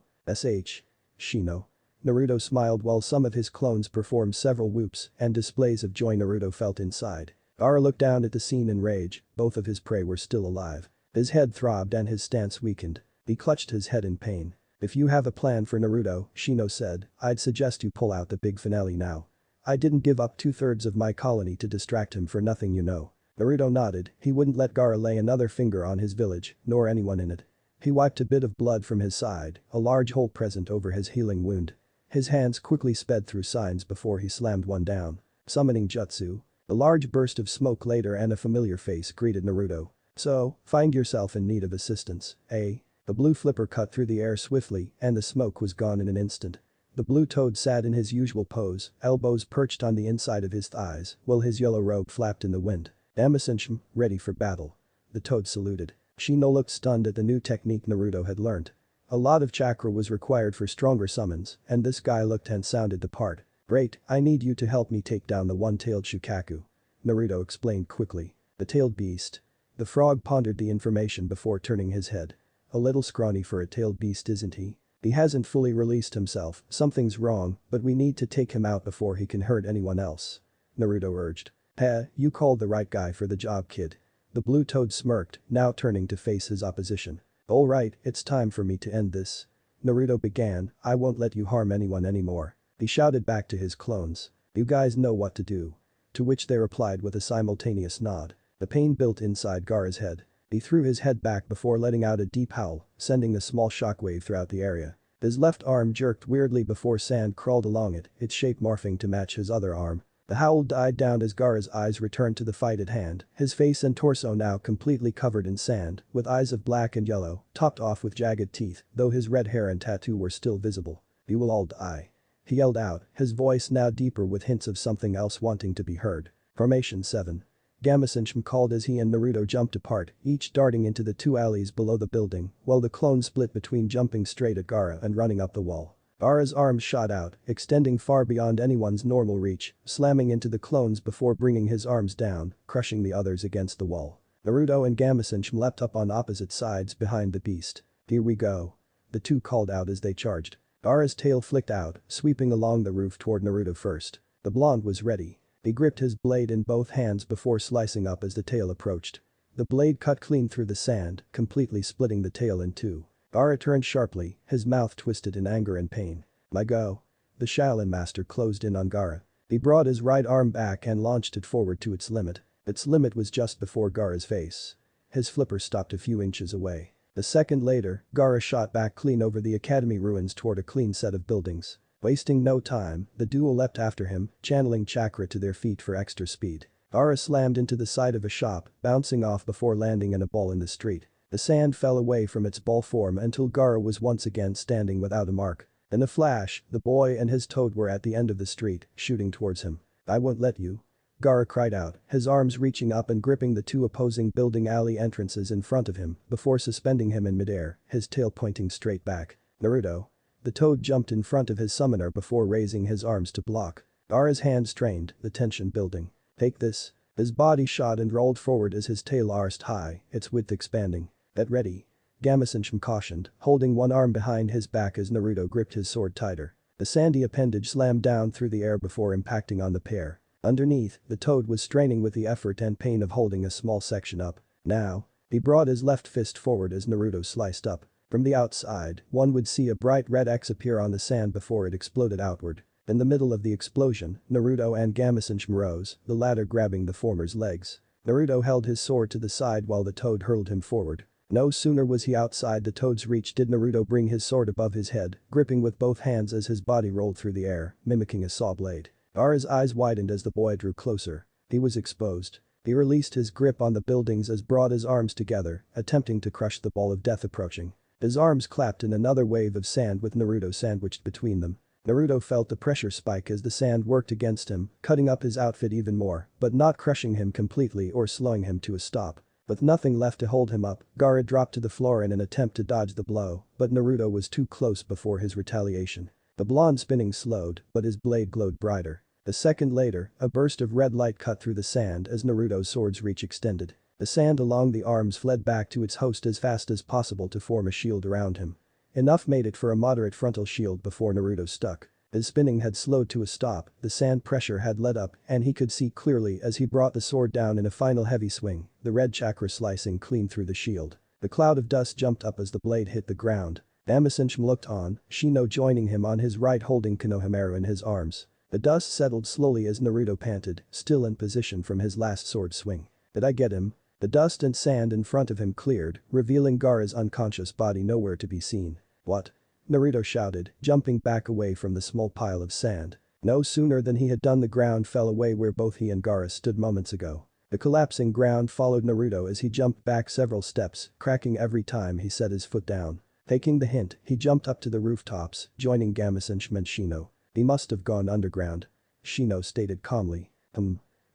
Shino." Naruto smiled while some of his clones performed several whoops and displays of joy Naruto felt inside. Gaara looked down at the scene in rage, both of his prey were still alive. His head throbbed and his stance weakened. He clutched his head in pain. "If you have a plan for Naruto," Shino said, "I'd suggest you pull out the big finale now. I didn't give up 2/3 of my colony to distract him for nothing, you know." Naruto nodded, he wouldn't let Gaara lay another finger on his village, nor anyone in it. He wiped a bit of blood from his side, a large hole present over his healing wound. His hands quickly sped through signs before he slammed one down. Summoning Jutsu. A large burst of smoke later and a familiar face greeted Naruto. "So, find yourself in need of assistance, eh?" The blue flipper cut through the air swiftly and the smoke was gone in an instant. The blue toad sat in his usual pose, elbows perched on the inside of his thighs, while his yellow robe flapped in the wind. "Damasenshim, ready for battle." The toad saluted. Shino looked stunned at the new technique Naruto had learned. A lot of chakra was required for stronger summons, and this guy looked and sounded the part. "Great, I need you to help me take down the one-tailed Shukaku," Naruto explained quickly. "The tailed beast." The frog pondered the information before turning his head. "A little scrawny for a tailed beast, isn't he? He hasn't fully released himself, something's wrong, but we need to take him out before he can hurt anyone else," Naruto urged. "Heh, you called the right guy for the job, kid." The blue toad smirked, now turning to face his opposition. "Alright, it's time for me to end this." Naruto began, "I won't let you harm anyone anymore." He shouted back to his clones. "You guys know what to do." To which they replied with a simultaneous nod. The pain built inside Gaara's head. He threw his head back before letting out a deep howl, sending a small shockwave throughout the area. His left arm jerked weirdly before sand crawled along it, its shape morphing to match his other arm. The howl died down as Gaara's eyes returned to the fight at hand, his face and torso now completely covered in sand, with eyes of black and yellow, topped off with jagged teeth, though his red hair and tattoo were still visible. "You will all die," he yelled out, his voice now deeper with hints of something else wanting to be heard. Formation 7. Damasenshim called as he and Naruto jumped apart, each darting into the 2 alleys below the building, while the clones split between jumping straight at Gaara and running up the wall. Gaara's arms shot out, extending far beyond anyone's normal reach, slamming into the clones before bringing his arms down, crushing the others against the wall. Naruto and Gamasunshin leapt up on opposite sides behind the beast. "Here we go." The two called out as they charged. Gaara's tail flicked out, sweeping along the roof toward Naruto first. The blonde was ready. He gripped his blade in both hands before slicing up as the tail approached. The blade cut clean through the sand, completely splitting the tail in two. Gaara turned sharply, his mouth twisted in anger and pain. "My go." The Shaolin master closed in on Gaara. He brought his right arm back and launched it forward to its limit. Its limit was just before Gaara's face. His flipper stopped a few inches away. A second later, Gaara shot back clean over the academy ruins toward a clean set of buildings. Wasting no time, the duo leapt after him, channeling chakra to their feet for extra speed. Gaara slammed into the side of a shop, bouncing off before landing in a ball in the street. The sand fell away from its ball form until Gaara was once again standing without a mark. In a flash, the boy and his toad were at the end of the street, shooting towards him. "I won't let you." Gaara cried out, his arms reaching up and gripping the two opposing building alley entrances in front of him before suspending him in midair, his tail pointing straight back. "Naruto." The toad jumped in front of his summoner before raising his arms to block. Gaara's hand strained, the tension building. "Take this." His body shot and rolled forward as his tail arsed high, its width expanding. "Get ready." Gamasunshin cautioned, holding one arm behind his back as Naruto gripped his sword tighter. The sandy appendage slammed down through the air before impacting on the pair. Underneath, the toad was straining with the effort and pain of holding a small section up. "Now." He brought his left fist forward as Naruto sliced up. From the outside, one would see a bright red X appear on the sand before it exploded outward. In the middle of the explosion, Naruto and Gamasunshin rose, the latter grabbing the former's legs. Naruto held his sword to the side while the toad hurled him forward. No sooner was he outside the toad's reach did Naruto bring his sword above his head, gripping with both hands as his body rolled through the air, mimicking a saw blade. Gaara's eyes widened as the boy drew closer. He was exposed. He released his grip on the buildings as brought his arms together, attempting to crush the ball of death approaching. His arms clapped in another wave of sand with Naruto sandwiched between them. Naruto felt the pressure spike as the sand worked against him, cutting up his outfit even more, but not crushing him completely or slowing him to a stop. With nothing left to hold him up, Gaara dropped to the floor in an attempt to dodge the blow, but Naruto was too close before his retaliation. The blonde spinning slowed, but his blade glowed brighter. A second later, a burst of red light cut through the sand as Naruto's sword's reach extended. The sand along the arms fled back to its host as fast as possible to form a shield around him. Enough made it for a moderate frontal shield before Naruto stuck. His spinning had slowed to a stop, the sand pressure had let up, and he could see clearly as he brought the sword down in a final heavy swing, the red chakra slicing clean through the shield. The cloud of dust jumped up as the blade hit the ground. Gamasunshin looked on, Shino joining him on his right holding Konohamaru in his arms. The dust settled slowly as Naruto panted, still in position from his last sword swing. "Did I get him?" The dust and sand in front of him cleared, revealing Gaara's unconscious body nowhere to be seen. "What?" Naruto shouted, jumping back away from the small pile of sand. No sooner than he had done the ground fell away where both he and Gaara stood moments ago. The collapsing ground followed Naruto as he jumped back several steps, cracking every time he set his foot down. Taking the hint, he jumped up to the rooftops, joining Gamasunshin and Shino. "He must have gone underground," Shino stated calmly.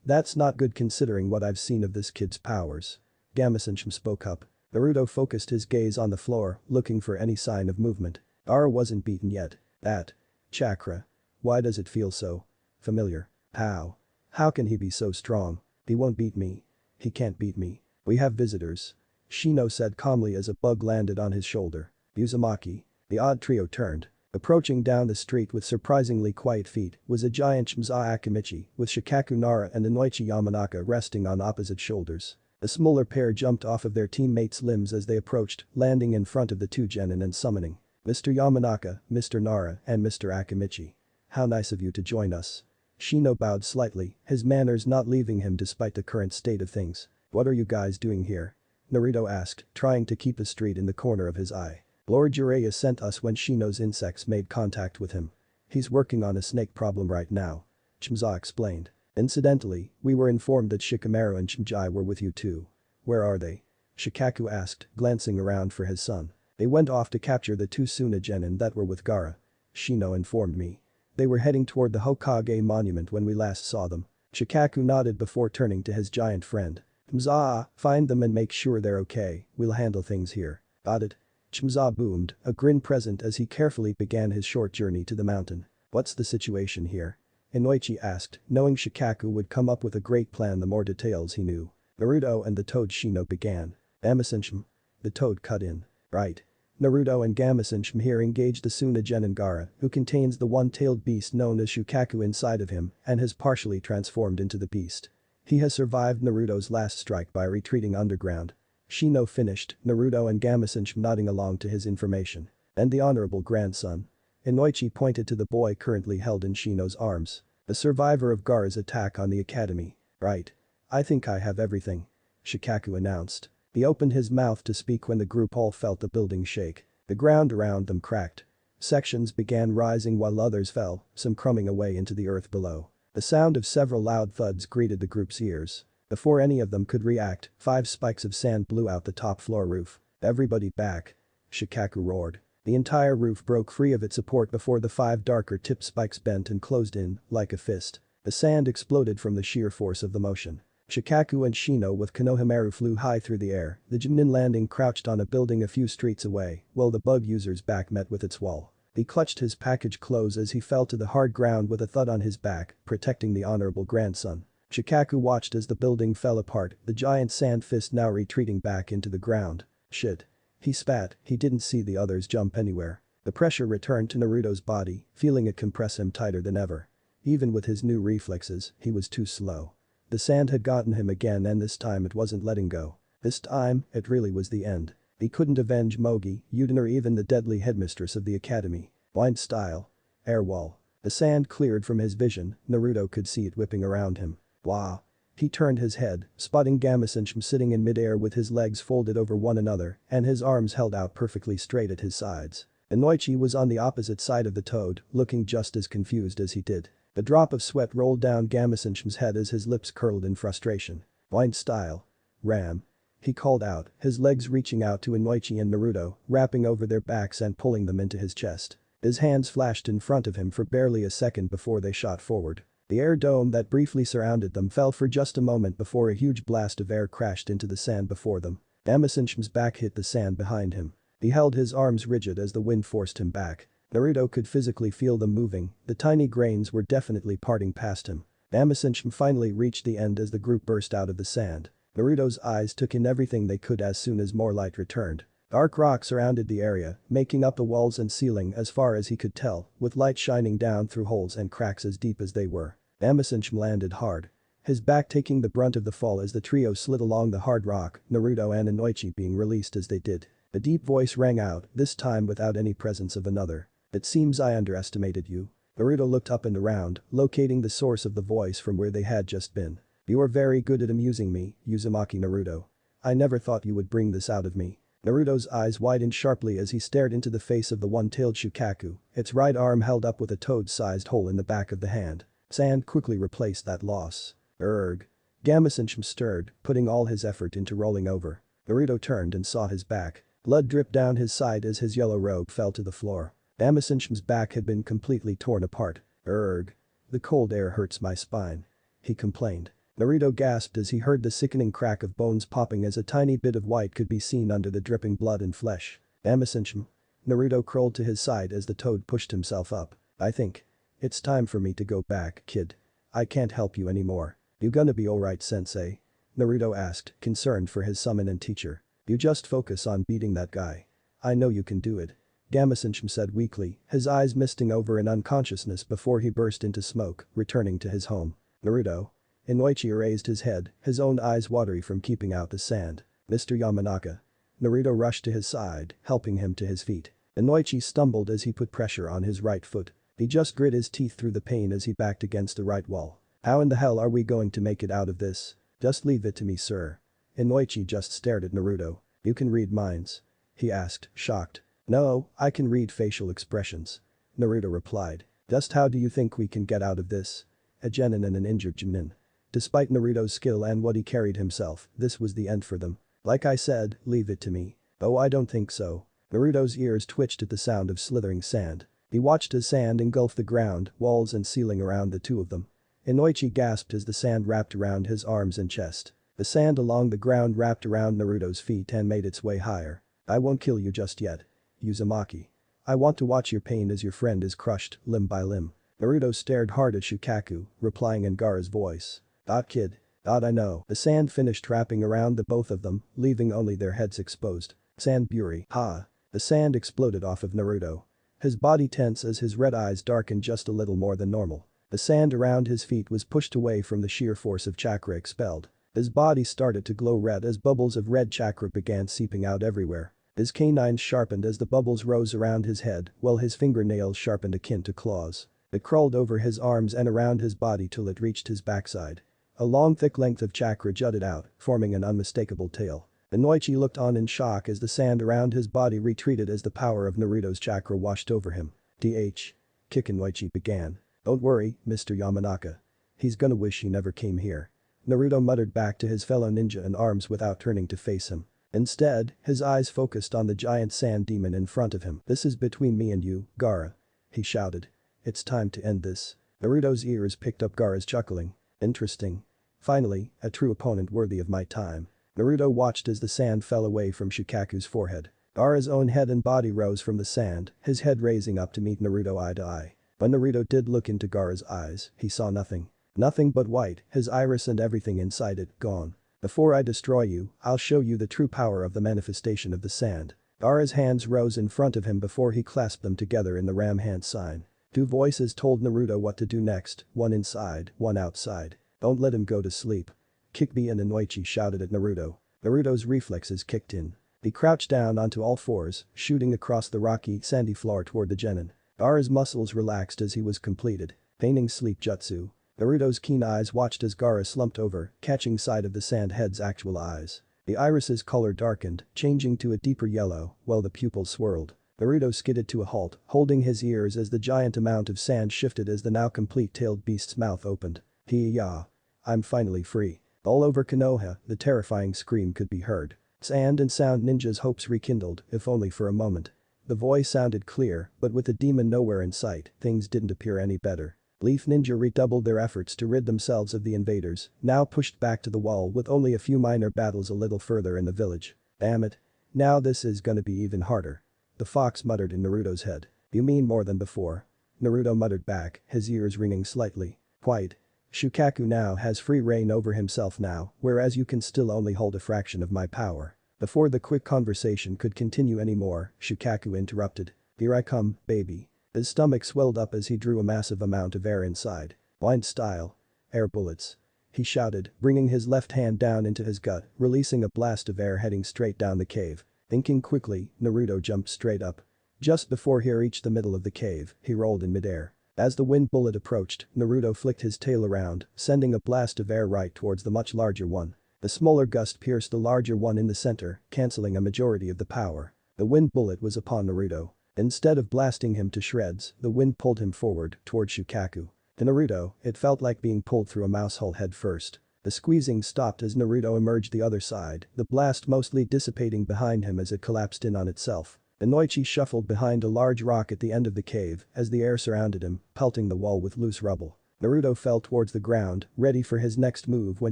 That's not good considering what I've seen of this kid's powers." Gamasunshin spoke up. Naruto focused his gaze on the floor, looking for any sign of movement. Gaara wasn't beaten yet. That chakra. Why does it feel so familiar? How? How can he be so strong? He won't beat me. He can't beat me. We have visitors. Shino said calmly as a bug landed on his shoulder. Uzumaki. The odd trio turned. Approaching down the street with surprisingly quiet feet was a giant Shimza Akimichi with Shikaku Nara and Inoichi Yamanaka resting on opposite shoulders. The smaller pair jumped off of their teammates' limbs as they approached, landing in front of the two genin and summoning. "Mr. Yamanaka, Mr. Nara, and Mr. Akimichi. How nice of you to join us." Shino bowed slightly, his manners not leaving him despite the current state of things. "What are you guys doing here?" Naruto asked, trying to keep a street in the corner of his eye. "Lord Jiraiya sent us when Shino's insects made contact with him. He's working on a snake problem right now," Shimza explained. "Incidentally, we were informed that Shikamaru and Shinji were with you too. Where are they?" Shikaku asked, glancing around for his son. "They went off to capture the two Suna genin that were with Gaara," Shino informed me. "They were heading toward the Hokage monument when we last saw them." Shikaku nodded before turning to his giant friend. "Shimza, find them and make sure they're okay, we'll handle things here." "Got it." Shimza boomed, a grin present as he carefully began his short journey to the mountain. "What's the situation here?" Inoichi asked, knowing Shikaku would come up with a great plan the more details he knew. Naruto and the Toad Shino began. Gamma-senshin. The Toad cut in. Right. Naruto and Gamma-senshin here engage the Tsunagenin Gaara, who contains the one-tailed beast known as Shukaku inside of him and has partially transformed into the beast. He has survived Naruto's last strike by retreating underground. Shino finished, Naruto and Gamma-senshin nodding along to his information. And the honorable grandson. Inoichi pointed to the boy currently held in Shino's arms. The survivor of Gaara's attack on the academy. Right. I think I have everything. Shukaku announced. He opened his mouth to speak when the group all felt the building shake. The ground around them cracked. Sections began rising while others fell, some crumbling away into the earth below. The sound of several loud thuds greeted the group's ears. Before any of them could react, 5 spikes of sand blew out the top floor roof. Everybody back. Shukaku roared. The entire roof broke free of its support before the 5 darker tipped spikes bent and closed in, like a fist. The sand exploded from the sheer force of the motion. Shukaku and Shino with Konohamaru flew high through the air, the Jonin landing crouched on a building a few streets away, while the bug user's back met with its wall. He clutched his package close as he fell to the hard ground with a thud on his back, protecting the honorable grandson. Shukaku watched as the building fell apart, the giant sand fist now retreating back into the ground. Shit. He spat, he didn't see the others jump anywhere. The pressure returned to Naruto's body, feeling it compress him tighter than ever. Even with his new reflexes, he was too slow. The sand had gotten him again and this time it wasn't letting go. This time, it really was the end. He couldn't avenge Mogi, Yuden or even the deadly headmistress of the academy. Blind style. Air wall. The sand cleared from his vision, Naruto could see it whipping around him. Wow. He turned his head, spotting Gamma-senshin sitting in midair with his legs folded over one another and his arms held out perfectly straight at his sides. Inoichi was on the opposite side of the Toad, looking just as confused as he did. A drop of sweat rolled down Gamma-senshin's head as his lips curled in frustration. Blind style. Ram. He called out, his legs reaching out to Inoichi and Naruto, wrapping over their backs and pulling them into his chest. His hands flashed in front of him for barely a second before they shot forward. The air dome that briefly surrounded them fell for just a moment before a huge blast of air crashed into the sand before them. Gamma-senshin's back hit the sand behind him. He held his arms rigid as the wind forced him back. Naruto could physically feel them moving, the tiny grains were definitely parting past him. Gamma-senshin finally reached the end as the group burst out of the sand. Naruto's eyes took in everything they could as soon as more light returned. Dark rock surrounded the area, making up the walls and ceiling as far as he could tell, with light shining down through holes and cracks as deep as they were. Gamma-senshin landed hard. His back taking the brunt of the fall as the trio slid along the hard rock, Naruto and Inoichi being released as they did. A deep voice rang out, this time without any presence of another. It seems I underestimated you. Naruto looked up and around, locating the source of the voice from where they had just been. You are very good at amusing me, Uzumaki Naruto. I never thought you would bring this out of me. Naruto's eyes widened sharply as he stared into the face of the one-tailed Shukaku, its right arm held up with a toad-sized hole in the back of the hand. Sand quickly replaced that loss. Erg. Gamma-senshin stirred, putting all his effort into rolling over. Naruto turned and saw his back. Blood dripped down his side as his yellow robe fell to the floor. Gamma-senshin's back had been completely torn apart. Erg. The cold air hurts my spine. He complained. Naruto gasped as he heard the sickening crack of bones popping as a tiny bit of white could be seen under the dripping blood and flesh. Gamma-senshin. Naruto crawled to his side as the toad pushed himself up. I think. It's time for me to go back, kid. I can't help you anymore. You gonna be alright, sensei? Naruto asked, concerned for his summon and teacher. You just focus on beating that guy. I know you can do it. Gamma-senshin said weakly, his eyes misting over in unconsciousness before he burst into smoke, returning to his home. Naruto. Inoichi raised his head, his own eyes watery from keeping out the sand. Mr. Yamanaka. Naruto rushed to his side, helping him to his feet. Inoichi stumbled as he put pressure on his right foot. He just grit his teeth through the pain as he backed against the right wall. How in the hell are we going to make it out of this? Just leave it to me, sir. Inoichi just stared at Naruto. You can read minds? He asked, shocked. No, I can read facial expressions. Naruto replied. Just how do you think we can get out of this? A genin and an injured genin. Despite Naruto's skill and what he carried himself, this was the end for them. Like I said, leave it to me. Oh, I don't think so. Naruto's ears twitched at the sound of slithering sand. He watched as sand engulfed the ground, walls and ceiling around the two of them. Inoichi gasped as the sand wrapped around his arms and chest. The sand along the ground wrapped around Naruto's feet and made its way higher. I won't kill you just yet. Uzumaki. I want to watch your pain as your friend is crushed, limb by limb. Naruto stared hard at Shukaku, replying in Gaara's voice. Kid. I know. The sand finished wrapping around the both of them, leaving only their heads exposed. Sand Buri, ha. The sand exploded off of Naruto. His body tense as his red eyes darkened just a little more than normal. The sand around his feet was pushed away from the sheer force of chakra expelled. His body started to glow red as bubbles of red chakra began seeping out everywhere. His canines sharpened as the bubbles rose around his head, while his fingernails sharpened akin to claws. It crawled over his arms and around his body till it reached his backside. A long thick length of chakra jutted out, forming an unmistakable tail. Inoichi looked on in shock as the sand around his body retreated as the power of Naruto's chakra washed over him. Kick Inoichi began. Don't worry, Mr. Yamanaka. He's gonna wish he never came here. Naruto muttered back to his fellow ninja in arms without turning to face him. Instead, his eyes focused on the giant sand demon in front of him. This is between me and you, Gaara. He shouted. It's time to end this. Naruto's ears picked up Gaara's chuckling. Interesting. Finally, a true opponent worthy of my time. Naruto watched as the sand fell away from Shukaku's forehead. Gaara's own head and body rose from the sand, his head raising up to meet Naruto eye to eye. When Naruto did look into Gaara's eyes, he saw nothing. Nothing but white, his iris and everything inside it, gone. Before I destroy you, I'll show you the true power of the manifestation of the sand. Gaara's hands rose in front of him before he clasped them together in the ram hand sign. Two voices told Naruto what to do next, one inside, one outside. Don't let him go to sleep. Kick me, and Inoichi shouted at Naruto. Naruto's reflexes kicked in. He crouched down onto all fours, shooting across the rocky, sandy floor toward the genin. Gaara's muscles relaxed as he was completed. Feigning sleep jutsu. Naruto's keen eyes watched as Gaara slumped over, catching sight of the sand head's actual eyes. The iris's color darkened, changing to a deeper yellow, while the pupils swirled. Naruto skidded to a halt, holding his ears as the giant amount of sand shifted as the now complete tailed beast's mouth opened. Hi-ya. I'm finally free. All over Konoha, the terrifying scream could be heard. Sand and Sound Ninja's hopes rekindled, if only for a moment. The voice sounded clear, but with the demon nowhere in sight, things didn't appear any better. Leaf Ninja redoubled their efforts to rid themselves of the invaders, now pushed back to the wall with only a few minor battles a little further in the village. Damn it. Now this is gonna be even harder. The fox muttered in Naruto's head. You mean more than before? Naruto muttered back, his ears ringing slightly. Quite. Shukaku now has free reign over himself now, whereas you can still only hold a fraction of my power. Before the quick conversation could continue anymore, Shukaku interrupted. Here I come, baby. His stomach swelled up as he drew a massive amount of air inside. Blind style. Air bullets. He shouted, bringing his left hand down into his gut, releasing a blast of air heading straight down the cave. Thinking quickly, Naruto jumped straight up. Just before he reached the middle of the cave, he rolled in midair. As the wind bullet approached, Naruto flicked his tail around, sending a blast of air right towards the much larger one. The smaller gust pierced the larger one in the center, cancelling a majority of the power. The wind bullet was upon Naruto. Instead of blasting him to shreds, the wind pulled him forward, toward Shukaku. To Naruto, it felt like being pulled through a mouse hole head first. The squeezing stopped as Naruto emerged the other side, the blast mostly dissipating behind him as it collapsed in on itself. Inoichi shuffled behind a large rock at the end of the cave as the air surrounded him, pelting the wall with loose rubble. Naruto fell towards the ground, ready for his next move when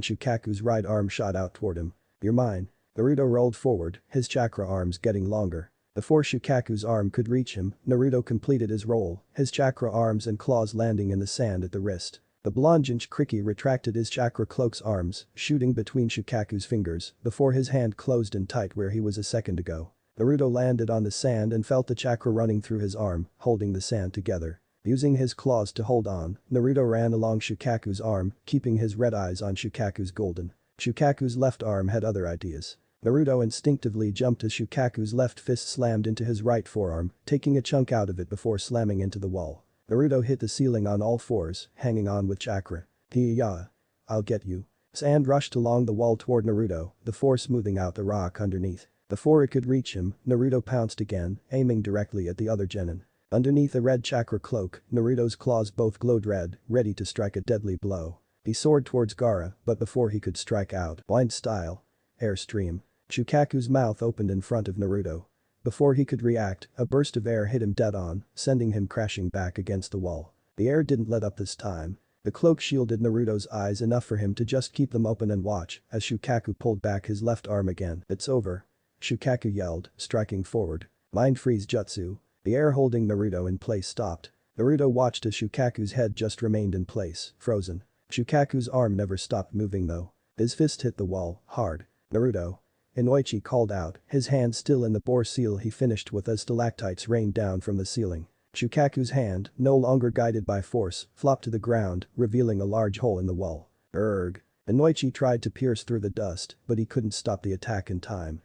Shukaku's right arm shot out toward him. You're mine. Naruto rolled forward, his chakra arms getting longer. Before Shukaku's arm could reach him, Naruto completed his roll, his chakra arms and claws landing in the sand at the wrist. The blonde Jinchuriki retracted his chakra cloak's arms, shooting between Shukaku's fingers, before his hand closed in tight where he was a second ago. Naruto landed on the sand and felt the chakra running through his arm, holding the sand together. Using his claws to hold on, Naruto ran along Shukaku's arm, keeping his red eyes on Shukaku's golden. Shukaku's left arm had other ideas. Naruto instinctively jumped as Shukaku's left fist slammed into his right forearm, taking a chunk out of it before slamming into the wall. Naruto hit the ceiling on all fours, hanging on with chakra. Hi-ya. I'll get you. Sand rushed along the wall toward Naruto, the force smoothing out the rock underneath. Before it could reach him, Naruto pounced again, aiming directly at the other genin. Underneath the red chakra cloak, Naruto's claws both glowed red, ready to strike a deadly blow. He soared towards Gaara, but before he could strike out, blind style. Airstream. Shukaku's mouth opened in front of Naruto. Before he could react, a burst of air hit him dead on, sending him crashing back against the wall. The air didn't let up this time. The cloak shielded Naruto's eyes enough for him to just keep them open and watch as Shukaku pulled back his left arm again. It's over. Shukaku yelled, striking forward. Mind freeze jutsu. The air holding Naruto in place stopped. Naruto watched as Shukaku's head just remained in place, frozen. Shukaku's arm never stopped moving though. His fist hit the wall, hard. "Naruto." Inoichi called out, his hand still in the boar seal he finished with as stalactites rained down from the ceiling. Shukaku's hand, no longer guided by force, flopped to the ground, revealing a large hole in the wall. Erg. Inoichi tried to pierce through the dust, but he couldn't stop the attack in time.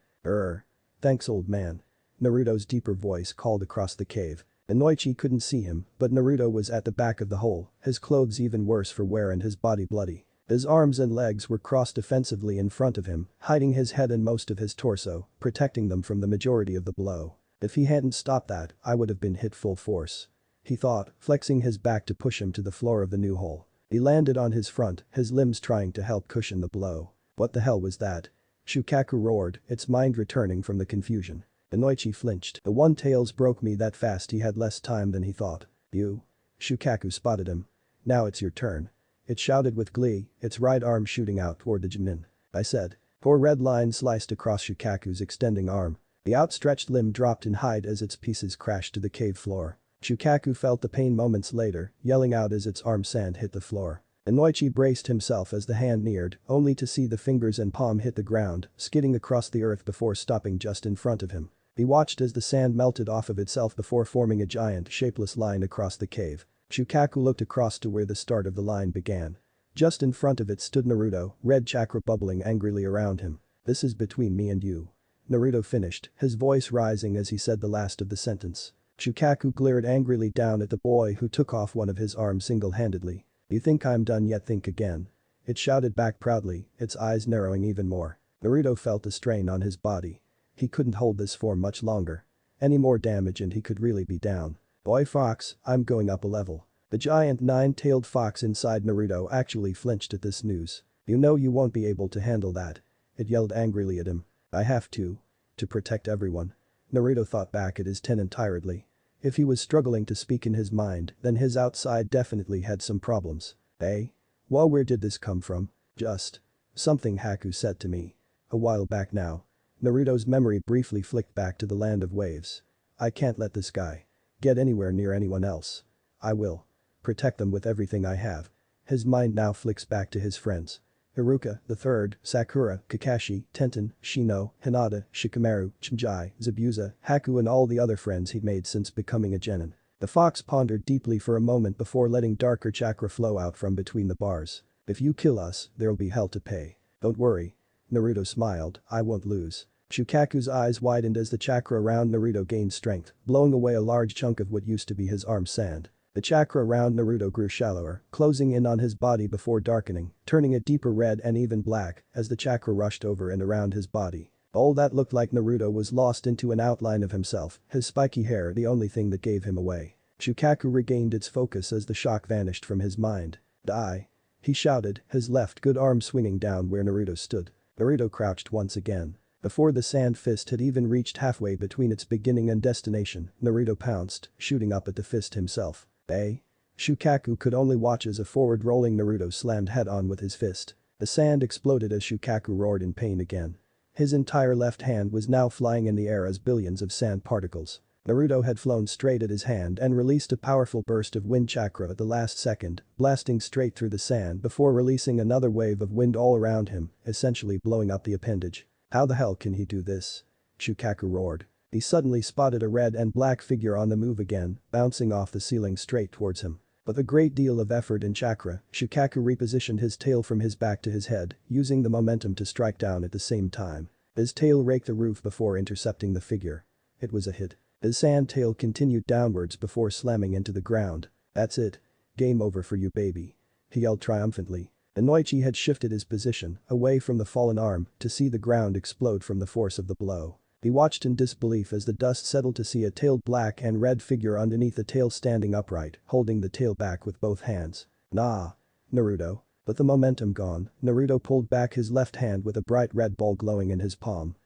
Thanks old man. Naruto's deeper voice called across the cave. Inoichi couldn't see him, but Naruto was at the back of the hole, his clothes even worse for wear and his body bloody. His arms and legs were crossed defensively in front of him, hiding his head and most of his torso, protecting them from the majority of the blow. If he hadn't stopped that, I would have been hit full force. He thought, flexing his back to push him to the floor of the new hole. He landed on his front, his limbs trying to help cushion the blow. What the hell was that? Shukaku roared, its mind returning from the confusion. Inoichi flinched. The one-tails broke me that fast he had less time than he thought. You? Shukaku spotted him. Now it's your turn. It shouted with glee, its right arm shooting out toward the Junin. I said. Four red lines sliced across Shukaku's extending arm. The outstretched limb dropped in height as its pieces crashed to the cave floor. Shukaku felt the pain moments later, yelling out as its arm sand hit the floor. Inoichi braced himself as the hand neared, only to see the fingers and palm hit the ground, skidding across the earth before stopping just in front of him. He watched as the sand melted off of itself before forming a giant, shapeless line across the cave. Shukaku looked across to where the start of the line began. Just in front of it stood Naruto, red chakra bubbling angrily around him. This is between me and you. Naruto finished, his voice rising as he said the last of the sentence. Shukaku glared angrily down at the boy who took off one of his arms single-handedly. You think I'm done yet? Think again. It shouted back proudly, its eyes narrowing even more. Naruto felt the strain on his body. He couldn't hold this for much longer. Any more damage and he could really be down. Boy fox, I'm going up a level. The giant nine-tailed fox inside Naruto actually flinched at this news. You know you won't be able to handle that. It yelled angrily at him. I have to. To protect everyone. Naruto thought back at his tenant tiredly. If he was struggling to speak in his mind, then his outside definitely had some problems. Well, where did this come from? Just. Something Haku said to me. A while back now. Naruto's memory briefly flicked back to the land of waves. I can't let this guy get anywhere near anyone else. I will protect them with everything I have. His mind now flicks back to his friends. Iruka, the third, Sakura, Kakashi, Tenten, Shino, Hinata, Shikamaru, Chimjai, Zabuza, Haku and all the other friends he'd made since becoming a genin. The fox pondered deeply for a moment before letting darker chakra flow out from between the bars. If you kill us, there'll be hell to pay. Don't worry. Naruto smiled, I won't lose. Shukaku's eyes widened as the chakra around Naruto gained strength, blowing away a large chunk of what used to be his arm sand. The chakra around Naruto grew shallower, closing in on his body before darkening, turning a deeper red and even black as the chakra rushed over and around his body. All that looked like Naruto was lost into an outline of himself, his spiky hair the only thing that gave him away. Shukaku regained its focus as the shock vanished from his mind. Die. He shouted, his left good arm swinging down where Naruto stood. Naruto crouched once again. Before the sand fist had even reached halfway between its beginning and destination, Naruto pounced, shooting up at the fist himself. Shukaku could only watch as a forward-rolling Naruto slammed head-on with his fist. The sand exploded as Shukaku roared in pain again. His entire left hand was now flying in the air as billions of sand particles. Naruto had flown straight at his hand and released a powerful burst of wind chakra at the last second, blasting straight through the sand before releasing another wave of wind all around him, essentially blowing up the appendage. How the hell can he do this? Shukaku roared. He suddenly spotted a red and black figure on the move again, bouncing off the ceiling straight towards him. With a great deal of effort and chakra, Shukaku repositioned his tail from his back to his head, using the momentum to strike down at the same time. His tail raked the roof before intercepting the figure. It was a hit. His sand tail continued downwards before slamming into the ground. That's it. Game over for you, baby. He yelled triumphantly. Inoichi had shifted his position, away from the fallen arm, to see the ground explode from the force of the blow. He watched in disbelief as the dust settled to see a tailed black and red figure underneath the tail standing upright, holding the tail back with both hands. Nah. Naruto. With the momentum gone, Naruto pulled back his left hand with a bright red ball glowing in his palm.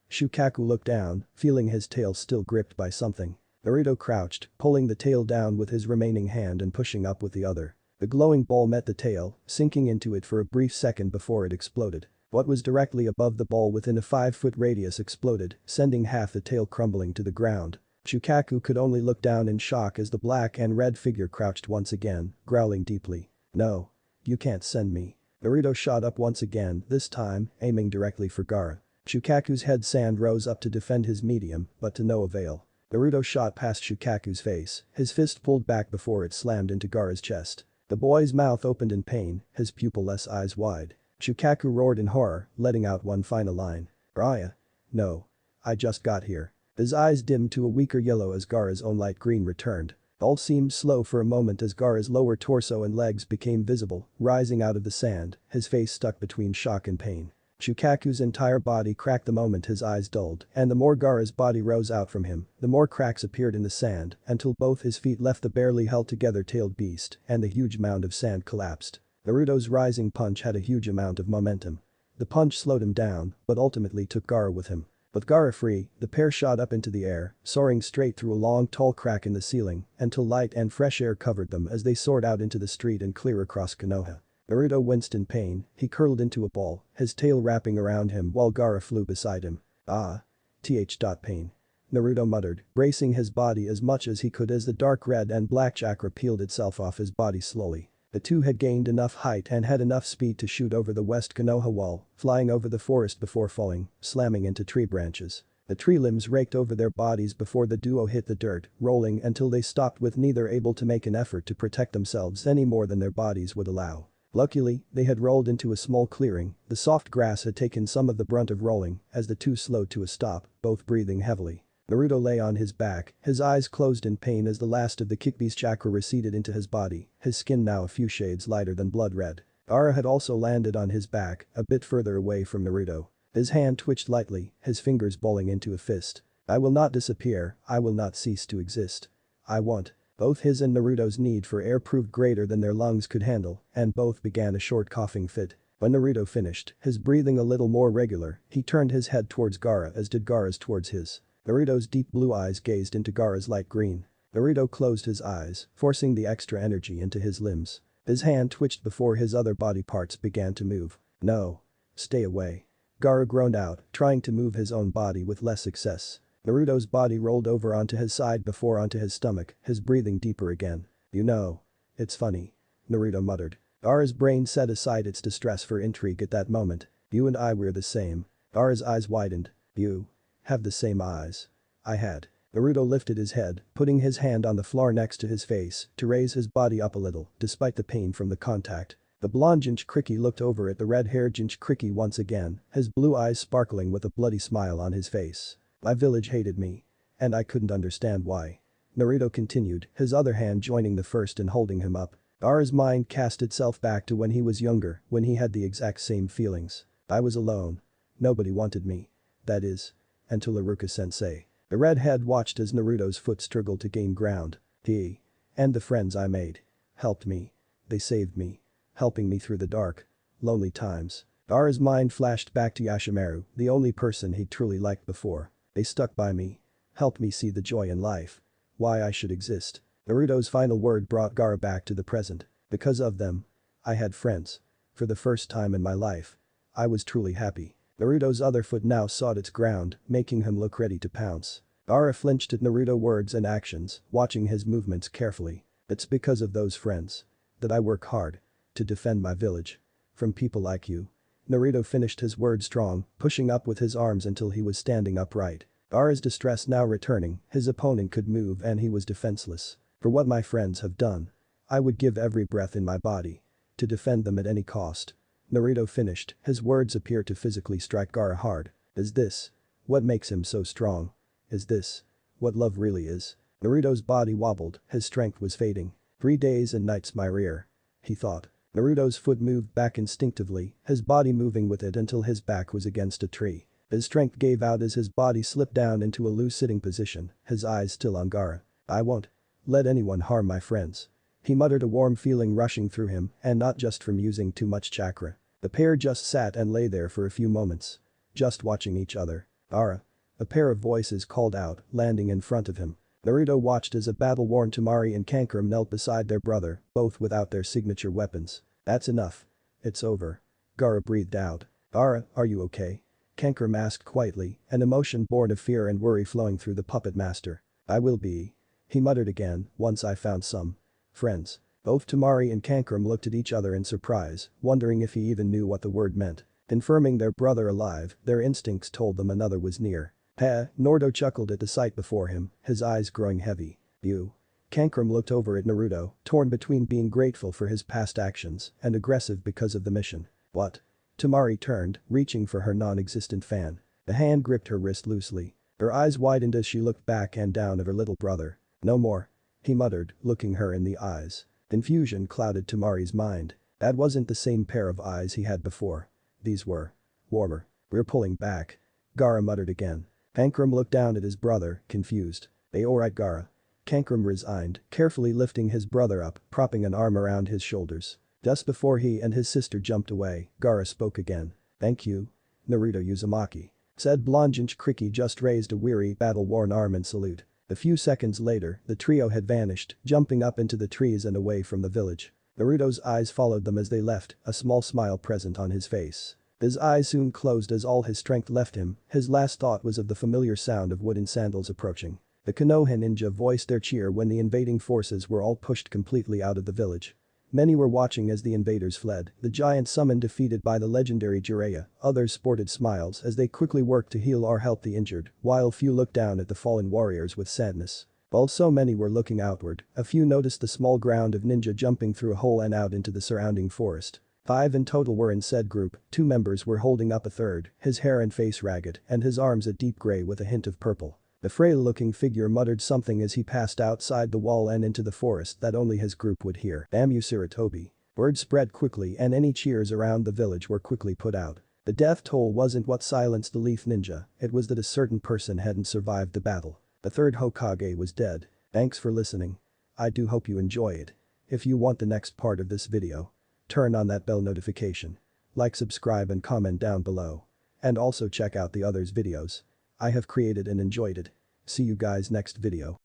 Shukaku looked down, feeling his tail still gripped by something. Naruto crouched, pulling the tail down with his remaining hand and pushing up with the other. The glowing ball met the tail, sinking into it for a brief second before it exploded. What was directly above the ball within a 5-foot radius exploded, sending half the tail crumbling to the ground. Shukaku could only look down in shock as the black and red figure crouched once again, growling deeply. No. You can't send me. Naruto shot up once again, this time, aiming directly for Gaara. Shukaku's head sand rose up to defend his medium, but to no avail. Naruto shot past Shukaku's face, his fist pulled back before it slammed into Gaara's chest. The boy's mouth opened in pain, his pupil-less eyes wide. Shukaku roared in horror, letting out one final line. "Raya. No. I just got here." His eyes dimmed to a weaker yellow as Gaara's own light green returned. All seemed slow for a moment as Gaara's lower torso and legs became visible, rising out of the sand, his face stuck between shock and pain. Shukaku's entire body cracked the moment his eyes dulled, and the more Gaara's body rose out from him, the more cracks appeared in the sand, until both his feet left the barely held together tailed beast, and the huge mound of sand collapsed. Naruto's rising punch had a huge amount of momentum. The punch slowed him down, but ultimately took Gaara with him. With Gaara free, the pair shot up into the air, soaring straight through a long tall crack in the ceiling, until light and fresh air covered them as they soared out into the street and clear across Konoha. Naruto winced in pain, he curled into a ball, his tail wrapping around him while Gaara flew beside him. Pain. Naruto muttered, bracing his body as much as he could as the dark red and black chakra peeled itself off his body slowly. The two had gained enough height and had enough speed to shoot over the West Konoha wall, flying over the forest before falling, slamming into tree branches. The tree limbs raked over their bodies before the duo hit the dirt, rolling until they stopped with neither able to make an effort to protect themselves any more than their bodies would allow. Luckily, they had rolled into a small clearing, the soft grass had taken some of the brunt of rolling as the two slowed to a stop, both breathing heavily. Naruto lay on his back, his eyes closed in pain as the last of the Kickbeast chakra receded into his body, his skin now a few shades lighter than blood red. Gaara had also landed on his back, a bit further away from Naruto. His hand twitched lightly, his fingers balling into a fist. "I will not disappear, I will not cease to exist. I want." Both his and Naruto's need for air proved greater than their lungs could handle, and both began a short coughing fit. When Naruto finished, his breathing a little more regular, he turned his head towards Gaara as did Gaara's towards his. Naruto's deep blue eyes gazed into Gaara's light green. Naruto closed his eyes, forcing the extra energy into his limbs. His hand twitched before his other body parts began to move. "No. Stay away." Gaara groaned out, trying to move his own body with less success. Naruto's body rolled over onto his side before onto his stomach, his breathing deeper again. "You know. It's funny." Naruto muttered. Gaara's brain set aside its distress for intrigue at that moment. "You and I were the same." Gaara's eyes widened. "You have the same eyes. I had." Naruto lifted his head, putting his hand on the floor next to his face to raise his body up a little, despite the pain from the contact. The blonde Jinchuriki looked over at the red-haired Jinchuriki once again, his blue eyes sparkling with a bloody smile on his face. "My village hated me. And I couldn't understand why." Naruto continued, his other hand joining the first and holding him up. Gaara's mind cast itself back to when he was younger, when he had the exact same feelings. "I was alone. Nobody wanted me. That is. Until Iruka-sensei." The redhead watched as Naruto's foot struggled to gain ground. "He. And the friends I made. Helped me. They saved me. Helping me through the dark. Lonely times." Gaara's mind flashed back to Yashimaru, the only person he'd truly liked before. "They stuck by me. Helped me see the joy in life. Why I should exist." Naruto's final word brought Gaara back to the present. "Because of them. I had friends. For the first time in my life. I was truly happy." Naruto's other foot now sought its ground, making him look ready to pounce. Gaara flinched at Naruto's words and actions, watching his movements carefully. "It's because of those friends. That I work hard. To defend my village. From people like you." Naruto finished his words strong, pushing up with his arms until he was standing upright. Gaara's distress now returning, his opponent could move and he was defenseless. "For what my friends have done. I would give every breath in my body. To defend them at any cost." Naruto finished, his words appeared to physically strike Gaara hard. "Is this what makes him so strong? Is this what love really is?" Naruto's body wobbled, his strength was fading. 3 days and nights my rear. He thought. Naruto's foot moved back instinctively, his body moving with it until his back was against a tree. His strength gave out as his body slipped down into a loose sitting position, his eyes still on Gaara. "I won't let anyone harm my friends." He muttered, a warm feeling rushing through him, and not just from using too much chakra. The pair just sat and lay there for a few moments. Just watching each other. "Gaara." A pair of voices called out, landing in front of him. Naruto watched as a battle-worn Temari and Kankurum knelt beside their brother, both without their signature weapons. "That's enough. It's over." Gaara breathed out. "Gaara, are you okay?" Kankurum asked quietly, an emotion born of fear and worry flowing through the puppet master. "I will be." He muttered again, "once I found some friends." Both Tamari and Kankram looked at each other in surprise, wondering if he even knew what the word meant. Confirming their brother alive, their instincts told them another was near. Naruto chuckled at the sight before him, his eyes growing heavy. You. Kankram looked over at Naruto, torn between being grateful for his past actions and aggressive because of the mission. What? Tamari turned, reaching for her non-existent fan. The hand gripped her wrist loosely. Her eyes widened as she looked back and down at her little brother. No more. He muttered, looking her in the eyes. Confusion clouded Tamari's mind. That wasn't the same pair of eyes he had before. These were warmer. We're pulling back. Gaara muttered again. Kankram looked down at his brother, confused. They alright, Gaara? Kankram resigned, carefully lifting his brother up, propping an arm around his shoulders. Just before he and his sister jumped away, Gaara spoke again. Thank you. Naruto Uzumaki. Said Blondinch Kriki just raised a weary, battle-worn arm in salute. A few seconds later, the trio had vanished, jumping up into the trees and away from the village. Naruto's eyes followed them as they left, a small smile present on his face. His eyes soon closed as all his strength left him, his last thought was of the familiar sound of wooden sandals approaching. The Konoha ninja voiced their cheer when the invading forces were all pushed completely out of the village. Many were watching as the invaders fled, the giant summon defeated by the legendary Jiraiya, others sported smiles as they quickly worked to heal or help the injured, while few looked down at the fallen warriors with sadness. While so many were looking outward, a few noticed the small ground of ninja jumping through a hole and out into the surrounding forest. 5 in total were in said group, 2 members were holding up a third, his hair and face ragged, and his arms a deep gray with a hint of purple. The frail-looking figure muttered something as he passed outside the wall and into the forest that only his group would hear. Damn you, Sarutobi. Word spread quickly and any cheers around the village were quickly put out. The death toll wasn't what silenced the Leaf Ninja, it was that a certain person hadn't survived the battle. The third Hokage was dead. Thanks for listening. I do hope you enjoy it. If you want the next part of this video, turn on that bell notification. Like, subscribe and comment down below. And also check out the others' videos I have created and enjoyed it. See you guys next video.